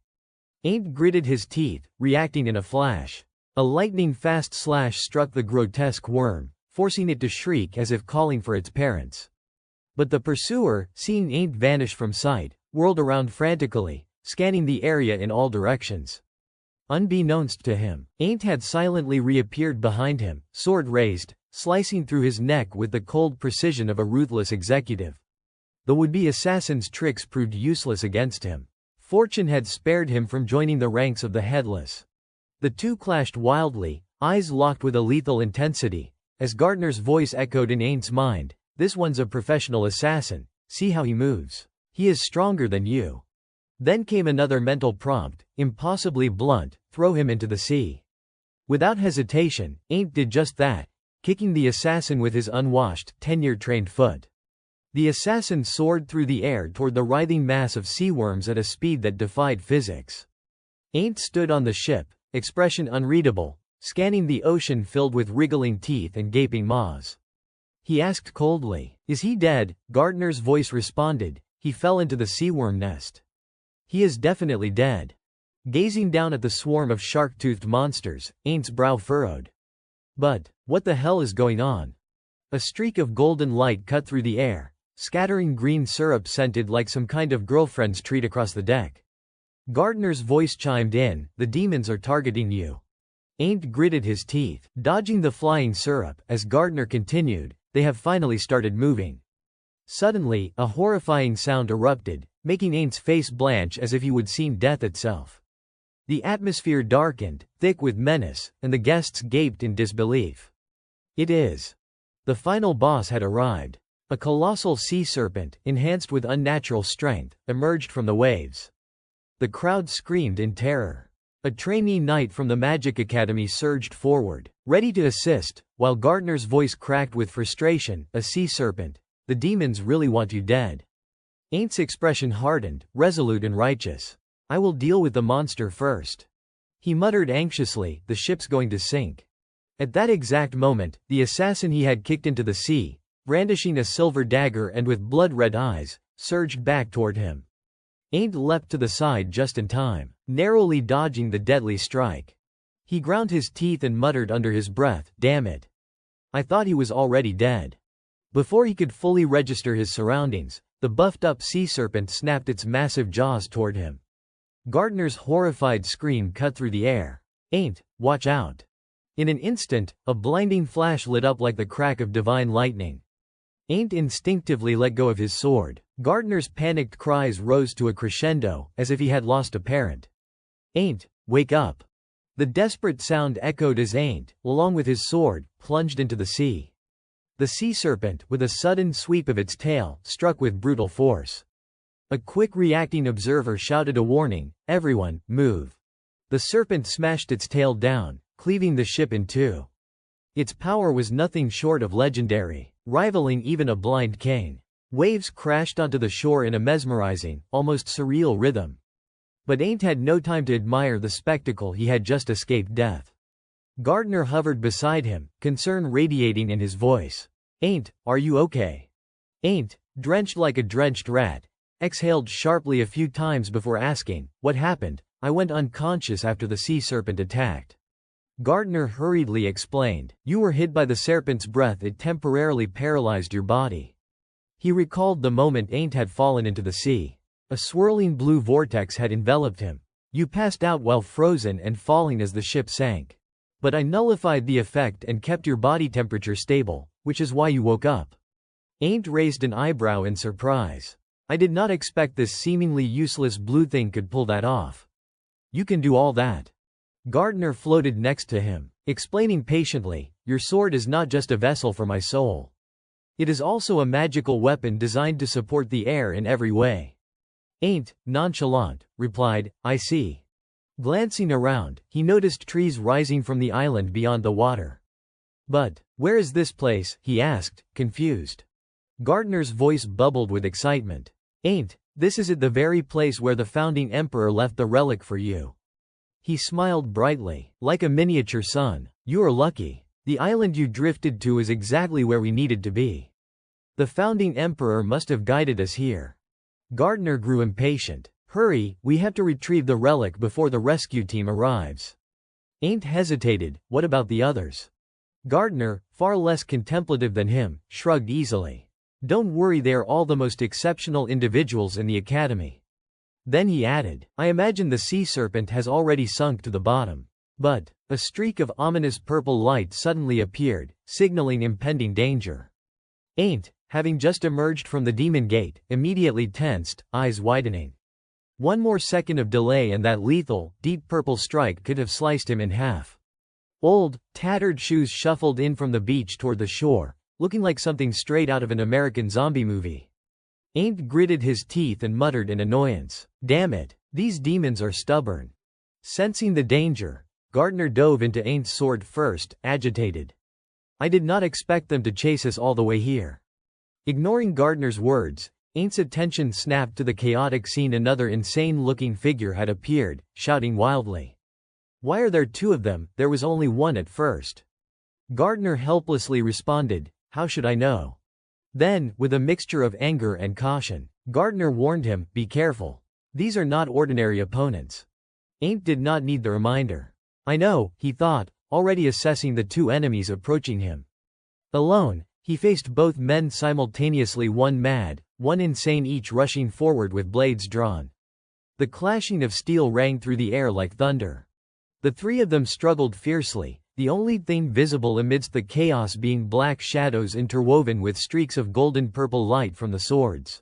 Ain't gritted his teeth, reacting in a flash. A lightning-fast slash struck the grotesque worm, forcing it to shriek as if calling for its parents. But the pursuer, seeing Ain't vanish from sight, whirled around frantically, scanning the area in all directions. Unbeknownst to him, Ain't had silently reappeared behind him, sword raised, slicing through his neck with the cold precision of a ruthless executive. The would-be assassin's tricks proved useless against him. Fortune had spared him from joining the ranks of the Headless. The two clashed wildly, eyes locked with a lethal intensity, as Gardner's voice echoed in Ain's mind, this one's a professional assassin, see how he moves. He is stronger than you. Then came another mental prompt, impossibly blunt, throw him into the sea. Without hesitation, Aint did just that, kicking the assassin with his unwashed, tenure-trained foot. The assassin soared through the air toward the writhing mass of sea worms at a speed that defied physics. Aint stood on the ship, expression unreadable, scanning the ocean filled with wriggling teeth and gaping maws. He asked coldly, "Is he dead?" Gardner's voice responded, "He fell into the sea worm nest. He is definitely dead." Gazing down at the swarm of shark-toothed monsters, Aint's brow furrowed. But, what the hell is going on? A streak of golden light cut through the air, scattering green syrup scented like some kind of girlfriend's treat across the deck. Gardner's voice chimed in, "The demons are targeting you." Ain't gritted his teeth, dodging the flying syrup. As Gardner continued, "They have finally started moving." Suddenly, a horrifying sound erupted, making Ain's face blanch as if he would seen death itself. The atmosphere darkened, thick with menace, and the guests gaped in disbelief. It is. The final boss had arrived. A colossal sea serpent, enhanced with unnatural strength, emerged from the waves. The crowd screamed in terror. A trainee knight from the Magic Academy surged forward, ready to assist, while Gardner's voice cracked with frustration. "A sea serpent. The demons really want you dead." Ain's expression hardened, resolute and righteous. "I will deal with the monster first." He muttered anxiously, "The ship's going to sink." At that exact moment, the assassin he had kicked into the sea, brandishing a silver dagger and with blood-red eyes, surged back toward him. Aint leapt to the side just in time, narrowly dodging the deadly strike. He ground his teeth and muttered under his breath, "Damn it. I thought he was already dead." Before he could fully register his surroundings, the buffed-up sea serpent snapped its massive jaws toward him. Gardner's horrified scream cut through the air. "Aint, watch out." In an instant, a blinding flash lit up like the crack of divine lightning. Aint instinctively let go of his sword. Gardner's panicked cries rose to a crescendo, as if he had lost a parent. "Aint, wake up." The desperate sound echoed as Aint, along with his sword, plunged into the sea. The sea serpent, with a sudden sweep of its tail, struck with brutal force. A quick reacting observer shouted a warning, "Everyone, move." The serpent smashed its tail down, cleaving the ship in two. Its power was nothing short of legendary, rivaling even a blind cane. Waves crashed onto the shore in a mesmerizing, almost surreal rhythm. But Aint had no time to admire the spectacle. He had just escaped death. Gardner hovered beside him, concern radiating in his voice. "Aint, are you okay?" Aint, drenched like a drenched rat, exhaled sharply a few times before asking, "What happened?" "I went unconscious after the sea serpent attacked." Gardner hurriedly explained, "You were hit by the serpent's breath. It temporarily paralyzed your body." He recalled the moment Aint had fallen into the sea. A swirling blue vortex had enveloped him. "You passed out while frozen and falling as the ship sank. But I nullified the effect and kept your body temperature stable, which is why you woke up." Aint raised an eyebrow in surprise. "I did not expect this seemingly useless blue thing could pull that off." "You can do all that." Gardner floated next to him, explaining patiently, "Your sword is not just a vessel for my soul. It is also a magical weapon designed to support the air in every way." Aint, nonchalant, replied, "I see." Glancing around, he noticed trees rising from the island beyond the water. "But, where is this place?" he asked, confused. Gardner's voice bubbled with excitement. "Aint, this is it, the very place where the founding emperor left the relic for you." He smiled brightly, like a miniature sun. "You are lucky. The island you drifted to is exactly where we needed to be. The founding emperor must have guided us here." Gardner grew impatient. "Hurry, we have to retrieve the relic before the rescue team arrives." Aint hesitated, "What about the others?" Gardner, far less contemplative than him, shrugged easily. "Don't worry, they are all the most exceptional individuals in the academy." Then he added, "I imagine the sea serpent has already sunk to the bottom." But, a streak of ominous purple light suddenly appeared, signaling impending danger. Aint, having just emerged from the demon gate, immediately tensed, eyes widening. One more second of delay and that lethal, deep purple strike could have sliced him in half. Old, tattered shoes shuffled in from the beach toward the shore, looking like something straight out of an American zombie movie. Aint gritted his teeth and muttered in annoyance, "Damn it, these demons are stubborn." Sensing the danger, Gardner dove into Aint's sword first, agitated. "I did not expect them to chase us all the way here." Ignoring Gardner's words, Aint's attention snapped to the chaotic scene. Another insane-looking figure had appeared, shouting wildly. "Why are there two of them? There was only one at first." Gardner helplessly responded, "How should I know?" Then, with a mixture of anger and caution, Gardner warned him, "Be careful. These are not ordinary opponents." Aint did not need the reminder. "I know," he thought, already assessing the two enemies approaching him. Alone, he faced both men simultaneously, one mad, one insane, each rushing forward with blades drawn. The clashing of steel rang through the air like thunder. The three of them struggled fiercely, the only thing visible amidst the chaos being black shadows interwoven with streaks of golden-purple light from the swords.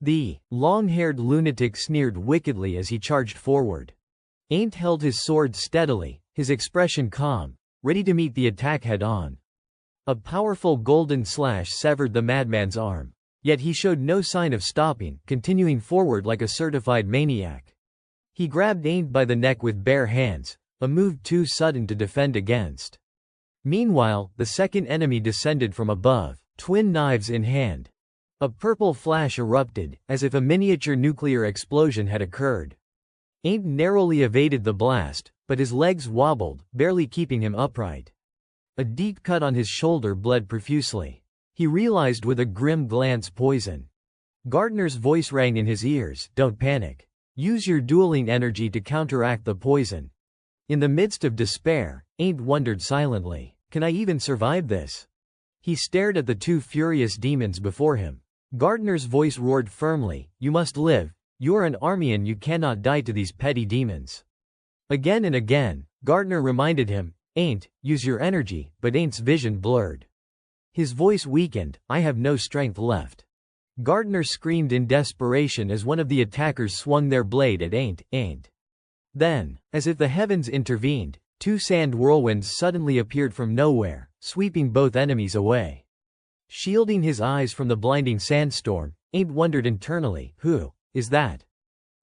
The long-haired lunatic sneered wickedly as he charged forward. Ain't held his sword steadily, his expression calm, ready to meet the attack head-on. A powerful golden slash severed the madman's arm. Yet he showed no sign of stopping, continuing forward like a certified maniac. He grabbed Ain't by the neck with bare hands, a move too sudden to defend against. Meanwhile, the second enemy descended from above, twin knives in hand. A purple flash erupted, as if a miniature nuclear explosion had occurred. Ain't narrowly evaded the blast, but his legs wobbled, barely keeping him upright. A deep cut on his shoulder bled profusely. He realized with a grim glance poison. Gardner's voice rang in his ears, "Don't panic. Use your dueling energy to counteract the poison." In the midst of despair, Ain't wondered silently, "Can I even survive this?" He stared at the two furious demons before him. Gardner's voice roared firmly, "You must live. You're an Armian, you cannot die to these petty demons." Again and again, Gardner reminded him, "Ain't, use your energy," but Ain't's vision blurred. His voice weakened, "I have no strength left." Gardner screamed in desperation as one of the attackers swung their blade at Ain't. Then, as if the heavens intervened, two sand whirlwinds suddenly appeared from nowhere, sweeping both enemies away. Shielding his eyes from the blinding sandstorm, Ain't wondered internally, "Who is that?"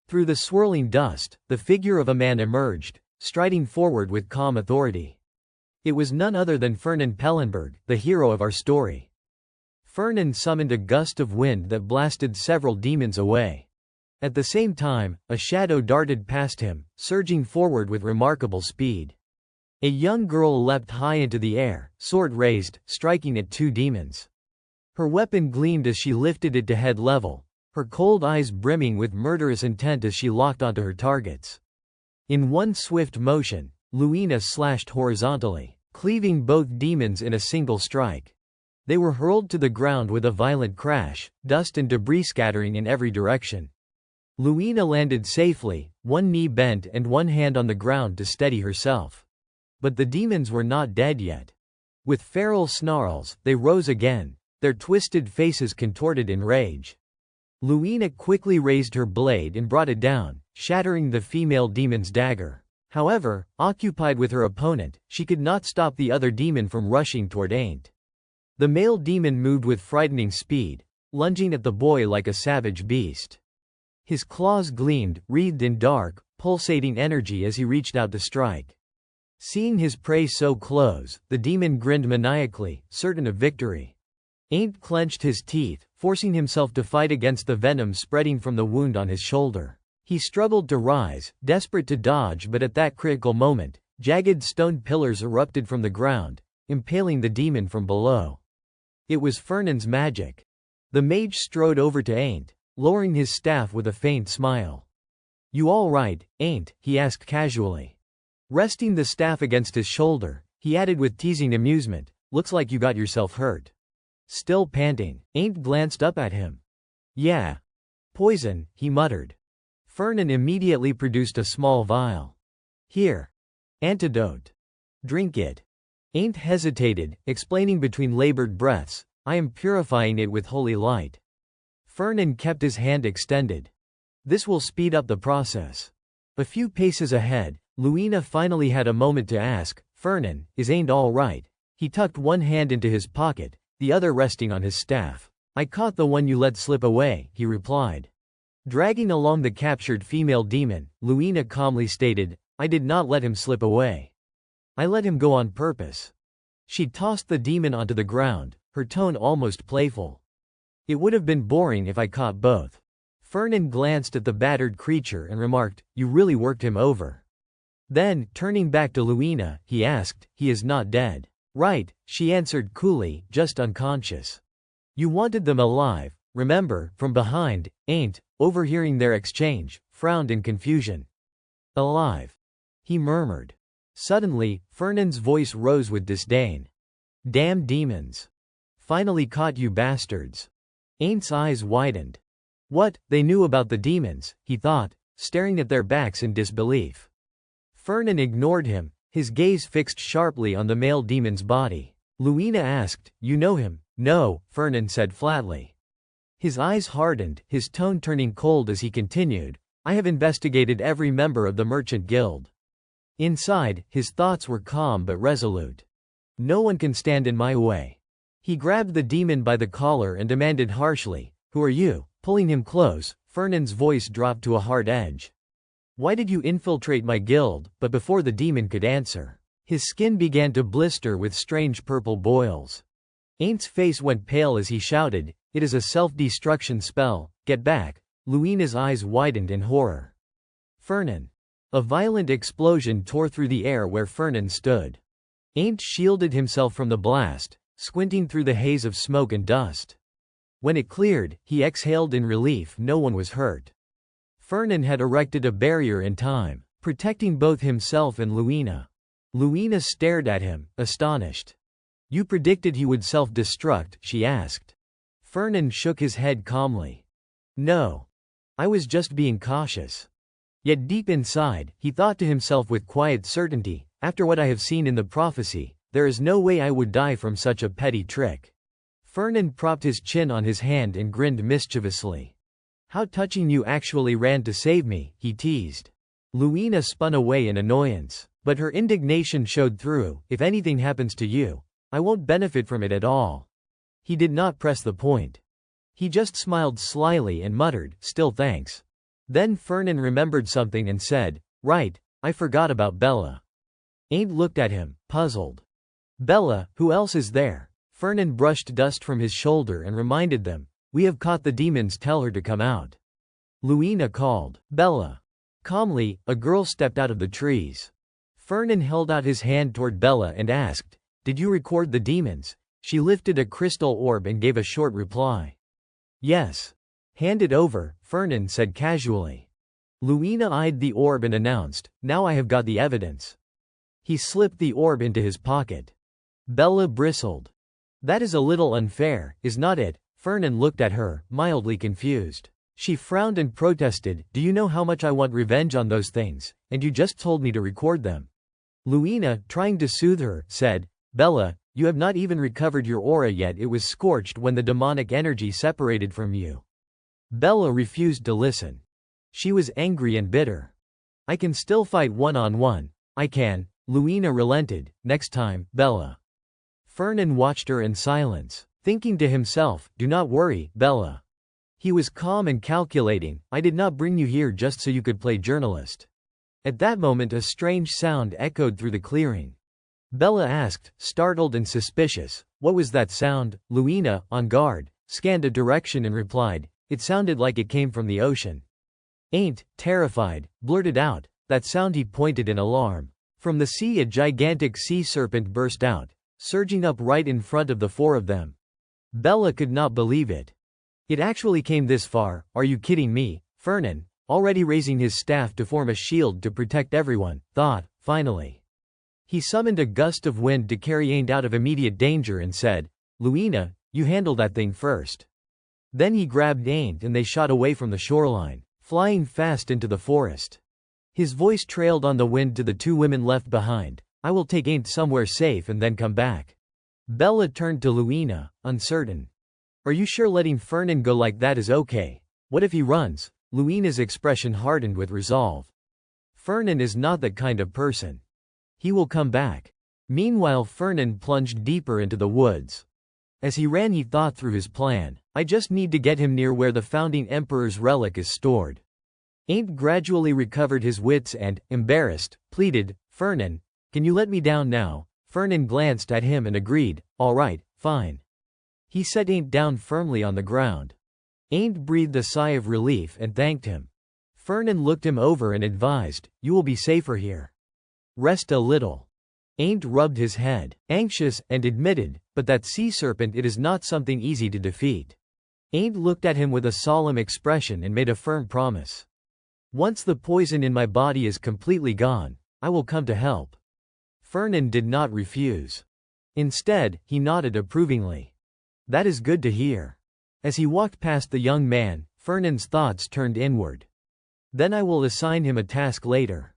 Through the swirling dust, the figure of a man emerged, striding forward with calm authority. It was none other than Fernan Pellenberg, the hero of our story. Fernan summoned a gust of wind that blasted several demons away. At the same time, a shadow darted past him, surging forward with remarkable speed. A young girl leapt high into the air, sword raised, striking at two demons. Her weapon gleamed as she lifted it to head level, her cold eyes brimming with murderous intent as she locked onto her targets. In one swift motion, Luina slashed horizontally, cleaving both demons in a single strike. They were hurled to the ground with a violent crash, dust and debris scattering in every direction. Luina landed safely, one knee bent and one hand on the ground to steady herself. But the demons were not dead yet. With feral snarls, they rose again, their twisted faces contorted in rage. Luina quickly raised her blade and brought it down, shattering the female demon's dagger. However, occupied with her opponent, she could not stop the other demon from rushing toward Ain't. The male demon moved with frightening speed, lunging at the boy like a savage beast. His claws gleamed, wreathed in dark, pulsating energy as he reached out to strike. Seeing his prey so close, the demon grinned maniacally, certain of victory. Ain't clenched his teeth, forcing himself to fight against the venom spreading from the wound on his shoulder. He struggled to rise, desperate to dodge, but at that critical moment, jagged stone pillars erupted from the ground, impaling the demon from below. It was Fernan's magic. The mage strode over to Ain't, lowering his staff with a faint smile. "You all right, Ain't?" he asked casually. Resting the staff against his shoulder, he added with teasing amusement, "Looks like you got yourself hurt." Still panting, Ain't glanced up at him. "Yeah. Poison," he muttered. Fernan immediately produced a small vial. "Here. Antidote. Drink it." Ain't hesitated, explaining between labored breaths, "I am purifying it with holy light." Fernan kept his hand extended. "This will speed up the process." A few paces ahead, Luina finally had a moment to ask, "Fernan, is Ain't all right?" He tucked one hand into his pocket, the other resting on his staff. "I caught the one you let slip away," he replied. Dragging along the captured female demon, Luina calmly stated, "I did not let him slip away. I let him go on purpose." She tossed the demon onto the ground, her tone almost playful. "It would have been boring if I caught both." Fernan glanced at the battered creature and remarked, "You really worked him over." Then, turning back to Luina, he asked, "He is not dead?" "Right," she answered coolly, "just unconscious. You wanted them alive, remember?" From behind, Ain't, overhearing their exchange, frowned in confusion. "Alive," he murmured. Suddenly, Fernan's voice rose with disdain. "Damn demons. Finally caught you bastards." Aint's eyes widened. What they knew about the demons, he thought, staring at their backs in disbelief. Fernan ignored him, his gaze fixed sharply on the male demon's body. Luina asked, "You know him?" "No," Fernan said flatly. His eyes hardened, his tone turning cold as he continued, "I have investigated every member of the Merchant Guild." Inside, his thoughts were calm but resolute. No one can stand in my way. He grabbed the demon by the collar and demanded harshly, "Who are you?" Pulling him close, Fernan's voice dropped to a hard edge. "Why did you infiltrate my guild?" But before the demon could answer, his skin began to blister with strange purple boils. Aint's face went pale as he shouted, "It is a self-destruction spell, get back." Luina's eyes widened in horror. Fernan. A violent explosion tore through the air where Fernan stood. Aint shielded himself from the blast, squinting through the haze of smoke and dust. When it cleared, he exhaled in relief. No one was hurt. Fernan had erected a barrier in time, protecting both himself and Luina. Luina stared at him, astonished. "You predicted he would self-destruct?" she asked. Fernan shook his head calmly. "No. I was just being cautious." Yet deep inside, he thought to himself with quiet certainty, "After what I have seen in the prophecy, there is no way I would die from such a petty trick." Fernan propped his chin on his hand and grinned mischievously. "How touching you actually ran to save me," he teased. Luina spun away in annoyance, but her indignation showed through. "If anything happens to you, I won't benefit from it at all." He did not press the point. He just smiled slyly and muttered, "Still thanks." Then Fernan remembered something and said, "Right, I forgot about Bella." Aint looked at him, puzzled. "Bella, who else is there?" Fernan brushed dust from his shoulder and reminded them, "We have caught the demons, tell her to come out." Luina called, "Bella." Calmly, a girl stepped out of the trees. Fernan held out his hand toward Bella and asked, "Did you record the demons?" She lifted a crystal orb and gave a short reply. "Yes." "Hand it over," Fernan said casually. Luina eyed the orb and announced, "Now I have got the evidence." He slipped the orb into his pocket. Bella bristled. "That is a little unfair, is not it?" Fernan looked at her, mildly confused. She frowned and protested, "Do you know how much I want revenge on those things, and you just told me to record them?" Luina, trying to soothe her, said, "Bella, you have not even recovered your aura yet. It was scorched when the demonic energy separated from you." Bella refused to listen. She was angry and bitter. "I can still fight one-on-one. I can." Luina relented. "Next time, Bella." Fernan watched her in silence, thinking to himself, "Do not worry, Bella." He was calm and calculating, "I did not bring you here just so you could play journalist." At that moment a strange sound echoed through the clearing. Bella asked, startled and suspicious, "What was that sound?" Luina, on guard, scanned a direction and replied, "It sounded like it came from the ocean." Aint, terrified, blurted out, "That sound." He pointed in alarm. From the sea a gigantic sea serpent burst out, surging up right in front of the four of them. Bella could not believe it. "It actually came this far, are you kidding me?" Fernan, already raising his staff to form a shield to protect everyone, thought, finally. He summoned a gust of wind to carry Aint out of immediate danger and said, "Luina, you handle that thing first." Then he grabbed Aint and they shot away from the shoreline, flying fast into the forest. His voice trailed on the wind to the two women left behind, "I will take Aint somewhere safe and then come back." Bella turned to Luina, uncertain. "Are you sure letting Fernan go like that is okay? What if he runs?" Luina's expression hardened with resolve. "Fernan is not that kind of person. He will come back." Meanwhile Fernan plunged deeper into the woods. As he ran he thought through his plan. "I just need to get him near where the founding emperor's relic is stored." Aint gradually recovered his wits and, embarrassed, pleaded, "Fernan, can you let me down now?" Fernan glanced at him and agreed, "All right, fine." He set Aint down firmly on the ground. Aint breathed a sigh of relief and thanked him. Fernan looked him over and advised, "You will be safer here. Rest a little." Aint rubbed his head, anxious, and admitted, "But that sea serpent, it is not something easy to defeat." Aint looked at him with a solemn expression and made a firm promise. "Once the poison in my body is completely gone, I will come to help." Fernan did not refuse. Instead, he nodded approvingly. "That is good to hear." As he walked past the young man, Fernan's thoughts turned inward. Then I will assign him a task later.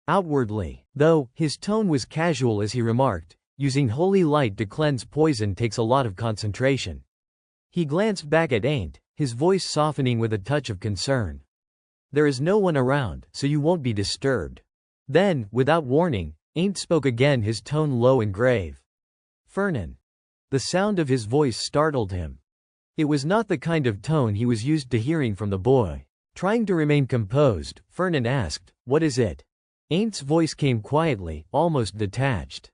Outwardly, though, his tone was casual as he remarked, using holy light to cleanse poison takes a lot of concentration. He glanced back at Ain't, his voice softening with a touch of concern. There is no one around, so you won't be disturbed. Then, without warning, Ain't spoke again, his tone low and grave. Fernan. The sound of his voice startled him. It was not the kind of tone he was used to hearing from the boy. Trying to remain composed, Fernan asked, "What is it?" Ain't's voice came quietly, almost detached.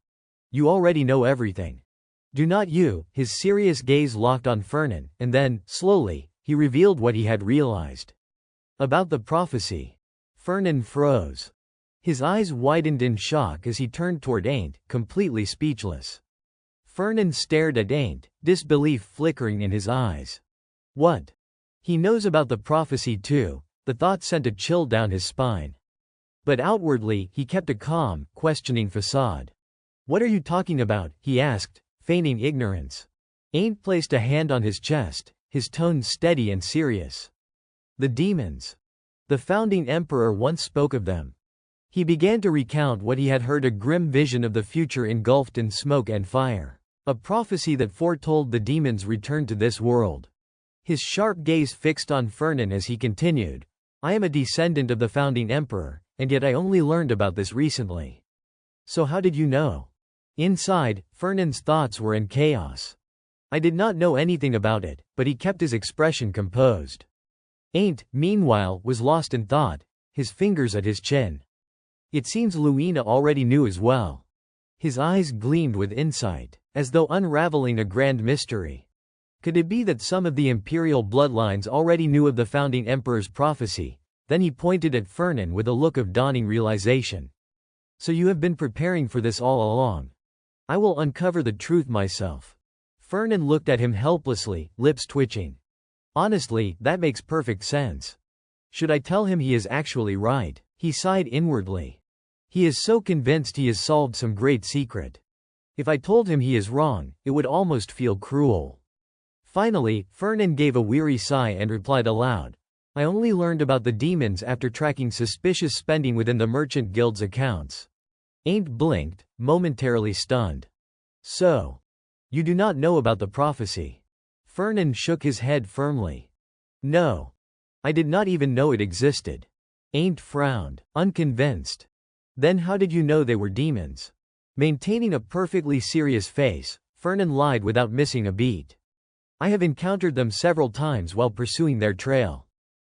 "You already know everything. Do not you?" His serious gaze locked on Fernan, and then, slowly, he revealed what he had realized. About the prophecy. Fernan froze. His eyes widened in shock as he turned toward Ain't, completely speechless. Fernan stared at Ain't, disbelief flickering in his eyes. What? He knows about the prophecy too. The thought sent a chill down his spine. But outwardly, he kept a calm, questioning facade. "What are you talking about?" he asked, feigning ignorance. Ain't placed a hand on his chest, his tone steady and serious. "The demons. The founding emperor once spoke of them." He began to recount what he had heard, a grim vision of the future engulfed in smoke and fire. A prophecy that foretold the demons' return to this world. His sharp gaze fixed on Fernan as he continued, "I am a descendant of the founding emperor, and yet I only learned about this recently." "So how did you know?" Inside, Fernan's thoughts were in chaos. "I did not know anything about it," but he kept his expression composed. Ain't, meanwhile, was lost in thought, his fingers at his chin. It seems Luina already knew as well. His eyes gleamed with insight, as though unraveling a grand mystery. Could it be that some of the imperial bloodlines already knew of the founding emperor's prophecy? Then he pointed at Fernan with a look of dawning realization. "So you have been preparing for this all along. I will uncover the truth myself." Fernan looked at him helplessly, lips twitching. "Honestly, that makes perfect sense. Should I tell him he is actually right?" He sighed inwardly. He is so convinced he has solved some great secret. If I told him he is wrong, it would almost feel cruel. Finally, Fernan gave a weary sigh and replied aloud, "I only learned about the demons after tracking suspicious spending within the merchant guild's accounts." Ain't blinked, momentarily stunned. "So, you do not know about the prophecy?" Fernan shook his head firmly. "No. I did not even know it existed." Ain't frowned, unconvinced. "Then how did you know they were demons?" Maintaining a perfectly serious face, Fernan lied without missing a beat. "I have encountered them several times while pursuing their trail.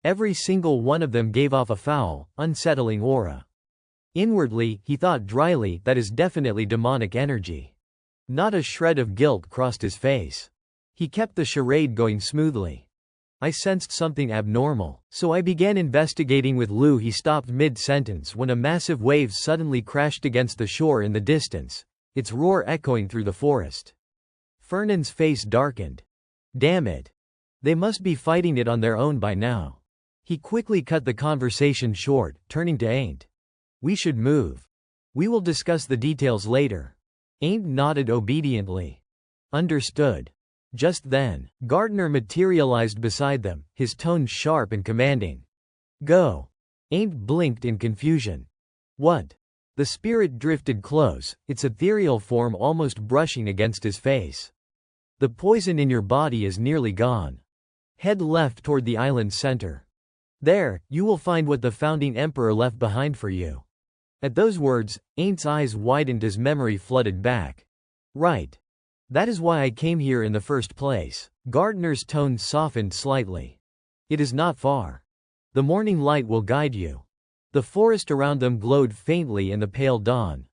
Every single one of them gave off a foul, unsettling aura." Inwardly, he thought dryly, that is definitely demonic energy. Not a shred of guilt crossed his face. He kept the charade going smoothly. "I sensed something abnormal, so I began investigating with Lu." He stopped mid-sentence when a massive wave suddenly crashed against the shore in the distance, its roar echoing through the forest. Fernan's face darkened. Damn it. They must be fighting it on their own by now. He quickly cut the conversation short, turning to Ain't. "We should move. We will discuss the details later." Ain't nodded obediently. "Understood." Just then, Gardner materialized beside them, his tone sharp and commanding. "Go." Ain't blinked in confusion. "What?" The spirit drifted close, its ethereal form almost brushing against his face. "The poison in your body is nearly gone. Head left toward the island's center. There, you will find what the founding emperor left behind for you." At those words, Aint's eyes widened as memory flooded back. "Right. That is why I came here in the first place." Gardner's tone softened slightly. "It is not far. The morning light will guide you." The forest around them glowed faintly in the pale dawn.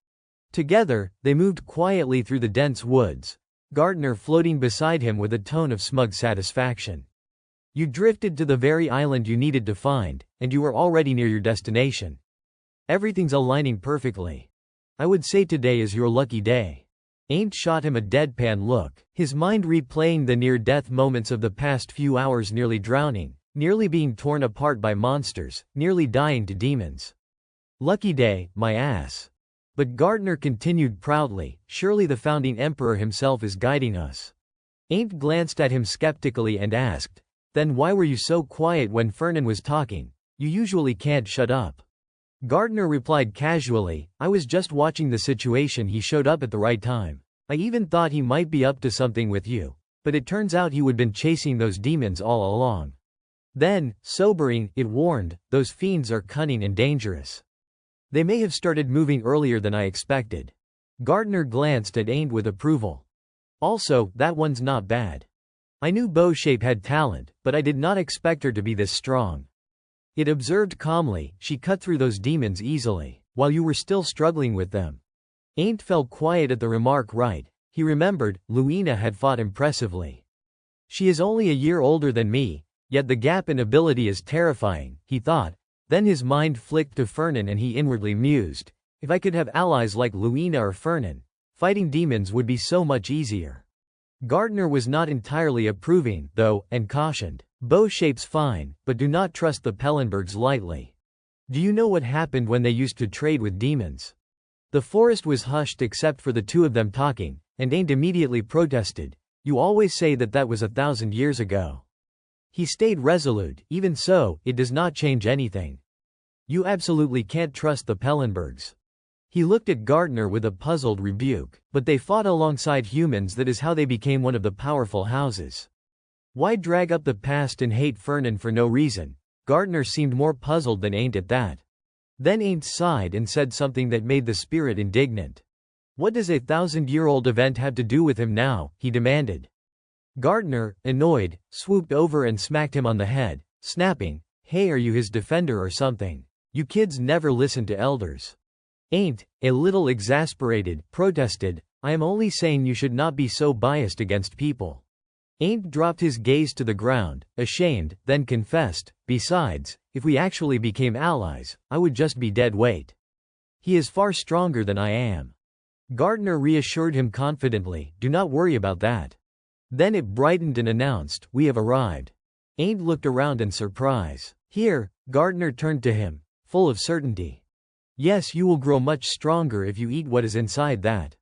Together, they moved quietly through the dense woods, Gardner floating beside him with a tone of smug satisfaction. "You drifted to the very island you needed to find, and you were already near your destination. Everything's aligning perfectly. I would say today is your lucky day." Ain't shot him a deadpan look, his mind replaying the near-death moments of the past few hours, nearly drowning, nearly being torn apart by monsters, nearly dying to demons. "Lucky day, my ass." But Gardner continued proudly, "Surely the founding emperor himself is guiding us." Ain't glanced at him skeptically and asked, "Then why were you so quiet when Fernan was talking? You usually can't shut up. Gardner replied casually, I was just watching the situation. He showed up at the right time. I even thought he might be up to something with you, but it turns out he would been chasing those demons all along. Then, sobering, it warned, those fiends are cunning and dangerous. They may have started moving earlier than I expected. Gardner glanced at Ain't with approval. Also, that one's not bad. I knew Bow-Shape had talent, but I did not expect her to be this strong. It observed calmly, she cut through those demons easily, while you were still struggling with them. Ain't fell quiet at the remark. Right, he remembered, Luina had fought impressively. She is only a year older than me, yet the gap in ability is terrifying, he thought. Then his mind flicked to Fernan and he inwardly mused, if I could have allies like Luina or Fernan, fighting demons would be so much easier. Gardner was not entirely approving, though, and cautioned, Bow-Shape's fine, but do not trust the Pellenbergs lightly. Do you know what happened when they used to trade with demons? The forest was hushed except for the two of them talking, and Ain't immediately protested, you always say that that was 1,000 years ago. He stayed resolute, even so, it does not change anything. You absolutely can't trust the Pellenbergs. He looked at Gardner with a puzzled rebuke, but they fought alongside humans, that is how they became one of the powerful houses. Why drag up the past and hate Fernan for no reason? Gardner seemed more puzzled than Ain't at that. Then Ain't sighed and said something that made the spirit indignant. What does a 1,000-year-old event have to do with him now? He demanded. Gardner, annoyed, swooped over and smacked him on the head, snapping, hey, are you his defender or something? You kids never listen to elders. Ain't, a little exasperated, protested, I am only saying you should not be so biased against people. Ain't dropped his gaze to the ground, ashamed, then confessed, besides, if we actually became allies, I would just be dead weight. He is far stronger than I am. Gardner reassured him confidently, do not worry about that. Then it brightened and announced, we have arrived. Ain't looked around in surprise. Here, Gardner turned to him, full of certainty. Yes, you will grow much stronger if you eat what is inside that.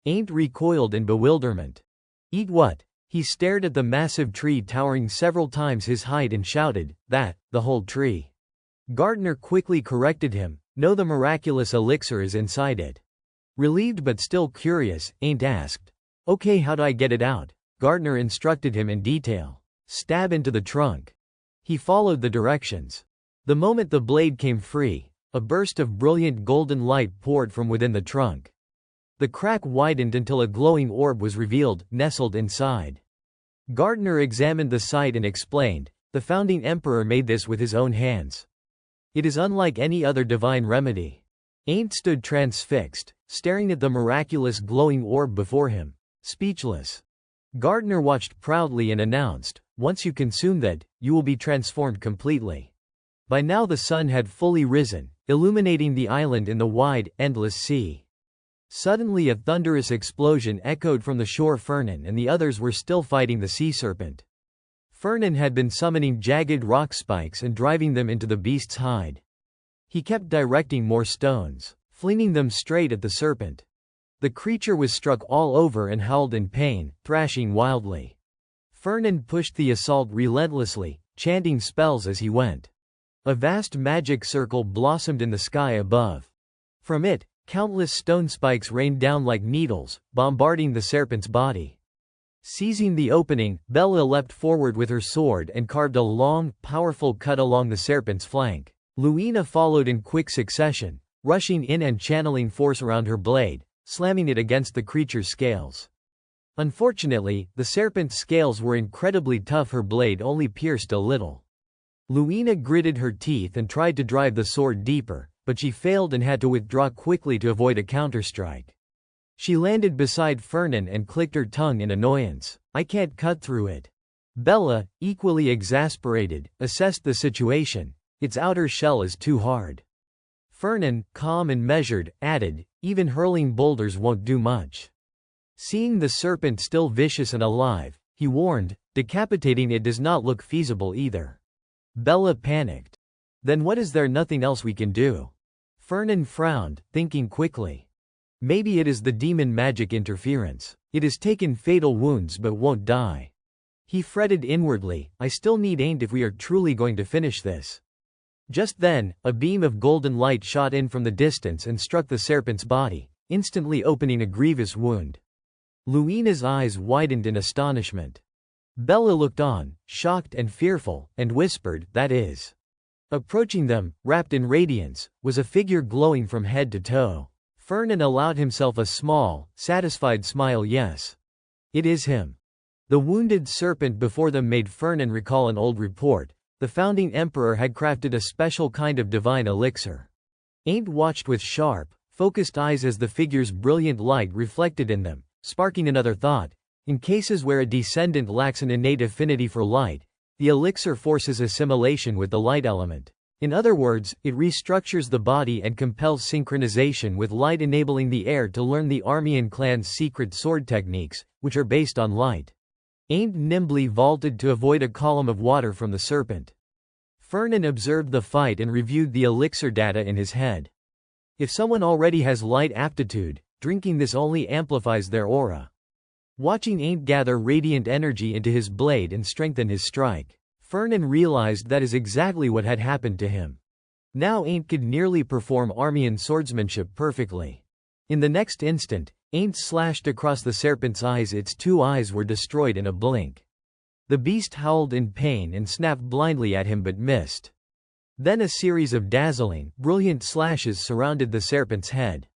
Ain't recoiled in bewilderment. Eat what? He stared at the massive tree towering several times his height and shouted, that, the whole tree. Gardner quickly corrected him, no, the miraculous elixir is inside it. Relieved but still curious, Ain't asked, okay, how do I get it out? Gardner instructed him in detail. Stab into the trunk. He followed the directions. The moment the blade came free, a burst of brilliant golden light poured from within the trunk. The crack widened until a glowing orb was revealed, nestled inside. Gardner examined the sight and explained, the founding emperor made this with his own hands. It is unlike any other divine remedy. Ain't stood transfixed, staring at the miraculous glowing orb before him, speechless. Gardner watched proudly and announced, once you consume that, you will be transformed completely. By now the sun had fully risen, illuminating the island in the wide, endless sea. Suddenly a thunderous explosion echoed from the shore. Fernan and the others were still fighting the sea serpent. Fernan had been summoning jagged rock spikes and driving them into the beast's hide. He kept directing more stones, flinging them straight at the serpent. The creature was struck all over and howled in pain, thrashing wildly. Fernan pushed the assault relentlessly, chanting spells as he went. A vast magic circle blossomed in the sky above. From it, countless stone spikes rained down like needles, bombarding the serpent's body. Seizing the opening, Bella leapt forward with her sword and carved a long, powerful cut along the serpent's flank. Luina followed in quick succession, rushing in and channeling force around her blade, slamming it against the creature's scales. Unfortunately, the serpent's scales were incredibly tough. Her blade only pierced a little. Luina gritted her teeth and tried to drive the sword deeper, but she failed and had to withdraw quickly to avoid a counterstrike. She landed beside Fernan and clicked her tongue in annoyance. I can't cut through it. Bella, equally exasperated, assessed the situation. Its outer shell is too hard. Fernan, calm and measured, added, even hurling boulders won't do much. Seeing the serpent still vicious and alive, he warned, decapitating it does not look feasible either. Bella panicked. Then what, is there nothing else we can do? Fernan frowned, thinking quickly. Maybe it is the demon magic interference. It has taken fatal wounds but won't die. He fretted inwardly, I still need Ain't if we are truly going to finish this. Just then, a beam of golden light shot in from the distance and struck the serpent's body, instantly opening a grievous wound. Luina's eyes widened in astonishment. Bella looked on, shocked and fearful, and whispered, "That is." Approaching them, wrapped in radiance, was a figure glowing from head to toe. Fernan allowed himself a small, satisfied smile. Yes. It is him. The wounded serpent before them made Fernan recall an old report. The founding emperor had crafted a special kind of divine elixir. Aint watched with sharp, focused eyes as the figure's brilliant light reflected in them, sparking another thought. In cases where a descendant lacks an innate affinity for light, the elixir forces assimilation with the light element. In other words, it restructures the body and compels synchronization with light, enabling the heir to learn the Armian clan's secret sword techniques, which are based on light. Aint nimbly vaulted to avoid a column of water from the serpent. Fernan observed the fight and reviewed the elixir data in his head. If someone already has light aptitude, drinking this only amplifies their aura. Watching Aint gather radiant energy into his blade and strengthen his strike, Fernan realized that is exactly what had happened to him. Now Aint could nearly perform Armian swordsmanship perfectly. In the next instant, Aint slashed across the serpent's eyes. Its two eyes were destroyed in a blink. The beast howled in pain and snapped blindly at him but missed. Then a series of dazzling, brilliant slashes surrounded the serpent's head.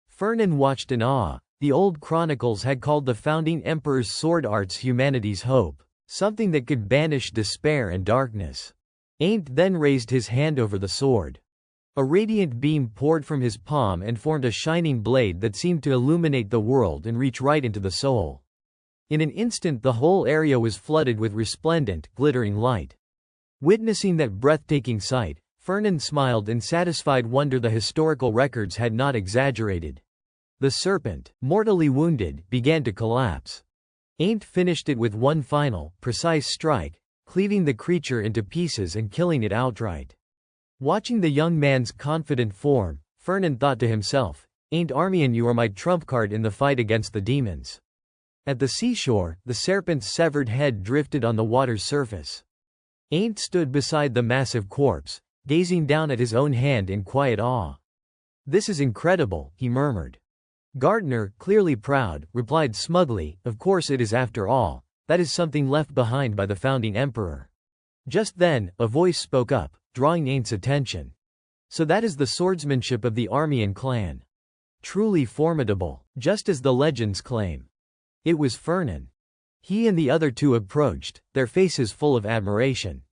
Fernan watched in awe. The old chronicles had called the founding emperor's sword arts humanity's hope, something that could banish despair and darkness. Aint then raised his hand over the sword. A radiant beam poured from his palm and formed a shining blade that seemed to illuminate the world and reach right into the soul. In an instant the whole area was flooded with resplendent, glittering light. Witnessing that breathtaking sight, Fernan smiled in satisfied wonder. The historical records had not exaggerated. The serpent, mortally wounded, began to collapse. Aint finished it with one final, precise strike, cleaving the creature into pieces and killing it outright. Watching the young man's confident form, Fernan thought to himself, "Aint Armian, you are my trump card in the fight against the demons." At the seashore, the serpent's severed head drifted on the water's surface. Aint stood beside the massive corpse, gazing down at his own hand in quiet awe. "This is incredible," he murmured. Gardner, clearly proud, replied smugly, "Of course it is. After all, that is something left behind by the founding emperor." Just then, a voice spoke up, drawing Aint's attention. "So that is the swordsmanship of the Armian clan. Truly formidable, just as the legends claim." It was Fernan. He and the other two approached, their faces full of admiration.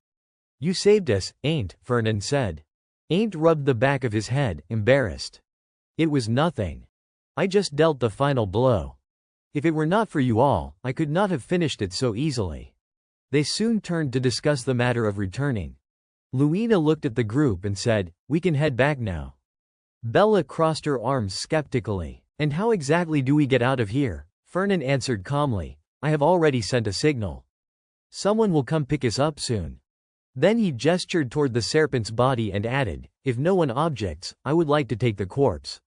"You saved us, Aint," Fernan said. Aint rubbed the back of his head, embarrassed. "It was nothing. I just dealt the final blow. If it were not for you all, I could not have finished it so easily." They soon turned to discuss the matter of returning. Luina looked at the group and said, "We can head back now." Bella crossed her arms skeptically. "And how exactly do we get out of here?" Fernan answered calmly, "I have already sent a signal. Someone will come pick us up soon." Then he gestured toward the serpent's body and added, "If no one objects, I would like to take the corpse."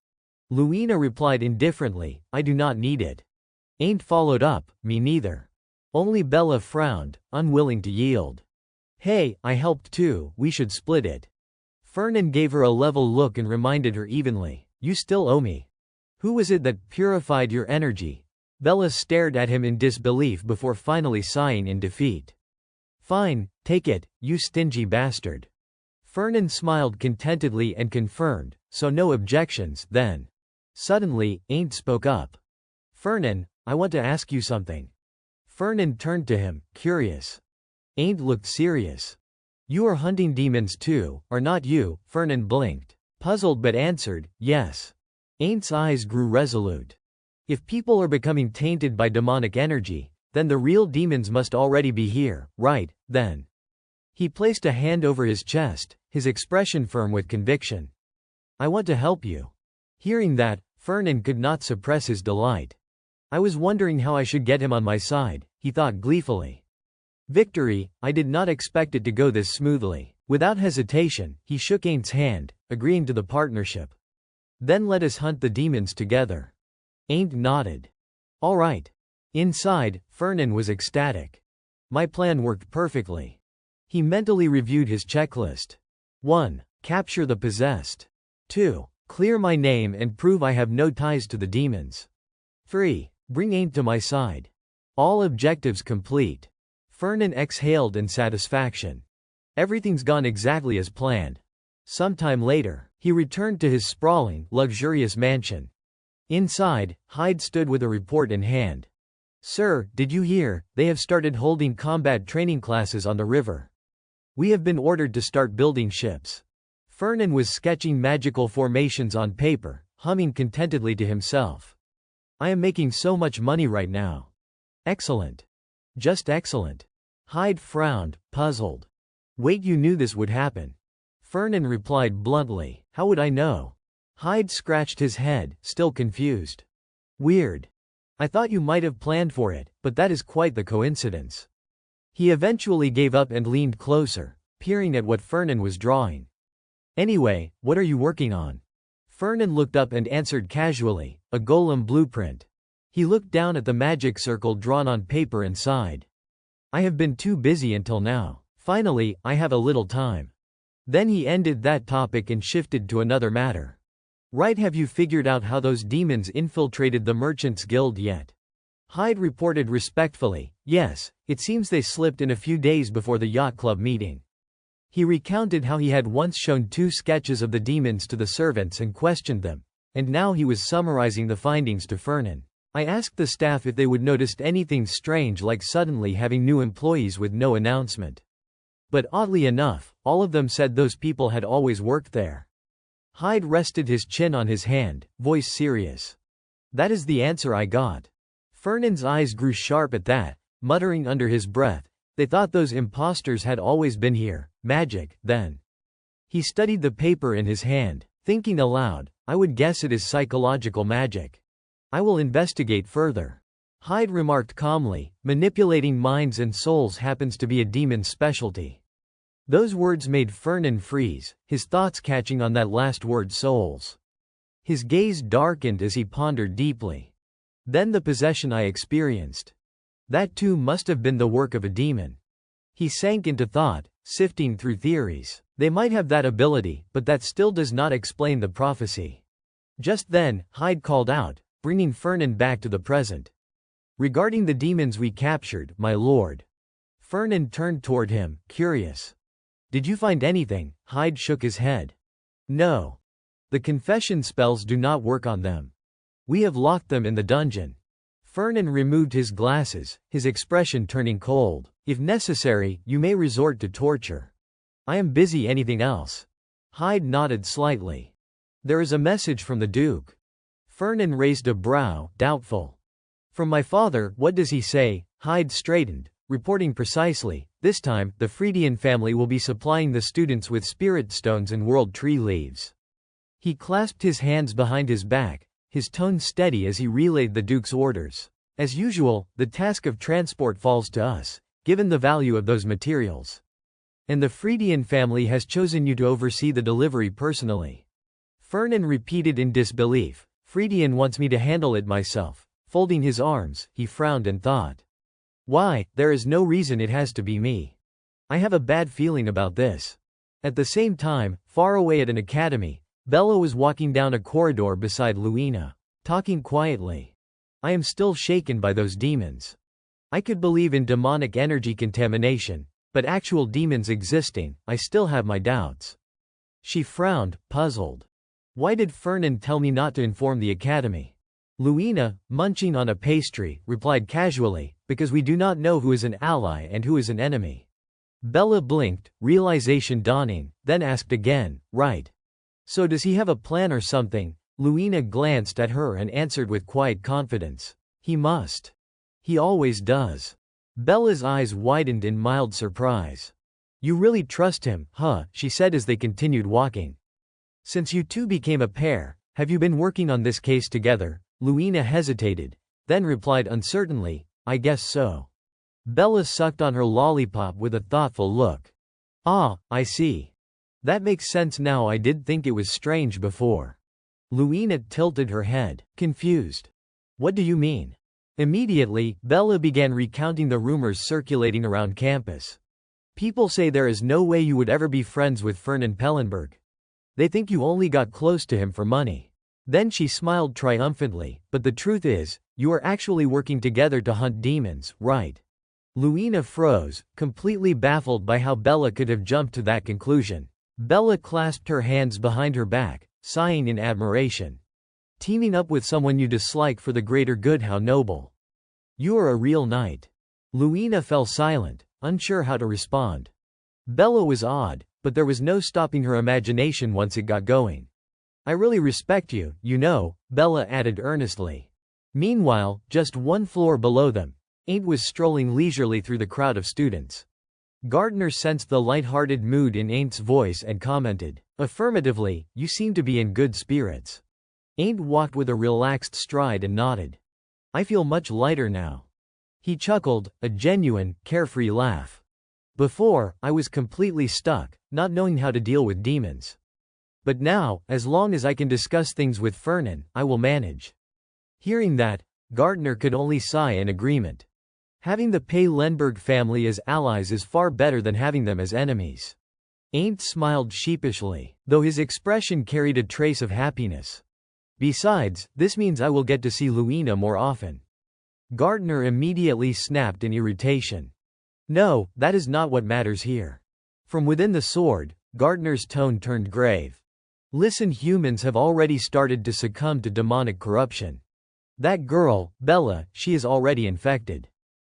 Luina replied indifferently, "I do not need it." Aint followed up, "Me neither." Only Bella frowned, unwilling to yield. "Hey, I helped too, we should split it." Fernan gave her a level look and reminded her evenly, "You still owe me." "Who was it that purified your energy?" Bella stared at him in disbelief before finally sighing in defeat. "Fine, take it, you stingy bastard." Fernan smiled contentedly and confirmed, "So no objections, then." Suddenly, Aint spoke up. "Fernan, I want to ask you something." Fernan turned to him, curious. Aint looked serious. "You are hunting demons too, are not you?" Fernan blinked, puzzled but answered, "Yes." Aint's eyes grew resolute. "If people are becoming tainted by demonic energy, then the real demons must already be here, right, then?" He placed a hand over his chest, his expression firm with conviction. "I want to help you." Hearing that, Fernan could not suppress his delight. "I was wondering how I should get him on my side," he thought gleefully. "Victory, I did not expect it to go this smoothly." Without hesitation, he shook Aint's hand, agreeing to the partnership. "Then let us hunt the demons together." Aint nodded. "All right." Inside, Fernan was ecstatic. "My plan worked perfectly." He mentally reviewed his checklist. 1. Capture the possessed. 2. Clear my name and prove I have no ties to the demons. 3. Bring aim to my side. All objectives complete. Fernan exhaled in satisfaction. Everything's gone exactly as planned. Sometime later, he returned to his sprawling, luxurious mansion. Inside, Hyde stood with a report in hand. Sir, did you hear? They have started holding combat training classes on the river. We have been ordered to start building ships. Fernan was sketching magical formations on paper, humming contentedly to himself. I am making so much money right now. Excellent. Just excellent. Hyde frowned, puzzled. Wait, you knew this would happen? Fernan replied bluntly. How would I know? Hyde scratched his head, still confused. Weird. I thought you might have planned for it, but that is quite the coincidence. He eventually gave up and leaned closer, peering at what Fernan was drawing. Anyway, what are you working on? Fernan looked up and answered casually, a golem blueprint. He looked down at the magic circle drawn on paper and sighed. I have been too busy until now. Finally, I have a little time. Then he ended that topic and shifted to another matter. Right, have you figured out how those demons infiltrated the Merchants Guild yet? Hyde reported respectfully, yes, it seems they slipped in a few days before the yacht club meeting. He recounted how he had once shown 2 sketches of the demons to the servants and questioned them, and now he was summarizing the findings to Fernan. I asked the staff if they would noticed anything strange like suddenly having new employees with no announcement. But oddly enough, all of them said those people had always worked there. Hyde rested his chin on his hand, voice serious. That is the answer I got. Fernan's eyes grew sharp at that, muttering under his breath, they thought those imposters had always been here. Magic, then. He studied the paper in his hand, thinking aloud, I would guess it is psychological magic. I will investigate further. Hyde remarked calmly, manipulating minds and souls happens to be a demon's specialty. Those words made Fernan freeze, his thoughts catching on that last word, souls. His gaze darkened as he pondered deeply. Then the possession I experienced. That too must have been the work of a demon. He sank into thought, sifting through theories. They might have that ability, but that still does not explain the prophecy. Just then, Hyde called out, bringing Fernan back to the present. Regarding the demons we captured, my lord. Fernan turned toward him, curious. Did you find anything? Hyde shook his head. No. The confession spells do not work on them. We have locked them in the dungeon. Fernan removed his glasses, his expression turning cold. If necessary, you may resort to torture. I am busy. Anything else? Hyde nodded slightly. There is a message from the Duke. Fernan raised a brow, doubtful. From my father, what does he say? Hyde straightened, reporting precisely. This time, the Freudian family will be supplying the students with spirit stones and world tree leaves. He clasped his hands behind his back, his tone steady as he relayed the Duke's orders. As usual, the task of transport falls to us, given the value of those materials. And the Freudian family has chosen you to oversee the delivery personally. Fernan repeated in disbelief. Freudian wants me to handle it myself. Folding his arms, he frowned and thought. Why, there is no reason it has to be me. I have a bad feeling about this. At the same time, far away at an academy, Bella was walking down a corridor beside Luina, talking quietly. I am still shaken by those demons. I could believe in demonic energy contamination, but actual demons existing, I still have my doubts. She frowned, puzzled. Why did Fernan tell me not to inform the academy? Luina, munching on a pastry, replied casually, because we do not know who is an ally and who is an enemy. Bella blinked, realization dawning, then asked again, right. So does he have a plan or something? Luina glanced at her and answered with quiet confidence. He must. He always does. Bella's eyes widened in mild surprise. You really trust him, huh? She said as they continued walking. Since you two became a pair, have you been working on this case together? Luina hesitated, then replied uncertainly, I guess so. Bella sucked on her lollipop with a thoughtful look. Ah, I see. That makes sense now. I did think it was strange before. Luina tilted her head, confused. What do you mean? Immediately, Bella began recounting the rumors circulating around campus. People say there is no way you would ever be friends with Fernan Pellenberg. They think you only got close to him for money. Then she smiled triumphantly, but the truth is, you are actually working together to hunt demons, right? Luina froze, completely baffled by how Bella could have jumped to that conclusion. Bella clasped her hands behind her back, sighing in admiration. Teaming up with someone you dislike for the greater good, how noble. You are a real knight. Luina fell silent, unsure how to respond. Bella was awed, but there was no stopping her imagination once it got going. I really respect you, you know, Bella added earnestly. Meanwhile, just one floor below them, Ain't was strolling leisurely through the crowd of students. Gardner sensed the light-hearted mood in Ain't's voice and commented, affirmatively, you seem to be in good spirits. Ain't walked with a relaxed stride and nodded. I feel much lighter now. He chuckled, a genuine, carefree laugh. Before, I was completely stuck, not knowing how to deal with demons. But now, as long as I can discuss things with Fernan, I will manage. Hearing that, Gardner could only sigh in agreement. Having the Pellenberg family as allies is far better than having them as enemies. Ain't smiled sheepishly, though his expression carried a trace of happiness. Besides, this means I will get to see Luina more often. Gardner immediately snapped in irritation. No, that is not what matters here. From within the sword, Gardner's tone turned grave. Listen, humans have already started to succumb to demonic corruption. That girl, Bella, she is already infected.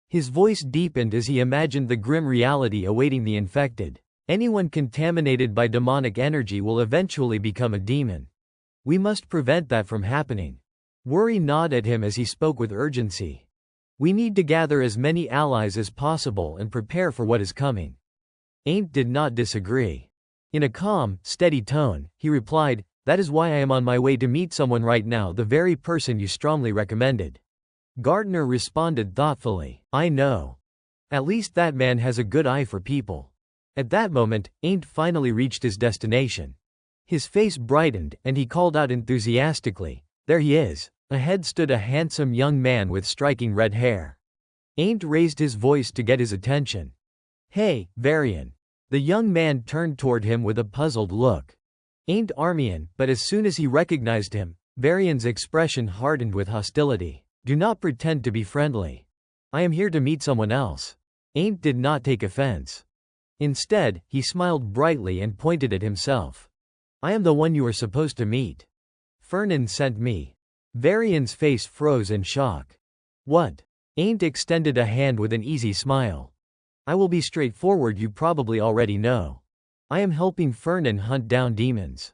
His voice deepened as he imagined the grim reality awaiting the infected. Anyone contaminated by demonic energy will eventually become a demon. We must prevent that from happening. Worry gnawed at him as he spoke with urgency. We need to gather as many allies as possible and prepare for what is coming. Ain't did not disagree. In a calm, steady tone, he replied, that is why I am on my way to meet someone right now, the very person you strongly recommended. Gardner responded thoughtfully, I know. At least that man has a good eye for people. At that moment, Ain't finally reached his destination. His face brightened, and he called out enthusiastically, there he is. Ahead stood a handsome young man with striking red hair. Ain't raised his voice to get his attention. Hey, Varian. The young man turned toward him with a puzzled look. Ain't Armian, but as soon as he recognized him, Varian's expression hardened with hostility. Do not pretend to be friendly. I am here to meet someone else. Ain't did not take offense. Instead, he smiled brightly and pointed at himself. I am the one you are supposed to meet. Fernan sent me. Varian's face froze in shock. What? Ain't extended a hand with an easy smile. I will be straightforward, you probably already know. I am helping Fernan hunt down demons.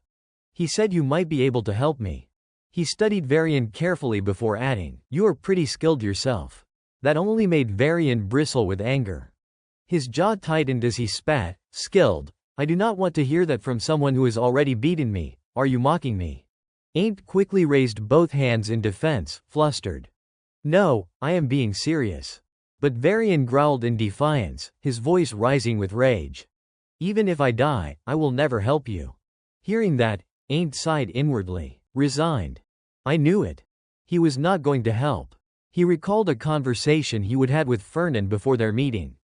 He said you might be able to help me. He studied Varian carefully before adding, you are pretty skilled yourself. That only made Varian bristle with anger. His jaw tightened as he spat, skilled. I do not want to hear that from someone who has already beaten me. Are you mocking me? Ain't quickly raised both hands in defense, flustered. No, I am being serious. But Varian growled in defiance, his voice rising with rage. Even if I die, I will never help you. Hearing that, Ain't sighed inwardly, resigned. I knew it. He was not going to help. He recalled a conversation he would had with Fernan before their meeting.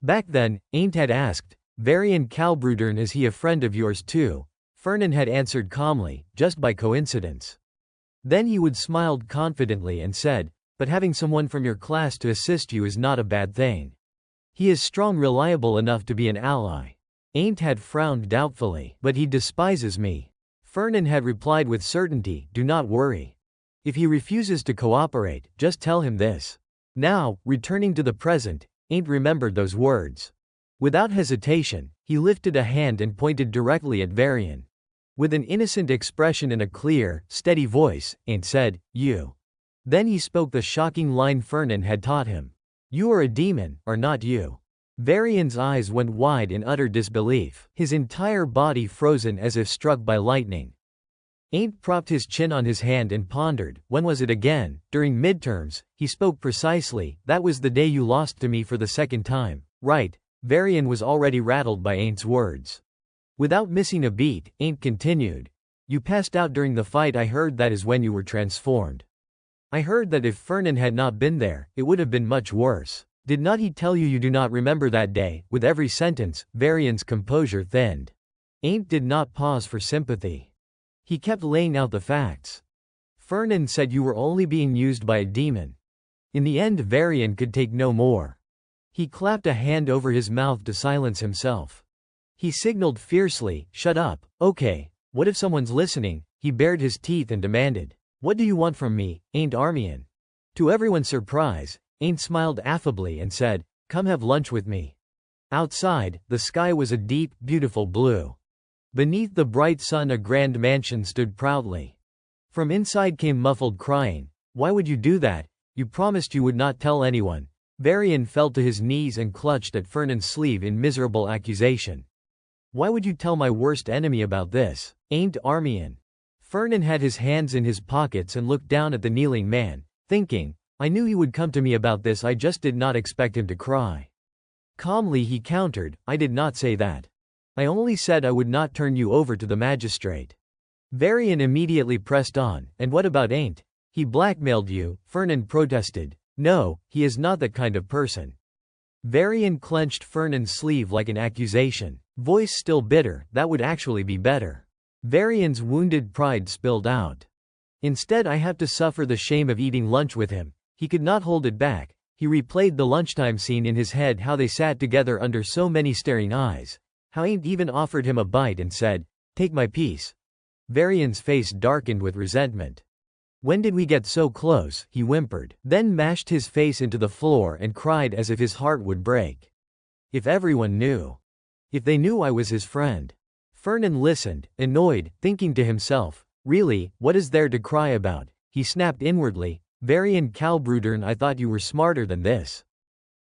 Back then, Ain't had asked, Varian Kalbrudern, is he a friend of yours too? Fernan had answered calmly, just by coincidence. Then he would smiled confidently and said, but having someone from your class to assist you is not a bad thing. He is strong, reliable enough to be an ally. Ain't had frowned doubtfully, but he despises me. Fernan had replied with certainty, do not worry. If he refuses to cooperate, just tell him this. Now, returning to the present, Ain't remembered those words. Without hesitation, he lifted a hand and pointed directly at Varian. With an innocent expression and a clear, steady voice, Ain't said, you. Then he spoke the shocking line Fernan had taught him. You are a demon, are not you? Varian's eyes went wide in utter disbelief, his entire body frozen as if struck by lightning. Ain't propped his chin on his hand and pondered, when was it again? During midterms, he spoke precisely, that was the day you lost to me for the second time, right? Varian was already rattled by Ain't's words. Without missing a beat, Ain't continued. You passed out during the fight, I heard that is when you were transformed. I heard that if Fernan had not been there, it would have been much worse. Did not he tell you do not remember that day?" With every sentence, Varian's composure thinned. Ain't did not pause for sympathy. He kept laying out the facts. "Fernan said you were only being used by a demon." In the end, Varian could take no more. He clapped a hand over his mouth to silence himself. He signaled fiercely, "Shut up, okay, what if someone's listening?" He bared his teeth and demanded, "What do you want from me, Ain't Armian?" To everyone's surprise, Ain't smiled affably and said, "Come have lunch with me." Outside, the sky was a deep, beautiful blue. Beneath the bright sun a grand mansion stood proudly. From inside came muffled crying. "Why would you do that? You promised you would not tell anyone." Varian fell to his knees and clutched at Fernan's sleeve in miserable accusation. "Why would you tell my worst enemy about this, Ain't Armian?" Fernan had his hands in his pockets and looked down at the kneeling man, thinking, "I knew he would come to me about this, I just did not expect him to cry." Calmly he countered, "I did not say that. I only said I would not turn you over to the magistrate." Varian immediately pressed on, "And what about Ain't? He blackmailed you?" Fernan protested. "No, he is not that kind of person." Varian clenched Fernan's sleeve like an accusation, voice still bitter, "That would actually be better." Varian's wounded pride spilled out. "Instead I have to suffer the shame of eating lunch with him." He could not hold it back. He replayed the lunchtime scene in his head, how they sat together under so many staring eyes. How Ain't even offered him a bite and said, "Take my piece." Varian's face darkened with resentment. "When did we get so close?" he whimpered, then mashed his face into the floor and cried as if his heart would break. "If everyone knew. If they knew I was his friend." Fernan listened, annoyed, thinking to himself, "Really, what is there to cry about?" He snapped inwardly, "Varian Kalbrudern, I thought you were smarter than this."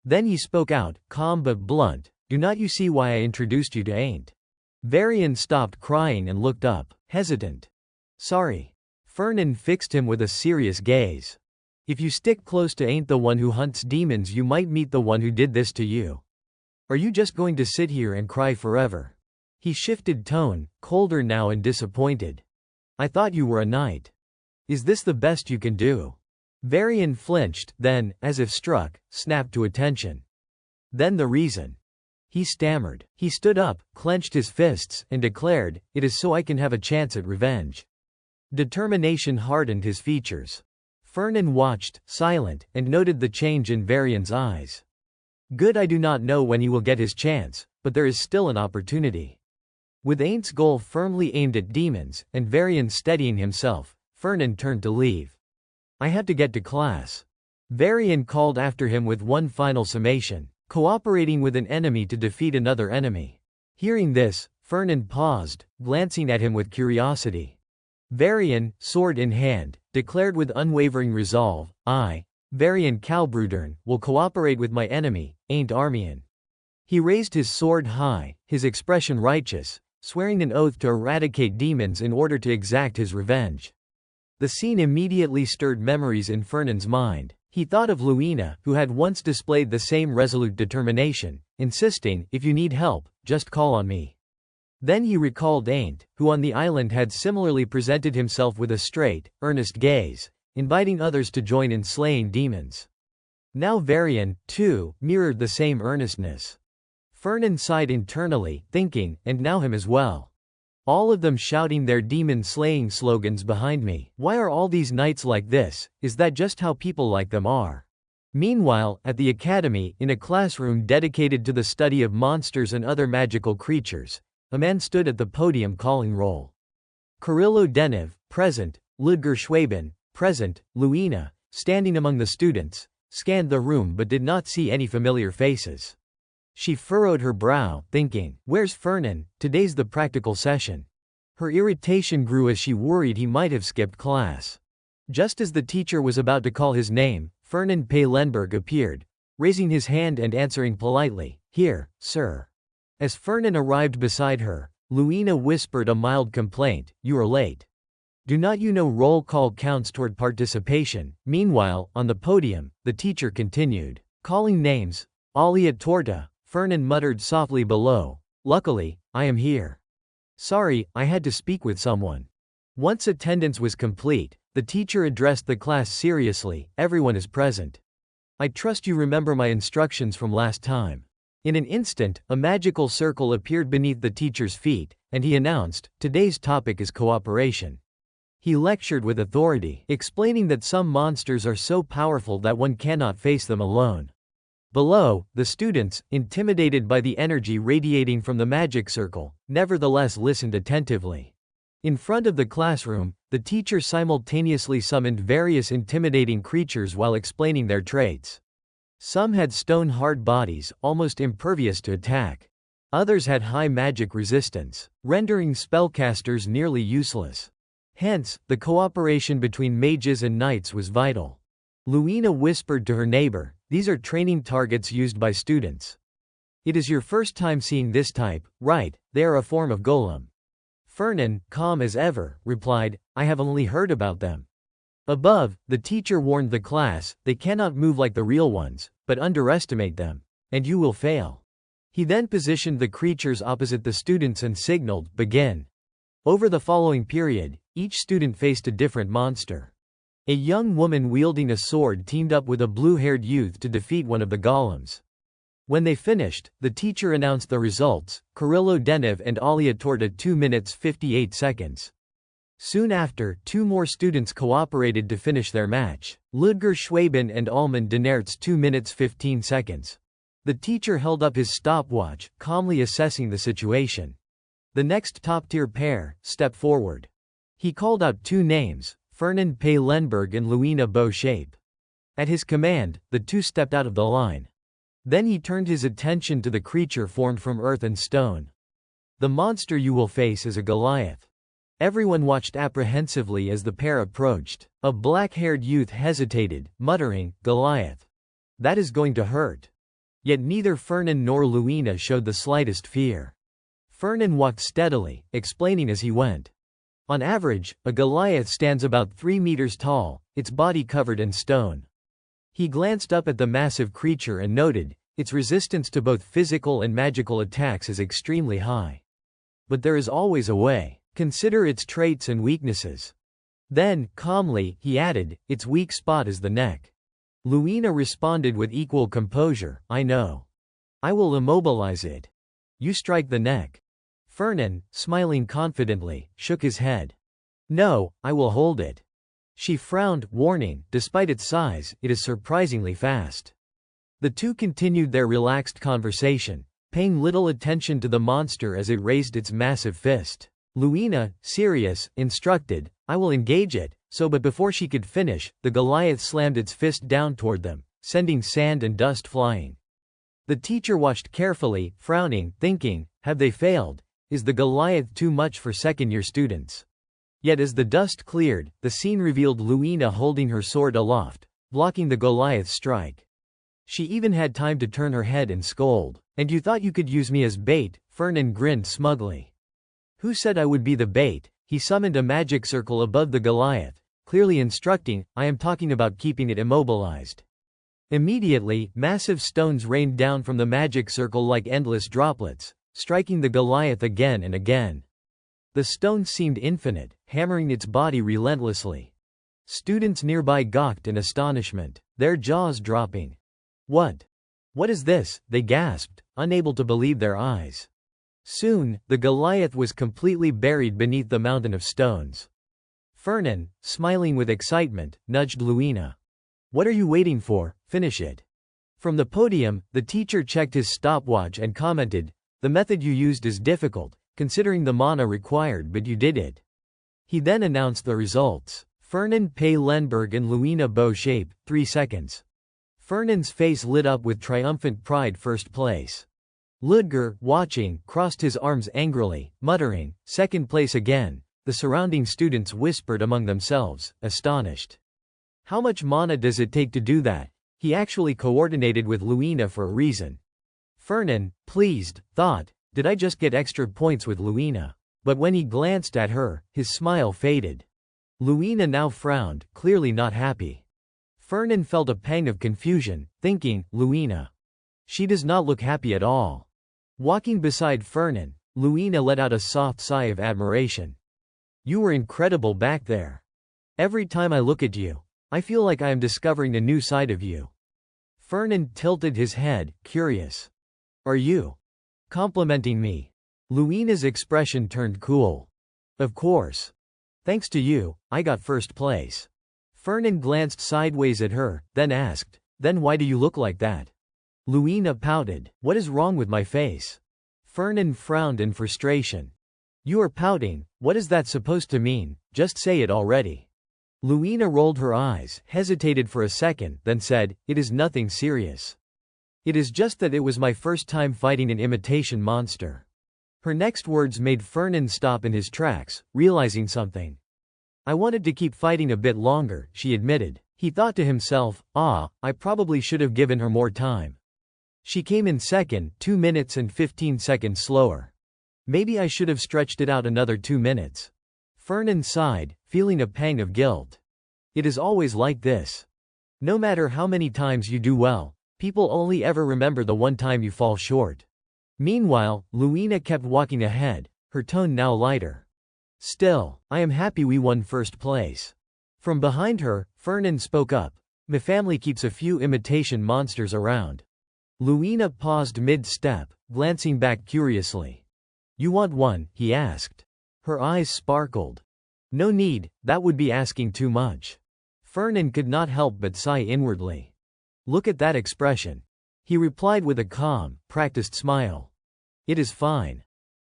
Then he spoke out, calm but blunt, "Do not you see why I introduced you to Ain't?" Varian stopped crying and looked up, hesitant. "Sorry." Fernan fixed him with a serious gaze. "If you stick close to Ain't the one who hunts demons, you might meet the one who did this to you. Are you just going to sit here and cry forever?" He shifted tone, colder now and disappointed. "I thought you were a knight. Is this the best you can do?" Varian flinched, then, as if struck, snapped to attention. "Then the reason?" He stammered. He stood up, clenched his fists, and declared, "It is so I can have a chance at revenge." Determination hardened his features. Fernan watched, silent, and noted the change in Varian's eyes. "Good, I do not know when he will get his chance, but there is still an opportunity." With Ain't's goal firmly aimed at demons, and Varian steadying himself, Fernan turned to leave. "I have to get to class." Varian called after him with one final summation, "Cooperating with an enemy to defeat another enemy." Hearing this, Fernan paused, glancing at him with curiosity. Varian, sword in hand, declared with unwavering resolve, "I, Varian Kalbrudern, will cooperate with my enemy, Ain't Armian." He raised his sword high, his expression righteous, swearing an oath to eradicate demons in order to exact his revenge. The scene immediately stirred memories in Fernan's mind. He thought of Luina, who had once displayed the same resolute determination, insisting, "If you need help, just call on me." Then he recalled Ain't, who on the island had similarly presented himself with a straight, earnest gaze, inviting others to join in slaying demons. Now Varian, too, mirrored the same earnestness. Fernan sighed internally, thinking, and now him as well. All of them shouting their demon-slaying slogans behind me. Why are all these knights like this? Is that just how people like them are? Meanwhile, at the academy, in a classroom dedicated to the study of monsters and other magical creatures, a man stood at the podium calling roll. Kirillo Denev, present. Ludger Schwaben, present. Luina, standing among the students, scanned the room but did not see any familiar faces. She furrowed her brow, thinking, "Where's Fernan? Today's the practical session." Her irritation grew as she worried he might have skipped class. Just as the teacher was about to call his name, Fernan Paylenberg appeared, raising his hand and answering politely, "Here, sir." As Fernan arrived beside her, Luina whispered a mild complaint, "You are late. Do not you know roll call counts toward participation?" Meanwhile, on the podium, the teacher continued, calling names. "Alia Torta." Fernan muttered softly below, "Luckily, I am here. Sorry, I had to speak with someone." Once attendance was complete, the teacher addressed the class seriously, "Everyone is present. I trust you remember my instructions from last time. In an instant, a magical circle appeared beneath the teacher's feet, and he announced, today's topic is cooperation. He lectured with authority, explaining that some monsters are so powerful that one cannot face them alone. Below, the students, intimidated by the energy radiating from the magic circle, nevertheless listened attentively. In front of the classroom, the teacher simultaneously summoned various intimidating creatures while explaining their traits. Some had stone-hard bodies, almost impervious to attack. Others had high magic resistance, rendering spellcasters nearly useless. Hence, the cooperation between mages and knights was vital. Luina whispered to her neighbor, "These are training targets used by students. It is your first time seeing this type, right? They are a form of golem." Fernan, calm as ever, replied, "I have only heard about them." Above, the teacher warned the class, "They cannot move like the real ones, but underestimate them, and you will fail." He then positioned the creatures opposite the students and signaled, "Begin." Over the following period, each student faced a different monster. A young woman wielding a sword teamed up with a blue-haired youth to defeat one of the golems. When they finished, the teacher announced the results, Kirillo Deniv and Alia Torta 2 minutes 58 seconds. Soon after, 2 more students cooperated to finish their match, Ludger Schwaben and Alman Denertz 2 minutes 15 seconds. The teacher held up his stopwatch, calmly assessing the situation. The next top-tier pair stepped forward. He called out 2 names, Fernand P. Lenberg and Luina Beau Shape. At his command, the 2 stepped out of the line. Then he turned his attention to the creature formed from earth and stone. "The monster you will face is a Goliath." Everyone watched apprehensively as the pair approached. A black-haired youth hesitated, muttering, "Goliath. That is going to hurt." Yet neither Fernan nor Luina showed the slightest fear. Fernan walked steadily, explaining as he went. On average, a Goliath stands about 3 meters tall, its body covered in stone. He glanced up at the massive creature and noted, its resistance to both physical and magical attacks is extremely high. But there is always a way. Consider its traits and weaknesses. Then, calmly, he added, its weak spot is the neck. Luina responded with equal composure, "I know. I will immobilize it." "You strike the neck." Fernan, smiling confidently, shook his head. "No, I will hold it." She frowned, warning, despite its size, it is surprisingly fast. The 2 continued their relaxed conversation, paying little attention to the monster as it raised its massive fist. Luina, serious, instructed, "I will engage it," but before she could finish, the Goliath slammed its fist down toward them, sending sand and dust flying. The teacher watched carefully, frowning, thinking, have they failed? Is the Goliath too much for second-year students? Yet as the dust cleared, the scene revealed Luina holding her sword aloft, blocking the Goliath's strike. She even had time to turn her head and scold. "And you thought you could use me as bait?" Fernan grinned smugly. "Who said I would be the bait?" He summoned a magic circle above the Goliath, clearly instructing, "I am talking about keeping it immobilized." Immediately, massive stones rained down from the magic circle like endless droplets, striking the Goliath again and again. The stones seemed infinite, hammering its body relentlessly. Students nearby gawked in astonishment, their jaws dropping. What is this?" they gasped, unable to believe their eyes. Soon, the Goliath was completely buried beneath the mountain of stones. Fernan, smiling with excitement, nudged Luina. "What are you waiting for? Finish it." From the podium, the teacher checked his stopwatch and commented, "The method you used is difficult, considering the mana required, but you did it." He then announced the results. Fernan P. Lenberg and Luina Beau Shape, 3 seconds. Fernan's face lit up with triumphant pride, first place. Ludger, watching, crossed his arms angrily, muttering, "Second place again." The surrounding students whispered among themselves, astonished. How much mana does it take to do that? He actually coordinated with Luina for a reason. Fernan, pleased, thought, did I just get extra points with Luina? But when he glanced at her, his smile faded. Luina now frowned, clearly not happy. Fernan felt a pang of confusion, thinking, Luina. She does not look happy at all. Walking beside Fernan, Luina let out a soft sigh of admiration. You were incredible back there. Every time I look at you, I feel like I am discovering a new side of you. Fernan tilted his head, curious. Are you complimenting me? Luina's expression turned cool. Of course. Thanks to you, I got first place. Fernan glanced sideways at her, then asked, then why do you look like that? Luina pouted. What is wrong with my face? Fernan frowned in frustration. You are pouting, what is that supposed to mean? Just say it already. Luina rolled her eyes, hesitated for a second, then said, it is nothing serious. It is just that it was my first time fighting an imitation monster. Her next words made Fernan stop in his tracks, realizing something. I wanted to keep fighting a bit longer, she admitted. He thought to himself, I probably should have given her more time. She came in second, 2 minutes and 15 seconds slower. Maybe I should have stretched it out another 2 minutes. Fernan sighed, feeling a pang of guilt. It is always like this. No matter how many times you do well, people only ever remember the one time you fall short. Meanwhile, Luina kept walking ahead, her tone now lighter. Still, I am happy we won first place. From behind her, Fernan spoke up. My family keeps a few imitation monsters around. Luina paused mid-step, glancing back curiously. You want one? He asked. Her eyes sparkled. No need, that would be asking too much. Fernan could not help but sigh inwardly. Look at that expression. He replied with a calm, practiced smile. It is fine.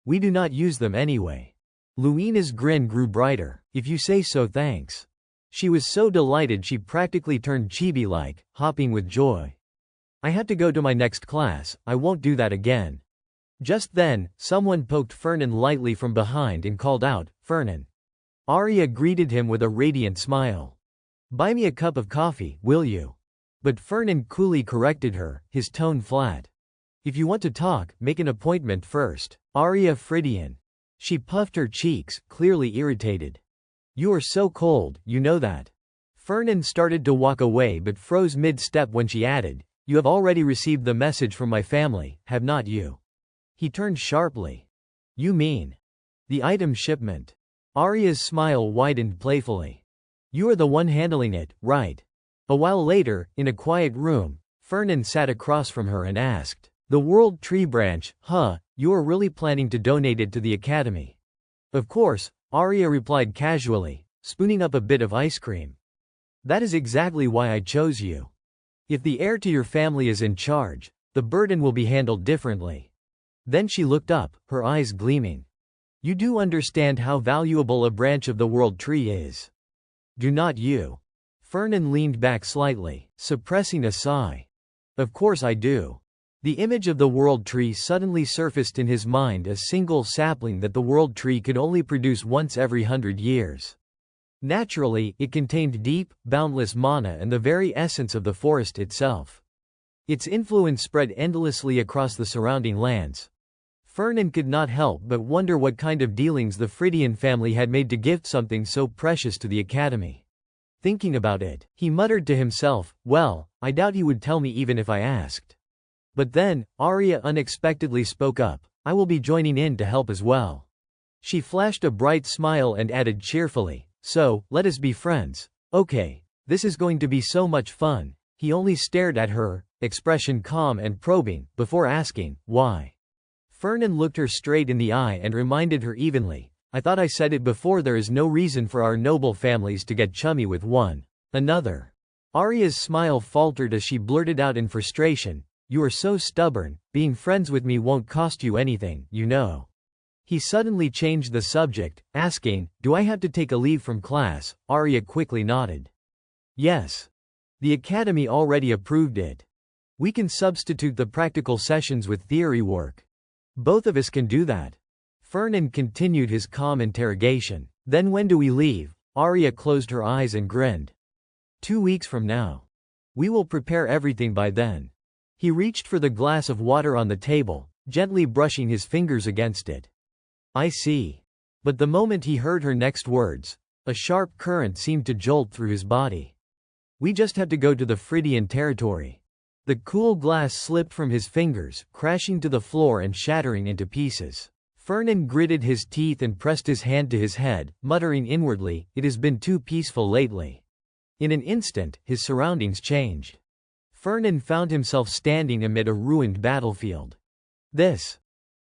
We do not use them anyway. Luina's grin grew brighter. If you say so, thanks. She was so delighted she practically turned chibi-like, hopping with joy. I had to go to my next class, I won't do that again. Just then, someone poked Fernan lightly from behind and called out, Fernan. Arya greeted him with a radiant smile. Buy me a cup of coffee, will you? But Fernan coolly corrected her, his tone flat. If you want to talk, make an appointment first. Arya Fridian. She puffed her cheeks, clearly irritated. You are so cold, you know that. Fernan started to walk away but froze mid-step when she added, You have already received the message from my family, have not you? He turned sharply. You mean? The item shipment. Arya's smile widened playfully. You are the one handling it, right? A while later, in a quiet room, Fernan sat across from her and asked, The World Tree Branch, you are really planning to donate it to the Academy? Of course, Arya replied casually, spooning up a bit of ice cream. That is exactly why I chose you. If the heir to your family is in charge, the burden will be handled differently. Then she looked up, her eyes gleaming. You do understand how valuable a branch of the World Tree is. Do not you? Fernan leaned back slightly, suppressing a sigh. Of course I do. The image of the World Tree suddenly surfaced in his mind, a single sapling that the World Tree could only produce once every 100 years. Naturally, it contained deep, boundless mana and the very essence of the forest itself. Its influence spread endlessly across the surrounding lands. Fernan could not help but wonder what kind of dealings the Fridian family had made to gift something so precious to the Academy. Thinking about it, he muttered to himself, well, I doubt he would tell me even if I asked. But then, Arya unexpectedly spoke up, I will be joining in to help as well. She flashed a bright smile and added cheerfully, so, let us be friends. Okay, this is going to be so much fun. He only stared at her, expression calm and probing, before asking, why? Fernan looked her straight in the eye and reminded her evenly, I thought I said it before, there is no reason for our noble families to get chummy with one another. Arya's smile faltered as she blurted out in frustration, You are so stubborn, being friends with me won't cost you anything, you know. He suddenly changed the subject, asking, Do I have to take a leave from class? Arya quickly nodded. Yes. The Academy already approved it. We can substitute the practical sessions with theory work. Both of us can do that. Fernan continued his calm interrogation. Then when do we leave? Arya closed her eyes and grinned. 2 weeks from now. We will prepare everything by then. He reached for the glass of water on the table, gently brushing his fingers against it. I see. But the moment he heard her next words, a sharp current seemed to jolt through his body. We just have to go to the Fridian territory. The cool glass slipped from his fingers, crashing to the floor and shattering into pieces. Fernan gritted his teeth and pressed his hand to his head, muttering inwardly, It has been too peaceful lately. In an instant, his surroundings changed. Fernan found himself standing amid a ruined battlefield.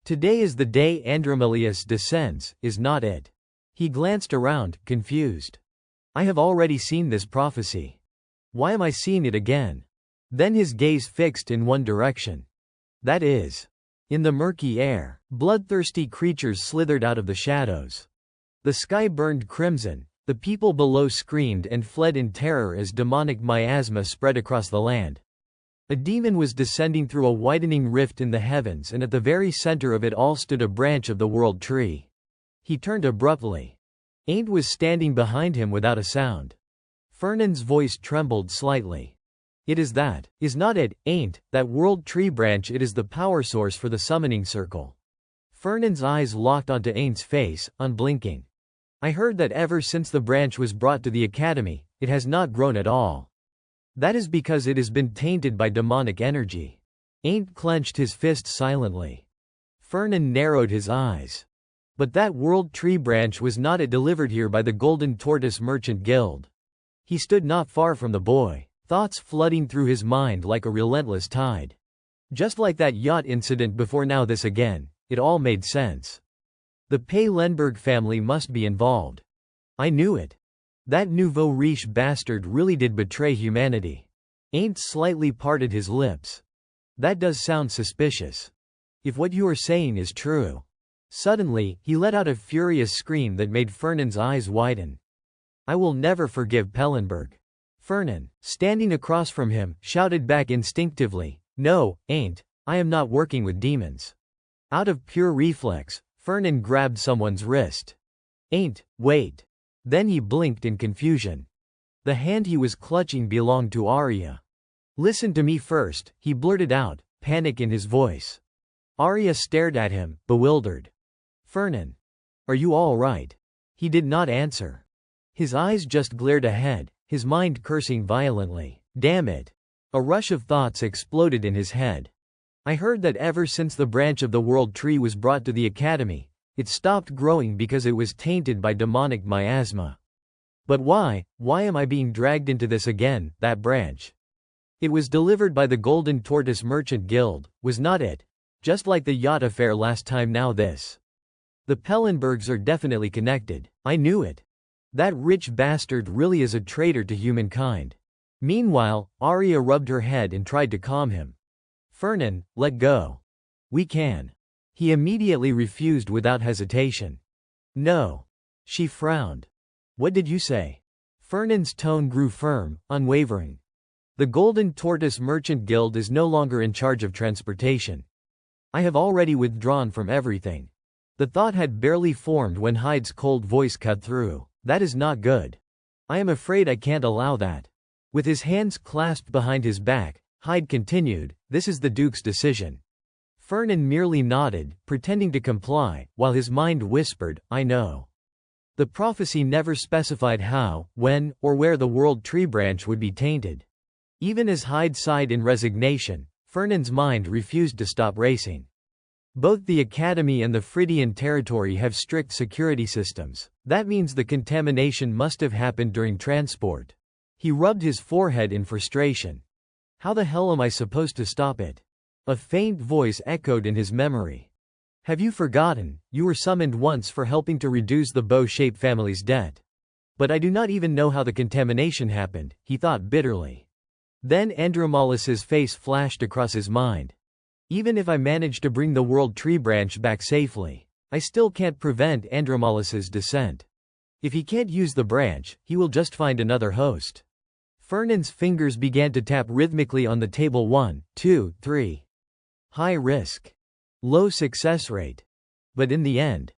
Today is the day Andromalius descends, is not it? He glanced around, confused. I have already seen this prophecy. Why am I seeing it again? Then his gaze fixed in one direction. That is. In the murky air, bloodthirsty creatures slithered out of the shadows. The sky burned crimson, the people below screamed and fled in terror as demonic miasma spread across the land. A demon was descending through a widening rift in the heavens, and at the very center of it all stood a branch of the world tree. He turned abruptly. Ain't was standing behind him without a sound. Fernan's voice trembled slightly. It is that, is not it, Ain't, that world tree branch, it is the power source for the summoning circle. Fernan's eyes locked onto Ain't's face, unblinking. I heard that ever since the branch was brought to the academy, it has not grown at all. That is because it has been tainted by demonic energy. Ain't clenched his fist silently. Fernan narrowed his eyes. But that world tree branch was not it delivered here by the Golden Tortoise Merchant Guild. He stood not far from the boy, thoughts flooding through his mind like a relentless tide. Just like that yacht incident before, now this again, it all made sense. The Pay-Lenberg family must be involved. I knew it. That nouveau riche bastard really did betray humanity. Ain't slightly parted his lips. That does sound suspicious. If what you are saying is true. Suddenly, he let out a furious scream that made Fernan's eyes widen. I will never forgive Pellenberg. Fernan, standing across from him, shouted back instinctively, No, Ain't, I am not working with demons. Out of pure reflex, Fernan grabbed someone's wrist. Ain't, wait. Then he blinked in confusion. The hand he was clutching belonged to Arya. Listen to me first, he blurted out, panic in his voice. Arya stared at him, bewildered. Fernan. Are you all right? He did not answer. His eyes just glared ahead, his mind cursing violently. Damn it. A rush of thoughts exploded in his head. I heard that ever since the branch of the world tree was brought to the academy, it stopped growing because it was tainted by demonic miasma. But why am I being dragged into this again, that branch? It was delivered by the Golden Tortoise Merchant Guild, was not it? Just like the yacht affair last time, now this. The Pellenbergs are definitely connected. I knew it. That rich bastard really is a traitor to humankind. Meanwhile, Arya rubbed her head and tried to calm him. Fernan, let go. We can. He immediately refused without hesitation. No. She frowned. What did you say? Fernan's tone grew firm, unwavering. The Golden Tortoise Merchant Guild is no longer in charge of transportation. I have already withdrawn from everything. The thought had barely formed when Hyde's cold voice cut through. That is not good. I am afraid I can't allow that. With his hands clasped behind his back, Hyde continued, This is the Duke's decision. Fernan merely nodded, pretending to comply, while his mind whispered, I know. The prophecy never specified how, when, or where the world tree branch would be tainted. Even as Hyde sighed in resignation, Fernan's mind refused to stop racing. Both the Academy and the Phrygian territory have strict security systems. That means the contamination must have happened during transport. He rubbed his forehead in frustration. How the hell am I supposed to stop it? A faint voice echoed in his memory. Have you forgotten, you were summoned once for helping to reduce the Bow-shaped family's debt? But I do not even know how the contamination happened, he thought bitterly. Then Andromalis's face flashed across his mind. Even if I manage to bring the world tree branch back safely, I still can't prevent Andromalis's descent. If he can't use the branch, he will just find another host. Fernan's fingers began to tap rhythmically on the table. 1, 2, 3. High risk. Low success rate. But in the end,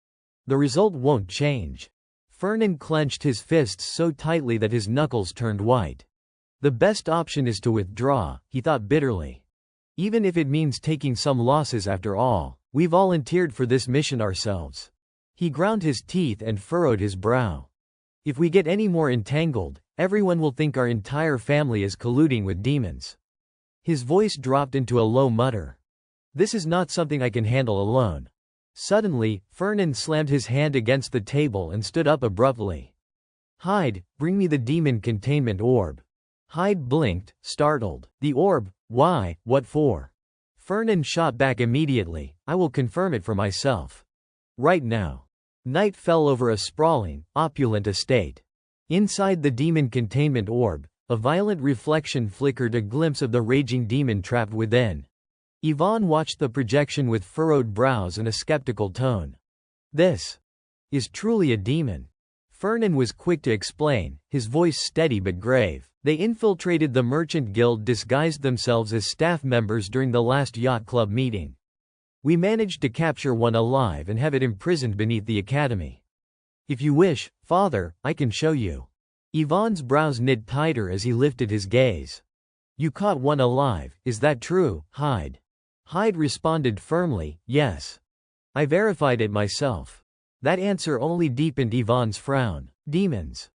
the result won't change. Fernan clenched his fists so tightly that his knuckles turned white. The best option is to withdraw, he thought bitterly. Even if it means taking some losses after all, we volunteered for this mission ourselves. He ground his teeth and furrowed his brow. If we get any more entangled, everyone will think our entire family is colluding with demons. His voice dropped into a low mutter. This is not something I can handle alone. Suddenly, Fernan slammed his hand against the table and stood up abruptly. Hyde, bring me the demon containment orb. Hyde blinked, startled. The orb, why, what for? Fernan shot back immediately, I will confirm it for myself. Right now. Night fell over a sprawling, opulent estate. Inside the demon containment orb, a violent reflection flickered a glimpse of the raging demon trapped within. Yvonne watched the projection with furrowed brows and a skeptical tone. This is truly a demon. Fernan was quick to explain, his voice steady but grave. They infiltrated the merchant guild, disguised themselves as staff members during the last yacht club meeting. We managed to capture one alive and have it imprisoned beneath the academy. If you wish, father, I can show you. Yvonne's brows knit tighter as he lifted his gaze. You caught one alive, is that true, Hyde? Hyde responded firmly, yes. I verified it myself. That answer only deepened Yvonne's frown. Demons.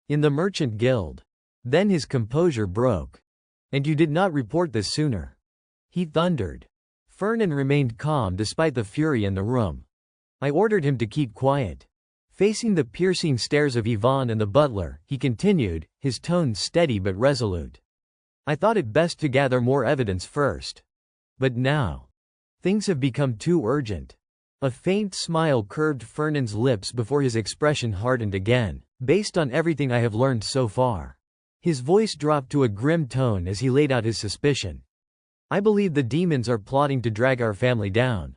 In the merchant guild. Then his composure broke. And you did not report this sooner. He thundered. Fernan remained calm despite the fury in the room. I ordered him to keep quiet. Facing the piercing stares of Yvonne and the butler, he continued, his tone steady but resolute. I thought it best to gather more evidence first. But now, things have become too urgent. A faint smile curved Fernan's lips before his expression hardened again. Based on everything I have learned so far. His voice dropped to a grim tone as he laid out his suspicion. I believe the demons are plotting to drag our family down.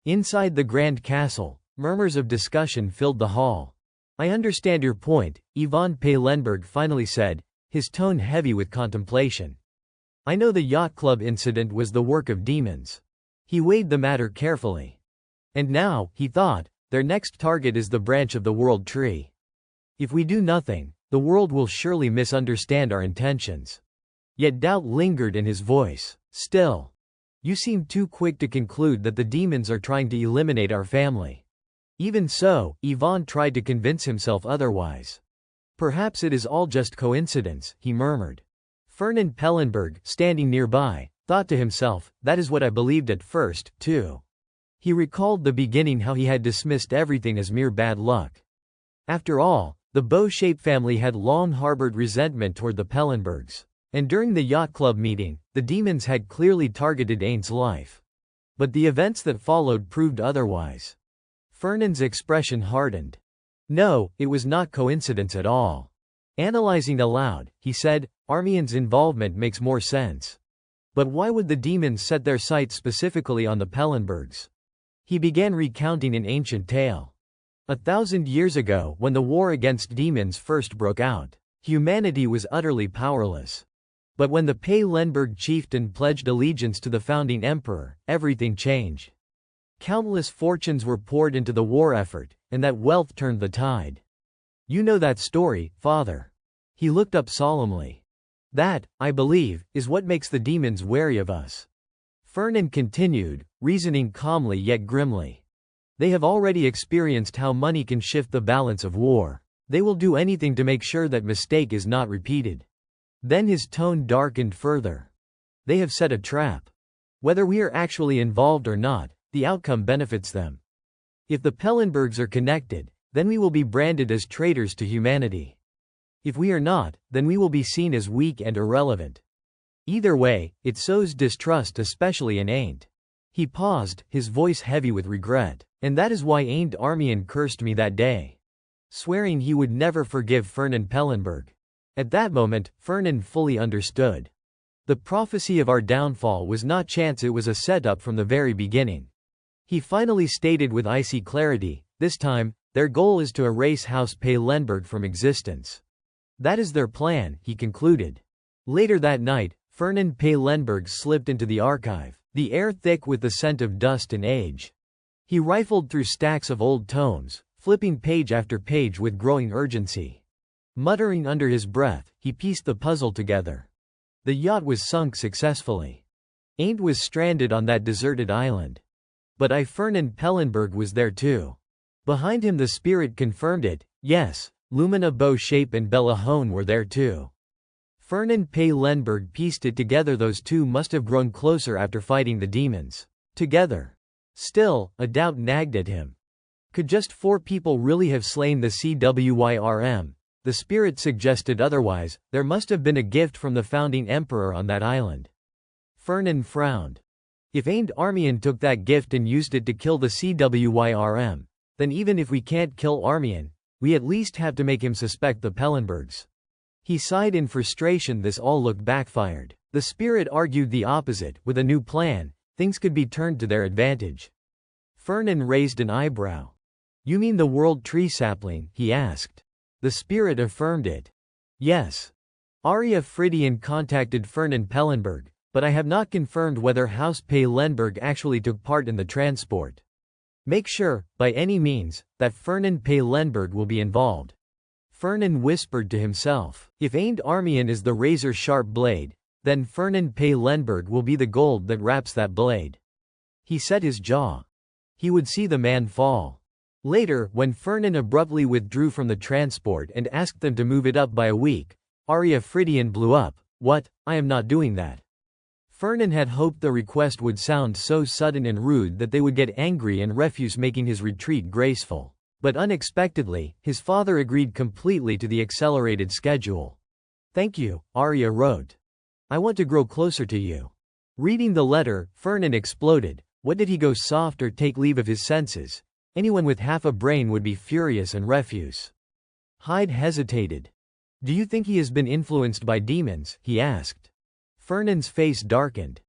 Inside the grand castle, murmurs of discussion filled the hall. I understand your point, Yvonne Paylenberg finally said, his tone heavy with contemplation. I know the yacht club incident was the work of demons. He weighed the matter carefully. And now, he thought, their next target is the branch of the world tree. If we do nothing, the world will surely misunderstand our intentions. Yet doubt lingered in his voice. Still, you seem too quick to conclude that the demons are trying to eliminate our family. Even so, Yvonne tried to convince himself otherwise. Perhaps it is all just coincidence, he murmured. Fernan Pellenberg, standing nearby, thought to himself, that is what I believed at first, too. He recalled the beginning, how he had dismissed everything as mere bad luck. After all, the Bow-Shape family had long harbored resentment toward the Pellenbergs. And during the yacht club meeting, the demons had clearly targeted Ain's life. But the events that followed proved otherwise. Fernan's expression hardened. No, it was not coincidence at all. Analyzing aloud, he said, Armian's involvement makes more sense. But why would the demons set their sights specifically on the Pellenbergs? He began recounting an ancient tale. 1,000 years ago, when the war against demons first broke out, humanity was utterly powerless. But when the Paylenberg chieftain pledged allegiance to the founding emperor, everything changed. Countless fortunes were poured into the war effort, and that wealth turned the tide. You know that story, father. He looked up solemnly. That, I believe, is what makes the demons wary of us. Fernan continued, reasoning calmly yet grimly. They have already experienced how money can shift the balance of war. They will do anything to make sure that mistake is not repeated. Then his tone darkened further. They have set a trap. Whether we are actually involved or not, the outcome benefits them. If the Pellenbergs are connected, then we will be branded as traitors to humanity. If we are not, then we will be seen as weak and irrelevant. Either way, it sows distrust, especially in Ain't. He paused, his voice heavy with regret. And that is why Ain't Armian cursed me that day, swearing he would never forgive Fernan Pellenberg. At that moment, Fernan fully understood. The prophecy of our downfall was not chance, it was a setup from the very beginning. He finally stated with icy clarity, this time, their goal is to erase House Paylenberg from existence. That is their plan, he concluded. Later that night, Fernan Paylenberg slipped into the archive, the air thick with the scent of dust and age. He rifled through stacks of old tomes, flipping page after page with growing urgency. Muttering under his breath, he pieced the puzzle together. The yacht was sunk successfully. Ain't was stranded on that deserted island. But Fernan Pellenberg was there too. Behind him the spirit confirmed it, yes, Lumina Bow-Shape and Bella Hone were there too. Fernan Paylenberg pieced it together, those two must have grown closer after fighting the demons. Together. Still, a doubt nagged at him. Could just 4 people really have slain the CWYRM? The spirit suggested otherwise. There must have been a gift from the founding emperor on that island. Fernan frowned. If Ain't Armian took that gift and used it to kill the CWYRM, then even if we can't kill Armian, we at least have to make him suspect the Pellenbergs. He sighed in frustration. This all looked backfired. The spirit argued the opposite. With a new plan, things could be turned to their advantage. Fernan raised an eyebrow. You mean the world tree sapling? He asked. The spirit affirmed it. Yes. Arya Fridian contacted Fernan Pellenberg, but I have not confirmed whether House Pellenberg actually took part in the transport. Make sure, by any means, that Fernan Pellenberg will be involved. Fernan whispered to himself. If Ain't Armian is the razor-sharp blade, then Fernan Pellenberg will be the gold that wraps that blade. He set his jaw. He would see the man fall. Later, when Fernan abruptly withdrew from the transport and asked them to move it up by a week, Arya Fridian blew up. What? I am not doing that. Fernan had hoped the request would sound so sudden and rude that they would get angry and refuse, making his retreat graceful. But unexpectedly, his father agreed completely to the accelerated schedule. Thank you, Arya wrote. I want to grow closer to you. Reading the letter, Fernan exploded. What did he go soft or take leave of his senses? Anyone with half a brain would be furious and refuse. Hyde hesitated. Do you think he has been influenced by demons? He asked. Fernan's face darkened.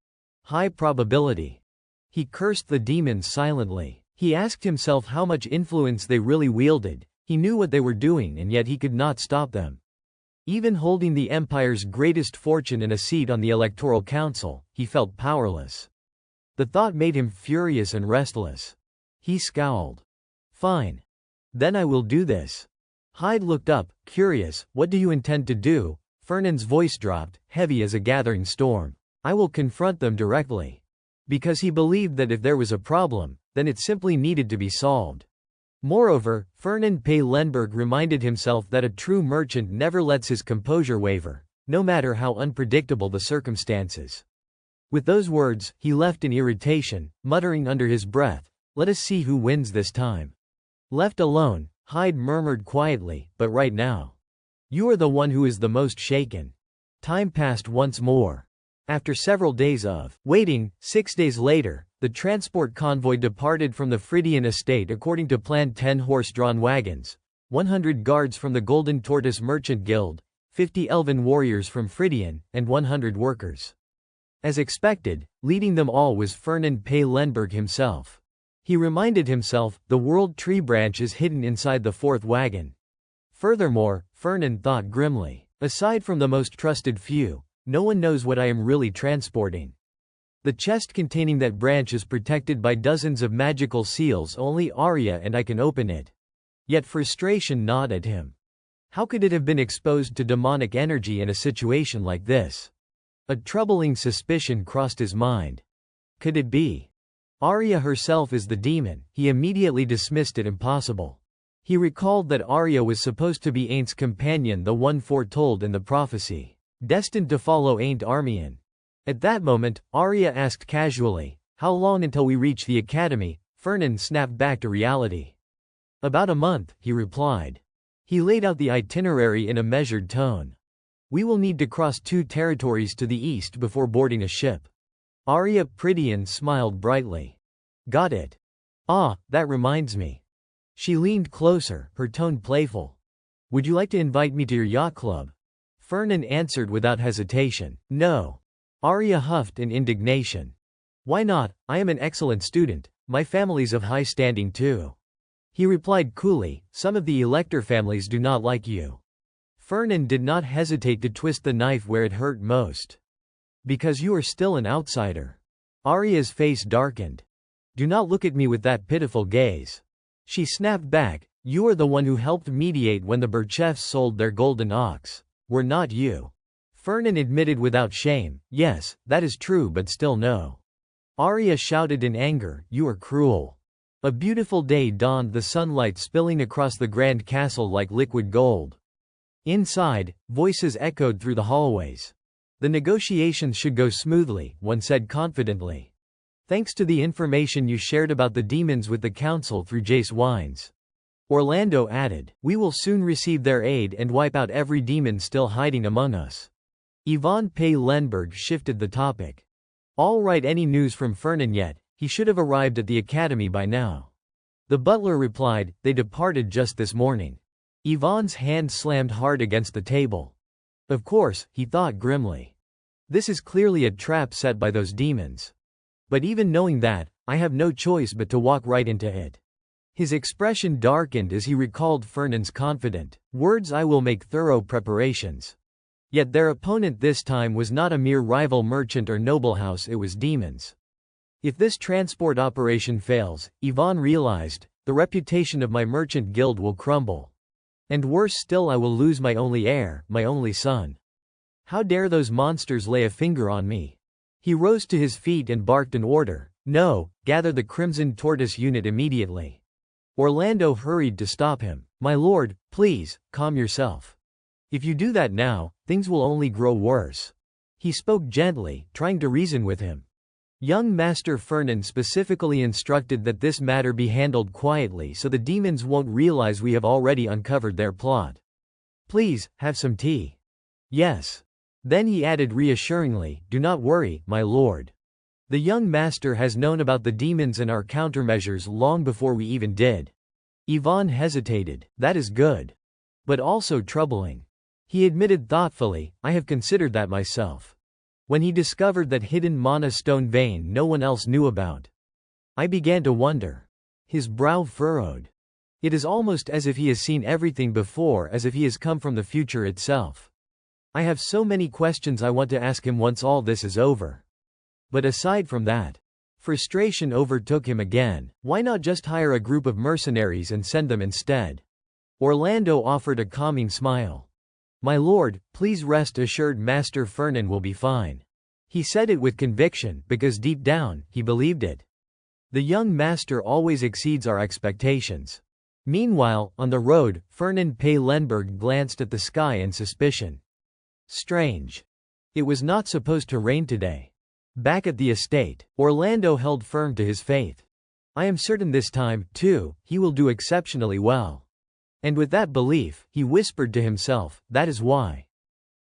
High probability. He cursed the demons silently. He asked himself how much influence they really wielded. He knew what they were doing and yet he could not stop them. Even holding the Empire's greatest fortune and a seat on the Electoral Council, he felt powerless. The thought made him furious and restless. He scowled. Fine. Then I will do this. Hyde looked up, curious. What do you intend to do? Fernan's voice dropped, heavy as a gathering storm. I will confront them directly. Because he believed that if there was a problem, then it simply needed to be solved. Moreover, Fernan Pellenberg reminded himself that a true merchant never lets his composure waver, no matter how unpredictable the circumstances. With those words, he left in irritation, muttering under his breath, let us see who wins this time. Left alone, Hyde murmured quietly, but right now. You are the one who is the most shaken. Time passed once more. After several days of waiting, 6 days later, the transport convoy departed from the Fridian estate according to plan. 10 horse-drawn wagons, 100 guards from the Golden Tortoise Merchant Guild, 50 elven warriors from Fridian, and 100 workers. As expected, leading them all was Fernan Pellenberg himself. He reminded himself, the world tree branch is hidden inside the 4th wagon. Furthermore, Fernan thought grimly, aside from the most trusted few, no one knows what I am really transporting. The chest containing that branch is protected by dozens of magical seals. Only Arya and I can open it. Yet frustration gnawed at him. How could it have been exposed to demonic energy in a situation like this? A troubling suspicion crossed his mind. Could it be Arya herself is the demon? He immediately dismissed it impossible. He recalled that Arya was supposed to be Ain't's companion, the one foretold in the prophecy, destined to follow Ain't Armian. At that moment, Arya asked casually, how long until we reach the academy? Fernan snapped back to reality. About a month, he replied. He laid out the itinerary in a measured tone. We will need to cross 2 territories to the east before boarding a ship. Arya Fridian smiled brightly. Got it. Ah, that reminds me. She leaned closer, her tone playful. Would you like to invite me to your yacht club? Fernan answered without hesitation. No. Arya huffed in indignation. Why not? I am an excellent student. My family's of high standing too. He replied coolly, some of the elector families do not like you. Fernan did not hesitate to twist the knife where it hurt most. Because you are still an outsider. Arya's face darkened. Do not look at me with that pitiful gaze. She snapped back, you are the one who helped mediate when the Bircheffs sold their golden ox. Were not you? Fernan admitted without shame, yes, that is true, but still no. Arya shouted in anger, you are cruel. A beautiful day dawned, the sunlight spilling across the grand castle like liquid gold. Inside, voices echoed through the hallways. The negotiations should go smoothly, one said confidently. Thanks to the information you shared about the demons with the council through Jace Wines. Orlando added, "We will soon receive their aid and wipe out every demon still hiding among us." Yvonne Pay Lenberg shifted the topic. "All right, any news from Fernan yet? He should have arrived at the academy by now." The butler replied, "They departed just this morning." Yvonne's hand slammed hard against the table. Of course, he thought grimly. This is clearly a trap set by those demons. But even knowing that, I have no choice but to walk right into it. His expression darkened as he recalled Fernan's confident words, "I will make thorough preparations." Yet their opponent this time was not a mere rival merchant or noble house, it was demons. If this transport operation fails, Yvonne realized, the reputation of my merchant guild will crumble. And worse still, I will lose my only heir, my only son. How dare those monsters lay a finger on me? He rose to his feet and barked an order. "No, gather the Crimson Tortoise unit immediately." Orlando hurried to stop him. "My lord, please, calm yourself. If you do that now, things will only grow worse." He spoke gently, trying to reason with him. Young Master Fernan specifically instructed that this matter be handled quietly so the demons won't realize we have already uncovered their plot. "Please, have some tea." "Yes." Then he added reassuringly, "Do not worry, my lord. The young master has known about the demons and our countermeasures long before we even did." Yvonne hesitated. "That is good. But also troubling." He admitted thoughtfully, "I have considered that myself. When he discovered that hidden mana stone vein no one else knew about, I began to wonder." His brow furrowed. It is almost as if he has seen everything before, as if he has come from the future itself. "I have so many questions I want to ask him once all this is over. But aside from that." Frustration overtook him again. Why not just hire a group of mercenaries and send them instead? Orlando offered a calming smile. "My lord, please rest assured Master Fernan will be fine." He said it with conviction, because deep down, he believed it. The young master always exceeds our expectations. Meanwhile, on the road, Fernan Pay Lenberg glanced at the sky in suspicion. Strange. It was not supposed to rain today. Back at the estate, Orlando held firm to his faith. "I am certain this time, too, he will do exceptionally well." And with that belief, he whispered to himself, "That is why.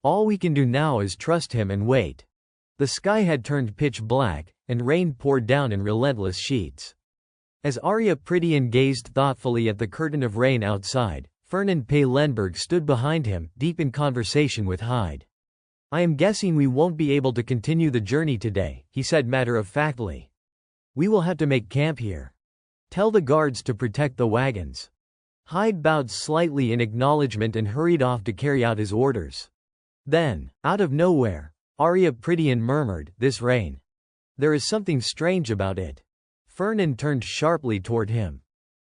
All we can do now is trust him and wait." The sky had turned pitch black, and rain poured down in relentless sheets. As Arya Prydian gazed thoughtfully at the curtain of rain outside, Fernan Pay Lenberg stood behind him, deep in conversation with Hyde. "I am guessing we won't be able to continue the journey today," he said matter-of-factly. "We will have to make camp here. Tell the guards to protect the wagons." Hyde bowed slightly in acknowledgement and hurried off to carry out his orders. Then, out of nowhere, Arya Prydian murmured, "This rain. There is something strange about it." Fernan turned sharply toward him.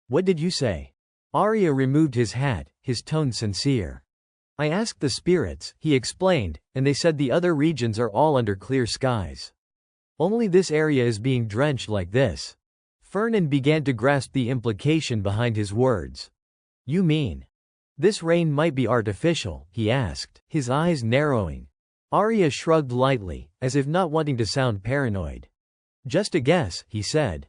"What did you say?" Arya removed his hat, his tone sincere. "I asked the spirits," he explained, "and they said the other regions are all under clear skies. Only this area is being drenched like this." Fernan began to grasp the implication behind his words. "You mean this rain might be artificial?" he asked, his eyes narrowing. Arya shrugged lightly, as if not wanting to sound paranoid. "Just a guess," he said.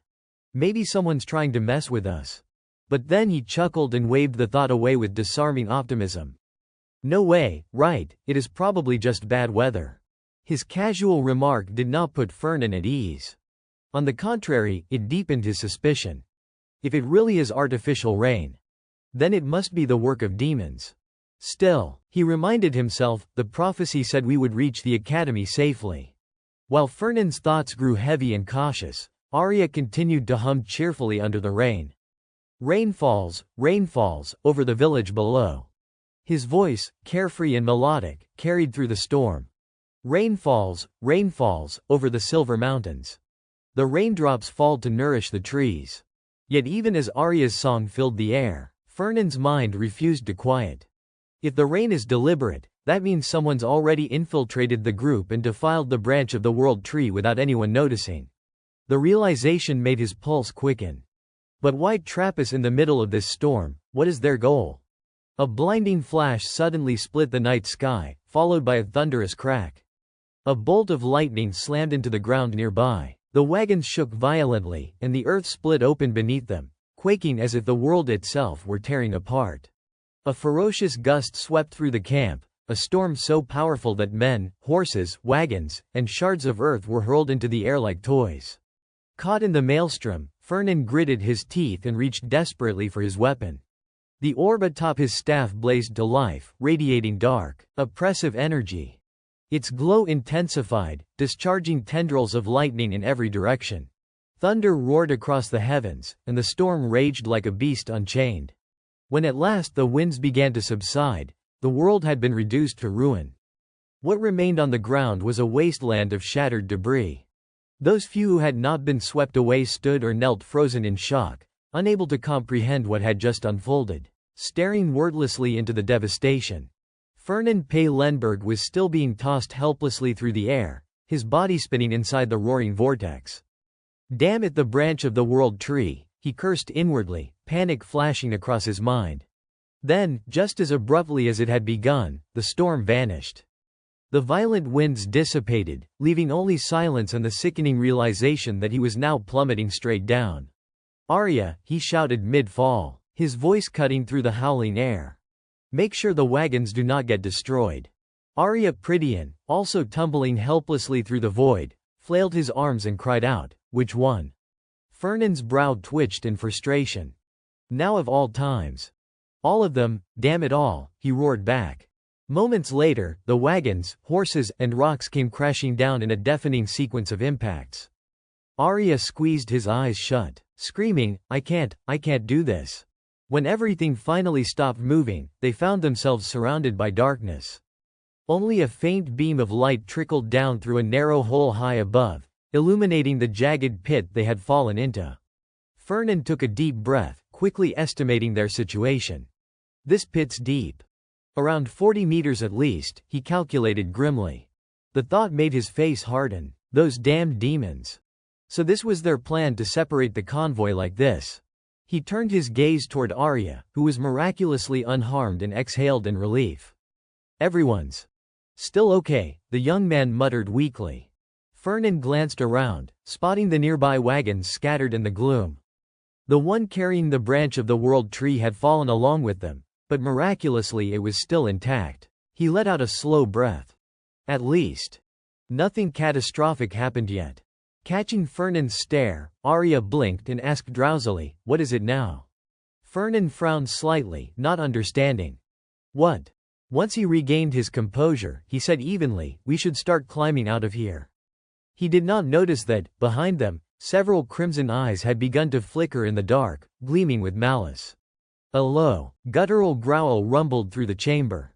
"Maybe someone's trying to mess with us." But then he chuckled and waved the thought away with disarming optimism. "No way, right, it is probably just bad weather." His casual remark did not put Fernan at ease. On the contrary, it deepened his suspicion. If it really is artificial rain, then it must be the work of demons. Still, he reminded himself, the prophecy said we would reach the academy safely. While Fernan's thoughts grew heavy and cautious, Arya continued to hum cheerfully under the rain. Rain falls, over the village below." His voice, carefree and melodic, carried through the storm. Rain falls, over the silver mountains. The raindrops fall to nourish the trees." Yet even as Arya's song filled the air, Fernan's mind refused to quiet. If the rain is deliberate, that means someone's already infiltrated the group and defiled the branch of the world tree without anyone noticing. The realization made his pulse quicken. But why trap us in the middle of this storm? What is their goal? A blinding flash suddenly split the night sky, followed by a thunderous crack. A bolt of lightning slammed into the ground nearby. The wagons shook violently, and the earth split open beneath them. quaking as if the world itself were tearing apart. A ferocious gust swept through the camp, a storm so powerful that men, horses, wagons, and shards of earth were hurled into the air like toys. Caught in the maelstrom, Fernan gritted his teeth and reached desperately for his weapon. The orb atop his staff blazed to life, radiating dark, oppressive energy. Its glow intensified, discharging tendrils of lightning in every direction. Thunder roared across the heavens, and the storm raged like a beast unchained. When at last the winds began to subside, the world had been reduced to ruin. What remained on the ground was a wasteland of shattered debris. Those few who had not been swept away stood or knelt frozen in shock, unable to comprehend what had just unfolded, staring wordlessly into the devastation. Fernan Lenberg was still being tossed helplessly through the air, his body spinning inside the roaring vortex. "Damn it, the branch of the world tree," he cursed inwardly, panic flashing across his mind. Then, just as abruptly as it had begun, the storm vanished. The violent winds dissipated, leaving only silence and the sickening realization that he was now plummeting straight down. "Arya," he shouted mid-fall, his voice cutting through the howling air. "Make sure the wagons do not get destroyed." Arya Prydian, also tumbling helplessly through the void, flailed his arms and cried out, "Which one?" Fernan's brow twitched in frustration. "Now of all times." "All of them, damn it all," he roared back. Moments later, the wagons, horses, and rocks came crashing down in a deafening sequence of impacts. Arya squeezed his eyes shut, screaming, I can't do this." When everything finally stopped moving, they found themselves surrounded by darkness. Only a faint beam of light trickled down through a narrow hole high above, illuminating the jagged pit they had fallen into. Fernan took a deep breath, quickly estimating their situation. "This pit's deep. Around 40 meters at least," he calculated grimly. The thought made his face harden. Those damned demons. So this was their plan, to separate the convoy like this. He turned his gaze toward Arya, who was miraculously unharmed, and exhaled in relief. "Everyone's still okay," the young man muttered weakly. Fernan glanced around, spotting the nearby wagons scattered in the gloom. The one carrying the branch of the world tree had fallen along with them, but miraculously it was still intact. He let out a slow breath. At least, nothing catastrophic happened yet. Catching Fernan's stare, Arya blinked and asked drowsily, "What is it now?" Fernan frowned slightly, not understanding. "What?" Once he regained his composure, he said evenly, "We should start climbing out of here." He did not notice that, behind them, several crimson eyes had begun to flicker in the dark, gleaming with malice. A low, guttural growl rumbled through the chamber.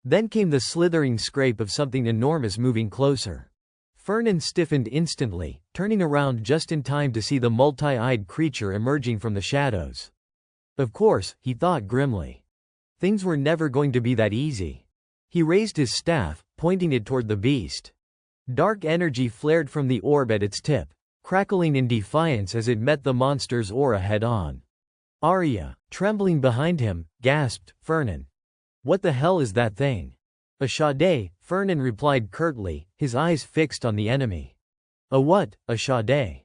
Then came the slithering scrape of something enormous moving closer. Fernan stiffened instantly, turning around just in time to see the multi-eyed creature emerging from the shadows. Of course, he thought grimly. Things were never going to be that easy. He raised his staff, pointing it toward the beast. Dark energy flared from the orb at its tip, crackling in defiance as it met the monster's aura head-on. Arya, trembling behind him, gasped, "Fernan. What the hell is that thing?" "A Sade," Fernan replied curtly, his eyes fixed on the enemy. "A what, a Sade?"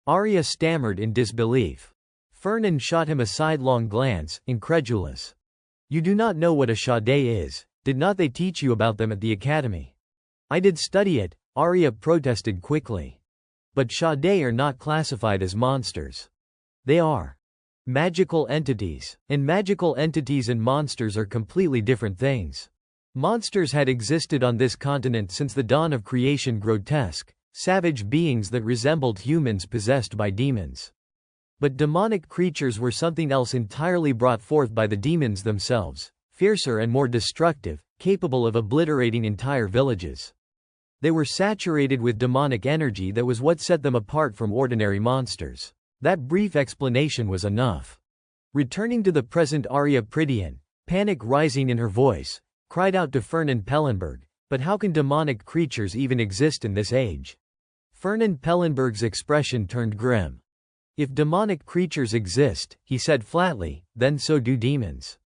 Arya stammered in disbelief. Fernan shot him a sidelong glance, incredulous. "You do not know what a Sade is, did not they teach you about them at the academy?" "I did study it," Arya protested quickly. "But Sade are not classified as monsters. They are magical entities, and magical entities and monsters are completely different things. Monsters had existed on this continent since the dawn of creation, grotesque, savage beings that resembled humans possessed by demons. But demonic creatures were something else entirely, brought forth by the demons themselves, fiercer and more destructive, capable of obliterating entire villages. They were saturated with demonic energy that was what set them apart from ordinary monsters." That brief explanation was enough. Returning to the present, Arya Prydian, panic rising in her voice, cried out to Fernan Pellenberg, "But how can demonic creatures even exist in this age?" Fernan Pellenberg's expression turned grim. "If demonic creatures exist," he said flatly, "then so do demons."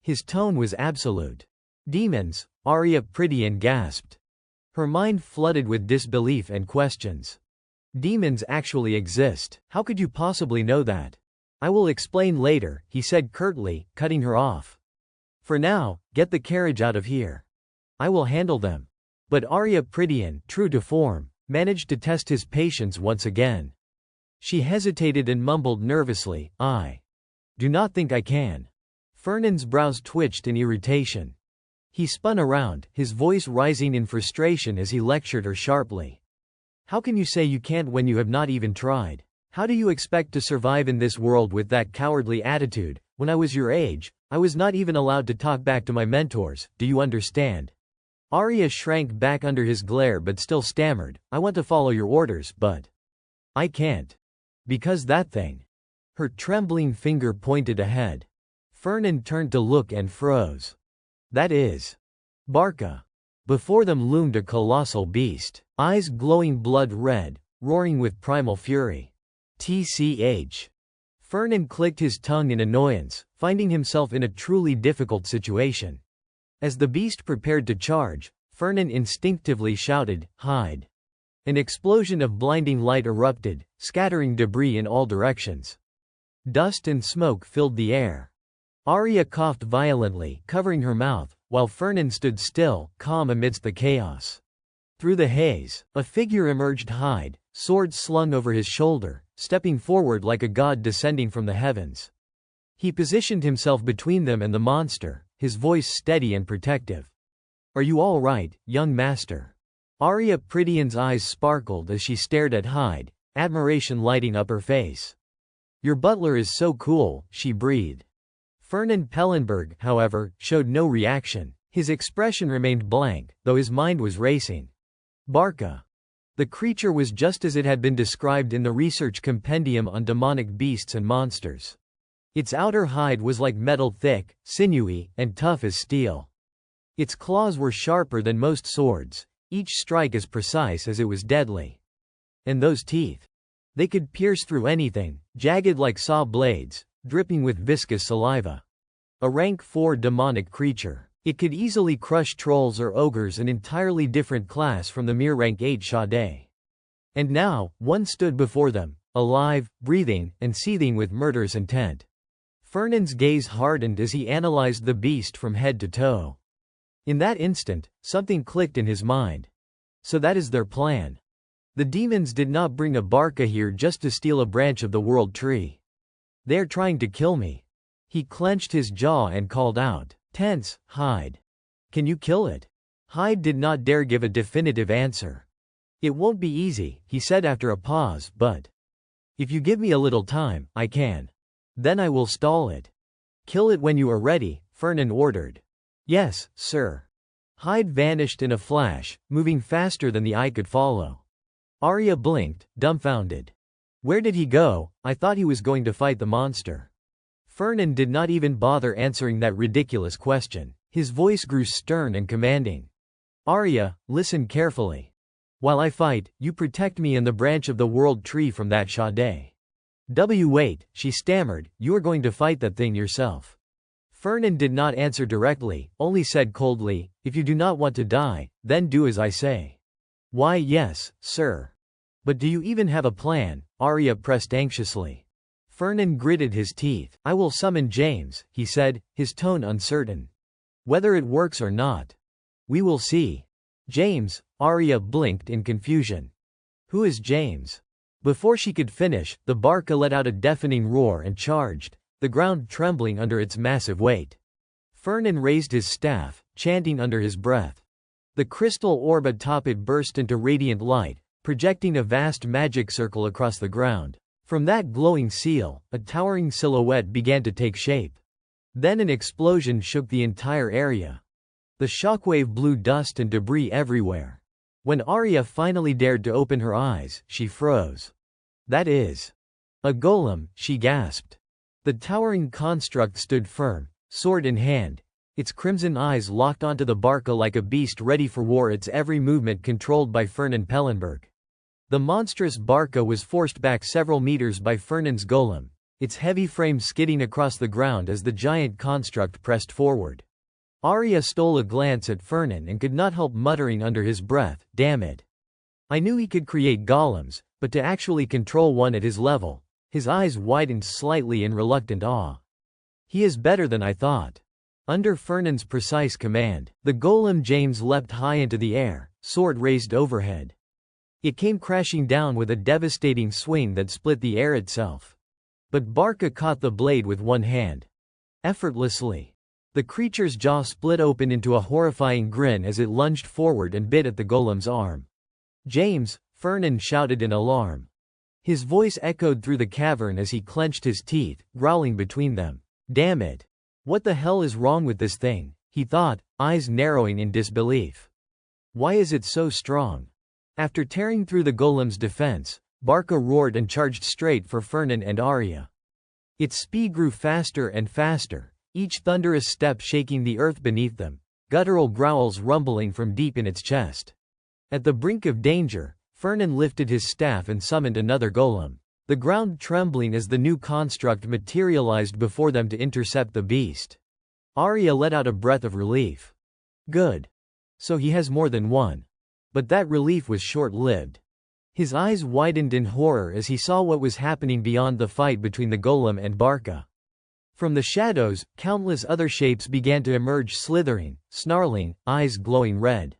His tone was absolute. "Demons?" Arya Prydian gasped. Her mind flooded with disbelief and questions. "Demons actually exist. How could you possibly know that?" I will explain later, he said curtly, cutting her off. For now, get the carriage out of here. I will handle them. But Arya Prydian, true to form, managed to test his patience once again. She hesitated and mumbled nervously, I do not think I can. Fernand's brows twitched in irritation. He spun around, his voice rising in frustration as he lectured her sharply. How can you say you can't when you have not even tried? How do you expect to survive in this world with that cowardly attitude? When I was your age, I was not even allowed to talk back to my mentors, do you understand? Arya shrank back under his glare but still stammered, I want to follow your orders, but I can't. Because that thing. Her trembling finger pointed ahead. Fernand turned to look and froze. That is Barca. Before them loomed a colossal beast, eyes glowing blood red, roaring with primal fury. TCH. Fernand clicked his tongue in annoyance, finding himself in a truly difficult situation. As the beast prepared to charge, Fernand instinctively shouted, hide. An explosion of blinding light erupted, scattering debris in all directions. Dust and smoke filled the air. Arya coughed violently, covering her mouth, while Fernand stood still, calm amidst the chaos. Through the haze, a figure emerged, hide, sword slung over his shoulder, stepping forward like a god descending from the heavens. He positioned himself between them and the monster, his voice steady and protective. Are you all right, young master? Arya Prydian's eyes sparkled as she stared at Hyde, admiration lighting up her face. Your butler is so cool, she breathed. Fernand Pellenberg, however, showed no reaction. His expression remained blank, though his mind was racing. Barca. The creature was just as it had been described in the research compendium on demonic beasts and monsters. Its outer hide was like metal, thick, sinewy, and tough as steel. Its claws were sharper than most swords, each strike as precise as it was deadly. And those teeth. They could pierce through anything, jagged like saw blades, dripping with viscous saliva. A rank 4 demonic creature. It could easily crush trolls or ogres, an entirely different class from the mere rank 8 Sade. And now, one stood before them, alive, breathing, and seething with murderous intent. Fernand's gaze hardened as he analyzed the beast from head to toe. In that instant, something clicked in his mind. So that is their plan. The demons did not bring a Barca here just to steal a branch of the world tree. They are trying to kill me. He clenched his jaw and called out, tense, Hyde. Can you kill it? Hyde did not dare give a definitive answer. It won't be easy, he said after a pause, but if you give me a little time, I can. Then I will stall it. Kill it when you are ready, Fernand ordered. Yes, sir. Hyde vanished in a flash, moving faster than the eye could follow. Arya blinked, dumbfounded. Where did he go? I thought he was going to fight the monster. Fernand did not even bother answering that ridiculous question. His voice grew stern and commanding. Arya, listen carefully. While I fight, you protect me and the branch of the world tree from that Sade. Wait, she stammered, you are going to fight that thing yourself. Fernand did not answer directly, only said coldly, if you do not want to die, then do as I say. Why yes, sir. But do you even have a plan? Arya pressed anxiously. Fernand gritted his teeth. I will summon James, he said, his tone uncertain. Whether it works or not. We will see. James, Arya blinked in confusion. Who is James? Before she could finish, the Barca let out a deafening roar and charged, the ground trembling under its massive weight. Fernand raised his staff, chanting under his breath. The crystal orb atop it burst into radiant light, projecting a vast magic circle across the ground. From that glowing seal, a towering silhouette began to take shape. Then an explosion shook the entire area. The shockwave blew dust and debris everywhere. When Arya finally dared to open her eyes, she froze. That is a golem, she gasped. The towering construct stood firm, sword in hand, its crimson eyes locked onto the Barca like a beast ready for war, its every movement controlled by Fernand Pellenberg. The monstrous Barca was forced back several meters by Fernand's golem, its heavy frame skidding across the ground as the giant construct pressed forward. Arya stole a glance at Fernand and could not help muttering under his breath, damn it. I knew he could create golems, but to actually control one at his level, His eyes widened slightly in reluctant awe. He is better than I thought. Under Fernand's precise command, the golem James leapt high into the air, sword raised overhead. It came crashing down with a devastating swing that split the air itself. But Barca caught the blade with one hand. Effortlessly. The creature's jaw split open into a horrifying grin as it lunged forward and bit at the golem's arm. "James!" Fernand shouted in alarm. His voice echoed through the cavern as he clenched his teeth, growling between them. "Damn it! What the hell is wrong with this thing?" he thought, eyes narrowing in disbelief. "Why is it so strong?" After tearing through the golem's defense, Barca roared and charged straight for Fernand and Arya. Its speed grew faster and faster, each thunderous step shaking the earth beneath them, guttural growls rumbling from deep in its chest. At the brink of danger, Fernand lifted his staff and summoned another golem, the ground trembling as the new construct materialized before them to intercept the beast. Arya let out a breath of relief. Good. So he has more than one. But that relief was short-lived. His eyes widened in horror as he saw what was happening beyond the fight between the golem and Barca. From the shadows, countless other shapes began to emerge, slithering, snarling, eyes glowing red.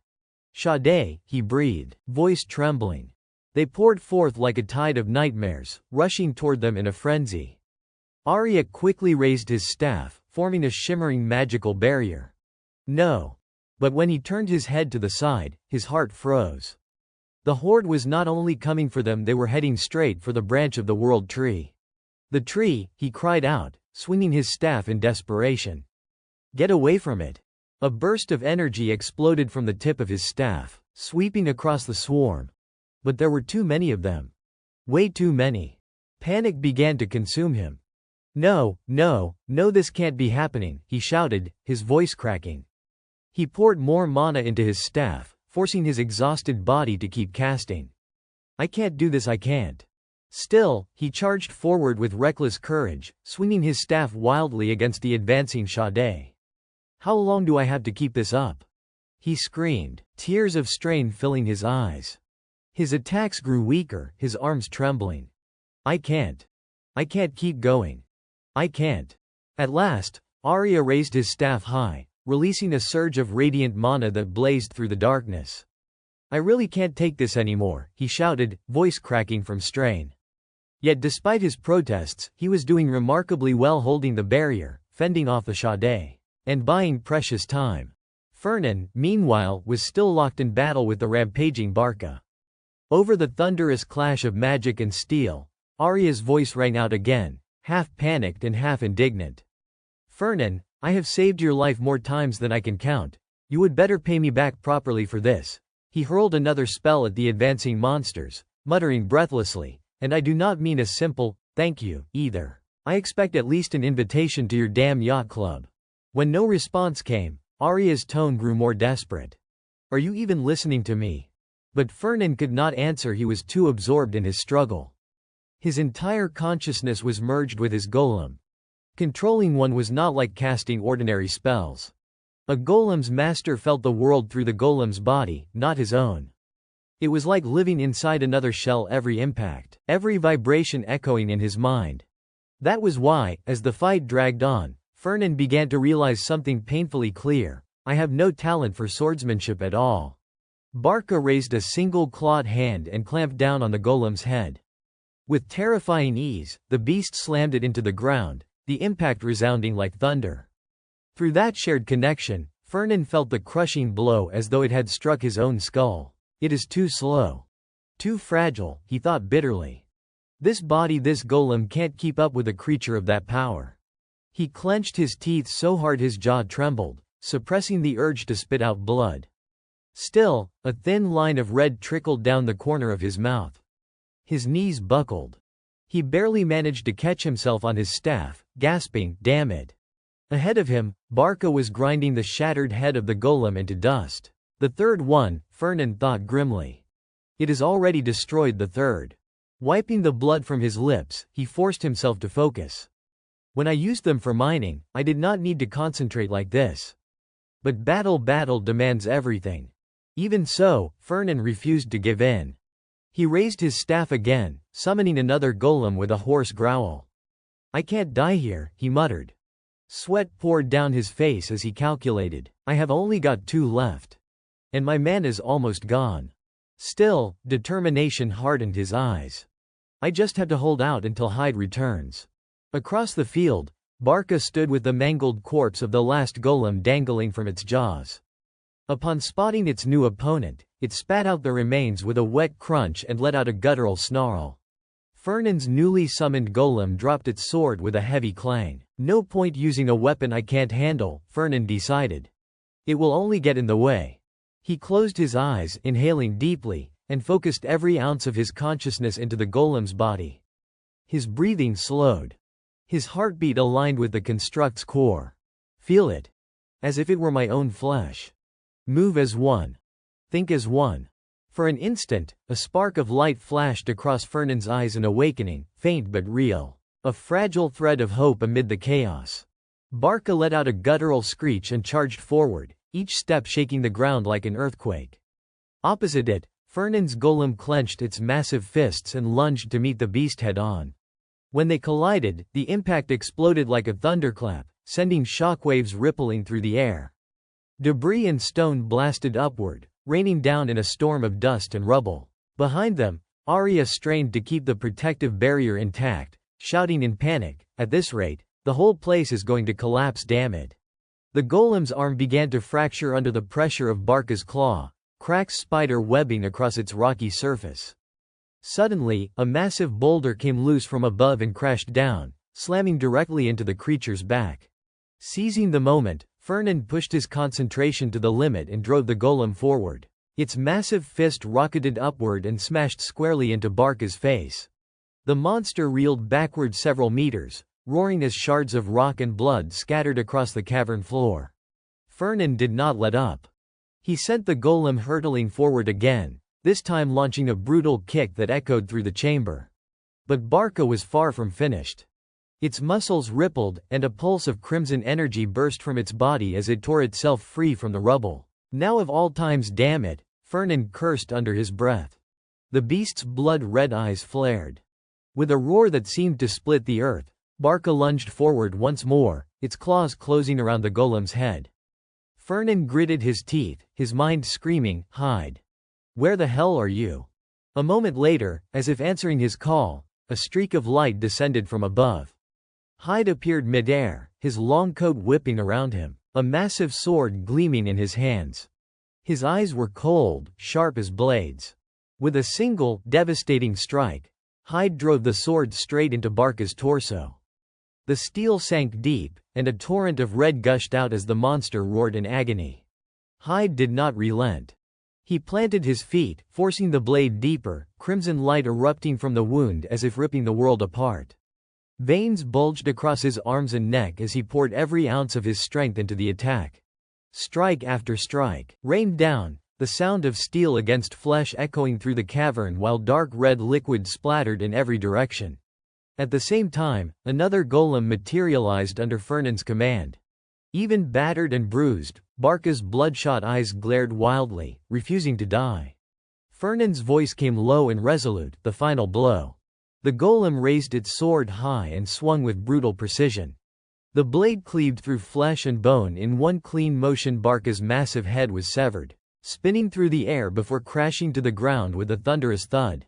"Sade," he breathed, voice trembling. They poured forth like a tide of nightmares, rushing toward them in a frenzy. Arya quickly raised his staff, forming a shimmering magical barrier. No. But when he turned his head to the side, his heart froze. The horde was not only coming for them, they were heading straight for the branch of the world tree. "The tree," he cried out, swinging his staff in desperation. "Get away from it." A burst of energy exploded from the tip of his staff, sweeping across the swarm. But there were too many of them. Way too many. Panic began to consume him. "No, no, no, this can't be happening," he shouted, his voice cracking. He poured more mana into his staff, forcing his exhausted body to keep casting. "I can't do this, I can't." Still, he charged forward with reckless courage, swinging his staff wildly against the advancing Sade. "How long do I have to keep this up?" he screamed, tears of strain filling his eyes. His attacks grew weaker, his arms trembling. I can't keep going. I can't." At last, Arya raised his staff high, releasing a surge of radiant mana that blazed through the darkness. "I really can't take this anymore," he shouted, voice cracking from strain. Yet despite his protests, he was doing remarkably well, holding the barrier, fending off the Sade, and buying precious time. Fernand, meanwhile, was still locked in battle with the rampaging Barca. Over the thunderous clash of magic and steel, Arya's voice rang out again, half panicked and half indignant. "Fernand, I have saved your life more times than I can count. You would better pay me back properly for this." He hurled another spell at the advancing monsters, muttering breathlessly, "And I do not mean a simple, thank you, either. I expect at least an invitation to your damn yacht club." When no response came, Arya's tone grew more desperate. "Are you even listening to me?" But Fernand could not answer, he was too absorbed in his struggle. His entire consciousness was merged with his golem. Controlling one was not like casting ordinary spells. A golem's master felt the world through the golem's body, not his own. It was like living inside another shell, every impact, every vibration echoing in his mind. That was why, as the fight dragged on, Fernand began to realize something painfully clear: I have no talent for swordsmanship at all. Barca raised a single clawed hand and clamped down on the golem's head. With terrifying ease, the beast slammed it into the ground, the impact resounding like thunder. Through that shared connection, Fernand felt the crushing blow as though it had struck his own skull. It is too slow. Too fragile, he thought bitterly. This body, this golem can't keep up with a creature of that power. He clenched his teeth so hard his jaw trembled, suppressing the urge to spit out blood. Still, a thin line of red trickled down the corner of his mouth. His knees buckled. He barely managed to catch himself on his staff, gasping, "Damn it." Ahead of him, Barca was grinding the shattered head of the golem into dust. The third one, Fernand thought grimly. It has already destroyed the third. Wiping the blood from his lips, he forced himself to focus. When I used them for mining, I did not need to concentrate like this. But battle demands everything. Even so, Fernand refused to give in. He raised his staff again, summoning another golem with a hoarse growl. "I can't die here," he muttered. Sweat poured down his face as he calculated. "I have only got 2 left. And my mana's almost gone." Still, determination hardened his eyes. "I just have to hold out until Hyde returns." Across the field, Barca stood with the mangled corpse of the last golem dangling from its jaws. Upon spotting its new opponent, it spat out the remains with a wet crunch and let out a guttural snarl. Fernand's newly summoned golem dropped its sword with a heavy clang. "No point using a weapon I can't handle," Fernand decided. "It will only get in the way." He closed his eyes, inhaling deeply, and focused every ounce of his consciousness into the golem's body. His breathing slowed. His heartbeat aligned with the construct's core. "Feel it. As if it were my own flesh. Move as one. Think as one." For an instant, a spark of light flashed across Fernand's eyes, an awakening, faint but real. A fragile thread of hope amid the chaos. Barca let out a guttural screech and charged forward, each step shaking the ground like an earthquake. Opposite it, Fernand's golem clenched its massive fists and lunged to meet the beast head-on. When they collided, the impact exploded like a thunderclap, sending shockwaves rippling through the air. Debris and stone blasted upward, raining down in a storm of dust and rubble. Behind them, Arya strained to keep the protective barrier intact, shouting in panic, "At this rate, the whole place is going to collapse, damn it." The golem's arm began to fracture under the pressure of Barca's claw, cracks spider webbing across its rocky surface. Suddenly, a massive boulder came loose from above and crashed down, slamming directly into the creature's back. Seizing the moment, Fernand pushed his concentration to the limit and drove the golem forward. Its massive fist rocketed upward and smashed squarely into Barca's face. The monster reeled backward several meters, roaring as shards of rock and blood scattered across the cavern floor. Fernand did not let up. He sent the golem hurtling forward again, this time launching a brutal kick that echoed through the chamber. But Barca was far from finished. Its muscles rippled, and a pulse of crimson energy burst from its body as it tore itself free from the rubble. "Now of all times, damn it," Fernand cursed under his breath. The beast's blood-red eyes flared. With a roar that seemed to split the earth, Barca lunged forward once more, its claws closing around the golem's head. Fernand gritted his teeth, his mind screaming, "Hide! Where the hell are you?" A moment later, as if answering his call, a streak of light descended from above. Hyde appeared mid-air, his long coat whipping around him, a massive sword gleaming in his hands. His eyes were cold, sharp as blades. With a single, devastating strike, Hyde drove the sword straight into Barca's torso. The steel sank deep, and a torrent of red gushed out as the monster roared in agony. Hyde did not relent. He planted his feet, forcing the blade deeper, crimson light erupting from the wound as if ripping the world apart. Veins bulged across his arms and neck as he poured every ounce of his strength into the attack. Strike after strike rained down, the sound of steel against flesh echoing through the cavern while dark red liquid splattered in every direction. At the same time, another golem materialized under Fernand's command. Even battered and bruised, Barca's bloodshot eyes glared wildly, refusing to die. Fernand's voice came low and resolute, the final blow. The golem raised its sword high and swung with brutal precision. The blade cleaved through flesh and bone in one clean motion. Barca's massive head was severed, spinning through the air before crashing to the ground with a thunderous thud.